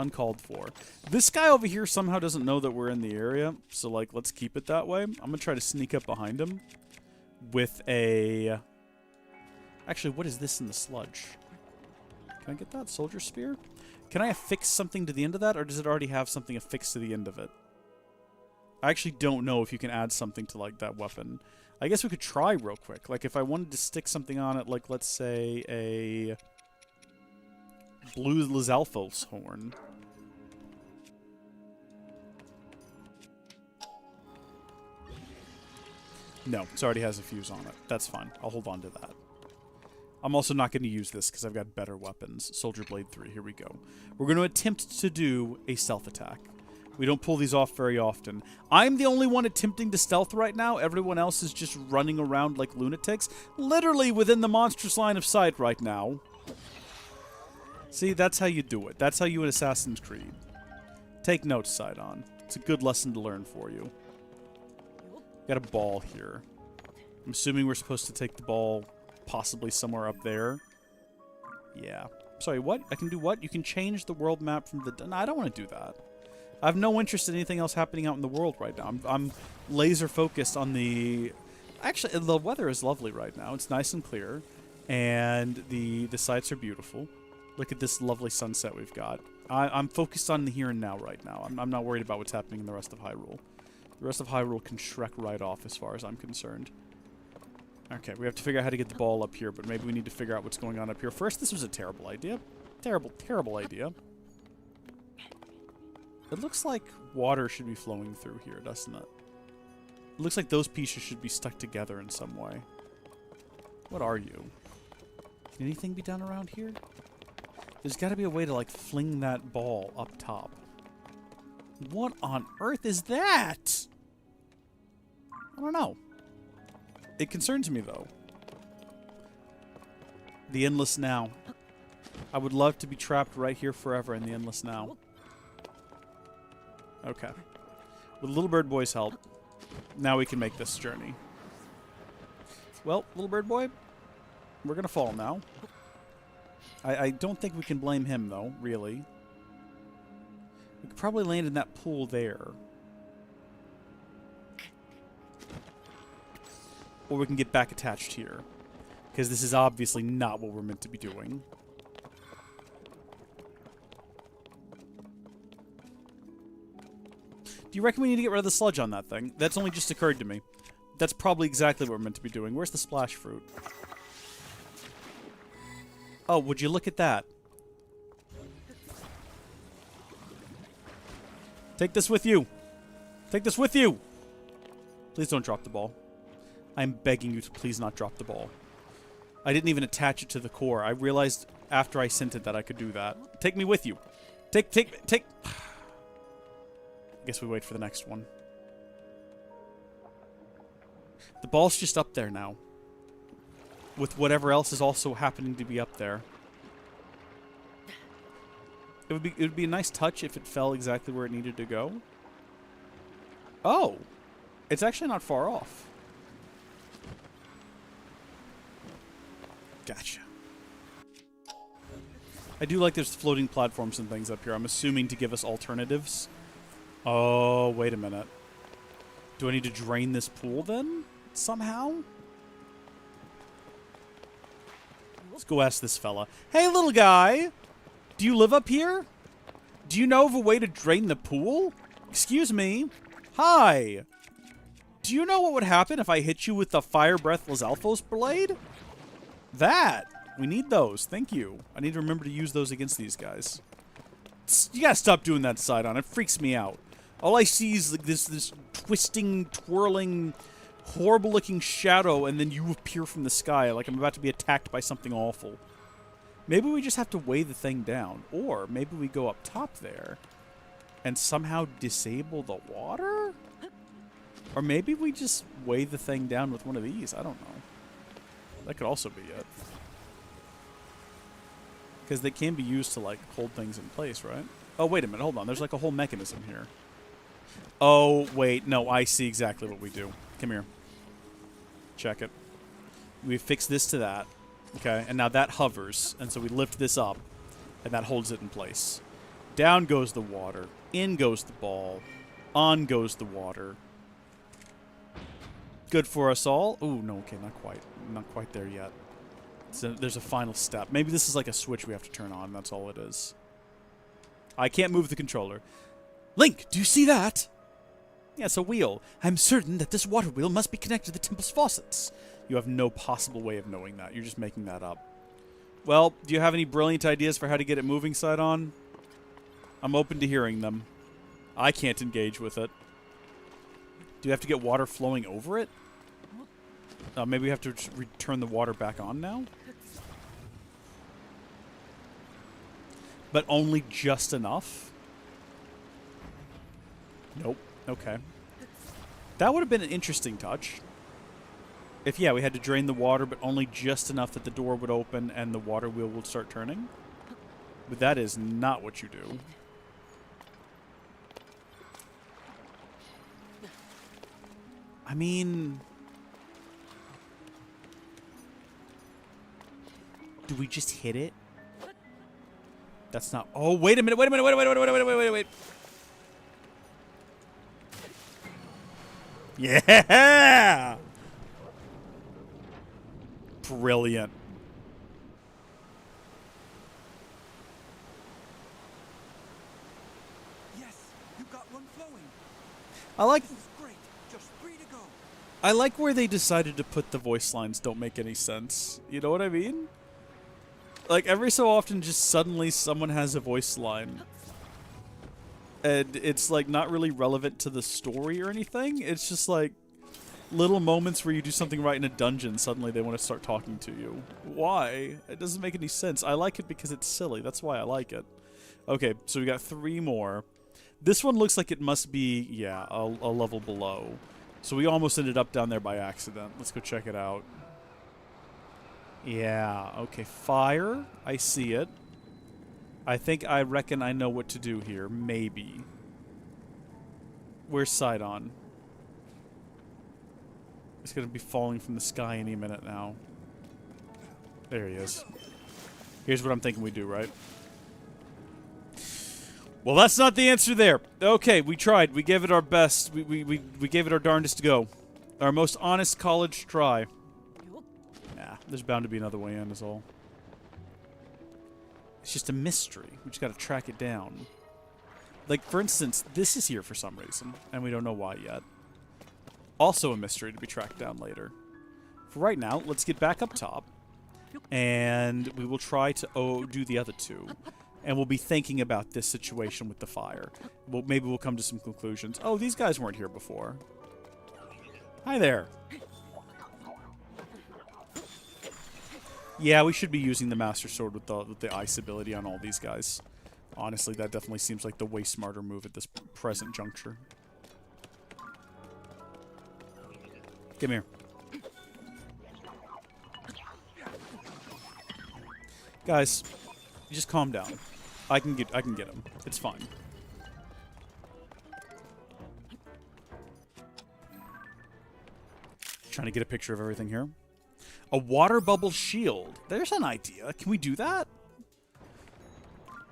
S1: Uncalled for. This guy over here somehow doesn't know that we're in the area, so, like, let's keep it that way. I'm gonna try to sneak up behind him with a... Actually, what is this in the sludge? Can I get that? Soldier Spear? Can I affix something to the end of that, or does it already have something affixed to the end of it? I actually don't know if you can add something to, like, that weapon. I guess we could try real quick. Like, if I wanted to stick something on it, like, let's say a blue Lizalfos horn. No, it already has a fuse on it. That's fine. I'll hold on to that. I'm also not going to use this because I've got better weapons. Soldier Blade 3, here we go. We're going to attempt to do a stealth attack. We don't pull these off very often. I'm the only one attempting to stealth right now. Everyone else is just running around like lunatics. Literally within the monstrous line of sight right now. See, that's how you do it. That's how you in Assassin's Creed. Take notes, Sidon. It's a good lesson to learn for you. Got a ball here. I'm assuming we're supposed to take the ball possibly somewhere up there. Yeah. Sorry, what? I can do what? You can change the world map from the... No, I don't want to do that. I have no interest in anything else happening out in the world right now. I'm laser focused on the... Actually, the weather is lovely right now. It's nice and clear. And the sights are beautiful. Look at this lovely sunset we've got. I'm focused on the here and now right now. I'm not worried about what's happening in the rest of Hyrule. The rest of Hyrule can Shrek right off as far as I'm concerned. Okay, we have to figure out how to get the ball up here, but maybe we need to figure out what's going on up here. First, this was a terrible idea. Terrible, terrible idea. It looks like water should be flowing through here, doesn't it? It looks like those pieces should be stuck together in some way. What are you? Can anything be done around here? There's got to be a way to, like, fling that ball up top. What on earth is that? I don't know. It concerns me, though. The Endless Now. I would love to be trapped right here forever in the Endless Now. Okay. With Little Bird Boy's help, now we can make this journey. Well, Little Bird Boy, we're going to fall now. I don't think we can blame him, though, really. We could probably land in that pool there. Or we can get back attached here. Because this is obviously not what we're meant to be doing. Do you reckon we need to get rid of the sludge on that thing? That's only just occurred to me. That's probably exactly what we're meant to be doing. Where's the splash fruit? Oh, would you look at that? Take this with you. Take this with you. Please don't drop the ball. I'm begging you to please not drop the ball. I didn't even attach it to the core. I realized after I sent it that I could do that. Take me with you. Take. I guess we wait for the next one. The ball's just up there now. With whatever else is also happening to be up there. It would be a nice touch if it fell exactly where it needed to go. Oh! It's actually not far off. Gotcha. I do like there's floating platforms and things up here. I'm assuming to give us alternatives. Oh, wait a minute. Do I need to drain this pool then? Somehow? Let's go ask this fella. Hey, little guy! Do you live up here? Do you know of a way to drain the pool? Excuse me. Hi! Do you know what would happen if I hit you with the Fire Breath Lizalfos blade? That! We need those. Thank you. I need to remember to use those against these guys. You gotta stop doing that, Sidon. It freaks me out. All I see is like this twisting, twirling, horrible-looking shadow, and then you appear from the sky like I'm about to be attacked by something awful. Maybe we just have to weigh the thing down. Or maybe we go up top there and somehow disable the water? Or maybe we just weigh the thing down with one of these. I don't know. That could also be it. Because they can be used to, like, hold things in place, right? Oh, wait a minute. Hold on. There's like a whole mechanism here. Oh, wait. No, I see exactly what we do. Come here. Check it. We fix this to that. Okay, and now that hovers. And so we lift this up, and that holds it in place. Down goes the water. In goes the ball. On goes the water. Good for us all. Ooh, no, okay, not quite. Not quite there yet. So there's a final step. Maybe this is like a switch we have to turn on. That's all it is. I can't move the controller. Link, do you see that? Yeah, it's a wheel. I'm certain that this water wheel must be connected to the temple's faucets. You have no possible way of knowing that. You're just making that up. Well, do you have any brilliant ideas for how to get it moving, Sidon? I'm open to hearing them. I can't engage with it. Do you have to get water flowing over it? Maybe we have to return the water back on now? But only just enough? Nope. Okay. That would have been an interesting touch. If, yeah, we had to drain the water, but only just enough that the door would open and the water wheel would start turning. But that is not what you do. I mean... do we just hit it? That's not... oh, wait a minute, wait a minute, wait a minute, wait a minute, wait a minute. Yeah! Brilliant.
S3: Yes, you got one flowing.
S1: I like...
S3: This is great. Just 3 to go.
S1: I like where they decided to put the voice lines don't make any sense. You know what I mean? Like, every so often, just suddenly someone has a voice line. And it's, like, not really relevant to the story or anything. It's just, like, little moments where you do something right in a dungeon, suddenly they want to start talking to you. Why? It doesn't make any sense. I like it because it's silly. That's why I like it. Okay, so we got 3 more. This one looks like it must be, yeah, a level below. So we almost ended up down there by accident. Let's go check it out. Yeah, okay, fire. I see it. I reckon I know what to do here. Maybe. Where's Sidon? It's gonna be falling from the sky any minute now. There he is. Here's what I'm thinking we do, right? Well, that's not the answer there. Okay, we tried. We gave it our best. We gave it our darndest to go. Our most honest college try. Nah, there's bound to be another way in, is all. It's just a mystery. We just gotta track it down. Like, for instance, this is here for some reason, and we don't know why yet. Also a mystery to be tracked down later. For right now, let's get back up top, and we will try to do the other 2. And we'll be thinking about this situation with the fire. Maybe we'll come to some conclusions. Oh, these guys weren't here before. Hi there. Yeah, we should be using the Master Sword with the ice ability on all these guys. Honestly, that definitely seems like the way smarter move at this present juncture. Come here. Guys, just calm down. I can get him. It's fine. Trying to get a picture of everything here. A water bubble shield. There's an idea. Can we do that?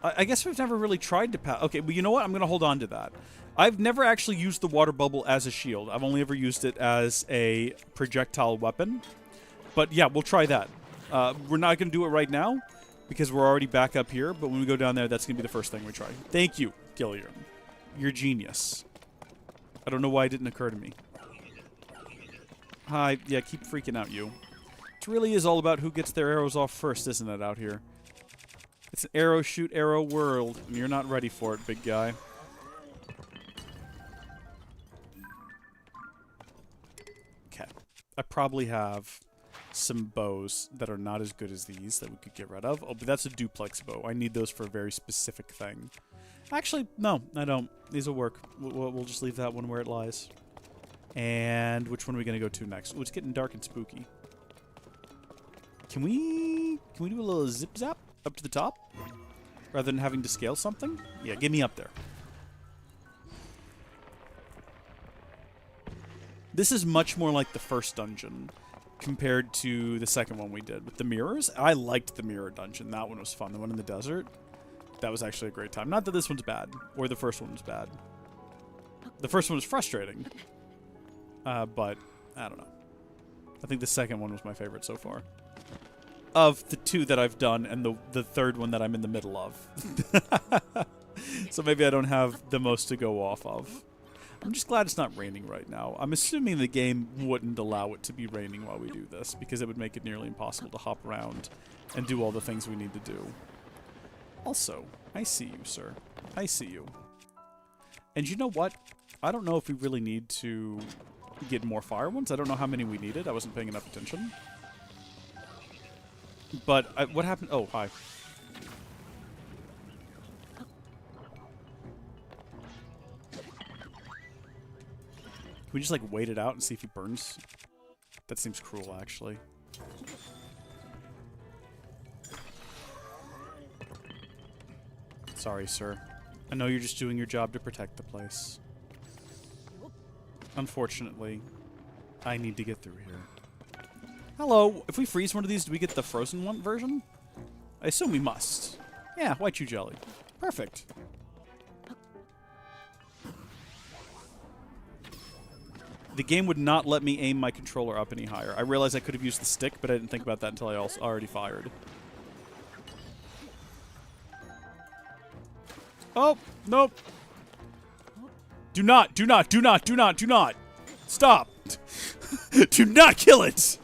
S1: I guess we've never really tried to okay, but you know what? I'm going to hold on to that. I've never actually used the water bubble as a shield. I've only ever used it as a projectile weapon. But yeah, we'll try that. We're not going to do it right now because we're already back up here. But when we go down there, that's going to be the first thing we try. Thank you, Gillian. You're genius. I don't know why it didn't occur to me. Hi. Yeah, keep freaking out, you. It really is all about who gets their arrows off first, isn't it, out here? It's an arrow shoot arrow world, and you're not ready for it, big guy. Okay. I probably have some bows that are not as good as these that we could get rid of. Oh, but that's a duplex bow. I need those for a very specific thing. Actually, no, I don't. These will work. We'll just leave that one where it lies. And which one are we going to go to next? Oh, it's getting dark and spooky. Can we do a little zip-zap up to the top? rather than having to scale something? Yeah, get me up there. This is much more like the first dungeon compared to the second one we did with the mirrors. I liked the mirror dungeon. That one was fun. The one in the desert, that was actually a great time. Not that this one's bad, or the first one was bad. The first one was frustrating, but I don't know. I think the second one was my favorite so far. Of the two that I've done, and the third one that I'm in the middle of. So maybe I don't have the most to go off of. I'm just glad it's not raining right now. I'm assuming the game wouldn't allow it to be raining while we do this, because it would make it nearly impossible to hop around and do all the things we need to do. Also, I see you, sir. I see you. And you know what? I don't know if we really need to get more fire ones. I don't know how many we needed. I wasn't paying enough attention. But what happened? Oh, hi. Can we just, like, wait it out and see if he burns? That seems cruel, actually. Sorry, sir. I know you're just doing your job to protect the place. Unfortunately, I need to get through here. Hello! If we freeze one of these, do we get the frozen one version? I assume we must. Yeah, white chew jelly. Perfect. The game would not let me aim my controller up any higher. I realized I could have used the stick, but I didn't think about that until I already fired. Oh, nope. Do not. Stop. Do not kill it.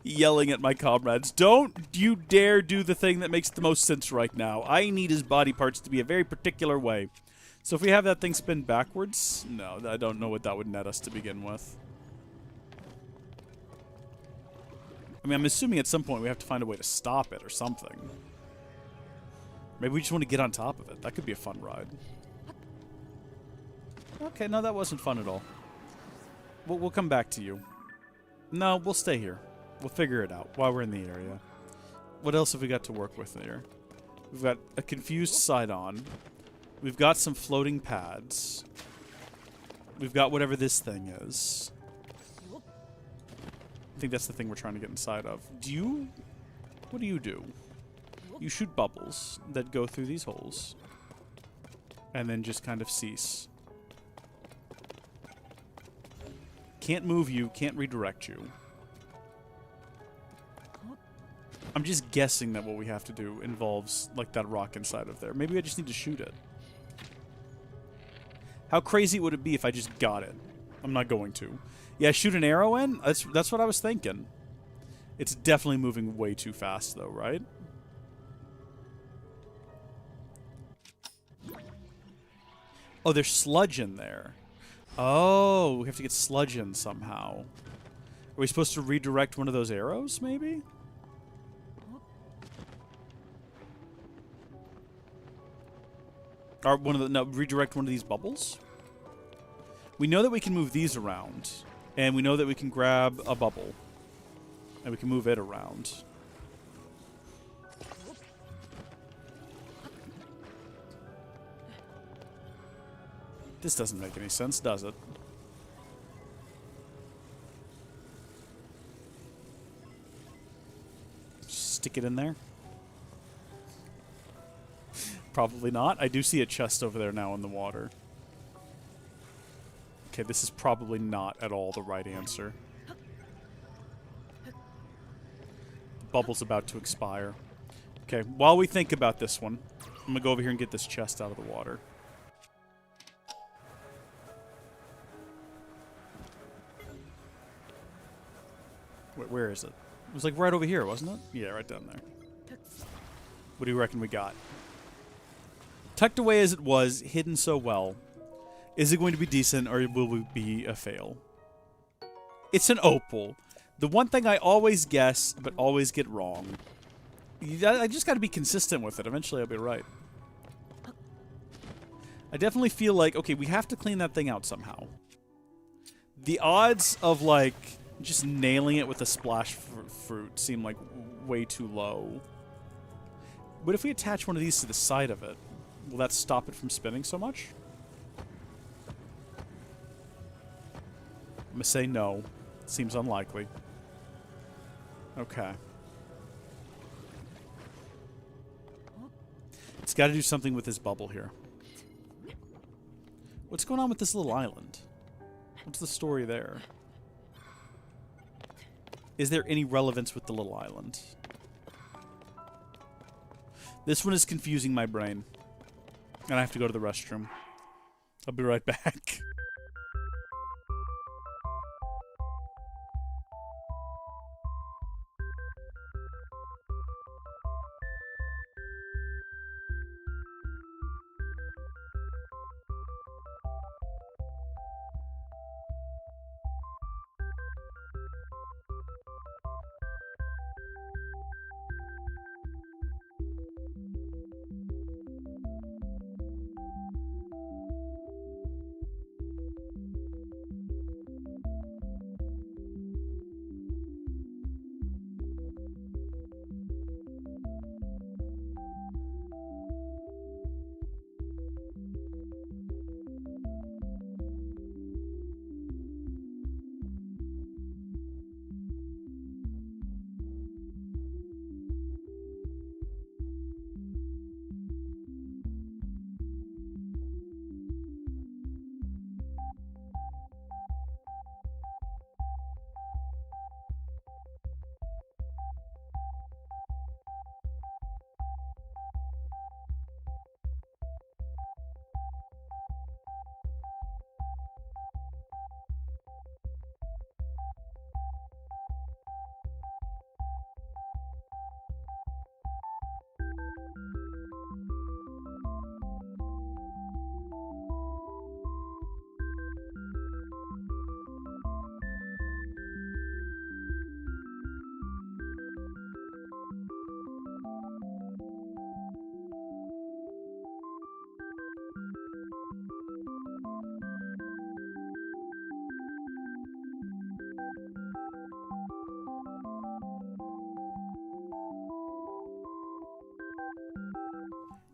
S1: Yelling at my comrades. Don't you dare do the thing that makes the most sense right now. I need his body parts to be a very particular way. So if we have that thing spin backwards, no, I don't know what that would net us to begin with. I mean, I'm assuming at some point we have to find a way to stop it or something. Maybe we just want to get on top of it. That could be a fun ride. Okay, no, that wasn't fun at all. We'll come back to you. No, we'll stay here. We'll figure it out while we're in the area. What else have we got to work with here? We've got a confused side-on. We've got some floating pads. We've got whatever this thing is. I think that's the thing we're trying to get inside of. What do you do? You shoot bubbles that go through these holes. And then just kind of cease. Can't move you, can't redirect you. I'm just guessing that what we have to do involves, like, that rock inside of there. Maybe I just need to shoot it. How crazy would it be if I just got it? I'm not going to. Yeah, shoot an arrow in? That's what I was thinking. It's definitely moving way too fast, though, right? Oh, there's sludge in there. Oh, we have to get sludge in somehow. Are we supposed to redirect one of those arrows, maybe? Or redirect one of these bubbles? We know that we can move these around. And we know that we can grab a bubble. And we can move it around. This doesn't make any sense, does it? Stick it in there? Probably not. I do see a chest over there now in the water. Okay, this is probably not at all the right answer. The bubble's about to expire. Okay, while we think about this one, I'm gonna go over here and get this chest out of the water. Wait, where is it? It was like right over here, wasn't it? Yeah, right down there. What do you reckon we got? Tucked away as it was, hidden so well. Is it going to be decent, or will it be a fail? It's an opal. The one thing I always guess, but always get wrong. I just got to be consistent with it. Eventually I'll be right. I definitely feel like, okay, we have to clean that thing out somehow. The odds of, like, just nailing it with a splash fruit seem like way too low. But if we attach one of these to the side of it, will that stop it from spinning so much? I'm gonna say no. Seems unlikely. Okay. It's got to do something with this bubble here. What's going on with this little island? What's the story there? Is there any relevance with the little island? This one is confusing my brain. And I have to go to the restroom. I'll be right back.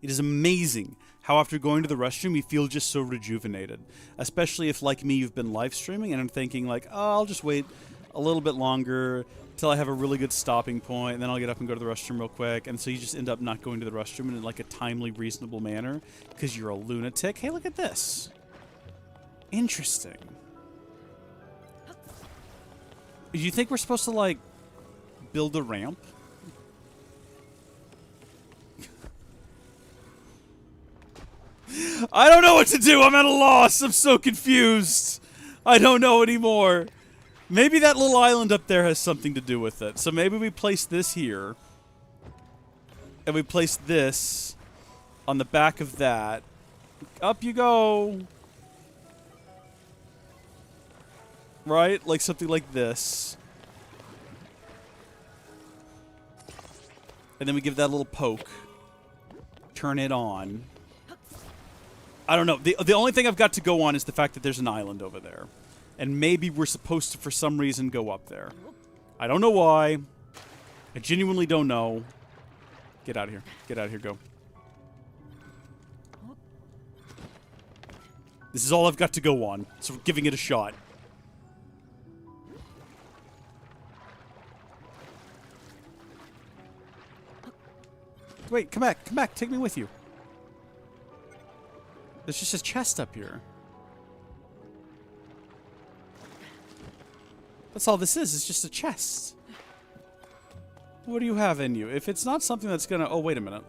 S1: It is amazing how after going to the restroom you feel just so rejuvenated. Especially if, like me, you've been live streaming and I'm thinking like, oh, I'll just wait a little bit longer till I have a really good stopping point, and then I'll get up and go to the restroom real quick. And so you just end up not going to the restroom in like a timely, reasonable manner because you're a lunatic. Hey, look at this. Interesting. Do you think we're supposed to like build a ramp? I don't know what to do. I'm at a loss. I'm so confused. I don't know anymore. Maybe that little island up there has something to do with it. So maybe we place this here. And we place this on the back of that. Up you go. Right? Like something like this. And then we give that a little poke. Turn it on. I don't know. The only thing I've got to go on is the fact that there's an island over there. And maybe we're supposed to, for some reason, go up there. I don't know why. I genuinely don't know. Get out of here. Get out of here. Go. This is all I've got to go on. So we're giving it a shot. Wait, come back. Come back. Take me with you. There's just a chest up here. That's all this is. It's just a chest. What do you have in you? If it's not something that's gonna... Oh, wait a minute.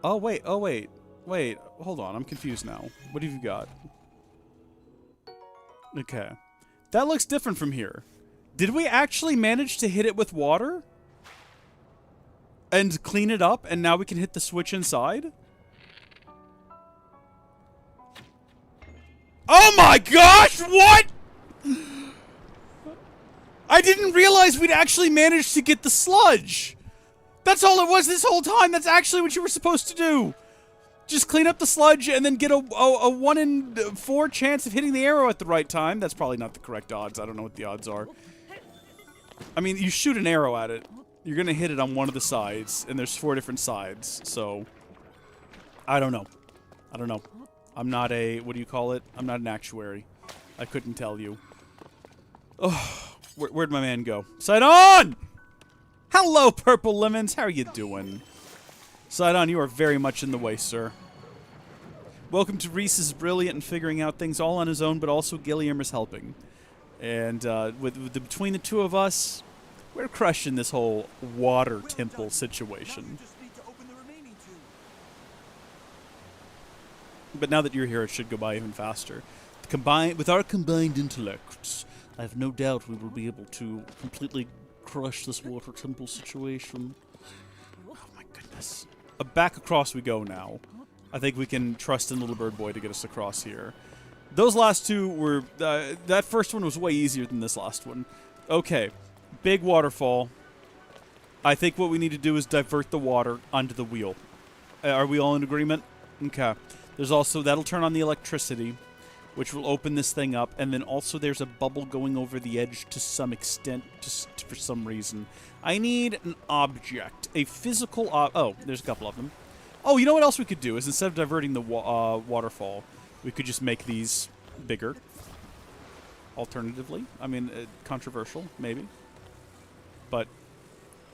S1: Oh, wait. Oh, wait. Wait. Hold on. I'm confused now. What have you got? Okay. That looks different from here. Did we actually manage to hit it with water? And clean it up, and now we can hit the switch inside? Oh my gosh, what? I didn't realize we'd actually managed to get the sludge. That's all it was this whole time. That's actually what you were supposed to do. Just clean up the sludge and then get a 1 in 4 chance of hitting the arrow at the right time. That's probably not the correct odds. I don't know what the odds are. I mean, you shoot an arrow at it. you're going to hit it on one of the sides, and there's 4 different sides, so I don't know. I don't know. I'm not a, what do you call it? I'm not an actuary. I couldn't tell you. Oh, where'd my man go? Sidon! Hello, Purple Lemons. How are you doing? Sidon, you are very much in the way, sir. Welcome to Reese is brilliant in figuring out things all on his own, but also Gilliam is helping. And between the two of us, we're crushing this whole water temple situation.
S3: Just need to open the remaining 2.
S1: But now that you're here, it should go by even faster. With our combined intellects, I have no doubt we will be able to completely crush this water temple situation. Oh my goodness. Back across we go now. I think we can trust in Little Bird Boy to get us across here. Those last 2 were... that first one was way easier than this last one. Okay. Big waterfall. I think what we need to do is divert the water onto the wheel. Are we all in agreement? Okay. There's also... That'll turn on the electricity, which will open this thing up. And then also there's a bubble going over the edge to some extent, just for some reason. I need an object. A physical... oh, there's a couple of them. Oh, you know what else we could do? Is instead of diverting the waterfall, we could just make these bigger. Alternatively. I mean, controversial, maybe. But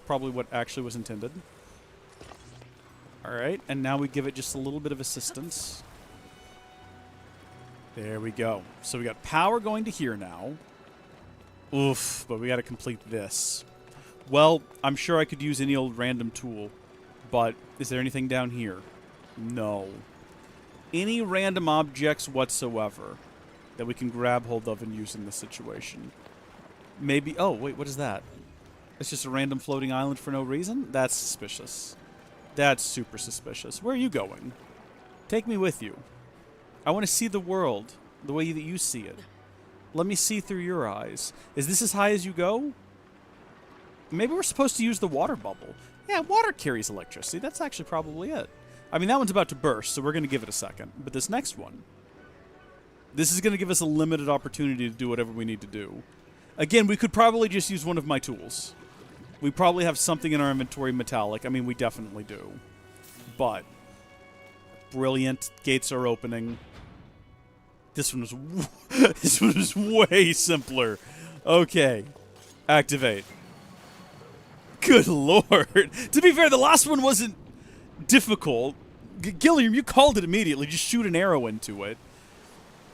S1: probably what actually was intended. Alright, and now we give it just a little bit of assistance. There we go. So we got power going to here now. Oof, but we got to complete this. Well, I'm sure I could use any old random tool. But is there anything down here? No. Any random objects whatsoever that we can grab hold of and use in this situation? Maybe... Oh, wait, what is that? It's just a random floating island for no reason? That's suspicious. That's super suspicious. Where are you going? Take me with you. I want to see the world the way that you see it. Let me see through your eyes. Is this as high as you go? Maybe we're supposed to use the water bubble. Yeah, water carries electricity. That's actually probably it. I mean, that one's about to burst, so we're going to give it a second. But this next one, this is going to give us a limited opportunity to do whatever we need to do. Again, we could probably just use one of my tools. We probably have something in our inventory metallic. I mean, we definitely do. But, brilliant. Gates are opening. This one was, this one was way simpler. Okay. Activate. Good lord. To be fair, the last one wasn't difficult. Gilliam, you called it immediately. Just shoot an arrow into it.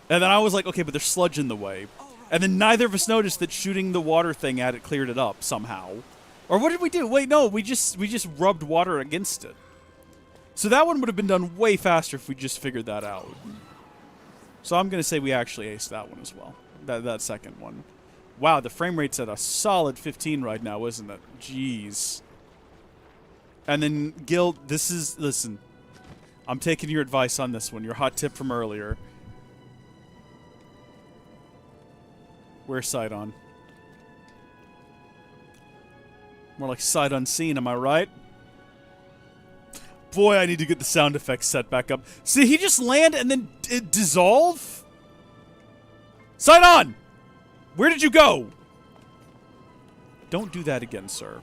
S1: And then I was like, okay, but there's sludge in the way. And then neither of us noticed that shooting the water thing at it cleared it up somehow. Or what did we do? Wait, no, we just rubbed water against it. So that one would have been done way faster if we just figured that out. So I'm going to say we actually aced that one as well. That second one. Wow, the frame rate's at a solid 15 right now, isn't it? Jeez. And then, Gil, this is... Listen. I'm taking your advice on this one. Your hot tip from earlier. Where's Sidon? More like sight unseen, am I right? Boy, I need to get the sound effects set back up. See, he just land and then dissolve? Sidon! Where did you go? Don't do that again, sir.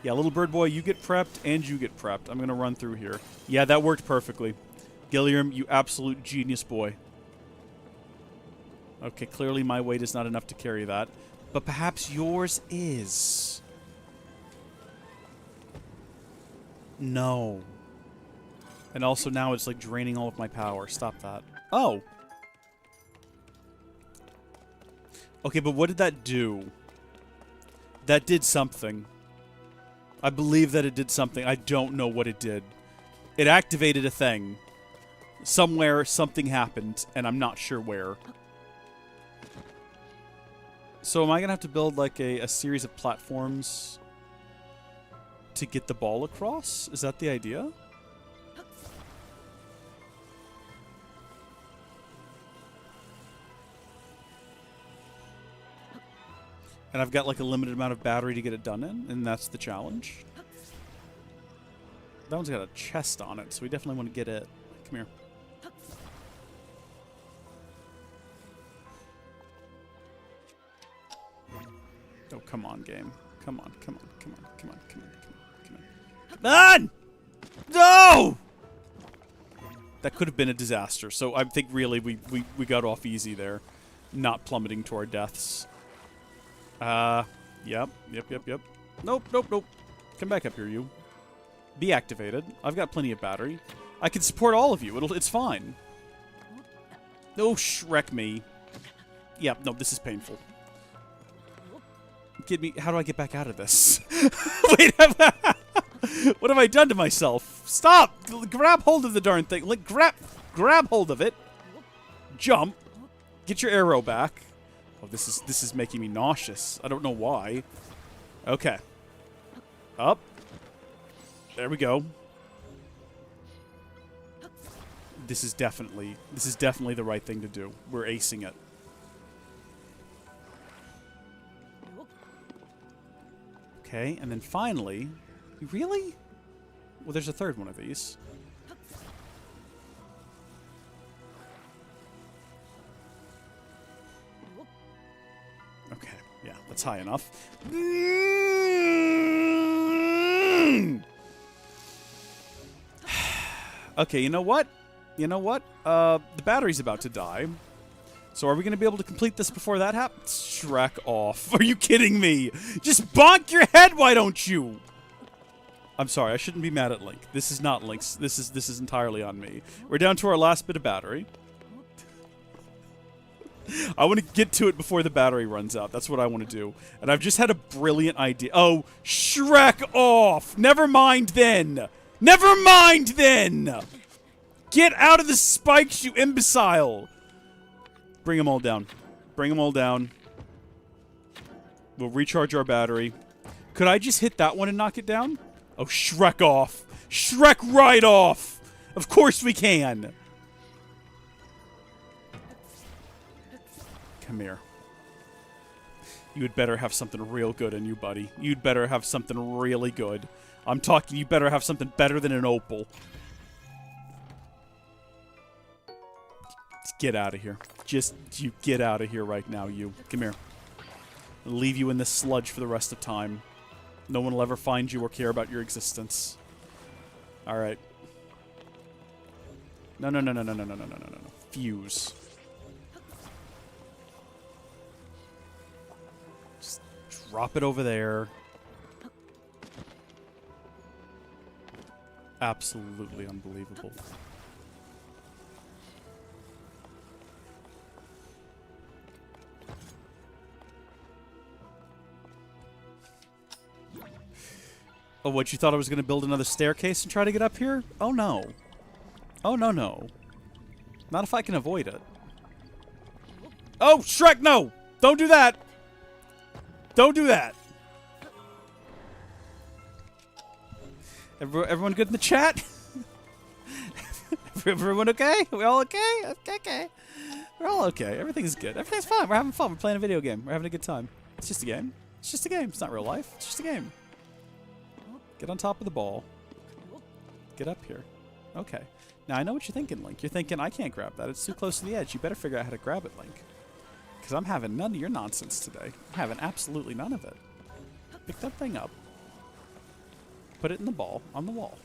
S1: Yeah, Little Bird Boy, you get prepped, and you get prepped. I'm going to run through here. Yeah, that worked perfectly. Gilliam, you absolute genius boy. Okay, clearly my weight is not enough to carry that. But perhaps yours is. No. And also now it's like draining all of my power. Stop that. Oh. Okay, but what did that do? That did something. I believe that it did something. I don't know what it did. It activated a thing. Somewhere something happened, and I'm not sure where. So am I going to have to build like a series of platforms to get the ball across? Is that the idea? And I've got like a limited amount of battery to get it done in, and that's the challenge. That one's got a chest on it, so we definitely want to get it. Come here. Oh, come on, game. Come on, come on, come on, come on, come on, come on, come on. No! That could have been a disaster. So I think really we got off easy there. Not plummeting to our deaths. Yep. Nope, nope, nope. Come back up here, you. Be activated. I've got plenty of battery. I can support all of you. It's fine. No, Shrek me. Yeah, no, this is painful. Get me. How do I get back out of this? Wait, what have I done to myself? Stop! Grab hold of the darn thing. Like, grab hold of it. Jump. Get your arrow back. Oh, this is making me nauseous. I don't know why. Okay. Up. There we go. This is definitely the right thing to do. We're acing it. Okay, and then finally, really? Well, there's a third one of these. Okay, yeah, that's high enough. Okay, you know what? You know what? The battery's about to die. So are we going to be able to complete this before that happens? Shrek off. Are you kidding me? Just bonk your head, why don't you? I'm sorry, I shouldn't be mad at Link. This is not Link's. This is entirely on me. We're down to our last bit of battery. I want to get to it before the battery runs out. That's what I want to do. And I've just had a brilliant idea. Oh, Shrek off! Never mind then! Never mind then! Get out of the spikes, you imbecile! Bring them all down. Bring them all down. We'll recharge our battery. Could I just hit that one and knock it down? Oh, Shrek off! Shrek right off! Of course we can! Come here. You had better have something real good in you, buddy. You'd better have something really good. I'm talking, you better have something better than an opal. Just get out of here. Just, you get out of here right now, you. Come here. I'll leave you in this sludge for the rest of time. No one will ever find you or care about your existence. Alright. No. Fuse. Just drop it over there. Absolutely unbelievable. Oh, what, you thought I was going to build another staircase and try to get up here? Oh, no. Oh, no. Not if I can avoid it. Oh, Shrek, no! Don't do that! Don't do that! Everyone good in the chat? Everyone okay? We all okay? Okay. We're all okay. Everything's good. Everything's fine. We're having fun. We're playing a video game. We're having a good time. It's just a game. It's just a game. It's not real life. It's just a game. Get on top of the ball. Get up here. Okay. Now, I know what you're thinking, Link. You're thinking, I can't grab that. It's too close to the edge. You better figure out how to grab it, Link. Because I'm having none of your nonsense today. I'm having absolutely none of it. Pick that thing up. Put it in the ball on the wall.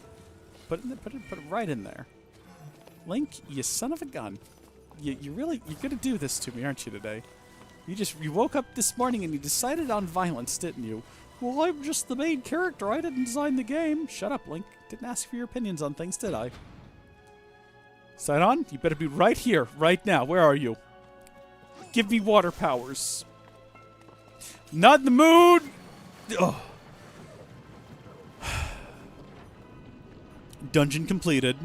S1: Put it right in there. Link, you son of a gun. You're gonna do this to me, aren't you, today? You woke up this morning and you decided on violence, didn't you? Well, I'm just the main character. I didn't design the game. Shut up, Link. Didn't ask for your opinions on things, did I? Sidon, you better be right here, right now. Where are you? Give me water powers. Not in the mood. Oh. Dungeon completed.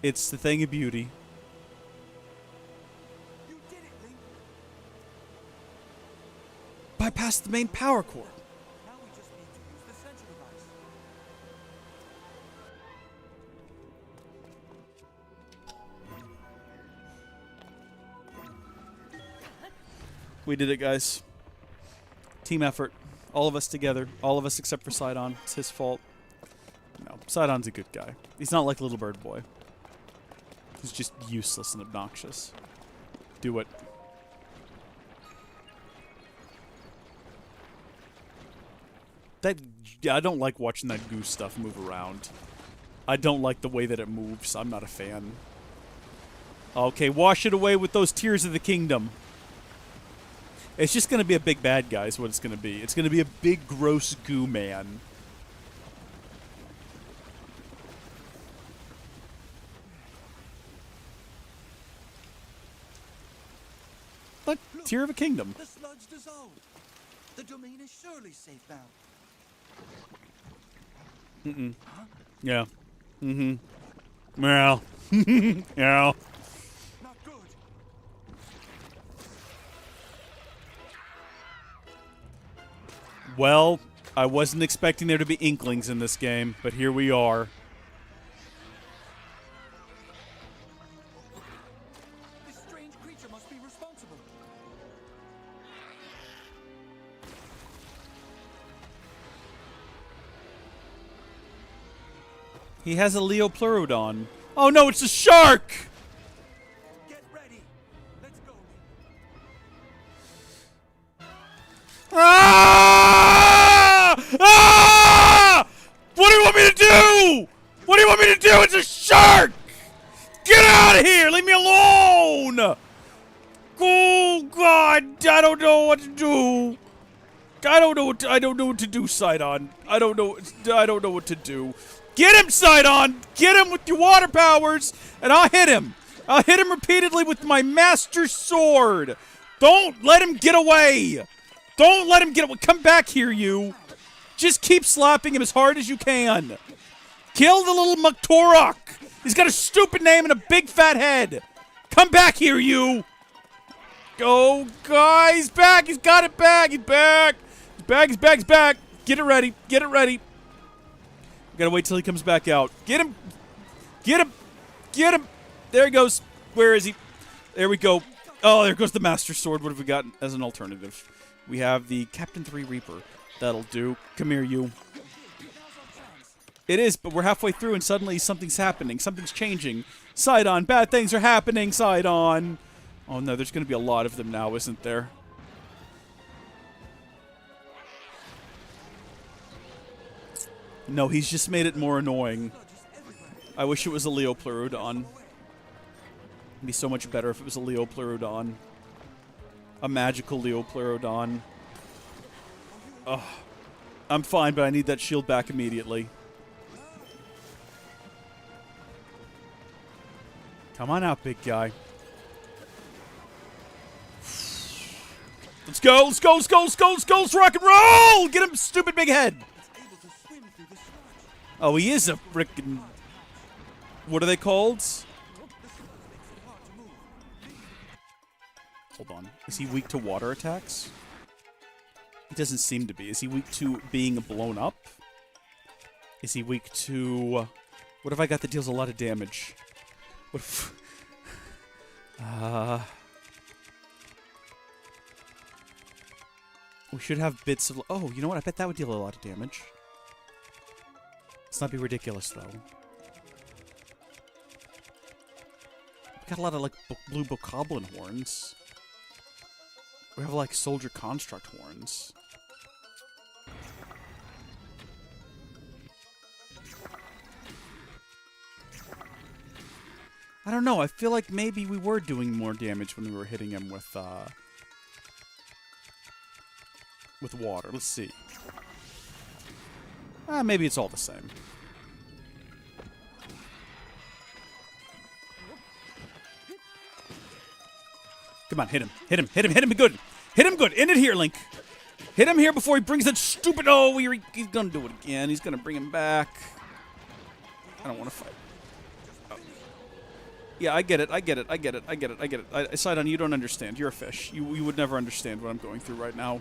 S1: It's the thing of beauty.
S3: You did it, Link.
S5: Bypass the main power cord.
S3: Now we just need to use the sensor device.
S1: We did it, guys. Team effort. All of us together. All of us except for Sidon. It's his fault. No, Sidon's a good guy. He's not like Little Bird Boy. He's just useless and obnoxious. Do it. Yeah, I don't like watching that goose stuff move around. I don't like the way that it moves. I'm not a fan. Okay, wash it away with those tears of the kingdom. It's just gonna be a big bad guy is what it's gonna be. It's gonna be a big, gross goo man. Look, tear of a kingdom.
S3: The sludge dissolved. The domain is surely safe now.
S1: Yeah. Well. Yeah.
S3: Not good.
S1: Well, I wasn't expecting there to be inklings in this game, but here we are.
S3: This strange creature must be responsible.
S1: He has a Leopleurodon. Oh no, it's a shark!
S3: Get ready. Let's go.
S1: Ah! Ah! What do you want me to do? What do you want me to do? It's a shark! Get out of here! Leave me alone! Oh God! I don't know what to do. I don't know what to do, Sidon. I don't know what to do. Get him, Sidon! Get him with your water powers, and I'll hit him. I'll hit him repeatedly with my master sword. Don't let him get away. Don't let him get away. Come back here, you. Just keep slapping him as hard as you can. Kill the little Muktorok. He's got a stupid name and a big fat head. Come back here, you. Oh, God, he's back. He's got it back. He's back. He's back. He's back. He's back. Get it ready. Get it ready. Gotta wait till he comes back out. Get him! Get him! Get him! There he goes. Where is he? There we go. Oh, there goes the Master Sword. What have we got as an alternative? We have the Captain 3 Reaper. That'll do. Come here, you. It is, but we're halfway through and suddenly something's happening. Something's changing. Sidon, bad things are happening, Sidon. Oh no, there's gonna be a lot of them now, isn't there? No, he's just made it more annoying. I wish it was a Leopleurodon. It'd be so much better if it was a Leopleurodon. A magical Leopleurodon. Ugh. I'm fine, but I need that shield back immediately. Come on out, big guy. Let's go, let's go, let's go, let's go, let's go, let's rock and roll! Get him, stupid big head! Oh, he is a frickin'... What are they called? Hold on. Is he weak to water attacks? He doesn't seem to be. Is he weak to being blown up? Is he weak to... What have I got that deals a lot of damage? What if... We should have bits of... Oh, you know what? I bet that would deal a lot of damage. Let's not be ridiculous, though. We got a lot of, like, blue bokoblin horns. We have, like, soldier construct horns. I don't know. I feel like maybe we were doing more damage when we were hitting him with water. Let's see. Maybe it's all the same. Come on, hit him. Hit him. Hit him. Hit him good. Hit him good. End it here, Link. Hit him here before he brings that stupid... Oh, he's going to do it again. He's going to bring him back. I don't want to fight. Oh. Yeah, I get it. I get it. I get it. I get it. I get it. Sidon, you don't understand. You're a fish. You would never understand what I'm going through right now.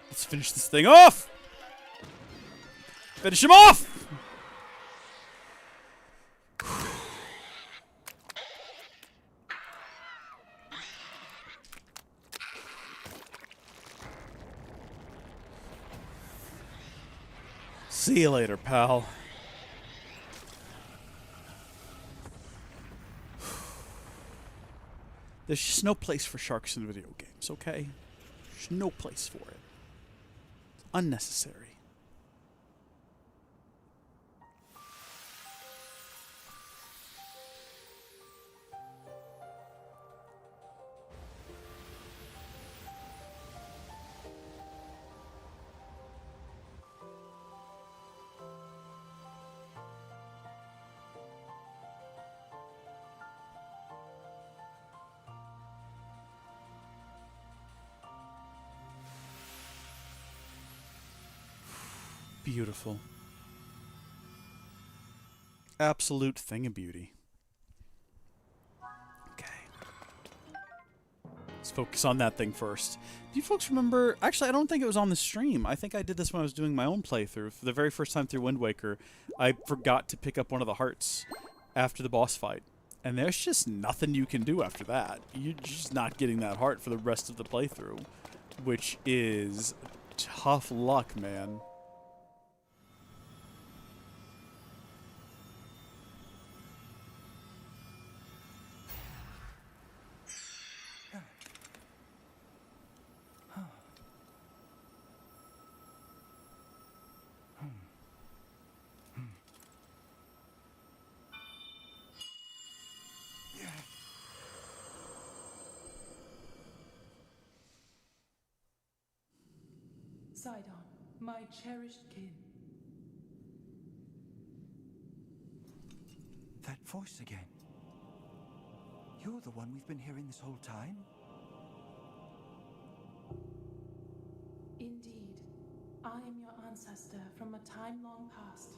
S1: Let's finish this thing off! Finish him off! See you later, pal. There's just no place for sharks in video games, okay? There's no place for it. It's unnecessary. Beautiful. Absolute thing of beauty. Okay. Let's focus on that thing first. Do you folks remember... Actually, I don't think it was on the stream. I think I did this when I was doing my own playthrough. For the very first time through Wind Waker, I forgot to pick up one of the hearts after the boss fight. And there's just nothing you can do after that. You're just not getting that heart for the rest of the playthrough. Which is tough luck, man.
S6: Sidon, my cherished kin.
S3: That voice again. You're the one we've been hearing this whole time?
S6: Indeed, I am your ancestor from a time long past.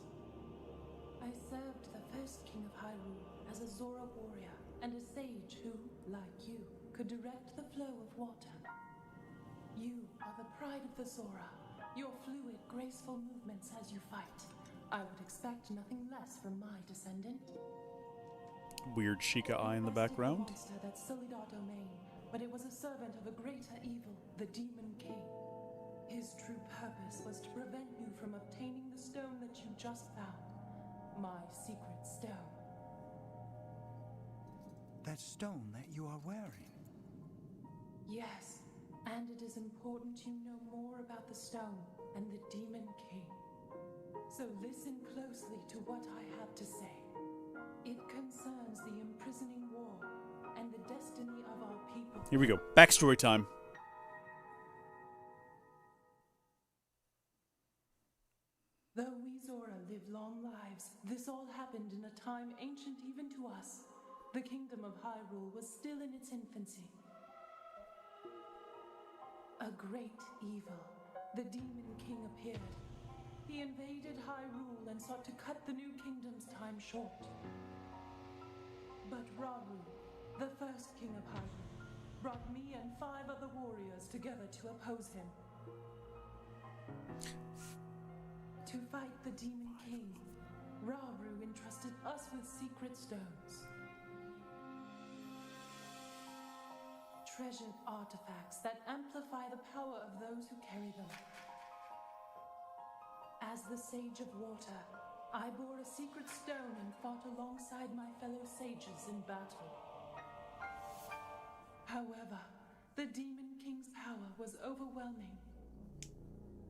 S6: I served the first king of Hyrule as a Zora warrior and a sage who, like you, could direct the flow of water. You are the pride of the Zora, your fluid, graceful movements as you fight. I would expect nothing less from my descendant.
S1: Weird Sheikah eye in the background.
S6: A monster that sullied our domain, but it was a servant of a greater evil, the Demon King. His true purpose was to prevent you from obtaining the stone that you just found. My secret stone.
S3: That stone that you are wearing?
S6: Yes, and it is important you know more about the stone and the Demon King. So listen closely to what I have to say. It concerns the imprisoning war and the destiny of our people.
S1: Here we go. Backstory time.
S6: Though we Zora live long lives, this all happened in a time ancient even to us. The kingdom of Hyrule was still in its infancy. A great evil, the Demon King, appeared. He invaded Hyrule and sought to cut the new kingdom's time short. But Rauru, the first king of Hyrule, brought me and 5 other warriors together to oppose him. To fight the Demon King, Rauru entrusted us with secret stones. Treasured artifacts that amplify the power of those who carry them. As the Sage of Water, I bore a secret stone and fought alongside my fellow sages in battle. However, the Demon King's power was overwhelming.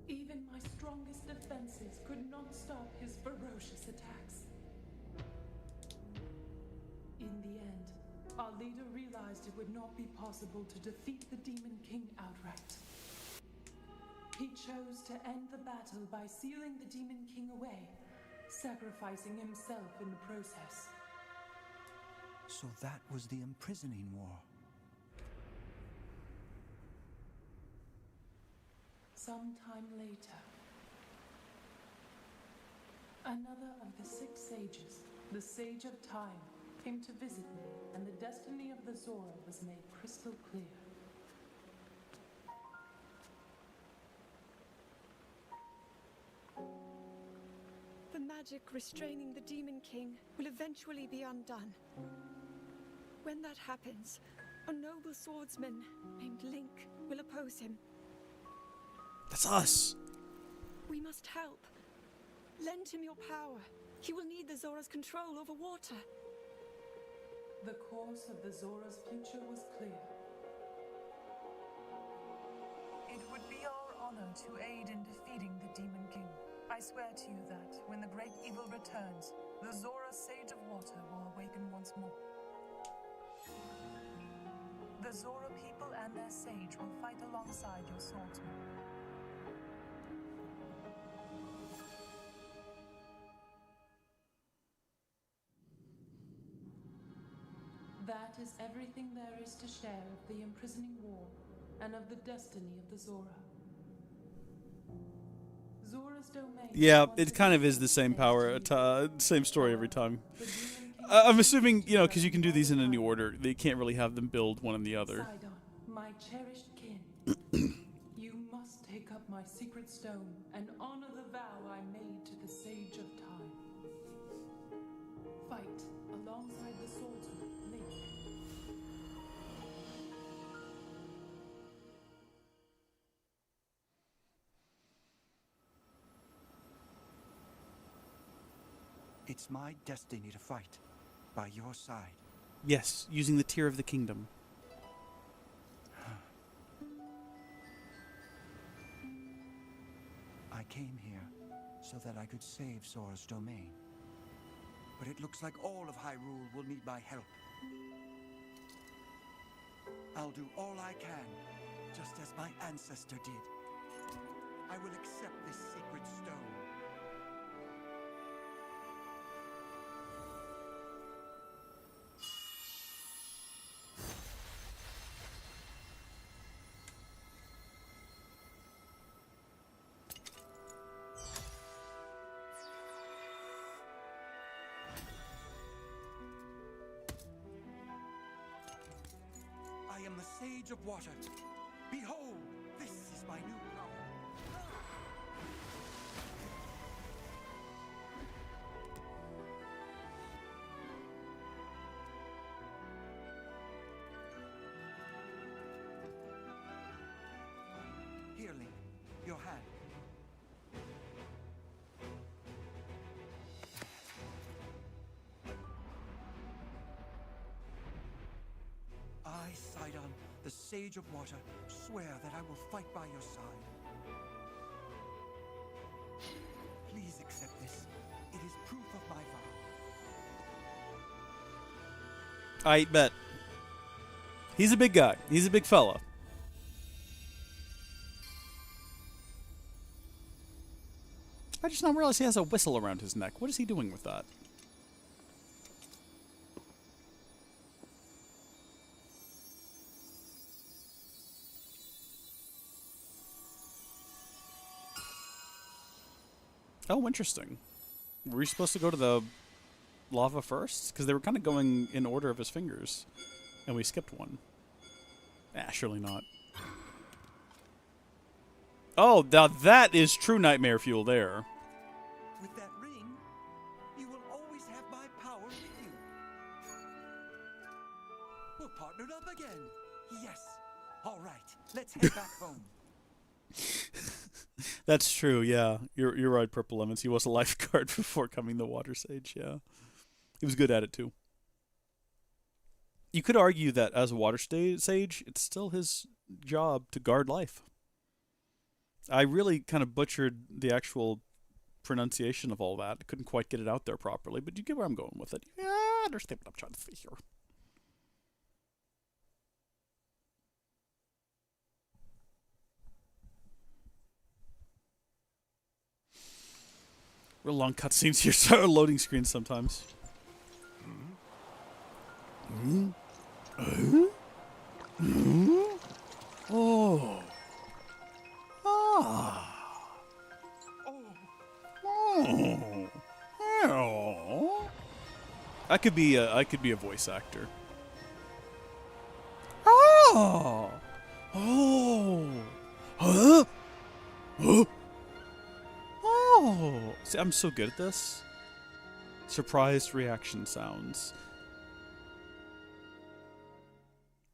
S6: Even my strongest defenses could not stop his ferocious attacks. In the end, our leader realized it would not be possible to defeat the Demon King outright. He chose to end the battle by sealing the Demon King away, sacrificing himself in the process.
S3: So that was the imprisoning war.
S6: Sometime later, another of the 6 sages, the Sage of Time, came to visit me, and the destiny of the Zora was made crystal clear.
S7: The magic restraining the Demon King will eventually be undone. When that happens, a noble swordsman named Link will oppose him.
S1: That's us.
S7: We must help. Lend him your power. He will need the Zora's control over water.
S6: The course of the Zora's future was clear.
S8: It would be our honor to aid in defeating the Demon King. I swear to you that, when the great evil returns, the Zora Sage of Water will awaken once more. The Zora people and their sage will fight alongside your swordsmen.
S6: That is everything there is to share of the imprisoning war and of the destiny of the Zora. Zora's domain.
S1: Yeah, it kind of is the same power, same story every time. I'm assuming, you know, because you can do these in any order, they can't really have them build one and the other.
S6: Sidon, my cherished kin, you must take up my secret stone and honor the vow I made to the Sage of Time. Fight alongside the swordsman, Link.
S3: It's my destiny to fight by your side.
S1: Yes, using the Tear of the Kingdom.
S3: I came here so that I could save Zora's domain. But it looks like all of Hyrule will need my help. I'll do all I can, just as my ancestor did. I will accept this sacred stone. I am the Sage of Water. Behold, this is my new power. Here, Link, your hand. I, Sidon, the Sage of Water, swear that I will fight by your side. Please accept this. It is proof of my vow.
S1: I bet. He's a big guy. He's a big fella. I just now realized he has a whistle around his neck. What is he doing with that? Oh, interesting. Were we supposed to go to the lava first? Because they were kind of going in order of his fingers. And we skipped one. Surely not. Oh, now that is true nightmare fuel there.
S3: With that ring, you will always have my power with you. We're partnered up again. Yes. All right. Let's head back home.
S1: That's true, yeah. You're right, Purple Lemons. He was a lifeguard before coming the Water Sage, yeah. He was good at it, too. You could argue that as a Water Sage, it's still his job to guard life. I really kind of butchered the actual pronunciation of all that. I couldn't quite get it out there properly, but you get where I'm going with it. Yeah, I understand what I'm trying to say here. Real long cutscenes here, so loading screens sometimes. Oh. Ah. Oh. Oh. I could be a voice actor. Oh. Oh. Huh? Huh? Oh. See, I'm so good at this. Surprised reaction sounds.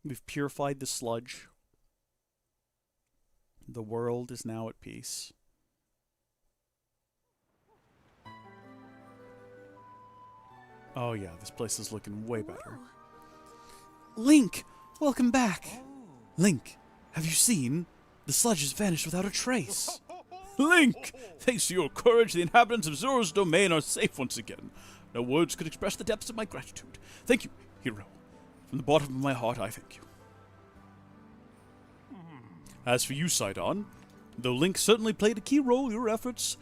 S1: We've purified the sludge. The world is now at peace. Oh yeah, this place is looking way better.
S5: Link, welcome back. Link, have you seen? The sludge has vanished without a trace.
S1: Link! Thanks to your courage, the inhabitants of Zora's domain are safe once again. No words could express the depths of my gratitude. Thank you, hero. From the bottom of my heart, I thank you. As for you, Sidon, though Link certainly played a key role in your efforts,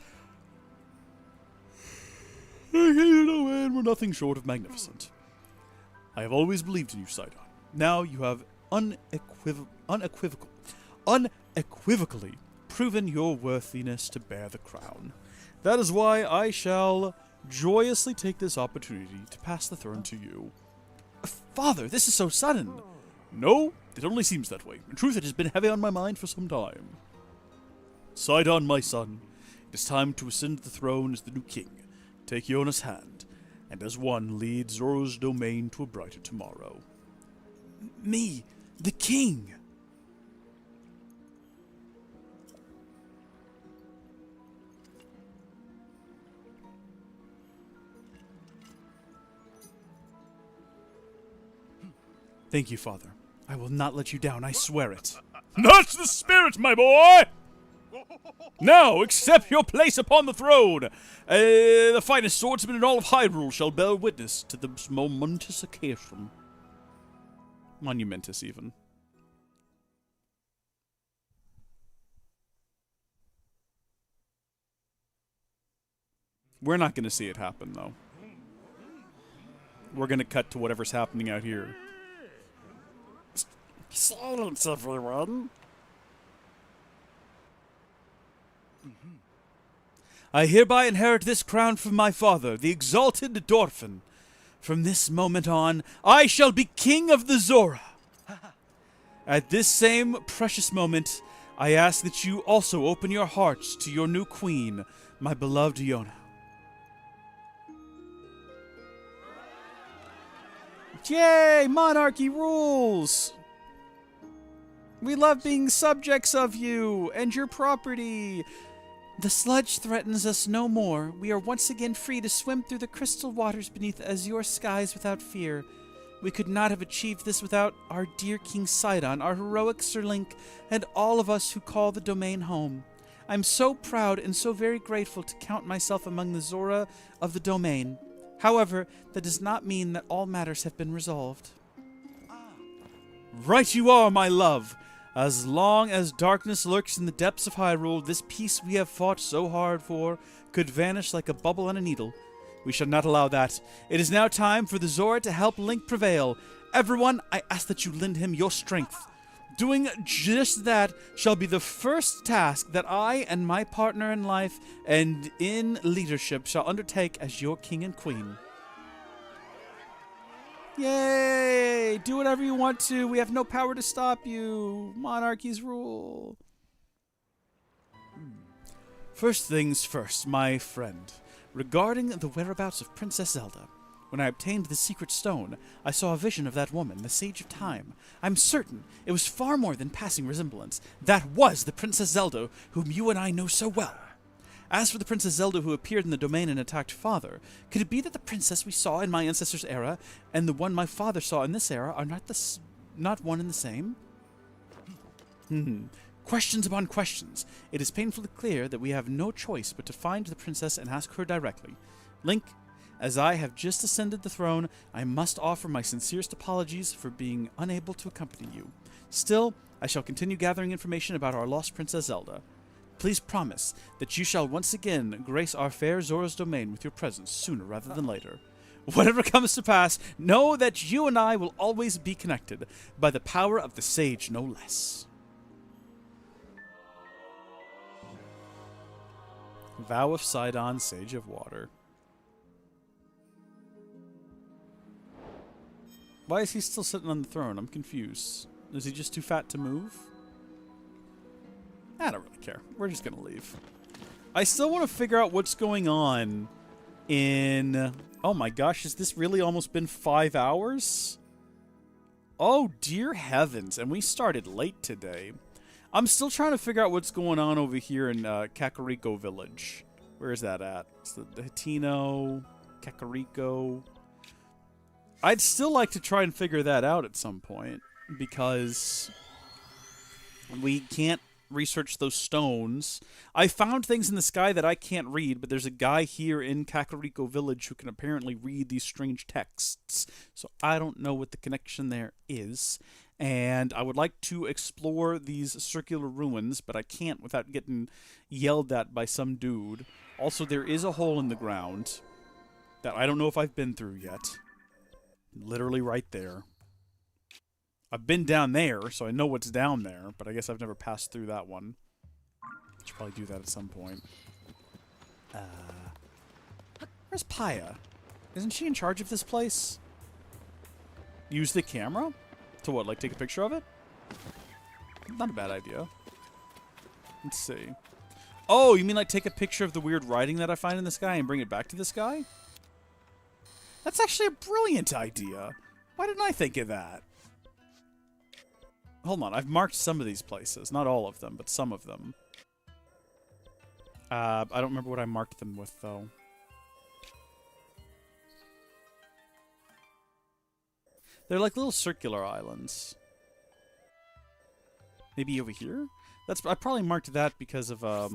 S1: were nothing short of magnificent. I have always believed in you, Sidon. Now you have unequivocally proven your worthiness to bear the crown. That is why I shall joyously take this opportunity to pass the throne to you.
S5: Father, this is so sudden.
S1: No, it only seems that way. In truth, it has been heavy on my mind for some time. Sidon, my son, it is time to ascend the throne as the new king. Take Yona's hand, and as one lead Zora's domain to a brighter tomorrow.
S5: Me, the king.
S1: Thank you, Father.
S5: I will not let you down, I swear it.
S1: That's the spirit, my boy! Now, accept your place upon the throne. The finest swordsman in all of Hyrule shall bear witness to this momentous occasion. Monumentous, even. We're not going to see it happen, though. We're going to cut to whatever's happening out here.
S2: Silence, everyone.
S5: I hereby inherit this crown from my father, the exalted Dorfin. From this moment on, I shall be king of the Zora. At this same precious moment, I ask that you also open your hearts to your new queen, my beloved Yona.
S1: Yay! Monarchy rules! We love being subjects of you and your property.
S5: The sludge threatens us no more. We are once again free to swim through the crystal waters beneath azure skies without fear. We could not have achieved this without our dear King Sidon, our heroic Sir Link, and all of us who call the domain home. I'm so proud and so very grateful to count myself among the Zora of the domain. However, that does not mean that all matters have been resolved.
S1: Right you are, my love. As long as darkness lurks in the depths of Hyrule, this peace we have fought so hard for could vanish like a bubble on a needle. We shall not allow that. It is now time for the Zora to help Link prevail. Everyone, I ask that you lend him your strength. Doing just that shall be the first task that I and my partner in life and in leadership shall undertake as your king and queen. Yay! Do whatever you want to. We have no power to stop you. Monarchies rule. First things first, my friend. Regarding the whereabouts of Princess Zelda. When I obtained the secret stone, I saw a vision of that woman, the Sage of Time. I'm certain it was far more than passing resemblance. That was the Princess Zelda, whom you and I know so well. As for the Princess Zelda who appeared in the domain and attacked Father, could it be that the princess we saw in my ancestor's era and the one my father saw in this era are not one and the same? Questions upon questions. It is painfully clear that we have no choice but to find the princess and ask her directly. Link, as I have just ascended the throne, I must offer my sincerest apologies for being unable to accompany you. Still, I shall continue gathering information about our lost Princess Zelda. Please promise that you shall once again grace our fair Zora's domain with your presence sooner rather than later. Whatever comes to pass, know that you and I will always be connected by the power of the Sage, no less. Vow of Sidon, Sage of Water. Why is he still sitting on the throne? I'm confused. Is he just too fat to move? I don't really care. We're just going to leave. I still want to figure out what's going on in... Oh my gosh, has this really almost been 5 hours? Oh dear heavens, and we started late today. I'm still trying to figure out what's going on over here in Kakariko Village. Where is that at? It's the Hatino, Kakariko. I'd still like to try and figure that out at some point, because we can't research those stones. I found things in the sky that I can't read, but there's a guy here in Kakariko Village who can apparently read these strange texts. So I don't know what the connection there is. And I would like to explore these circular ruins, but I can't without getting yelled at by some dude. Also, there is a hole in the ground that I don't know if I've been through yet. Literally right there. I've been down there, so I know what's down there, but I guess I've never passed through that one. Should probably do that at some point. Where's Paya? Isn't she in charge of this place? Use the camera? To what, like take a picture of it? Not a bad idea. Let's see. Oh, you mean like take a picture of the weird writing that I find in the sky and bring it back to the sky? That's actually a brilliant idea. Why didn't I think of that? Hold on, I've marked some of these places. Not all of them, but some of them. I don't remember what I marked them with, though. They're like little circular islands. Maybe over here? I probably marked that because of, that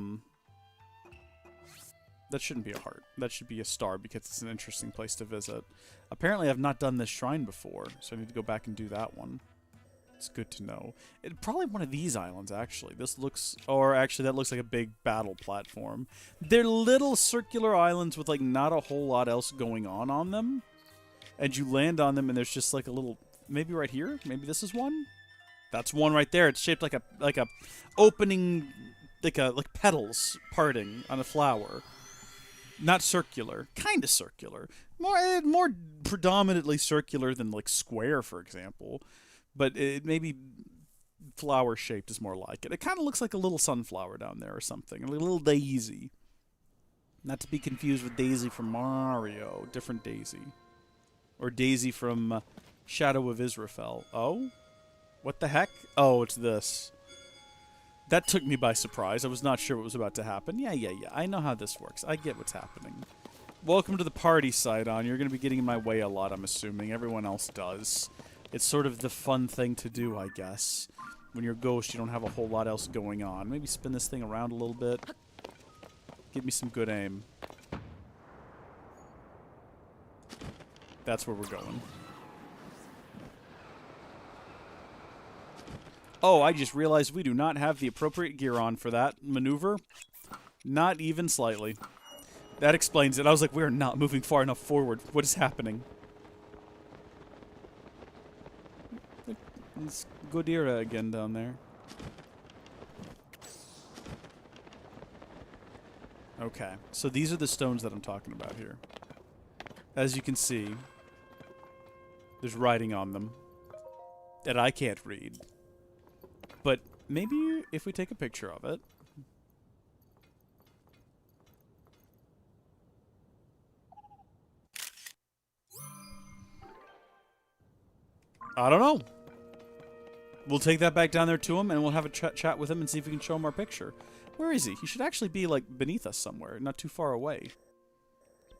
S1: shouldn't be a heart. That should be a star because it's an interesting place to visit. Apparently I've not done this shrine before, so I need to go back and do that one. It's good to know. Probably one of these islands, actually. This looks... Or, actually, that looks like a big battle platform. They're little circular islands with, like, not a whole lot else going on them. And you land on them, and there's just, like, a little... Maybe right here? Maybe this is one? That's one right there. It's shaped like a opening... Like petals parting on a flower. Not circular. Kind of circular. More predominantly circular than, like, square, for example. But it maybe flower-shaped is more like it. It kind of looks like a little sunflower down there or something. A little daisy. Not to be confused with Daisy from Mario. Different Daisy. Or Daisy from Shadow of Israfel. Oh? What the heck? Oh, it's this. That took me by surprise. I was not sure what was about to happen. Yeah. I know how this works. I get what's happening. Welcome to the party, Sidon. You're going to be getting in my way a lot, I'm assuming. Everyone else does. It's sort of the fun thing to do, I guess. When you're a ghost, you don't have a whole lot else going on. Maybe spin this thing around a little bit. Give me some good aim. That's where we're going. Oh, I just realized we do not have the appropriate gear on for that maneuver. Not even slightly. That explains it. I was like, we're not moving far enough forward. What is happening? It's Godira again down there. Okay, so these are the stones that I'm talking about here. As you can see, there's writing on them that I can't read. But maybe if we take a picture of it. I don't know. We'll take that back down there to him, and we'll have a chat with him and see if we can show him our picture. Where is he? He should actually be, like, beneath us somewhere, not too far away.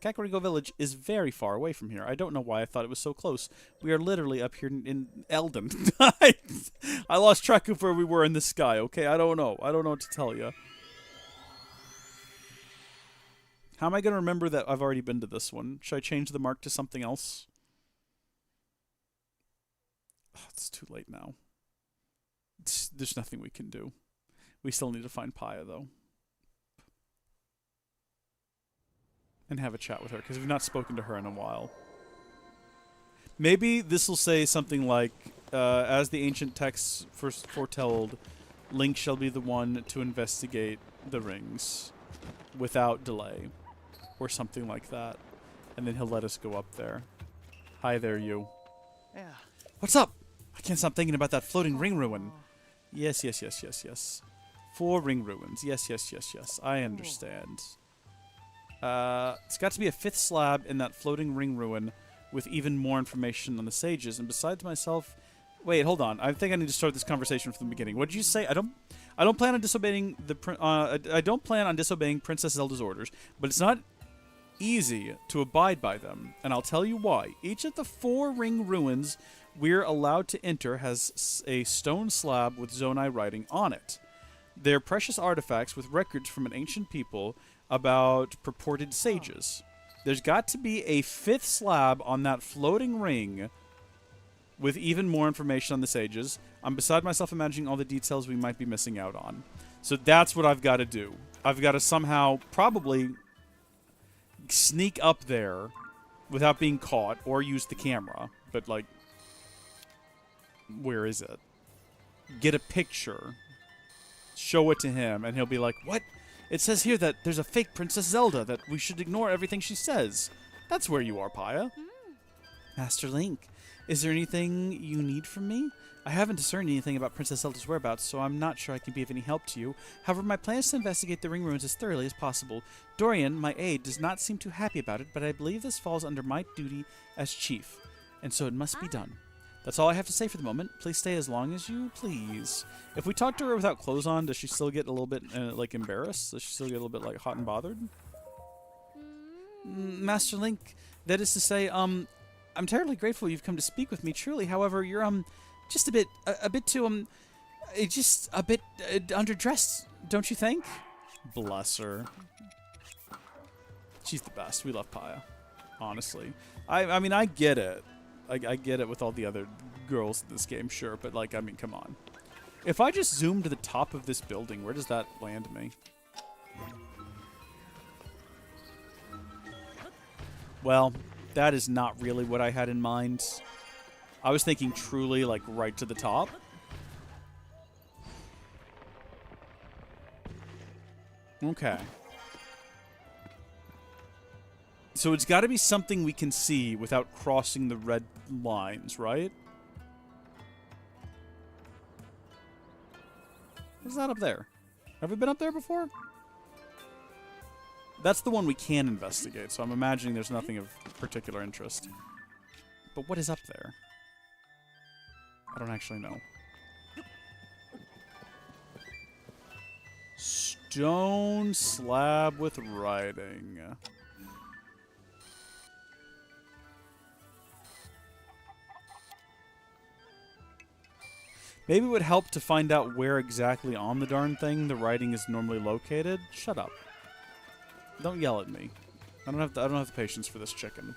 S1: Kakariko Village is very far away from here. I don't know why I thought it was so close. We are literally up here in Eldon. I lost track of where we were in the sky, okay? I don't know. I don't know what to tell you. How am I going to remember that I've already been to this one? Should I change the mark to something else? Oh, it's too late now. There's nothing we can do. We still need to find Paya, though. And have a chat with her, because we've not spoken to her in a while. Maybe this will say something like, as the ancient texts first foretold, Link shall be the one to investigate the rings without delay. Or something like that. And then he'll let us go up there. Hi there, you.
S3: Yeah.
S1: What's up? I can't stop thinking about that floating ring ruin. Yes. 4 ring ruins. Yes. I understand. It's got to be a 5th slab in that floating ring ruin with even more information on the sages. And besides myself... Wait, hold on. I think I need to start this conversation from the beginning. What did you say? I don't plan on disobeying I don't plan on disobeying Princess Zelda's orders, but it's not easy to abide by them, and I'll tell you why. Each of the 4 ring ruins we're allowed to enter has a stone slab with Zonai writing on it. They're precious artifacts with records from an ancient people about purported sages. There's got to be a 5th slab on that floating ring with even more information on the sages. I'm beside myself imagining all the details we might be missing out on. So that's what I've got to do. I've got to somehow probably sneak up there without being caught or use the camera. But, like, where is it? Get a picture. Show it to him, and he'll be like, what? It says here that there's a fake Princess Zelda, that we should ignore everything she says. That's where you are, Paya. Master Link, is there anything you need from me? I haven't discerned anything about Princess Zelda's whereabouts, so I'm not sure I can be of any help to you. However, my plan is to investigate the ring ruins as thoroughly as possible. Dorian, my aide, does not seem too happy about it, but I believe this falls under my duty as chief, and so it must be done. That's all I have to say for the moment. Please stay as long as you please. If we talk to her without clothes on, does she still get a little bit, like, embarrassed? Does she still get a little bit, like, hot and bothered? Master Link, that is to say, I'm terribly grateful you've come to speak with me, truly. However, you're, just a bit too, just a bit underdressed, don't you think? Bless her. She's the best. We love Paya, honestly. I mean, I get it. I get it with all the other girls in this game, sure, but, like, I mean, come on. If I just zoom to the top of this building, where does that land me? Well, that is not really what I had in mind. I was thinking truly, like, right to the top. Okay. So it's got to be something we can see without crossing the red lines, right? What's that up there? Have we been up there before? That's the one we can investigate, so I'm imagining there's nothing of particular interest. But what is up there? I don't actually know. Stone slab with writing. Maybe it would help to find out where exactly on the darn thing the writing is normally located. Shut up. Don't yell at me. I don't have the patience for this chicken.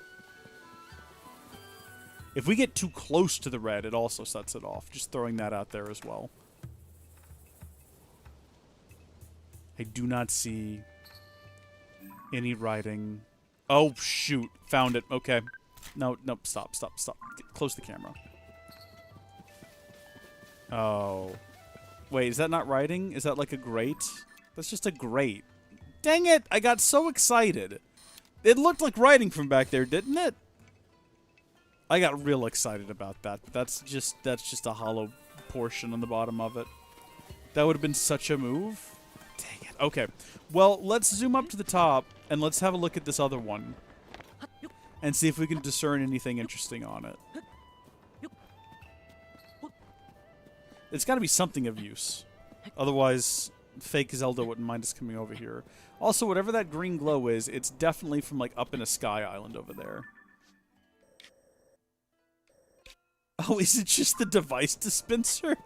S1: If we get too close to the red, it also sets it off. Just throwing that out there as well. I do not see any writing. Oh, shoot. Found it. Okay. No, stop. Close the camera. Oh. Wait, is that not writing? Is that like a grate? That's just a grate. Dang it! I got so excited. It looked like writing from back there, didn't it? I got real excited about that. That's just a hollow portion on the bottom of it. That would have been such a move. Dang it. Okay. Well, let's zoom up to the top and let's have a look at this other one. And see if we can discern anything interesting on it. It's got to be something of use. Otherwise, fake Zelda wouldn't mind us coming over here. Also, whatever that green glow is, it's definitely from, like, up in a sky island over there. Oh, is it just the device dispenser?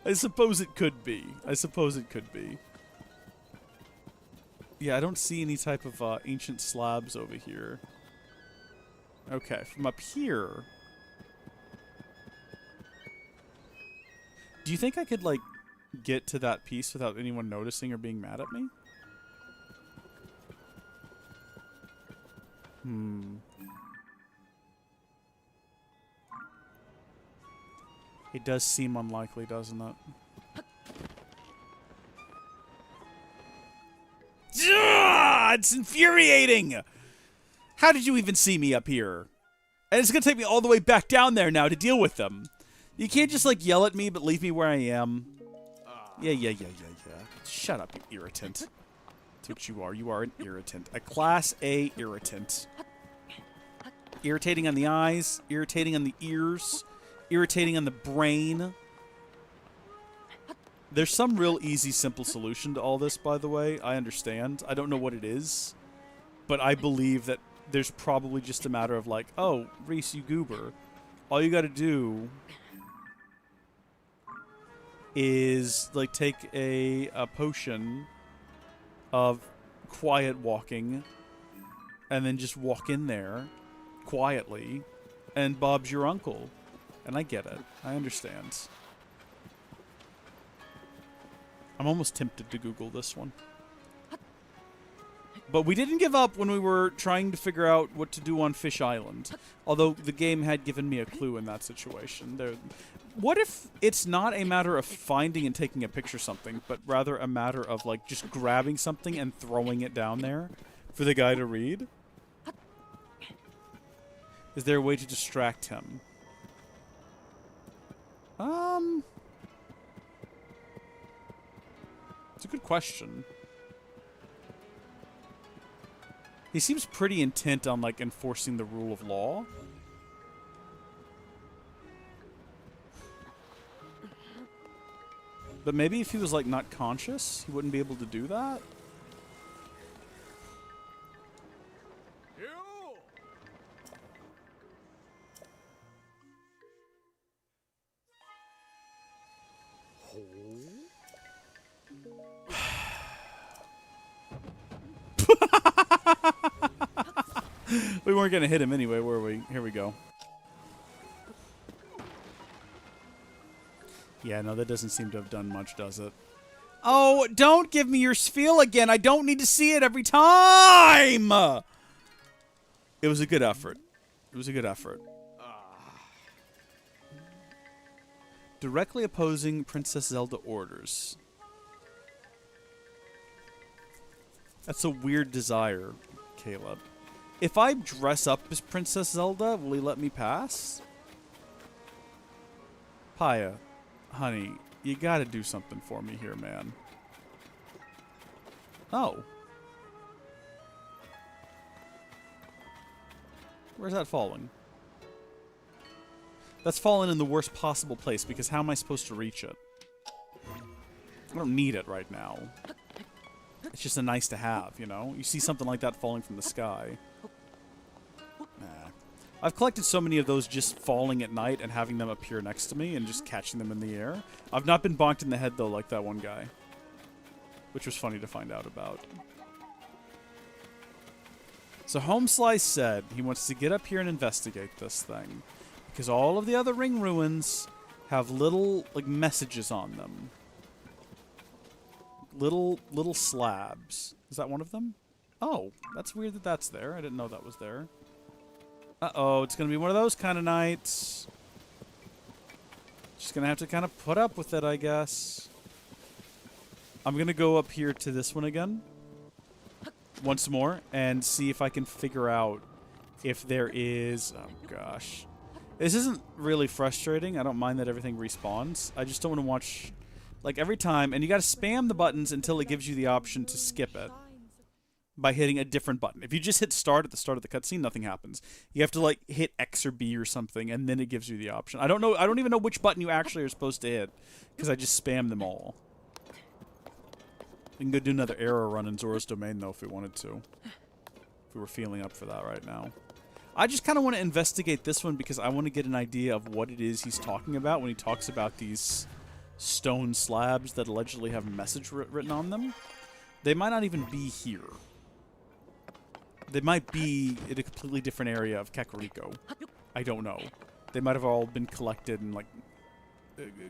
S1: I suppose it could be. Yeah, I don't see any type of ancient slabs over here. Okay, from up here... Do you think I could, like, get to that piece without anyone noticing or being mad at me? It does seem unlikely, doesn't it? It's infuriating! How did you even see me up here? And it's gonna take me all the way back down there now to deal with them. You can't just, like, yell at me but leave me where I am. Yeah. Shut up, you irritant. That's what you are. You are an irritant. A Class A irritant. Irritating on the eyes, irritating on the ears, irritating on the brain. There's some real easy, simple solution to all this, by the way. I understand. I don't know what it is. but I believe that there's probably just a matter of like, oh, Reese, you goober. All you got to do is like take a potion of quiet walking and then just walk in there quietly and Bob's your uncle. And I get it. I understand. I'm almost tempted to Google this one. But we didn't give up when we were trying to figure out what to do on Fish Island. Although the game had given me a clue in that situation. What if it's not a matter of finding and taking a picture of something, but rather a matter of like just grabbing something and throwing it down there for the guy to read? Is there a way to distract him? It's a good question. He seems pretty intent on, like, enforcing the rule of law. But maybe if he was, like, not conscious, he wouldn't be able to do that? We weren't going to hit him anyway, were we? Here we go. Yeah, no, that doesn't seem to have done much, does it? Oh, don't give me your spiel again. I don't need to see it every time! It was a good effort. It was a good effort. Directly opposing Princess Zelda orders. That's a weird desire, Caleb. If I dress up as Princess Zelda, will he let me pass? Paya, honey, you gotta do something for me here, man. Oh. Where's that falling? That's fallen in the worst possible place, because how am I supposed to reach it? I don't need it right now. It's just a nice to have, you know? You see something like that falling from the sky. Nah. I've collected so many of those just falling at night and having them appear next to me and just catching them in the air. I've not been bonked in the head, though, like that one guy. Which was funny to find out about. So Homeslice said he wants to get up here and investigate this thing. Because all of the other ring ruins have little, like, messages on them. Little slabs. Is that one of them? Oh, that's weird that that's there. I didn't know that was there. Uh-oh, it's going to be one of those kind of nights. Just going to have to kind of put up with it, I guess. I'm going to go up here to this one again. Once more. And see if I can figure out if there is... Oh, gosh. This isn't really frustrating. I don't mind that everything respawns. I just don't want to watch... Like, every time... And you got to spam the buttons until it gives you the option to skip it. By hitting a different button. If you just hit start at the start of the cutscene, nothing happens. You have to, like, hit X or B or something, and then it gives you the option. I don't know. I don't even know which button you actually are supposed to hit, because I just spammed them all. We can go do another error run in Zora's Domain, though, if we wanted to. If we were feeling up for that right now. I just kind of want to investigate this one, because I want to get an idea of what it is he's talking about when he talks about these stone slabs that allegedly have a message written on them. They might not even be here. They might be in a completely different area of Kakariko. I don't know. They might have all been collected and, like,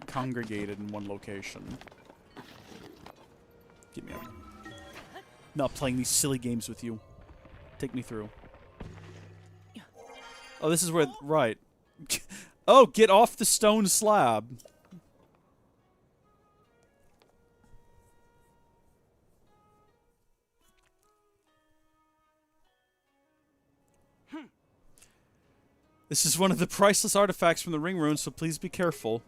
S1: congregated in one location. Get me up. Not playing these silly games with you. Take me through. Oh, this is where... Right. Oh, get off the stone slab. This is one of the priceless artifacts from the ring ruins, so please be careful.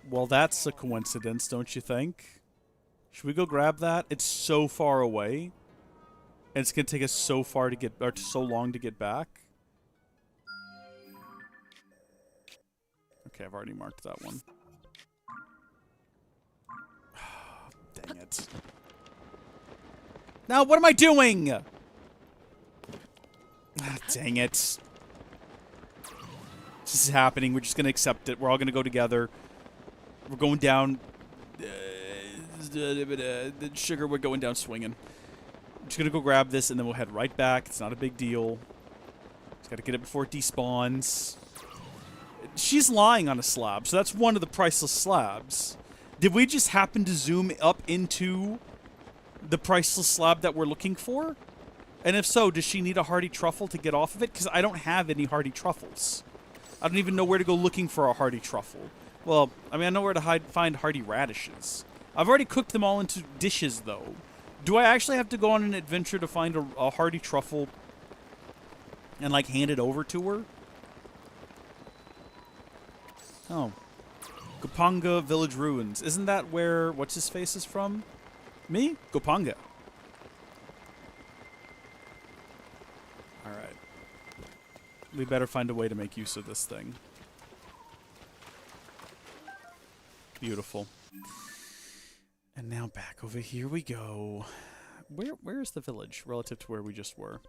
S1: Well, that's a coincidence, don't you think? Should we go grab that? It's so far away. And it's going to take us so far to get... Or so long to get back. Okay, I've already marked that one. it. Now, what am I doing? Ah, dang it. This is happening. We're just going to accept it. We're all going to go together. We're going down. Sugar, we're going down swinging. I'm just going to go grab this, and then we'll head right back. It's not a big deal. Just got to get it before it despawns. She's lying on a slab, so that's one of the priceless slabs. Did we just happen to zoom up into the priceless slab that we're looking for? And if so, does she need a hardy truffle to get off of it? Because I don't have any hardy truffles. I don't even know where to go looking for a hardy truffle. Well, I mean, I know where to find hardy radishes. I've already cooked them all into dishes, though. Do I actually have to go on an adventure to find a hardy truffle and, like, hand it over to her? Oh. Gopanga Village Ruins. Isn't that where What's-His-Face is from? Me? Gopanga. Alright. We better find a way to make use of this thing. Beautiful. And now back over here we go. Where is the village relative to where we just were?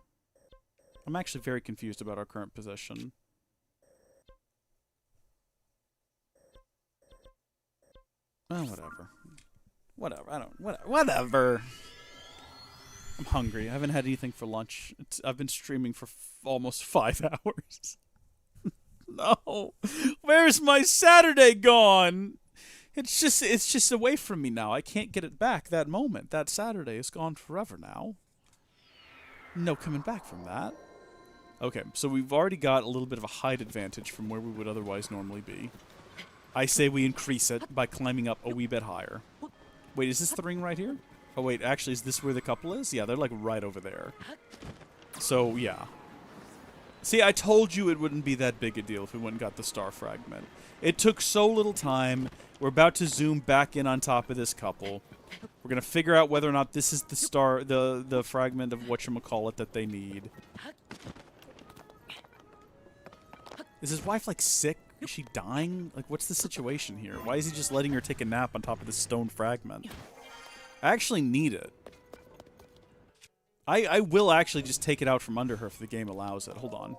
S1: I'm actually very confused about our current position. Oh, whatever. Whatever. I'm hungry. I haven't had anything for lunch. I've been streaming for almost 5 hours. No. Where's my Saturday gone? It's just away from me now. I can't get it back that moment. That Saturday is gone forever now. No coming back from that. Okay, so we've already got a little bit of a height advantage from where we would otherwise normally be. I say we increase it by climbing up a wee bit higher. Wait, is this the ring right here? Oh, wait, actually, is this where the couple is? Yeah, they're, like, right over there. So, yeah. See, I told you it wouldn't be that big a deal if we went and got the star fragment. It took so little time. We're about to zoom back in on top of this couple. We're going to figure out whether or not this is the star, the fragment of whatchamacallit that they need. Is his wife, like, sick? Is she dying? Like, what's the situation here? Why is he just letting her take a nap on top of this stone fragment? I actually need it. I will actually just take it out from under her if the game allows it. Hold on.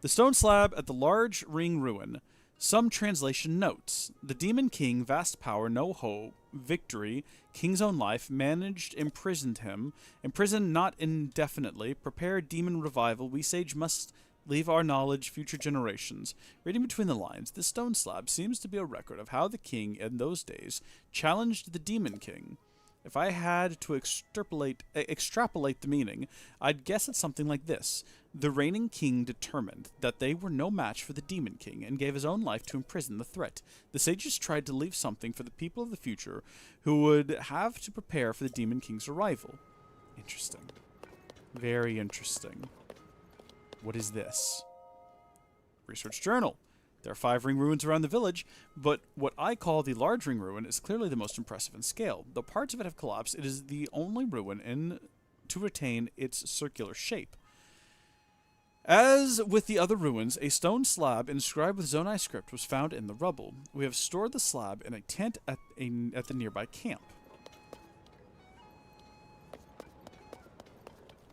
S1: The stone slab at the large ring ruin. Some translation notes. The Demon King, vast power, no hope, victory, king's own life, managed, imprisoned him. Imprisoned not indefinitely. Prepare demon revival. We sage must leave our knowledge future generations. Reading between the lines, this stone slab seems to be a record of how the king in those days challenged the Demon King. If I had to extrapolate the meaning, I'd guess it's something like this. The reigning king determined that they were no match for the Demon King and gave his own life to imprison the threat. The sages tried to leave something for the people of the future who would have to prepare for the Demon King's arrival. Interesting. Very interesting. What is this? Research journal. There are 5 ring ruins around the village, but what I call the large ring ruin is clearly the most impressive in scale. Though parts of it have collapsed, it is the only ruin to retain its circular shape. As with the other ruins, a stone slab inscribed with Zonai script was found in the rubble. We have stored the slab in a tent at the nearby camp.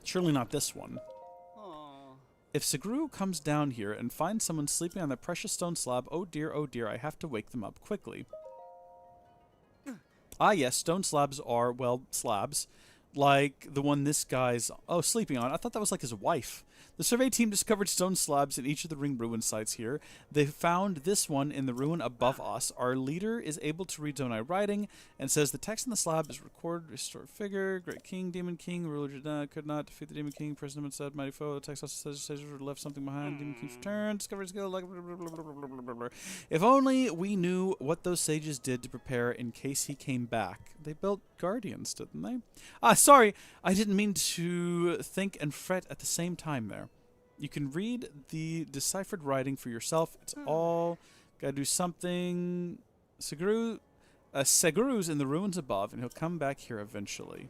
S1: Surely not this one. If Seguru comes down here and finds someone sleeping on that precious stone slab, oh dear, I have to wake them up quickly. Ah yes, stone slabs are, well, slabs. Like the one this guy's, sleeping on. I thought that was like his wife. The survey team discovered stone slabs in each of the ring ruin sites here. They found this one in the ruin above us. Our leader is able to read Zonai writing and says the text in the slab is recorded, restored figure, great king, demon king, ruler could not defeat the demon king, prisoner said, mighty foe. The text also says sages left something behind, demon king's return, discovered skill, like blah, blah, blah, blah, blah, blah, blah. If only we knew what those sages did to prepare in case he came back. They built guardians, didn't they? Ah, sorry, I didn't mean to think and fret at the same time there. You can read the deciphered writing for yourself. It's all... Gotta do something... Seguru's in the ruins above, and he'll come back here eventually.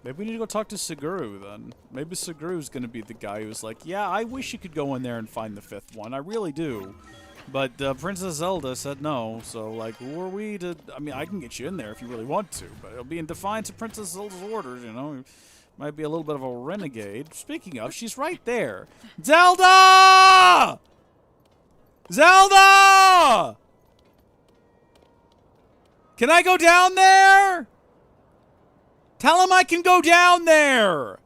S1: Maybe we need to go talk to Seguru, then. Maybe Seguru's gonna be the guy who's like, yeah, I wish you could go in there and find the 5th one. I really do. But Princess Zelda said no, so, like, who are we to... I mean, I can get you in there if you really want to, but it'll be in defiance of Princess Zelda's orders, you know? Might be a little bit of a renegade. Speaking of, she's right there. Zelda! Zelda! Can I go down there? Tell him I can go down there!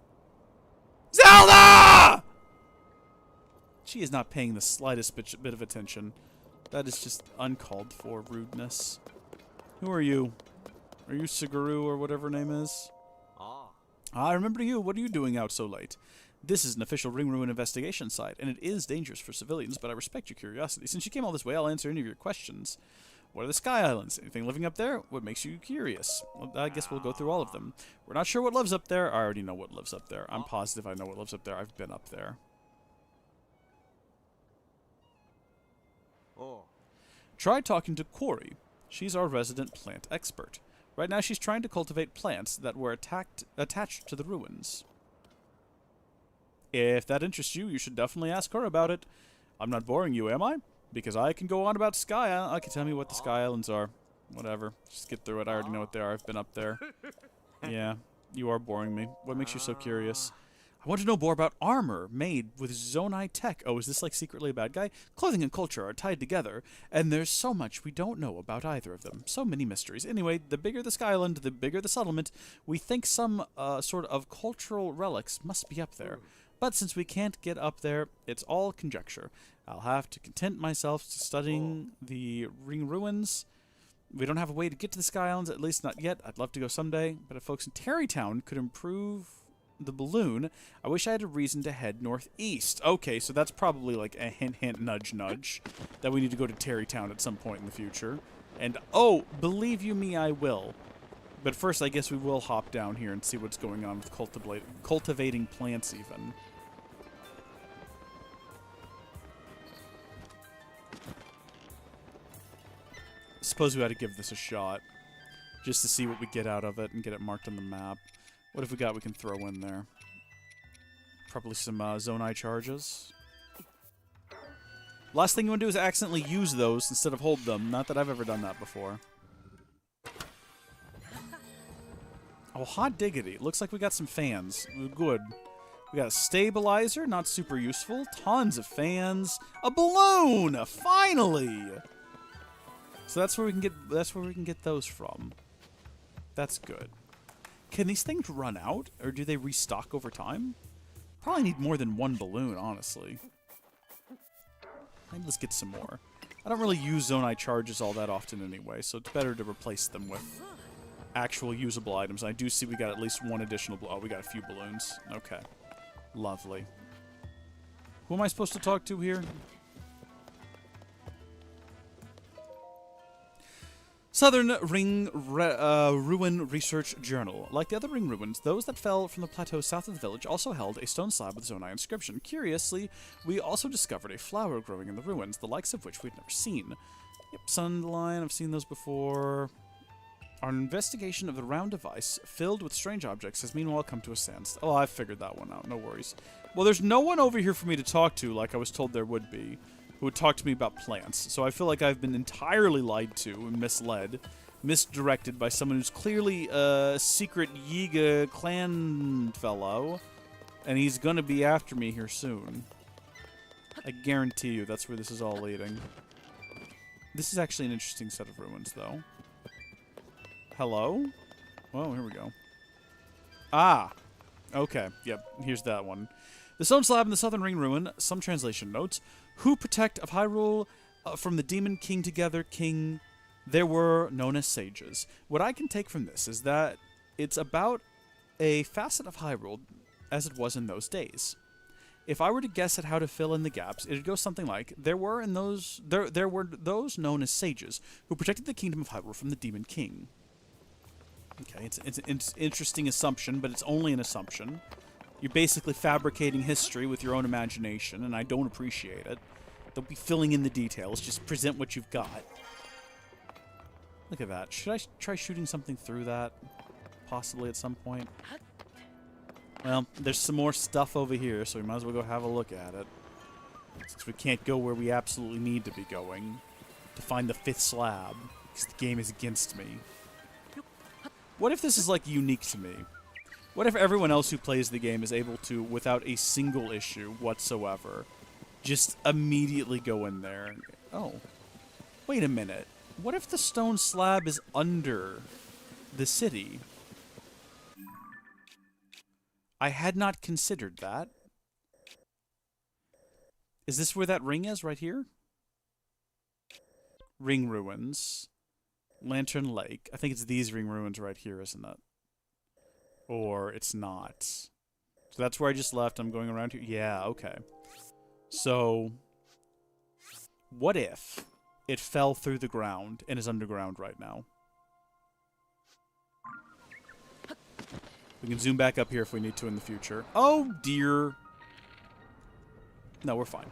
S1: Zelda! She is not paying the slightest bit of attention. That is just uncalled for rudeness. Who are you? Are you Suguru or whatever her name is? I remember you. What are you doing out so late? This is an official Ring Ruin investigation site, and it is dangerous for civilians, but I respect your curiosity. Since you came all this way, I'll answer any of your questions. What are the Sky Islands? Anything living up there? What makes you curious? Well, I guess we'll go through all of them. We're not sure what lives up there. I already know what lives up there. I'm positive I know what lives up there. I've been up there. Try talking to Corey. She's our resident plant expert. Right now she's trying to cultivate plants that were attached to the ruins. If that interests you, you should definitely ask her about it. I'm not boring you, am I? Because I can go on about Sky Island. I can tell me what the Sky Islands are. Whatever. Just get through it. I already know what they are. I've been up there. Yeah, you are boring me. What makes you so curious? I want to know more about armor made with Zonai tech. Oh, is this like secretly a bad guy? Clothing and culture are tied together, and there's so much we don't know about either of them. So many mysteries. Anyway, the bigger the Sky Island, the bigger the settlement. We think some sort of cultural relics must be up there. But since we can't get up there, it's all conjecture. I'll have to content myself to studying the Ring Ruins. We don't have a way to get to the Sky Islands, at least not yet. I'd love to go someday, but if folks in Terrytown could improve the balloon, I wish I had a reason to head northeast. Okay, so that's probably like a hint, hint, nudge, nudge, that we need to go to Terrytown at some point in the future. And, oh, believe you me, I will. But first, I guess we will hop down here and see what's going on with cultivating plants, even. Suppose we ought to give this a shot, just to see what we get out of it and get it marked on the map. What have we got we can throw in there? Probably some Zonai charges. Last thing you want to do is accidentally use those instead of hold them. Not that I've ever done that before. Oh, hot diggity. Looks like we got some fans. Good. We got a stabilizer, not super useful. Tons of fans. A balloon! Finally! So that's where we can get those from. That's good. Can these things run out, or do they restock over time? Probably need more than one balloon, honestly. Maybe let's get some more. I don't really use Zonai charges all that often anyway, so it's better to replace them with actual usable items. I do see we got at least one additional... Oh, we got a few balloons. Okay. Lovely. Who am I supposed to talk to here? Southern Ring Ruin Research Journal. Like the other ring ruins, those that fell from the plateau south of the village also held a stone slab with Zonai inscription. Curiously, we also discovered a flower growing in the ruins, the likes of which we'd never seen. Yep, Sunline, I've seen those before. Our investigation of the round device, filled with strange objects, has meanwhile come to a standstill. Oh, I figured that one out, no worries. Well, there's no one over here for me to talk to like I was told there would be, who would talk to me about plants. So I feel like I've been entirely lied to and misled, misdirected by someone who's clearly a secret Yiga clan fellow, and he's gonna be after me here soon. I guarantee you that's where this is all leading. This is actually an interesting set of ruins, though. Hello? Well, here we go. Ah! Okay, yep, here's that one. The stone slab in the southern ring ruin, some translation notes. Who protect of Hyrule from the Demon King together, King, there were known as sages. What I can take from this is that it's about a facet of Hyrule as it was in those days. If I were to guess at how to fill in the gaps, it'd go something like, there were those known as sages who protected the kingdom of Hyrule from the Demon King. Okay, it's an interesting assumption, but it's only an assumption. You're basically fabricating history with your own imagination, and I don't appreciate it. Don't be filling in the details. Just present what you've got. Look at that. Should I try shooting something through that? Possibly at some point. Well, there's some more stuff over here, so we might as well go have a look at it. Since we can't go where we absolutely need to be going to find the 5th slab, because the game is against me. What if this is, like, unique to me? What if everyone else who plays the game is able to, without a single issue whatsoever, just immediately go in there? Oh. Wait a minute. What if the stone slab is under the city? I had not considered that. Is this where that ring is, right here? Ring ruins. Lantern Lake. I think it's these ring ruins right here, isn't it? Or it's not. So that's where I just left. I'm going around here. Yeah, okay. So, what if it fell through the ground and is underground right now? We can zoom back up here if we need to in the future. Oh, dear. No, we're fine.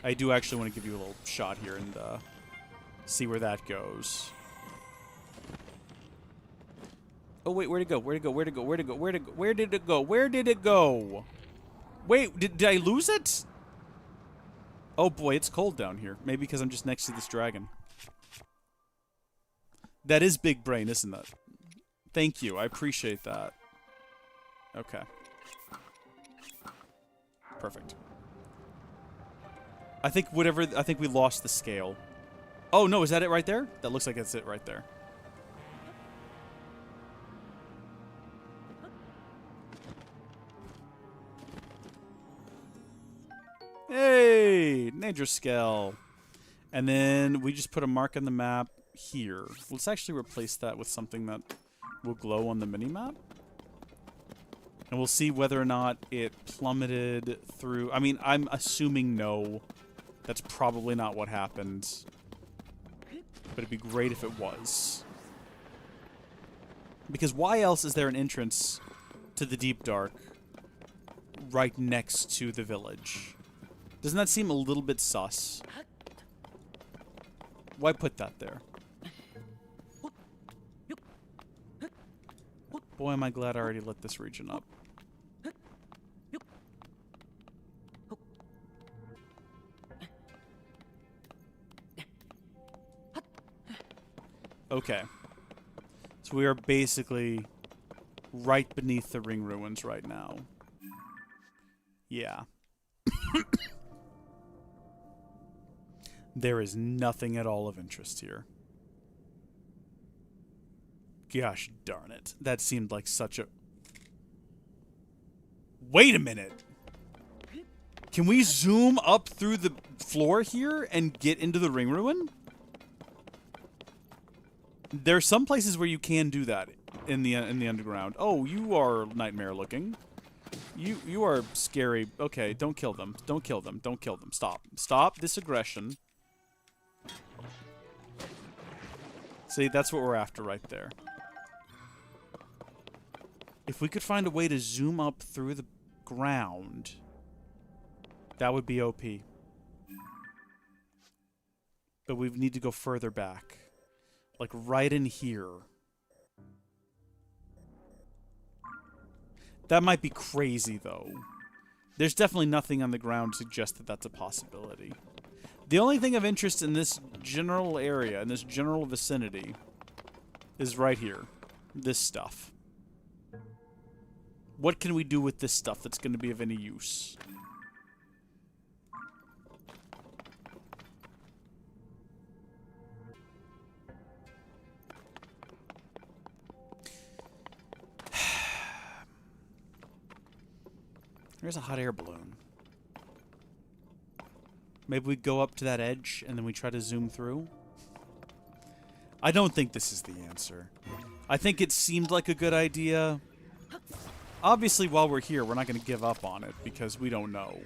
S1: I do actually want to give you a little shot here and see where that goes. Oh, wait, where'd it go? Where'd it go? Where'd it go? Where'd it go? Where'd it go? Where did it go? Where did it go? Wait, did I lose it? Oh, boy, it's cold down here. Maybe because I'm just next to this dragon. That is big brain, isn't it? Thank you. I appreciate that. Okay. Perfect. I think we lost the scale. Oh, no, is that it right there? That looks like that's it right there. Hey, nature scale. And then we just put a mark on the map here. Let's actually replace that with something that will glow on the mini-map. And we'll see whether or not it plummeted through. I mean, I'm assuming no. That's probably not what happened. But it'd be great if it was. Because why else is there an entrance to the Deep Dark right next to the village? Doesn't that seem a little bit sus? Why put that there? Boy, am I glad I already lit this region up. Okay. So we are basically right beneath the ring ruins right now. Yeah. There is nothing at all of interest here. Gosh darn it. That seemed like such a... Wait a minute! Can we zoom up through the floor here and get into the ring ruin? There are some places where you can do that in the underground. Oh, you are nightmare looking. You are scary. Okay, don't kill them. Don't kill them. Don't kill them. Stop. Stop this aggression. See, that's what we're after right there. If we could find a way to zoom up through the ground, that would be OP. But we need to go further back. Like right in here. That might be crazy, though. There's definitely nothing on the ground to suggest that that's a possibility. The only thing of interest in this general area, in this general vicinity, is right here. This stuff. What can we do with this stuff that's going to be of any use? There's a hot air balloon. Maybe we go up to that edge and then we try to zoom through? I don't think this is the answer. I think it seemed like a good idea. Obviously, while we're here, we're not going to give up on it because we don't know.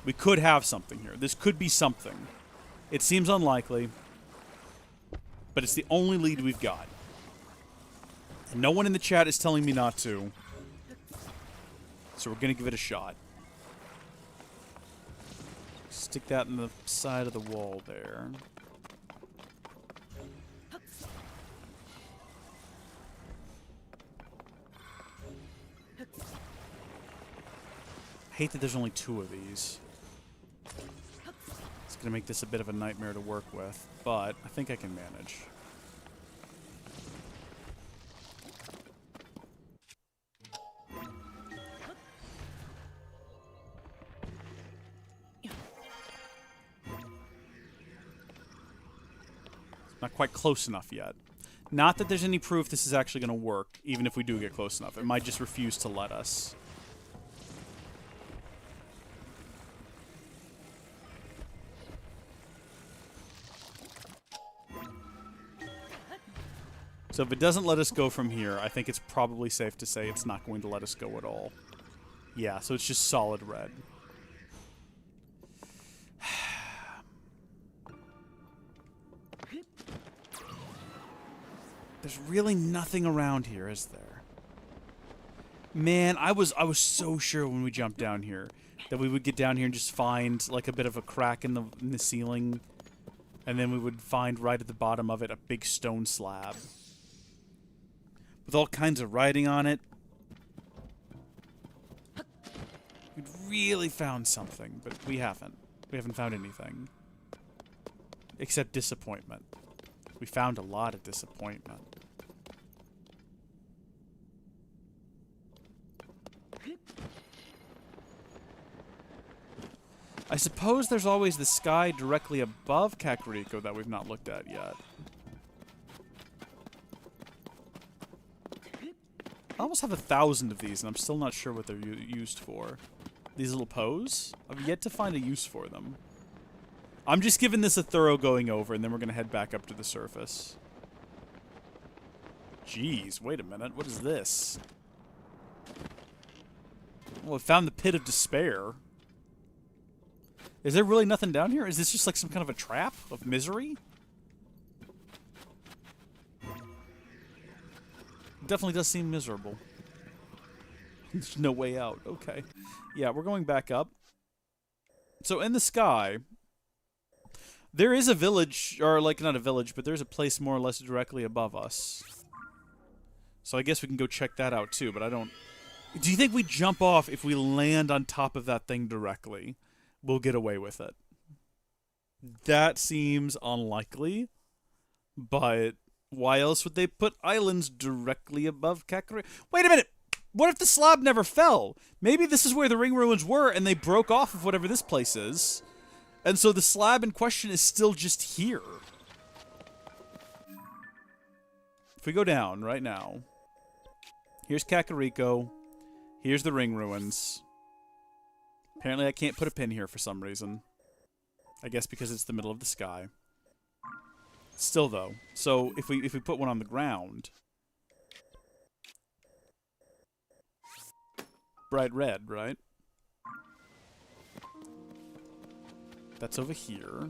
S1: We could have something here. This could be something. It seems unlikely, but it's the only lead we've got. And no one in the chat is telling me not to. So we're going to give it a shot. Stick that in the side of the wall there. I hate that there's only 2 of these. going to make this a bit of a nightmare to work with, but I think I can manage. Not quite close enough yet. Not that there's any proof this is actually going to work, even if we do get close enough. It might just refuse to let us. So if it doesn't let us go from here, I think it's probably safe to say it's not going to let us go at all. Yeah, so it's just solid red. There's really nothing around here, is there? Man, I was so sure when we jumped down here that we would get down here and just find like a bit of a crack in the ceiling, and then we would find right at the bottom of it a big stone slab with all kinds of writing on it. We'd really found something, but we haven't. We haven't found anything. Except disappointment. We found a lot of disappointment. I suppose there's always the sky directly above Kakariko that we've not looked at yet. I almost have 1,000 of these, and I'm still not sure what they're used for. These little poes? I've yet to find a use for them. I'm just giving this a thorough going over, and then we're going to head back up to the surface. Jeez, wait a minute. What is this? Well, I found the Pit of Despair. Is there really nothing down here? Is this just like some kind of a trap of misery? It definitely does seem miserable. There's no way out. Okay. Yeah, we're going back up. So in the sky, there is a village, or like not a village, but there's a place more or less directly above us. So I guess we can go check that out too, but I don't... Do you think we jump off if we land on top of that thing directly? We'll get away with it. That seems unlikely, but why else would they put islands directly above Kakariko? Wait a minute! What if the slab never fell? Maybe this is where the ring ruins were, and they broke off of whatever this place is. And so the slab in question is still just here. If we go down right now, here's Kakariko, here's the ring ruins. Apparently I can't put a pin here for some reason. I guess because it's the middle of the sky. Still though, so if we put one on the ground, bright red, right? That's over here.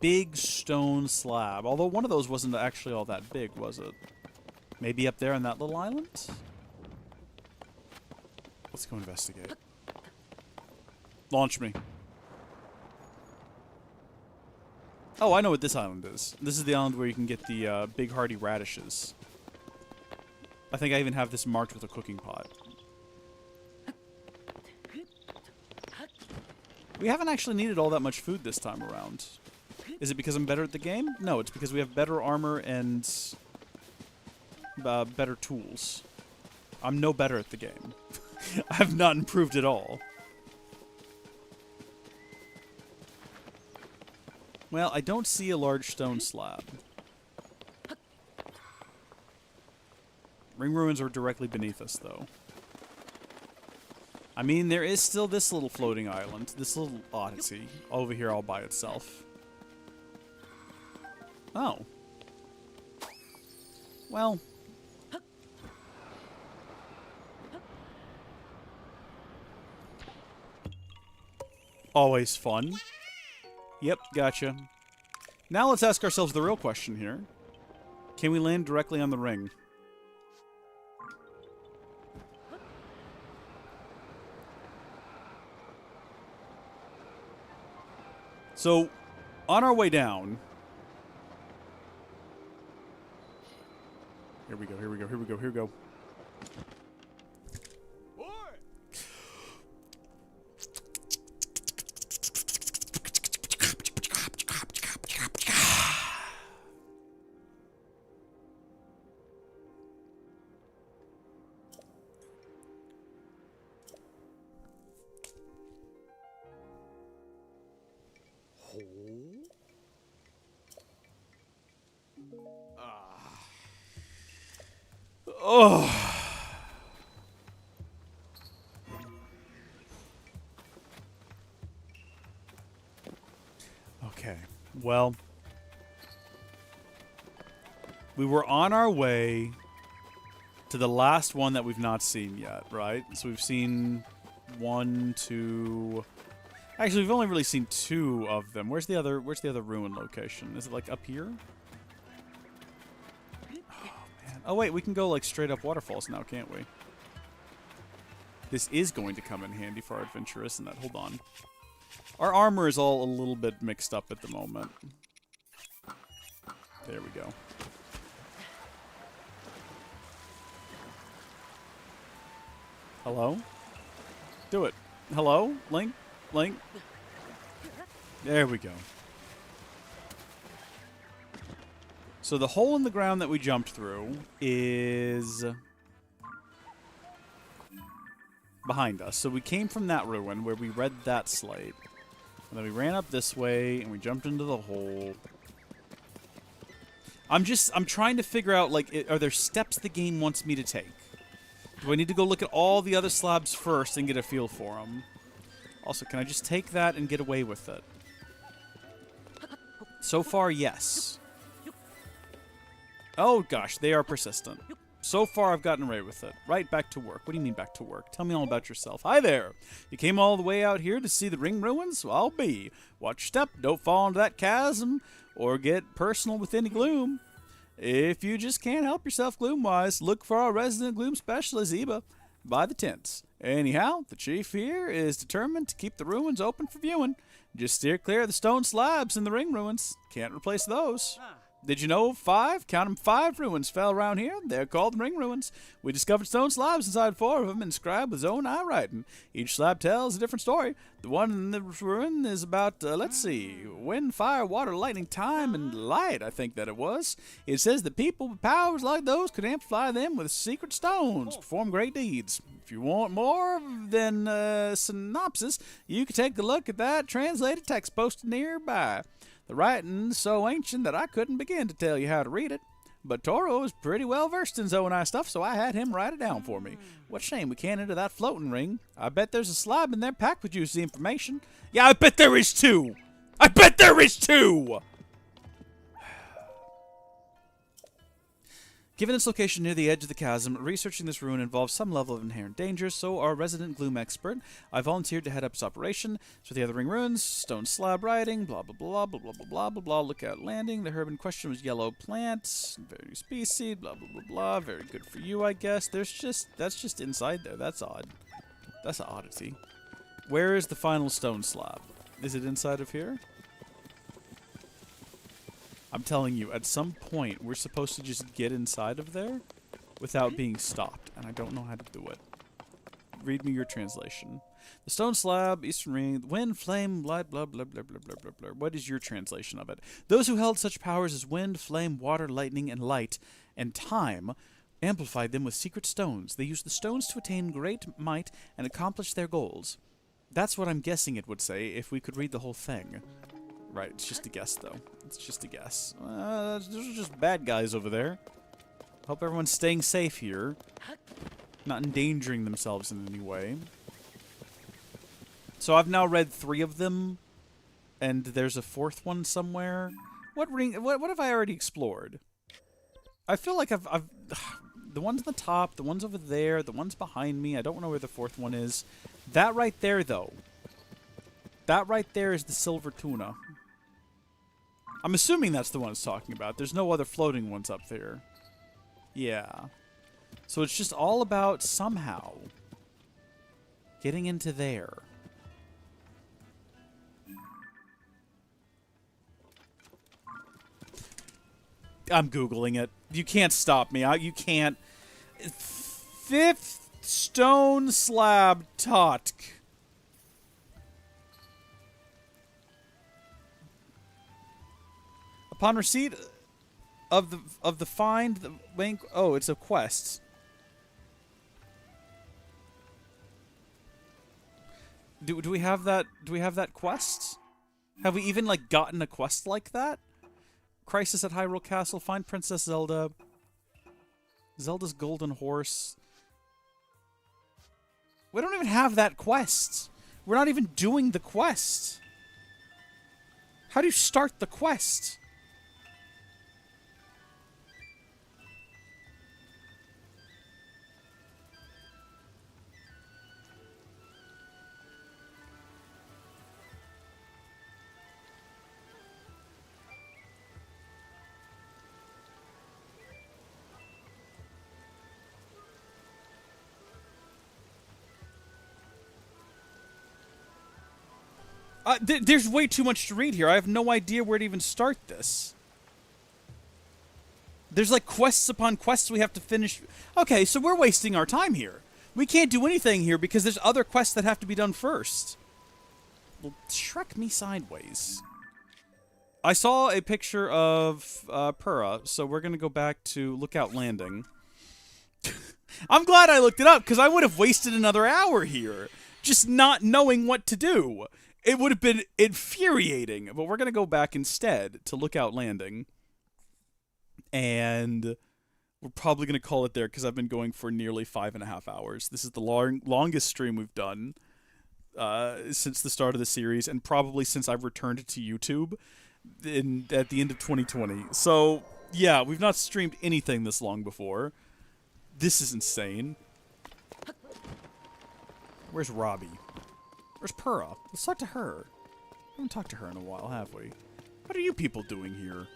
S1: Big stone slab. Although one of those wasn't actually all that big, was it? Maybe up there on that little island? Let's go investigate. Launch me. Oh, I know what this island is. This is the island where you can get the big hardy radishes. I think I even have this marked with a cooking pot. We haven't actually needed all that much food this time around. Is it because I'm better at the game? No, it's because we have better armor and better tools. I'm no better at the game. I have not improved at all. Well, I don't see a large stone slab. Ring ruins are directly beneath us, though. I mean, there is still this little floating island, this little oddity, over here all by itself. Oh. Well. Always fun. Yep, gotcha. Now let's ask ourselves the real question here. Can we land directly on the ring? So, on our way down... Here we go, here we go, here we go, here we go. Oh. Okay. Well, we were on our way to the last one that we've not seen yet, right? So we've seen 1, 2. Actually, we've only really seen 2 of them. Where's the other ruin location? Is it like up here? Oh man. Oh wait, we can go like straight up waterfalls now, can't we? This is going to come in handy for our adventure, isn't it? Hold on. Our armor is all a little bit mixed up at the moment. There we go. Hello? Do it. Hello? Link? Link? There we go. So the hole in the ground that we jumped through is behind us. So we came from that ruin where we read that slate. And then we ran up this way and we jumped into the hole. I'm trying to figure out, like, are there steps the game wants me to take? Do I need to go look at all the other slabs first and get a feel for them? Also, can I just take that and get away with it? So far, yes. Oh gosh, they are persistent. So far, I've gotten away with it. Right, back to work. What do you mean back to work? Tell me all about yourself. Hi there. You came all the way out here to see the ring ruins? Well, I'll be. Watch your step. Don't fall into that chasm or get personal with any gloom. If you just can't help yourself gloom-wise, look for our resident gloom specialist, Eba, by the tents. Anyhow, the chief here is determined to keep the ruins open for viewing. Just steer clear of the stone slabs in the ring ruins. Can't replace those. Did you know 5, count 'em 5 ruins fell around here? They're called the ring ruins. We discovered stone slabs inside 4 of them inscribed with his own eye writing. Each slab tells a different story. The one in the ruin is about, let's see, wind, fire, water, lightning, time, and light, I think that it was. It says that people with powers like those could amplify them with secret stones, perform great deeds. If you want more than synopsis, you can take a look at that translated text posted nearby. The writing's so ancient that I couldn't begin to tell you how to read it. But Toro is pretty well versed in Zonai stuff, so I had him write it down for me. What shame we can't enter that floating ring. I bet there's a slab in there packed with juicy information. Yeah, I bet there is too! I bet there is too! Given its location near the edge of the chasm, researching this ruin involves some level of inherent danger, so our resident gloom expert, I volunteered to head up its operation. So the other ring ruins, stone slab writing, blah blah blah blah blah blah blah blah blah. Lookout landing. The herb in question was yellow plants, very species, blah blah blah blah. Very good for you, I guess. That's just inside there. That's odd. That's an oddity. Where is the final stone slab? Is it inside of here? I'm telling you, at some point, we're supposed to just get inside of there without being stopped, and I don't know how to do it. Read me your translation. The stone slab, eastern ring, wind, flame, blah, blah, blah, blah, blah, blah, blah, blah. What is your translation of it? Those who held such powers as wind, flame, water, lightning, and light, and time, amplified them with secret stones. They used the stones to attain great might and accomplish their goals. That's what I'm guessing it would say if we could read the whole thing. Right, it's just a guess, though. It's just a guess. Those are just bad guys over there. Hope everyone's staying safe here. Not endangering themselves in any way. So I've now read 3 of them, and there's a 4th one somewhere. What have I already explored? I feel like I've the ones on the top, the ones over there, the ones behind me. I don't know where the 4th one is. That right there, though. That right there is the silver tuna. I'm assuming that's the one it's talking about. There's no other floating ones up there. Yeah. So it's just all about somehow getting into there. I'm Googling it. You can't stop me. You can't. 5th stone slab Totk. Upon receipt of the find, the link. Oh, it's a quest. Do we have that? Do we have that quest? Have we even like gotten a quest like that? Crisis at Hyrule Castle. Find Princess Zelda. Zelda's Golden Horse. We don't even have that quest. We're not even doing the quest. How do you start the quest? There's way too much to read here. I have no idea where to even start this. There's like quests upon quests we have to finish. Okay, so we're wasting our time here. We can't do anything here because there's other quests that have to be done first. Well, Shrek me sideways. I saw a picture of Pura, so we're going to go back to Lookout Landing. I'm glad I looked it up because I would have wasted another hour here just not knowing what to do. It would have been infuriating, but we're going to go back instead to Lookout Landing. And we're probably going to call it there because I've been going for nearly 5.5 hours. This is the longest stream we've done since the start of the series, and probably since I've returned to YouTube at the end of 2020. So, yeah, we've not streamed anything this long before. This is insane. Where's Robbie? Where's Pura? Let's talk to her. We haven't talked to her in a while, have we? What are you people doing here?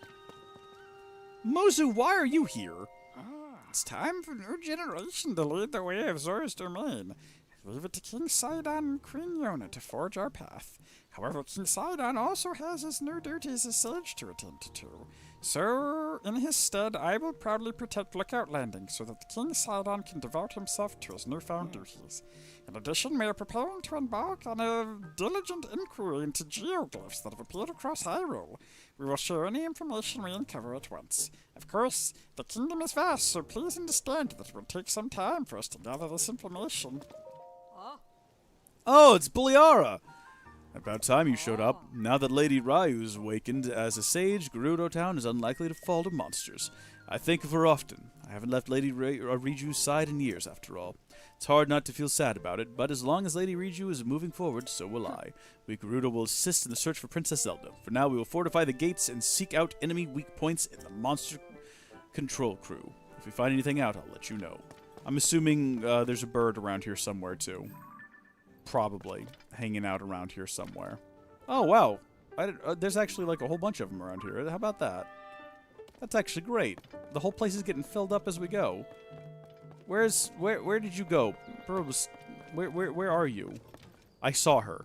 S1: Mozu, why are you here?
S2: It's time for a new generation to lead the way of Zora's domain. Leave it to King Sidon and Queen Yona to forge our path. However, King Sidon also has his new duties as sage to attend to. So, in his stead, I will proudly protect Lookout Landing so that King Sidon can devote himself to his newfound duties. In addition, we are preparing to embark on a diligent inquiry into geoglyphs that have appeared across Hyrule. We will share any information we uncover at once. Of course, the kingdom is vast, so please understand that it will take some time for us to gather this information.
S1: Oh, it's Buliara! About time you showed up. Now that Lady Ryu's awakened as a sage, Gerudo Town is unlikely to fall to monsters. I think of her often. I haven't left Lady Riju's side in years, after all. It's hard not to feel sad about it, but as long as Lady Riju is moving forward, so will I. We Gerudo will assist in the search for Princess Zelda. For now, we will fortify the gates and seek out enemy weak points in the monster control crew. If we find anything out, I'll let you know. I'm assuming there's a bird around here somewhere, too. Probably hanging out around here somewhere. Oh, wow. There's actually like a whole bunch of them around here. How about that? That's actually great. The whole place is getting filled up as we go. Where did you go? Where are you? I saw her.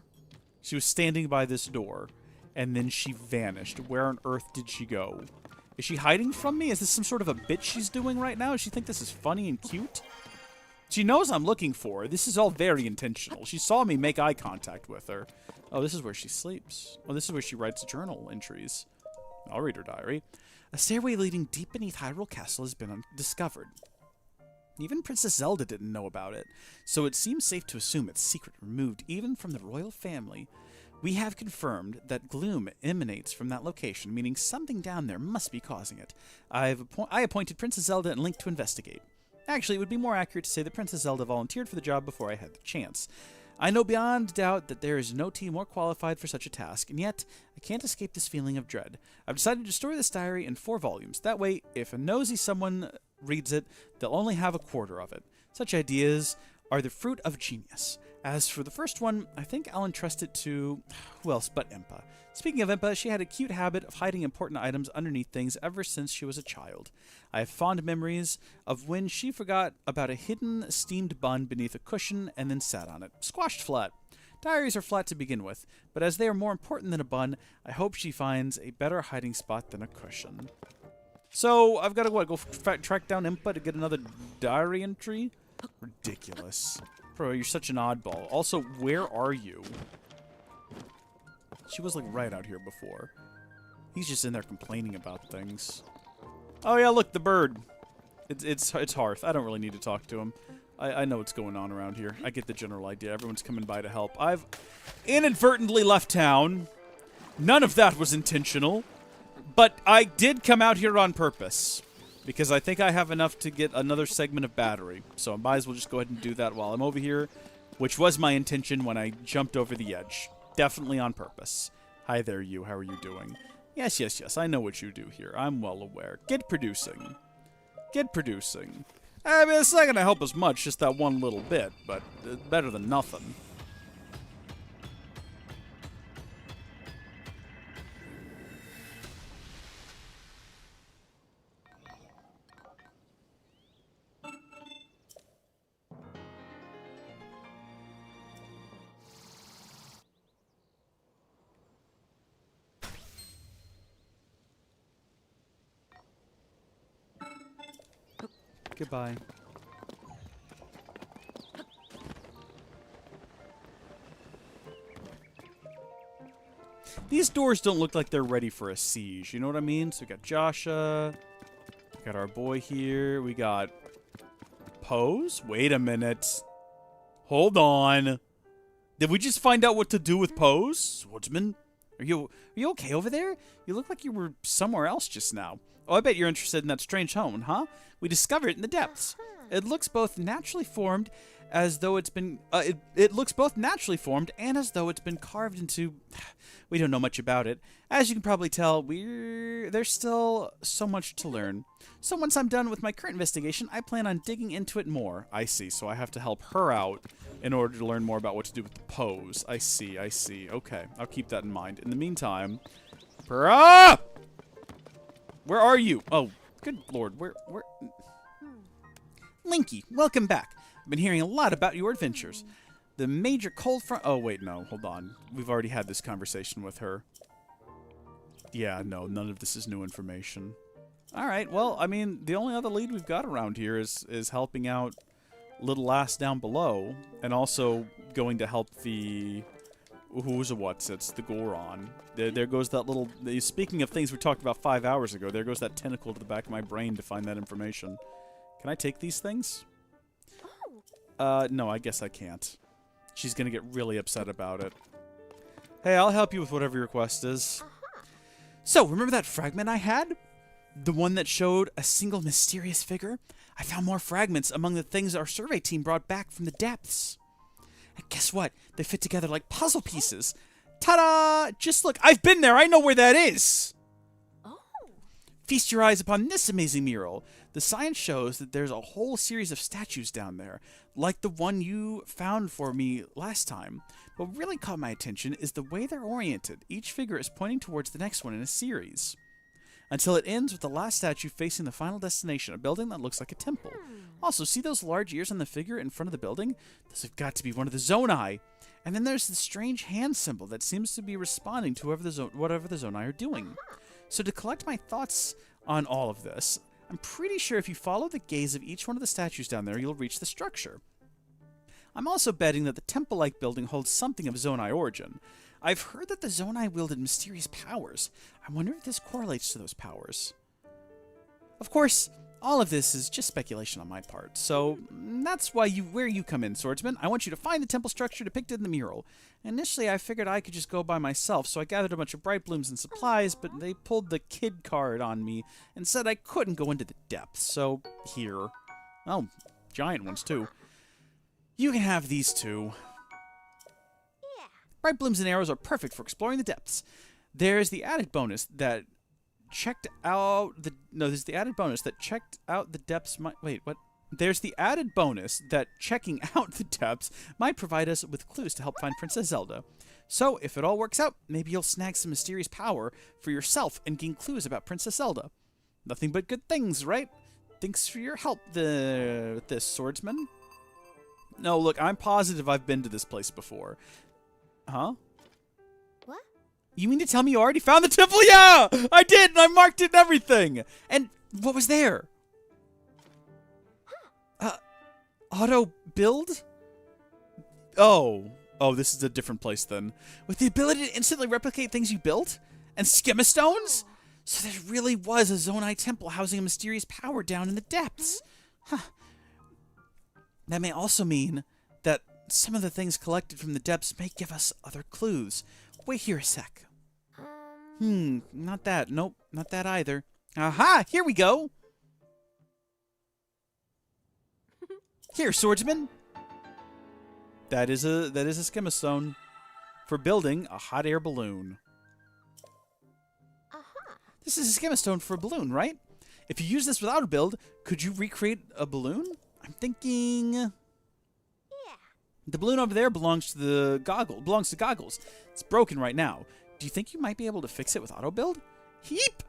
S1: She was standing by this door, and then she vanished. Where on earth did she go? Is she hiding from me? Is this some sort of a bit she's doing right now? Does she think this is funny and cute? She knows I'm looking for her. This is all very intentional. She saw me make eye contact with her. Oh, this is where she sleeps. Oh, this is where she writes journal entries. I'll read her diary. A stairway leading deep beneath Hyrule Castle has been discovered. Even Princess Zelda didn't know about it, so it seems safe to assume its secret removed even from the royal family. We have confirmed that gloom emanates from that location, meaning something down there must be causing it. I appointed Princess Zelda and Link to investigate. Actually, it would be more accurate to say that Princess Zelda volunteered for the job before I had the chance. I know beyond doubt that there is no team more qualified for such a task, and yet I can't escape this feeling of dread. I've decided to store this diary in 4 volumes. That way, if a nosy someone reads it, they'll only have a quarter of it. Such ideas are the fruit of genius. As for the first one, I think I'll entrust it to... who else but Impa. Speaking of Impa, she had a cute habit of hiding important items underneath things ever since she was a child. I have fond memories of when she forgot about a hidden steamed bun beneath a cushion and then sat on it, squashed flat. Diaries are flat to begin with, but as they are more important than a bun, I hope she finds a better hiding spot than a cushion. So, I've got to, go track down Impa to get another diary entry? Ridiculous. Bro, you're such an oddball. Also, where are you? She was, like, right out here before. He's just in there complaining about things. Oh, yeah, look, the bird. It's Hearth. I don't really need to talk to him. I know what's going on around here. I get the general idea. Everyone's coming by to help. I've inadvertently left town. None of that was intentional. But I did come out here on purpose. Because I think I have enough to get another segment of battery. So I might as well just go ahead and do that while I'm over here, which was my intention when I jumped over the edge. Definitely on purpose. Hi there, you. How are you doing? Yes, yes, yes. I know what you do here. I'm well aware. Get producing. Get producing. I mean, it's not going to help us much, just that one little bit, but better than nothing. Goodbye. These doors don't look like they're ready for a siege, you know what I mean? So we got Joshua, we got our boy here, we got Pose? Wait a minute. Hold on. Did we just find out what to do with Pose? Swordsman? Are you okay over there? You look like you were somewhere else just now. Oh, I bet you're interested in that strange home, huh? We discovered it in the depths. It looks both naturally formed as though it's been it looks both naturally formed and as though it's been carved into. We don't know much about it. As you can probably tell, there's still so much to learn. So once I'm done with my current investigation, I plan on digging into it more. I see. So I have to help her out in order to learn more about what to do with the Pose. I see. I see. Okay, I'll keep that in mind. In the meantime, where are you? Oh, good lord. Where? Linky, welcome back. I've been hearing a lot about your adventures. The major cold front... Oh, wait, no. Hold on. We've already had this conversation with her. Yeah, no. None of this is new information. All right. Well, I mean, the only other lead we've got around here is helping out Little Lass down below. And also going to help the... Who's a what's? It's the Goron. There goes that little... Speaking of things we talked about 5 hours ago, there goes that tentacle to the back of my brain to find that information. Can I take these things? No, I guess I can't. She's gonna get really upset about it. Hey, I'll help you with whatever your quest is. So, remember that fragment I had? The one that showed a single mysterious figure? I found more fragments among the things our survey team brought back from the depths. And guess what? They fit together like puzzle pieces. Ta-da! Just look, I've been there, I know where that is! Feast your eyes upon this amazing mural. The science shows that there's a whole series of statues down there, like the one you found for me last time. But what really caught my attention is the way they're oriented. Each figure is pointing towards the next one in a series, until it ends with the last statue facing the final destination, a building that looks like a temple. Also, see those large ears on the figure in front of the building? Those have got to be one of the Zonai. And then there's the strange hand symbol that seems to be responding to whatever the Zonai are doing. So to collect my thoughts on all of this, I'm pretty sure if you follow the gaze of each one of the statues down there, you'll reach the structure. I'm also betting that the temple-like building holds something of Zonai origin. I've heard that the Zonai wielded mysterious powers. I wonder if this correlates to those powers. Of course, all of this is just speculation on my part, so that's where you come in, Swordsman. I want you to find the temple structure depicted in the mural. Initially, I figured I could just go by myself, so I gathered a bunch of bright blooms and supplies, but they pulled the kid card on me and said I couldn't go into the depths, so here. Oh, giant ones, too. You can have these two. Yeah. Bright blooms and arrows are perfect for exploring the depths. There's the added bonus that checked out the... No, there's the added bonus that checked out the depths... Wait, what? There's the added bonus that checking out the depths might provide us with clues to help find Princess Zelda. So, if it all works out, maybe you'll snag some mysterious power for yourself and gain clues about Princess Zelda. Nothing but good things, right? Thanks for your help, this swordsman. No, look, I'm positive I've been to this place before. Huh?
S4: What?
S1: You mean to tell me you already found the temple? Yeah! I did, and I marked it and everything! And what was there? Auto build? Oh, this is a different place then. With the ability to instantly replicate things you built? And schemastones? So there really was a Zonai temple housing a mysterious power down in the depths. Huh. That may also mean that some of the things collected from the depths may give us other clues. Wait here a sec. Not that. Nope, not that either. Aha! Here we go! Here, swordsman. That is a schemastone for building a hot air balloon. This is a schemastone for a balloon, right? If you use this without a build, could you recreate a balloon? I'm thinking. Yeah. The balloon over there belongs to Goggles. It's broken right now. Do you think you might be able to fix it with auto build? Heap!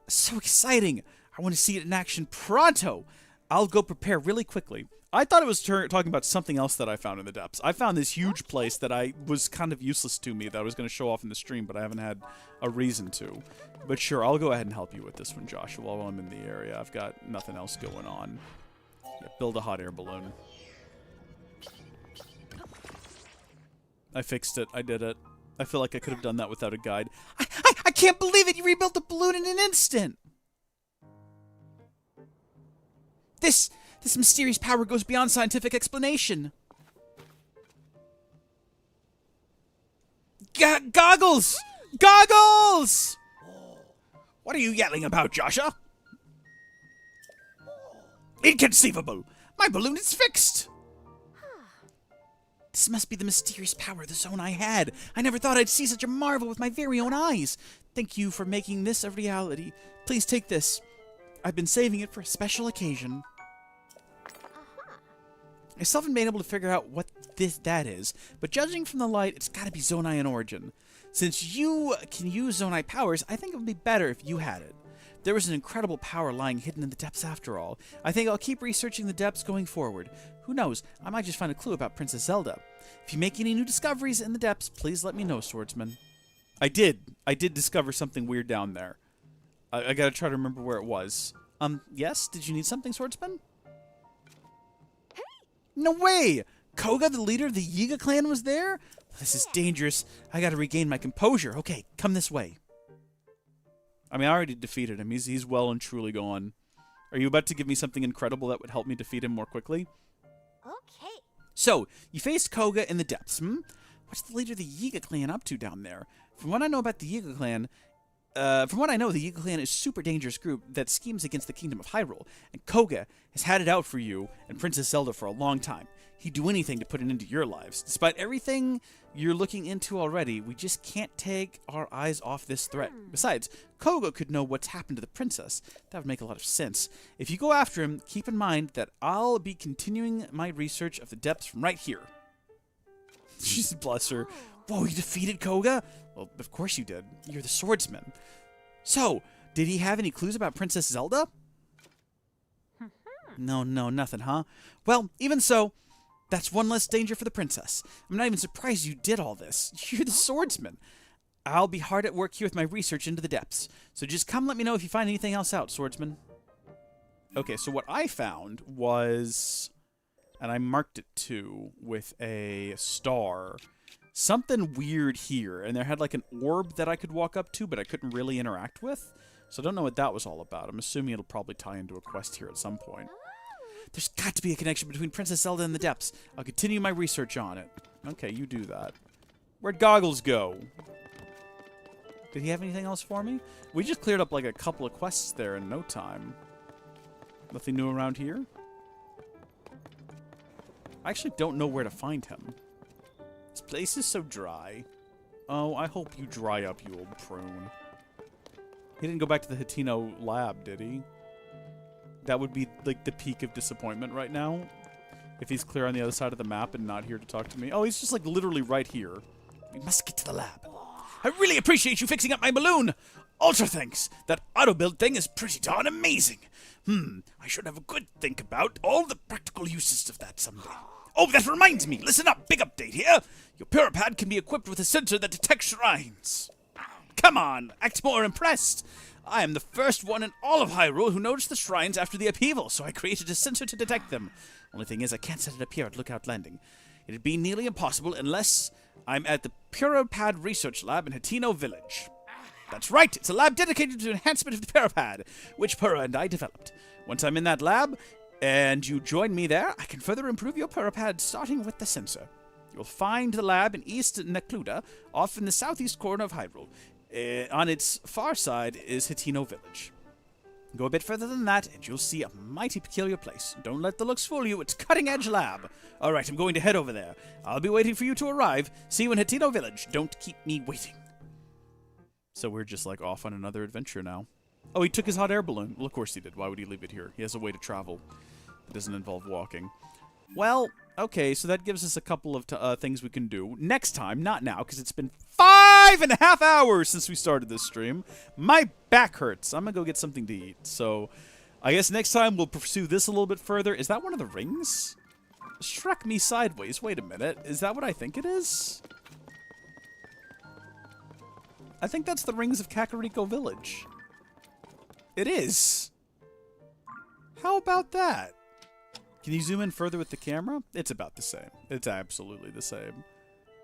S1: So exciting! I want to see it in action pronto. I'll go prepare really quickly. I thought it was talking about something else that I found in the depths. I found this huge place that was kind of useless to me that I was going to show off in the stream, but I haven't had a reason to. But sure, I'll go ahead and help you with this one, Joshua, while I'm in the area. I've got nothing else going on. Yeah, build a hot air balloon. I fixed it. I did it. I feel like I could have done that without a guide. I can't believe it! You rebuilt the balloon in an instant! This mysterious power goes beyond scientific explanation. Goggles! Goggles! What are you yelling about, Joshua? Inconceivable! My balloon is fixed! This must be the mysterious power of the zone I had. I never thought I'd see such a marvel with my very own eyes. Thank you for making this a reality. Please take this. I've been saving it for a special occasion. I still haven't been able to figure out what that is, but judging from the light, it's gotta be Zonai in origin. Since you can use Zonai powers, I think it would be better if you had it. There was an incredible power lying hidden in the depths after all. I think I'll keep researching the depths going forward. Who knows, I might just find a clue about Princess Zelda. If you make any new discoveries in the depths, please let me know, swordsman. I did discover something weird down there. I gotta try to remember where it was. Yes? Did you need something, swordsman? No way! Koga, the leader of the Yiga clan, was there? This is dangerous. I gotta regain my composure. Okay, come this way. I mean, I already defeated him. He's well and truly gone. Are you about to give me something incredible that would help me defeat him more quickly?
S9: Okay.
S1: So, you faced Koga in the depths, What's the leader of the Yiga clan up to down there? From what I know about the Yiga clan, the Yiga clan is a super dangerous group that schemes against the kingdom of Hyrule, and Koga has had it out for you and Princess Zelda for a long time. He'd do anything to put an end to your lives. Despite everything you're looking into already, we just can't take our eyes off this threat. Besides, Koga could know what's happened to the princess. That would make a lot of sense. If you go after him, keep in mind that I'll be continuing my research of the depths from right here. Jesus bless her. Whoa, you defeated Koga? Well, of course you did. You're the swordsman. So, did he have any clues about Princess Zelda? No, nothing, huh? Well, even so, that's one less danger for the princess. I'm not even surprised you did all this. You're the swordsman. I'll be hard at work here with my research into the depths. So just come let me know if you find anything else out, swordsman. Okay, so what I found was, and I marked it too with a star, something weird here. And there had like an orb that I could walk up to, but I couldn't really interact with. So I don't know what that was all about. I'm assuming it'll probably tie into a quest here at some point. There's got to be a connection between Princess Zelda and the depths. I'll continue my research on it. Okay, you do that. Where'd Goggles go? Did he have anything else for me? We just cleared up like a couple of quests there in no time. Nothing new around here? I actually don't know where to find him. This place is so dry. Oh, I hope you dry up, you old prune. He didn't go back to the Hatino lab, did he? That would be like the peak of disappointment right now. If he's clear on the other side of the map and not here to talk to me. Oh, he's just like literally right here. We must get to the lab. I really appreciate you fixing up my balloon. Ultra thanks. That auto-build thing is pretty darn amazing. I should have a good think about all the practical uses of that someday. Oh, that reminds me. Listen up. Big update here. Your Puripad can be equipped with a sensor that detects shrines. Come on. Act more impressed. I am the first one in all of Hyrule who noticed the shrines after the upheaval, so I created a sensor to detect them. Only thing is, I can't set it up here at Lookout Landing. It'd be nearly impossible unless I'm at the Puripad Research Lab in Hatino Village. That's right, it's a lab dedicated to enhancement of the Puripad, which Purah and I developed. Once I'm in that lab, and you join me there, I can further improve your Puripad, starting with the sensor. You'll find the lab in East Necluda, off in the southeast corner of Hyrule. On its far side is Hatino Village. Go a bit further than that, and you'll see a mighty peculiar place. Don't let the looks fool you. It's cutting-edge lab. All right, I'm going to head over there. I'll be waiting for you to arrive. See you in Hatino Village. Don't keep me waiting. So we're just, like, off on another adventure now. Oh, he took his hot air balloon. Well, of course he did. Why would he leave it here? He has a way to travel. It doesn't involve walking. Well, okay, so that gives us a couple of things we can do. Next time, not now, because it's been 5.5 hours since we started this stream. My back hurts. I'm going to go get something to eat. So I guess next time we'll pursue this a little bit further. Is that one of the rings? Struck me sideways. Wait a minute. Is that what I think it is? I think that's the rings of Kakariko Village. It is. How about that? Can you zoom in further with the camera? It's about the same. It's absolutely the same.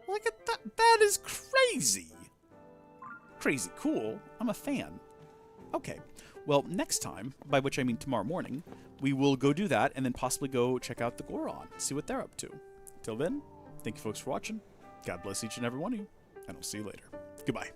S1: Look at that. That is crazy. Crazy cool. I'm a fan. Okay. Well, next time, by which I mean tomorrow morning, we will go do that and then possibly go check out the Goron, see what they're up to. Till then, thank you folks for watching. God bless each and every one of you, and I'll see you later. Goodbye.